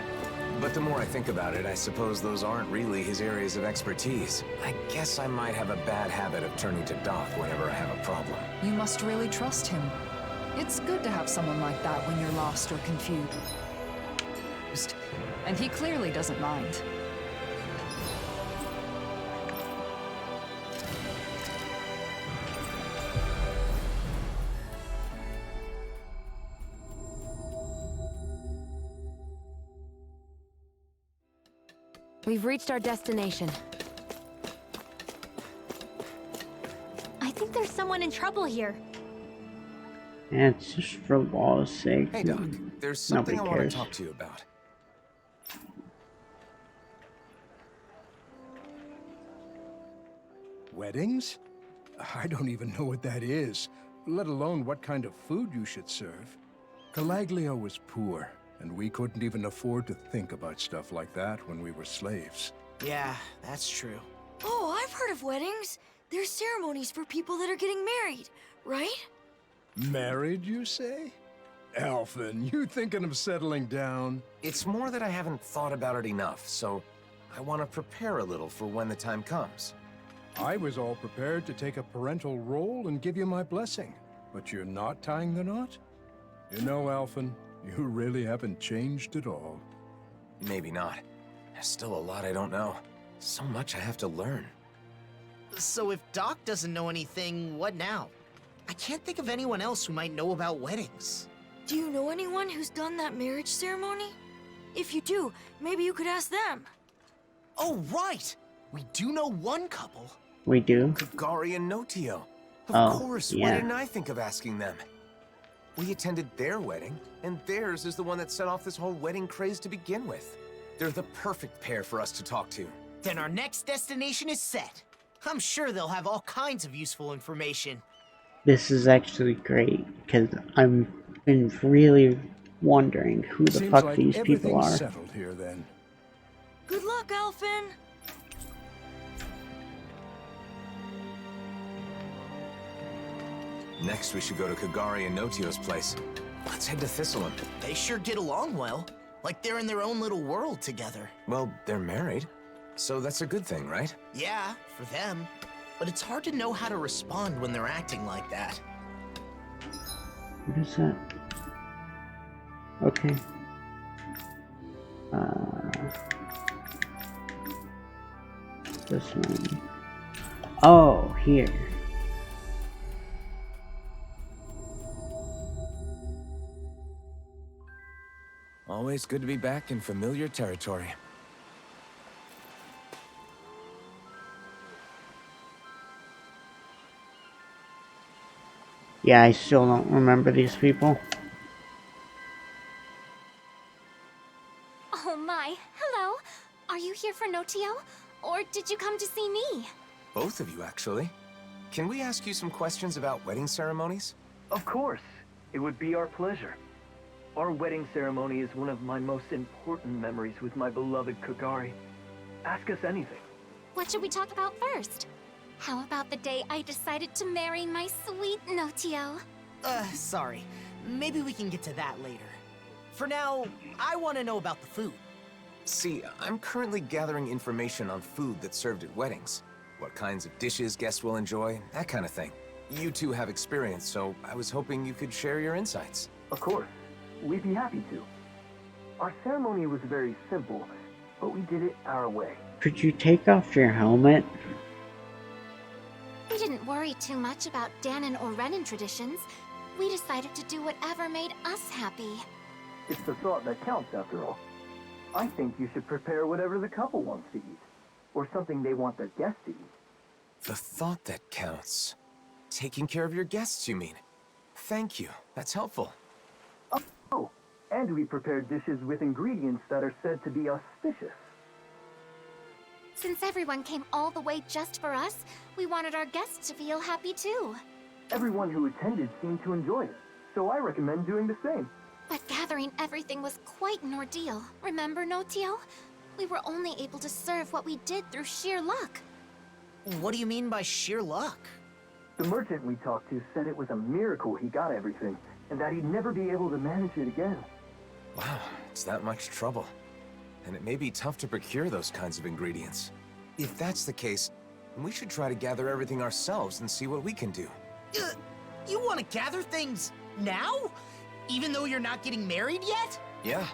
But the more I think about it, I suppose those aren't really his areas of expertise. I guess I might have a bad habit of turning to Doc whenever I have a problem. You must really trust him. It's good to have someone like that when you're lost or confused. And he clearly doesn't mind. We've reached our destination. I think there's someone in trouble here. Yeah, it's just for law's sake. Hey, Doc. There's something I Nobody want cares. to talk to you about. Weddings? I don't even know what that is, let alone what kind of food you should serve. Calaglio was poor, and we couldn't even afford to think about stuff like that when we were slaves. Yeah, that's true. Oh, I've heard of weddings. There's ceremonies for people that are getting married, right? Married, you say? Alphen, you thinking of settling down? It's more that I haven't thought about it enough, so I want to prepare a little for when the time comes. I was all prepared to take a parental role and give you my blessing, but you're not tying the knot? You know, Alphen, you really haven't changed at all. Maybe not. There's still a lot I don't know. So much I have to learn. So if Doc doesn't know anything, what now? I can't think of anyone else who might know about weddings. Do you know anyone who's done that marriage ceremony? If you do, maybe you could ask them. Oh, right! We do know one couple. We do? Kagari and Notio. Of Oh, course, yeah. why didn't I think of asking them? We attended their wedding, and theirs is the one that set off this whole wedding craze to begin with. They're the perfect pair for us to talk to. Then our next destination is set. I'm sure they'll have all kinds of useful information. This is actually great, because I've been really wondering who the Seems fuck like these people everything's are. settled here, then. Good luck, Alphen. Next, we should go to Kagari and Notio's place. Let's head to Thistleland. They sure get along well. Like they're in their own little world together. Well, they're married, so that's a good thing, right? Yeah, for them. But it's hard to know how to respond when they're acting like that. What is that? Okay. This one. Oh, here. Always good to be back in familiar territory. Yeah, I still don't remember these people. Oh my, hello. Are you here for Notio? Or did you come to see me? Both of you, actually. Can we ask you some questions about wedding ceremonies? Of course. It would be our pleasure. Our wedding ceremony is one of my most important memories with my beloved Kagari. Ask us anything. What should we talk about first? How about the day I decided to marry my sweet Notio? Sorry. Maybe we can get to that later. For now, I want to know about the food. See, I'm currently gathering information on food that's served at weddings. What kinds of dishes guests will enjoy, that kind of thing. You two have experience, so I was hoping you could share your insights. Of course. We'd be happy to. Our ceremony was very simple, but we did it our way. Could you take off your helmet? We didn't worry too much about Danon or Renin traditions. We decided to do whatever made us happy. It's the thought that counts, after all. I think you should prepare whatever the couple wants to eat, or something they want their guests to eat. The thought that counts. Taking care of your guests, you mean? Thank you. That's helpful. Oh, and we prepared dishes with ingredients that are said to be auspicious. Since everyone came all the way just for us, we wanted our guests to feel happy too. Everyone who attended seemed to enjoy it, so I recommend doing the same. But gathering everything was quite an ordeal. Remember, Notio? We were only able to serve what we did through sheer luck. What do you mean by sheer luck? The merchant we talked to said it was a miracle he got everything, and that he'd never be able to manage it again. Wow, it's that much trouble. And it may be tough to procure those kinds of ingredients. If that's the case, then we should try to gather everything ourselves and see what we can do. You want to gather things now? Even though you're not getting married yet? Yeah,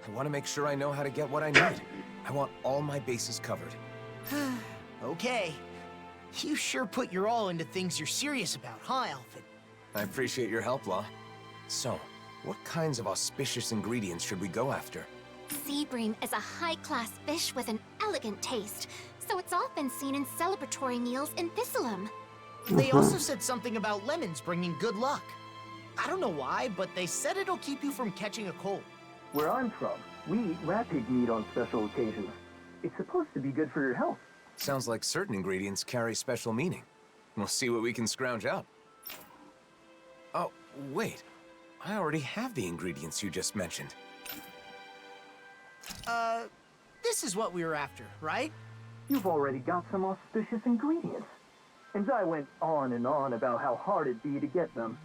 I want to make sure I know how to get what I need. I want all my bases covered. Okay. You sure put your all into things you're serious about, huh, Alfred? I appreciate your help, Law. So, what kinds of auspicious ingredients should we go after? Sea bream is a high-class fish with an elegant taste, so it's often seen in celebratory meals in Thistleum. They also said something about lemons bringing good luck. I don't know why, but they said it'll keep you from catching a cold. Where I'm from, we eat rat pig meat on special occasions. It's supposed to be good for your health. Sounds like certain ingredients carry special meaning. We'll see what we can scrounge up. Oh, wait. I already have the ingredients you just mentioned. This is what we were after, right? You've already got some auspicious ingredients. And I went on and on about how hard it'd be to get them.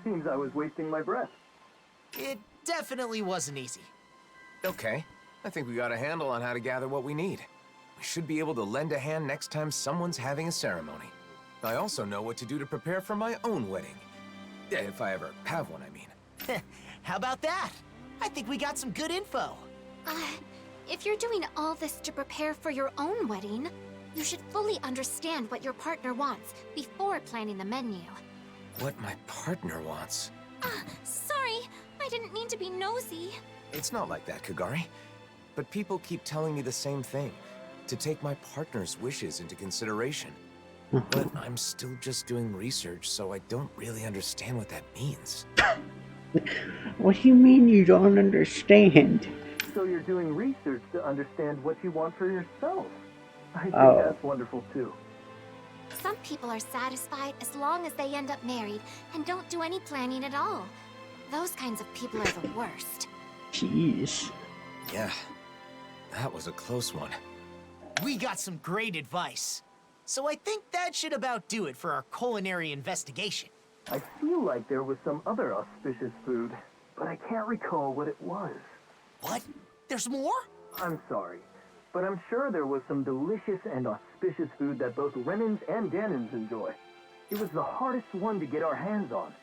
Seems I was wasting my breath. It definitely wasn't easy. Okay. I think we got a handle on how to gather what we need. We should be able to lend a hand next time someone's having a ceremony. I also know what to do to prepare for my own wedding. Yeah, if I ever have one, I mean. How about that? I think we got some good info. If you're doing all this to prepare for your own wedding, you should fully understand what your partner wants before planning the menu. What my partner wants? Sorry, I didn't mean to be nosy. It's not like that, Kagari. But people keep telling me the same thing. To take my partner's wishes into consideration. But I'm still just doing research, so I don't really understand what that means. What do you mean you don't understand? So you're doing research to understand what you want for yourself. I think that's wonderful too. Some people are satisfied as long as they end up married and don't do any planning at all. Those kinds of people are the worst. Jeez. Yeah, that was a close one. We got some great advice. So I think that should about do it for our culinary investigation. I feel like there was some other auspicious food, but I can't recall what it was. What? There's more? I'm sorry, but I'm sure there was some delicious and auspicious food that both Renans and Danans enjoy. It was the hardest one to get our hands on.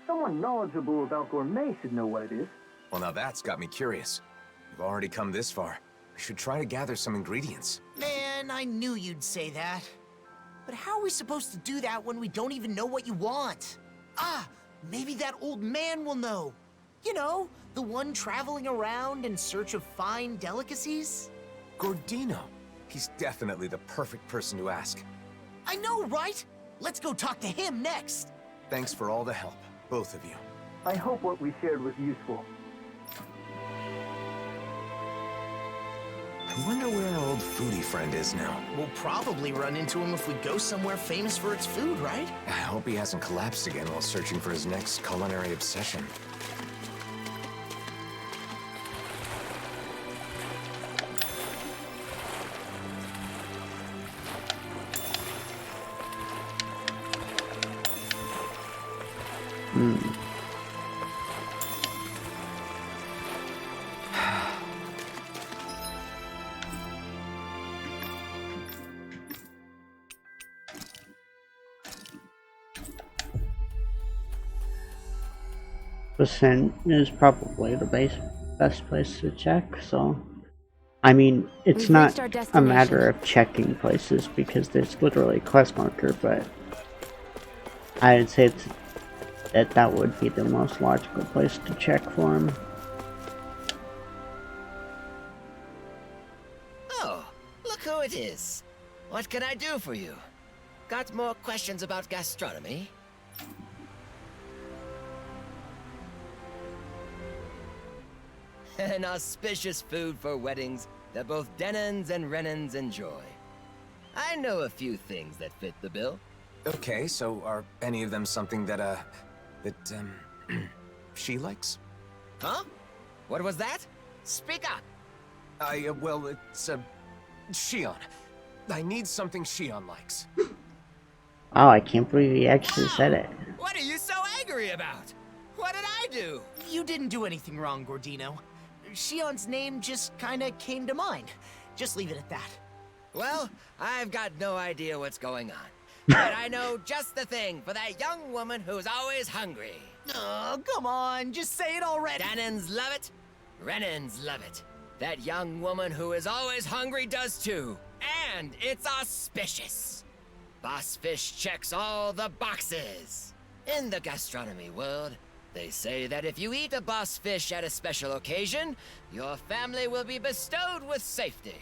Someone knowledgeable about gourmet should know what it is. Well, now that's got me curious. We've already come this far. We should try to gather some ingredients. Man, I knew you'd say that. But how are we supposed to do that when we don't even know what you want? Ah, maybe that old man will know. You know, the one traveling around in search of fine delicacies? Gordino. He's definitely the perfect person to ask. I know, right? Let's go talk to him next. Thanks for all the help, both of you. I hope what we shared was useful. I wonder where our old foodie friend is now. We'll probably run into him if we go somewhere famous for its food, right? I hope he hasn't collapsed again while searching for his next culinary obsession. Percent is probably the best place to check, so I mean it's We've not reached our a destination. matter of checking places because there's literally a quest marker, but I'd say that would be the most logical place to check for him. Oh, look who it is. What can I do for you? Got more questions about gastronomy? An auspicious food for weddings that both Denons and Renans enjoy. I know a few things that fit the bill. Okay, so are any of them something that, she likes? Huh? What was that? Speak up! Well, it's, Shion. I need something Shion likes. Oh, I can't believe he actually said it. What are you so angry about? What did I do? You didn't do anything wrong, Gordino. Shion's name just kinda came to mind. Just leave it at that. Well, I've got no idea what's going on. But I know just the thing for that young woman who's always hungry. Oh, come on, just say it already. Danons love it. Renans love it. That young woman who is always hungry does too. And it's auspicious. Boss Fish checks all the boxes. In the gastronomy world, they say that if you eat a boss fish at a special occasion, your family will be bestowed with safety.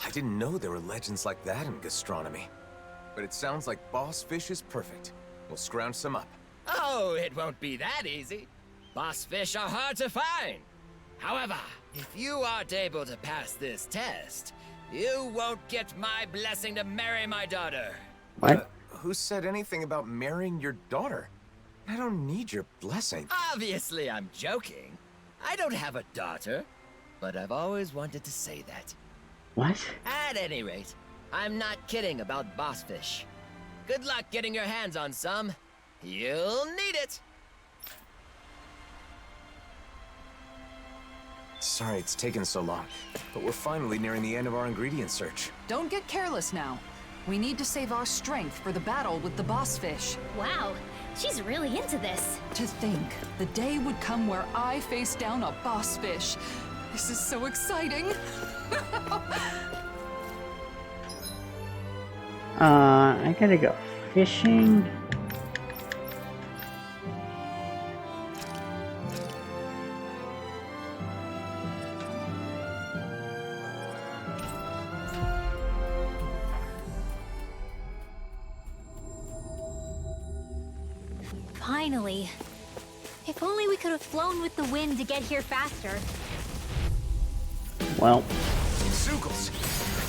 I didn't know there were legends like that in gastronomy. But it sounds like boss fish is perfect. We'll scrounge some up. Oh, it won't be that easy. Boss fish are hard to find. However, if you aren't able to pass this test, you won't get my blessing to marry my daughter. What? Who said anything about marrying your daughter? I don't need your blessing. Obviously, I'm joking. I don't have a daughter, but I've always wanted to say that. What? At any rate, I'm not kidding about boss fish. Good luck getting your hands on some. You'll need it. Sorry it's taken so long, but we're finally nearing the end of our ingredient search. Don't get careless now. We need to save our strength for the battle with the boss fish. Wow, she's really into this. To think, the day would come where I face down a boss fish. This is so exciting. I gotta go fishing. Finally. If only we could have flown with the wind to get here faster. Well. Zoogles!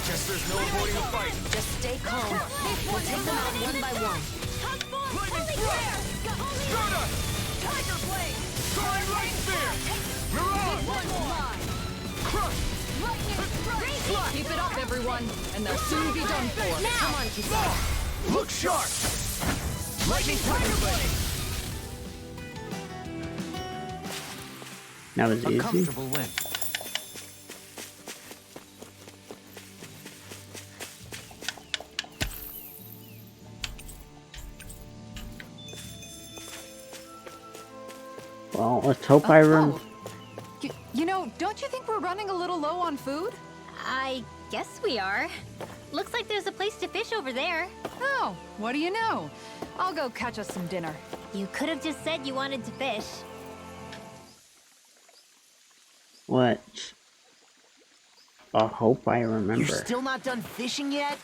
Guess there's no avoiding the fight. Just stay calm. We'll take them out one by one. Lightning flare! Skoda! Tiger blade! Soaring light spear! Mirage! Crush! Keep it up, everyone, and they'll soon be done for. Come on, Kisara. Look sharp! Lightning tiger blade! That was A easy. comfortable win. Well, let's hope I run. You know, don't you think we're running a little low on food? I guess we are. Looks like there's a place to fish over there. Oh, what do you know? I'll go catch us some dinner. You could have just said you wanted to fish. What? I hope I remember. You're still not done fishing yet?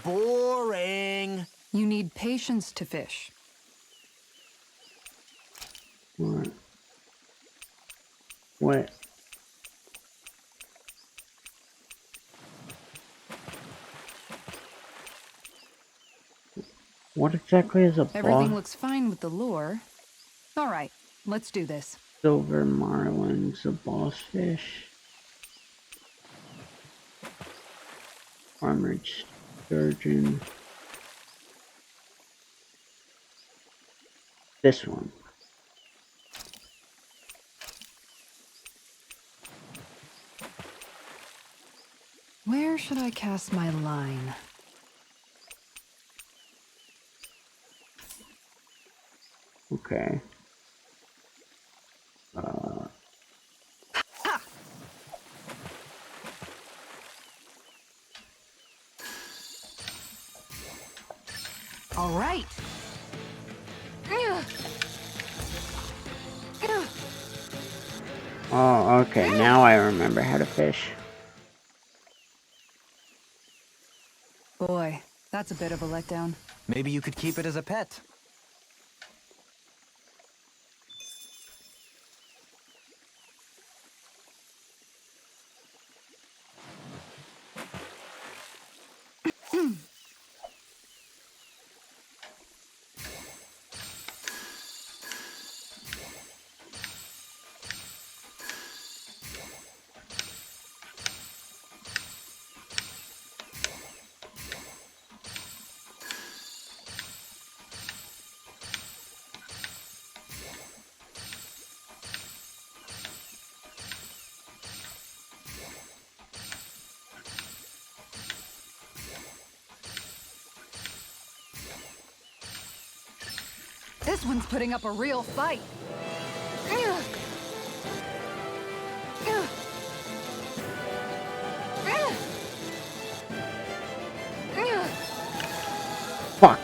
Boring. You need patience to fish. What? What? What exactly is a Everything boss? looks fine with the lure. All right, let's do this. Silver marlins, a boss fish. Armored sturgeon. This one. Where should I cast my line? Okay. All right. Oh, okay. Now I remember how to fish. Boy, that's a bit of a letdown. Maybe you could keep it as a pet. This one's putting up a real fight. Fuck.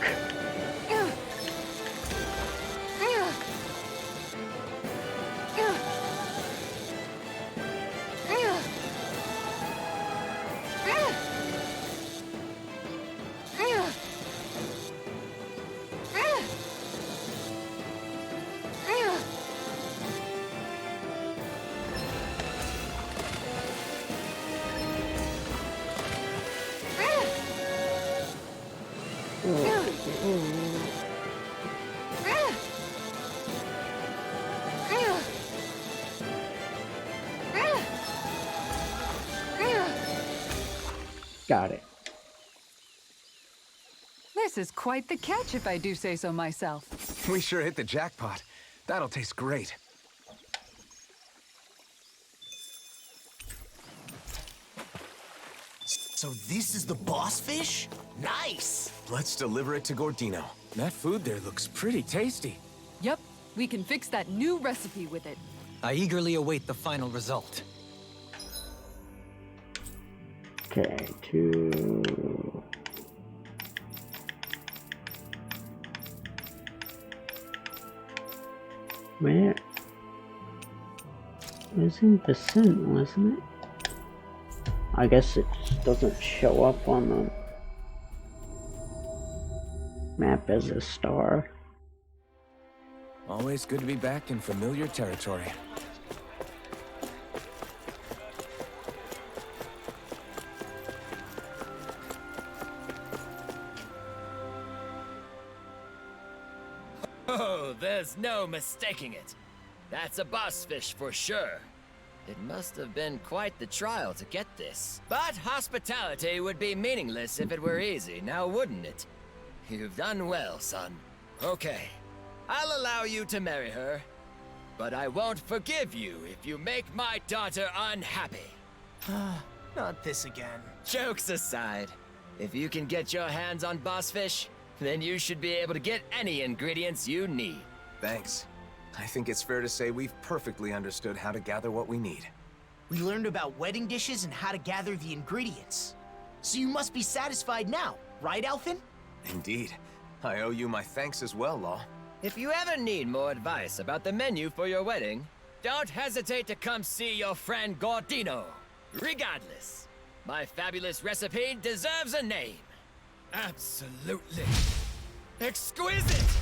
Got it. This is quite the catch, if I do say so myself. We sure hit the jackpot. That'll taste great. So this is the boss fish? Nice! Let's deliver it to Gordino. That food there looks pretty tasty. Yep, we can fix that new recipe with it. I eagerly await the final result. Okay, two. Where? It was in percent, wasn't it? I guess it just doesn't show up on the map as a star. Always good to be back in familiar territory. Oh, there's no mistaking it. That's a boss fish for sure. It must have been quite the trial to get this. But hospitality would be meaningless if it were easy, now wouldn't it? You've done well, son. Okay, I'll allow you to marry her. but I won't forgive you if you make my daughter unhappy. Not this again. Jokes aside, if you can get your hands on boss fish, then you should be able to get any ingredients you need. Thanks. I think it's fair to say we've perfectly understood how to gather what we need. We learned about wedding dishes and how to gather the ingredients. So you must be satisfied now, right, Alphen? Indeed. I owe you my thanks as well, Law. If you ever need more advice about the menu for your wedding, don't hesitate to come see your friend Gordino. Regardless, my fabulous recipe deserves a name. Absolutely exquisite!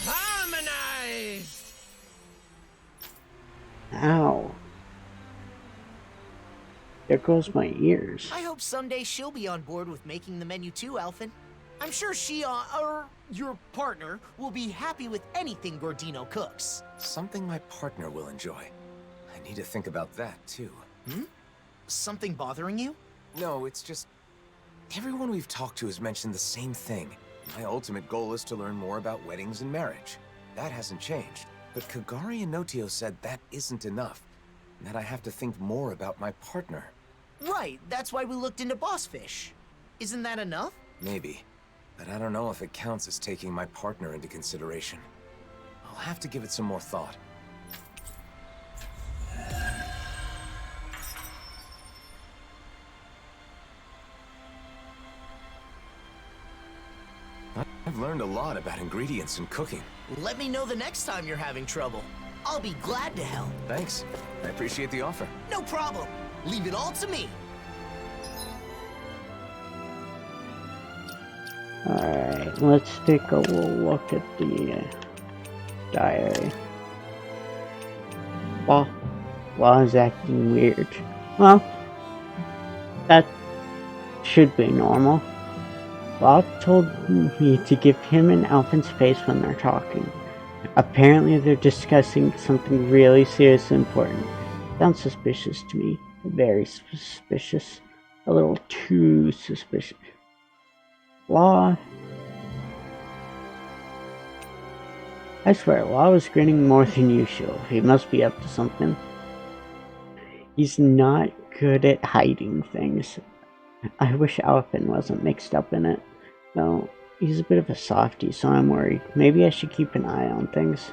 Harmonized! Ow. There goes my ears. I hope someday she'll be on board with making the menu too, Alphen. I'm sure she, or your partner, will be happy with anything Gordino cooks. Something my partner will enjoy. I need to think about that, too. Something bothering you? No, it's just... everyone we've talked to has mentioned the same thing. My ultimate goal is to learn more about weddings and marriage. That hasn't changed. But Kagari and Notio said that isn't enough, and that I have to think more about my partner. Right, that's why we looked into boss fish. Isn't that enough? Maybe, but I don't know if it counts as taking my partner into consideration. I'll have to give it some more thought. I've learned a lot about ingredients and cooking. Let me know the next time you're having trouble. I'll be glad to help. Thanks. I appreciate the offer. No problem. Leave it all to me. Alright, let's take a look at the diary. Law is acting weird. Well, that should be normal. Bob told me to give him and Alphen space when they're talking. Apparently they're discussing something really serious and important. Sounds suspicious to me. Very suspicious. A little too suspicious. Law. I swear, Law was grinning more than usual. He must be up to something. He's not good at hiding things. I wish Alphen wasn't mixed up in it. No, he's a bit of a softie, so I'm worried. Maybe I should keep an eye on things.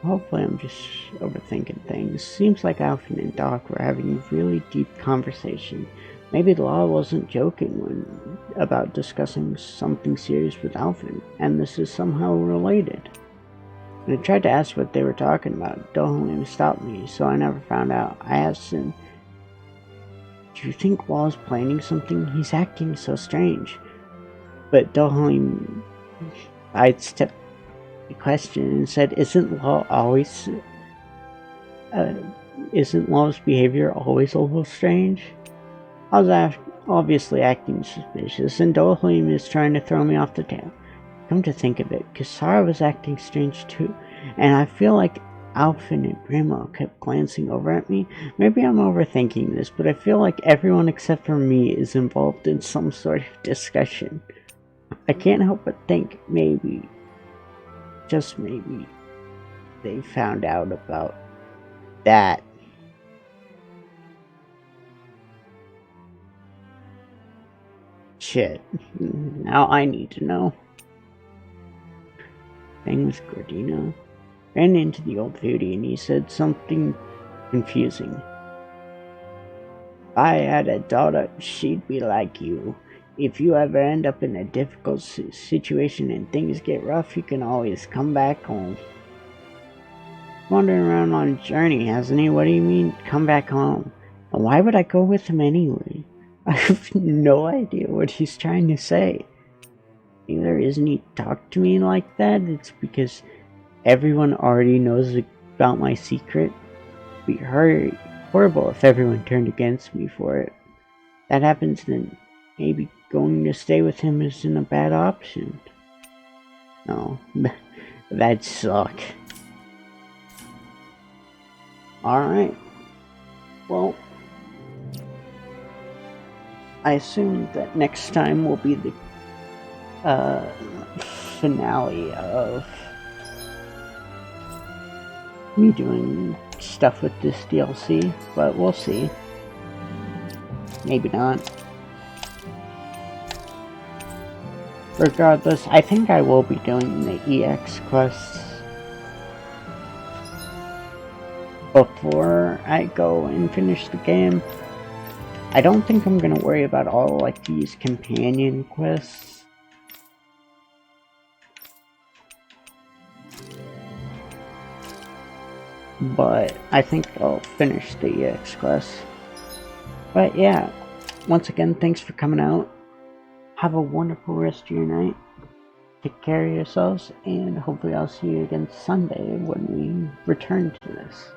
Hopefully I'm just overthinking things. Seems like Alphen and Doc were having a really deep conversation. Maybe Law wasn't joking about discussing something serious with Alphen, and this is somehow related. When I tried to ask what they were talking about, Dohalim stopped me, so I never found out. I asked him, "Do you think Law's planning something? He's acting so strange." But Dohalim sidestepped the question and said, Isn't Law's behavior always a little strange?" I was obviously acting suspicious, and Dohalim is trying to throw me off the tail. Come to think of it, Kisara was acting strange too, and I feel like Alphen and Grandma kept glancing over at me. Maybe I'm overthinking this, but I feel like everyone except for me is involved in some sort of discussion. I can't help but think maybe, just maybe, they found out about that. Shit, now I need to know. Thing with Gordino. Ran into the old foodie and he said something confusing. If I had a daughter, she'd be like you. If you ever end up in a difficult situation and things get rough, you can always come back home. Wandering around on a journey, hasn't he? What do you mean, come back home? And why would I go with him anyway? I have no idea what he's trying to say. Either isn't he talk to me like that, it's because everyone already knows about my secret. It'd be horrible if everyone turned against me for it. If that happens, then maybe going to stay with him isn't a bad option. No, that'd suck. Alright. Well, I assume that next time will be the finale of me doing stuff with this DLC, but we'll see. Maybe not. Regardless, I think I will be doing the EX quests before I go and finish the game. I don't think I'm gonna worry about all like these companion quests. But I think I'll finish the EX quest. But yeah, once again, thanks for coming out. Have a wonderful rest of your night. Take care of yourselves, and hopefully I'll see you again Sunday when we return to this.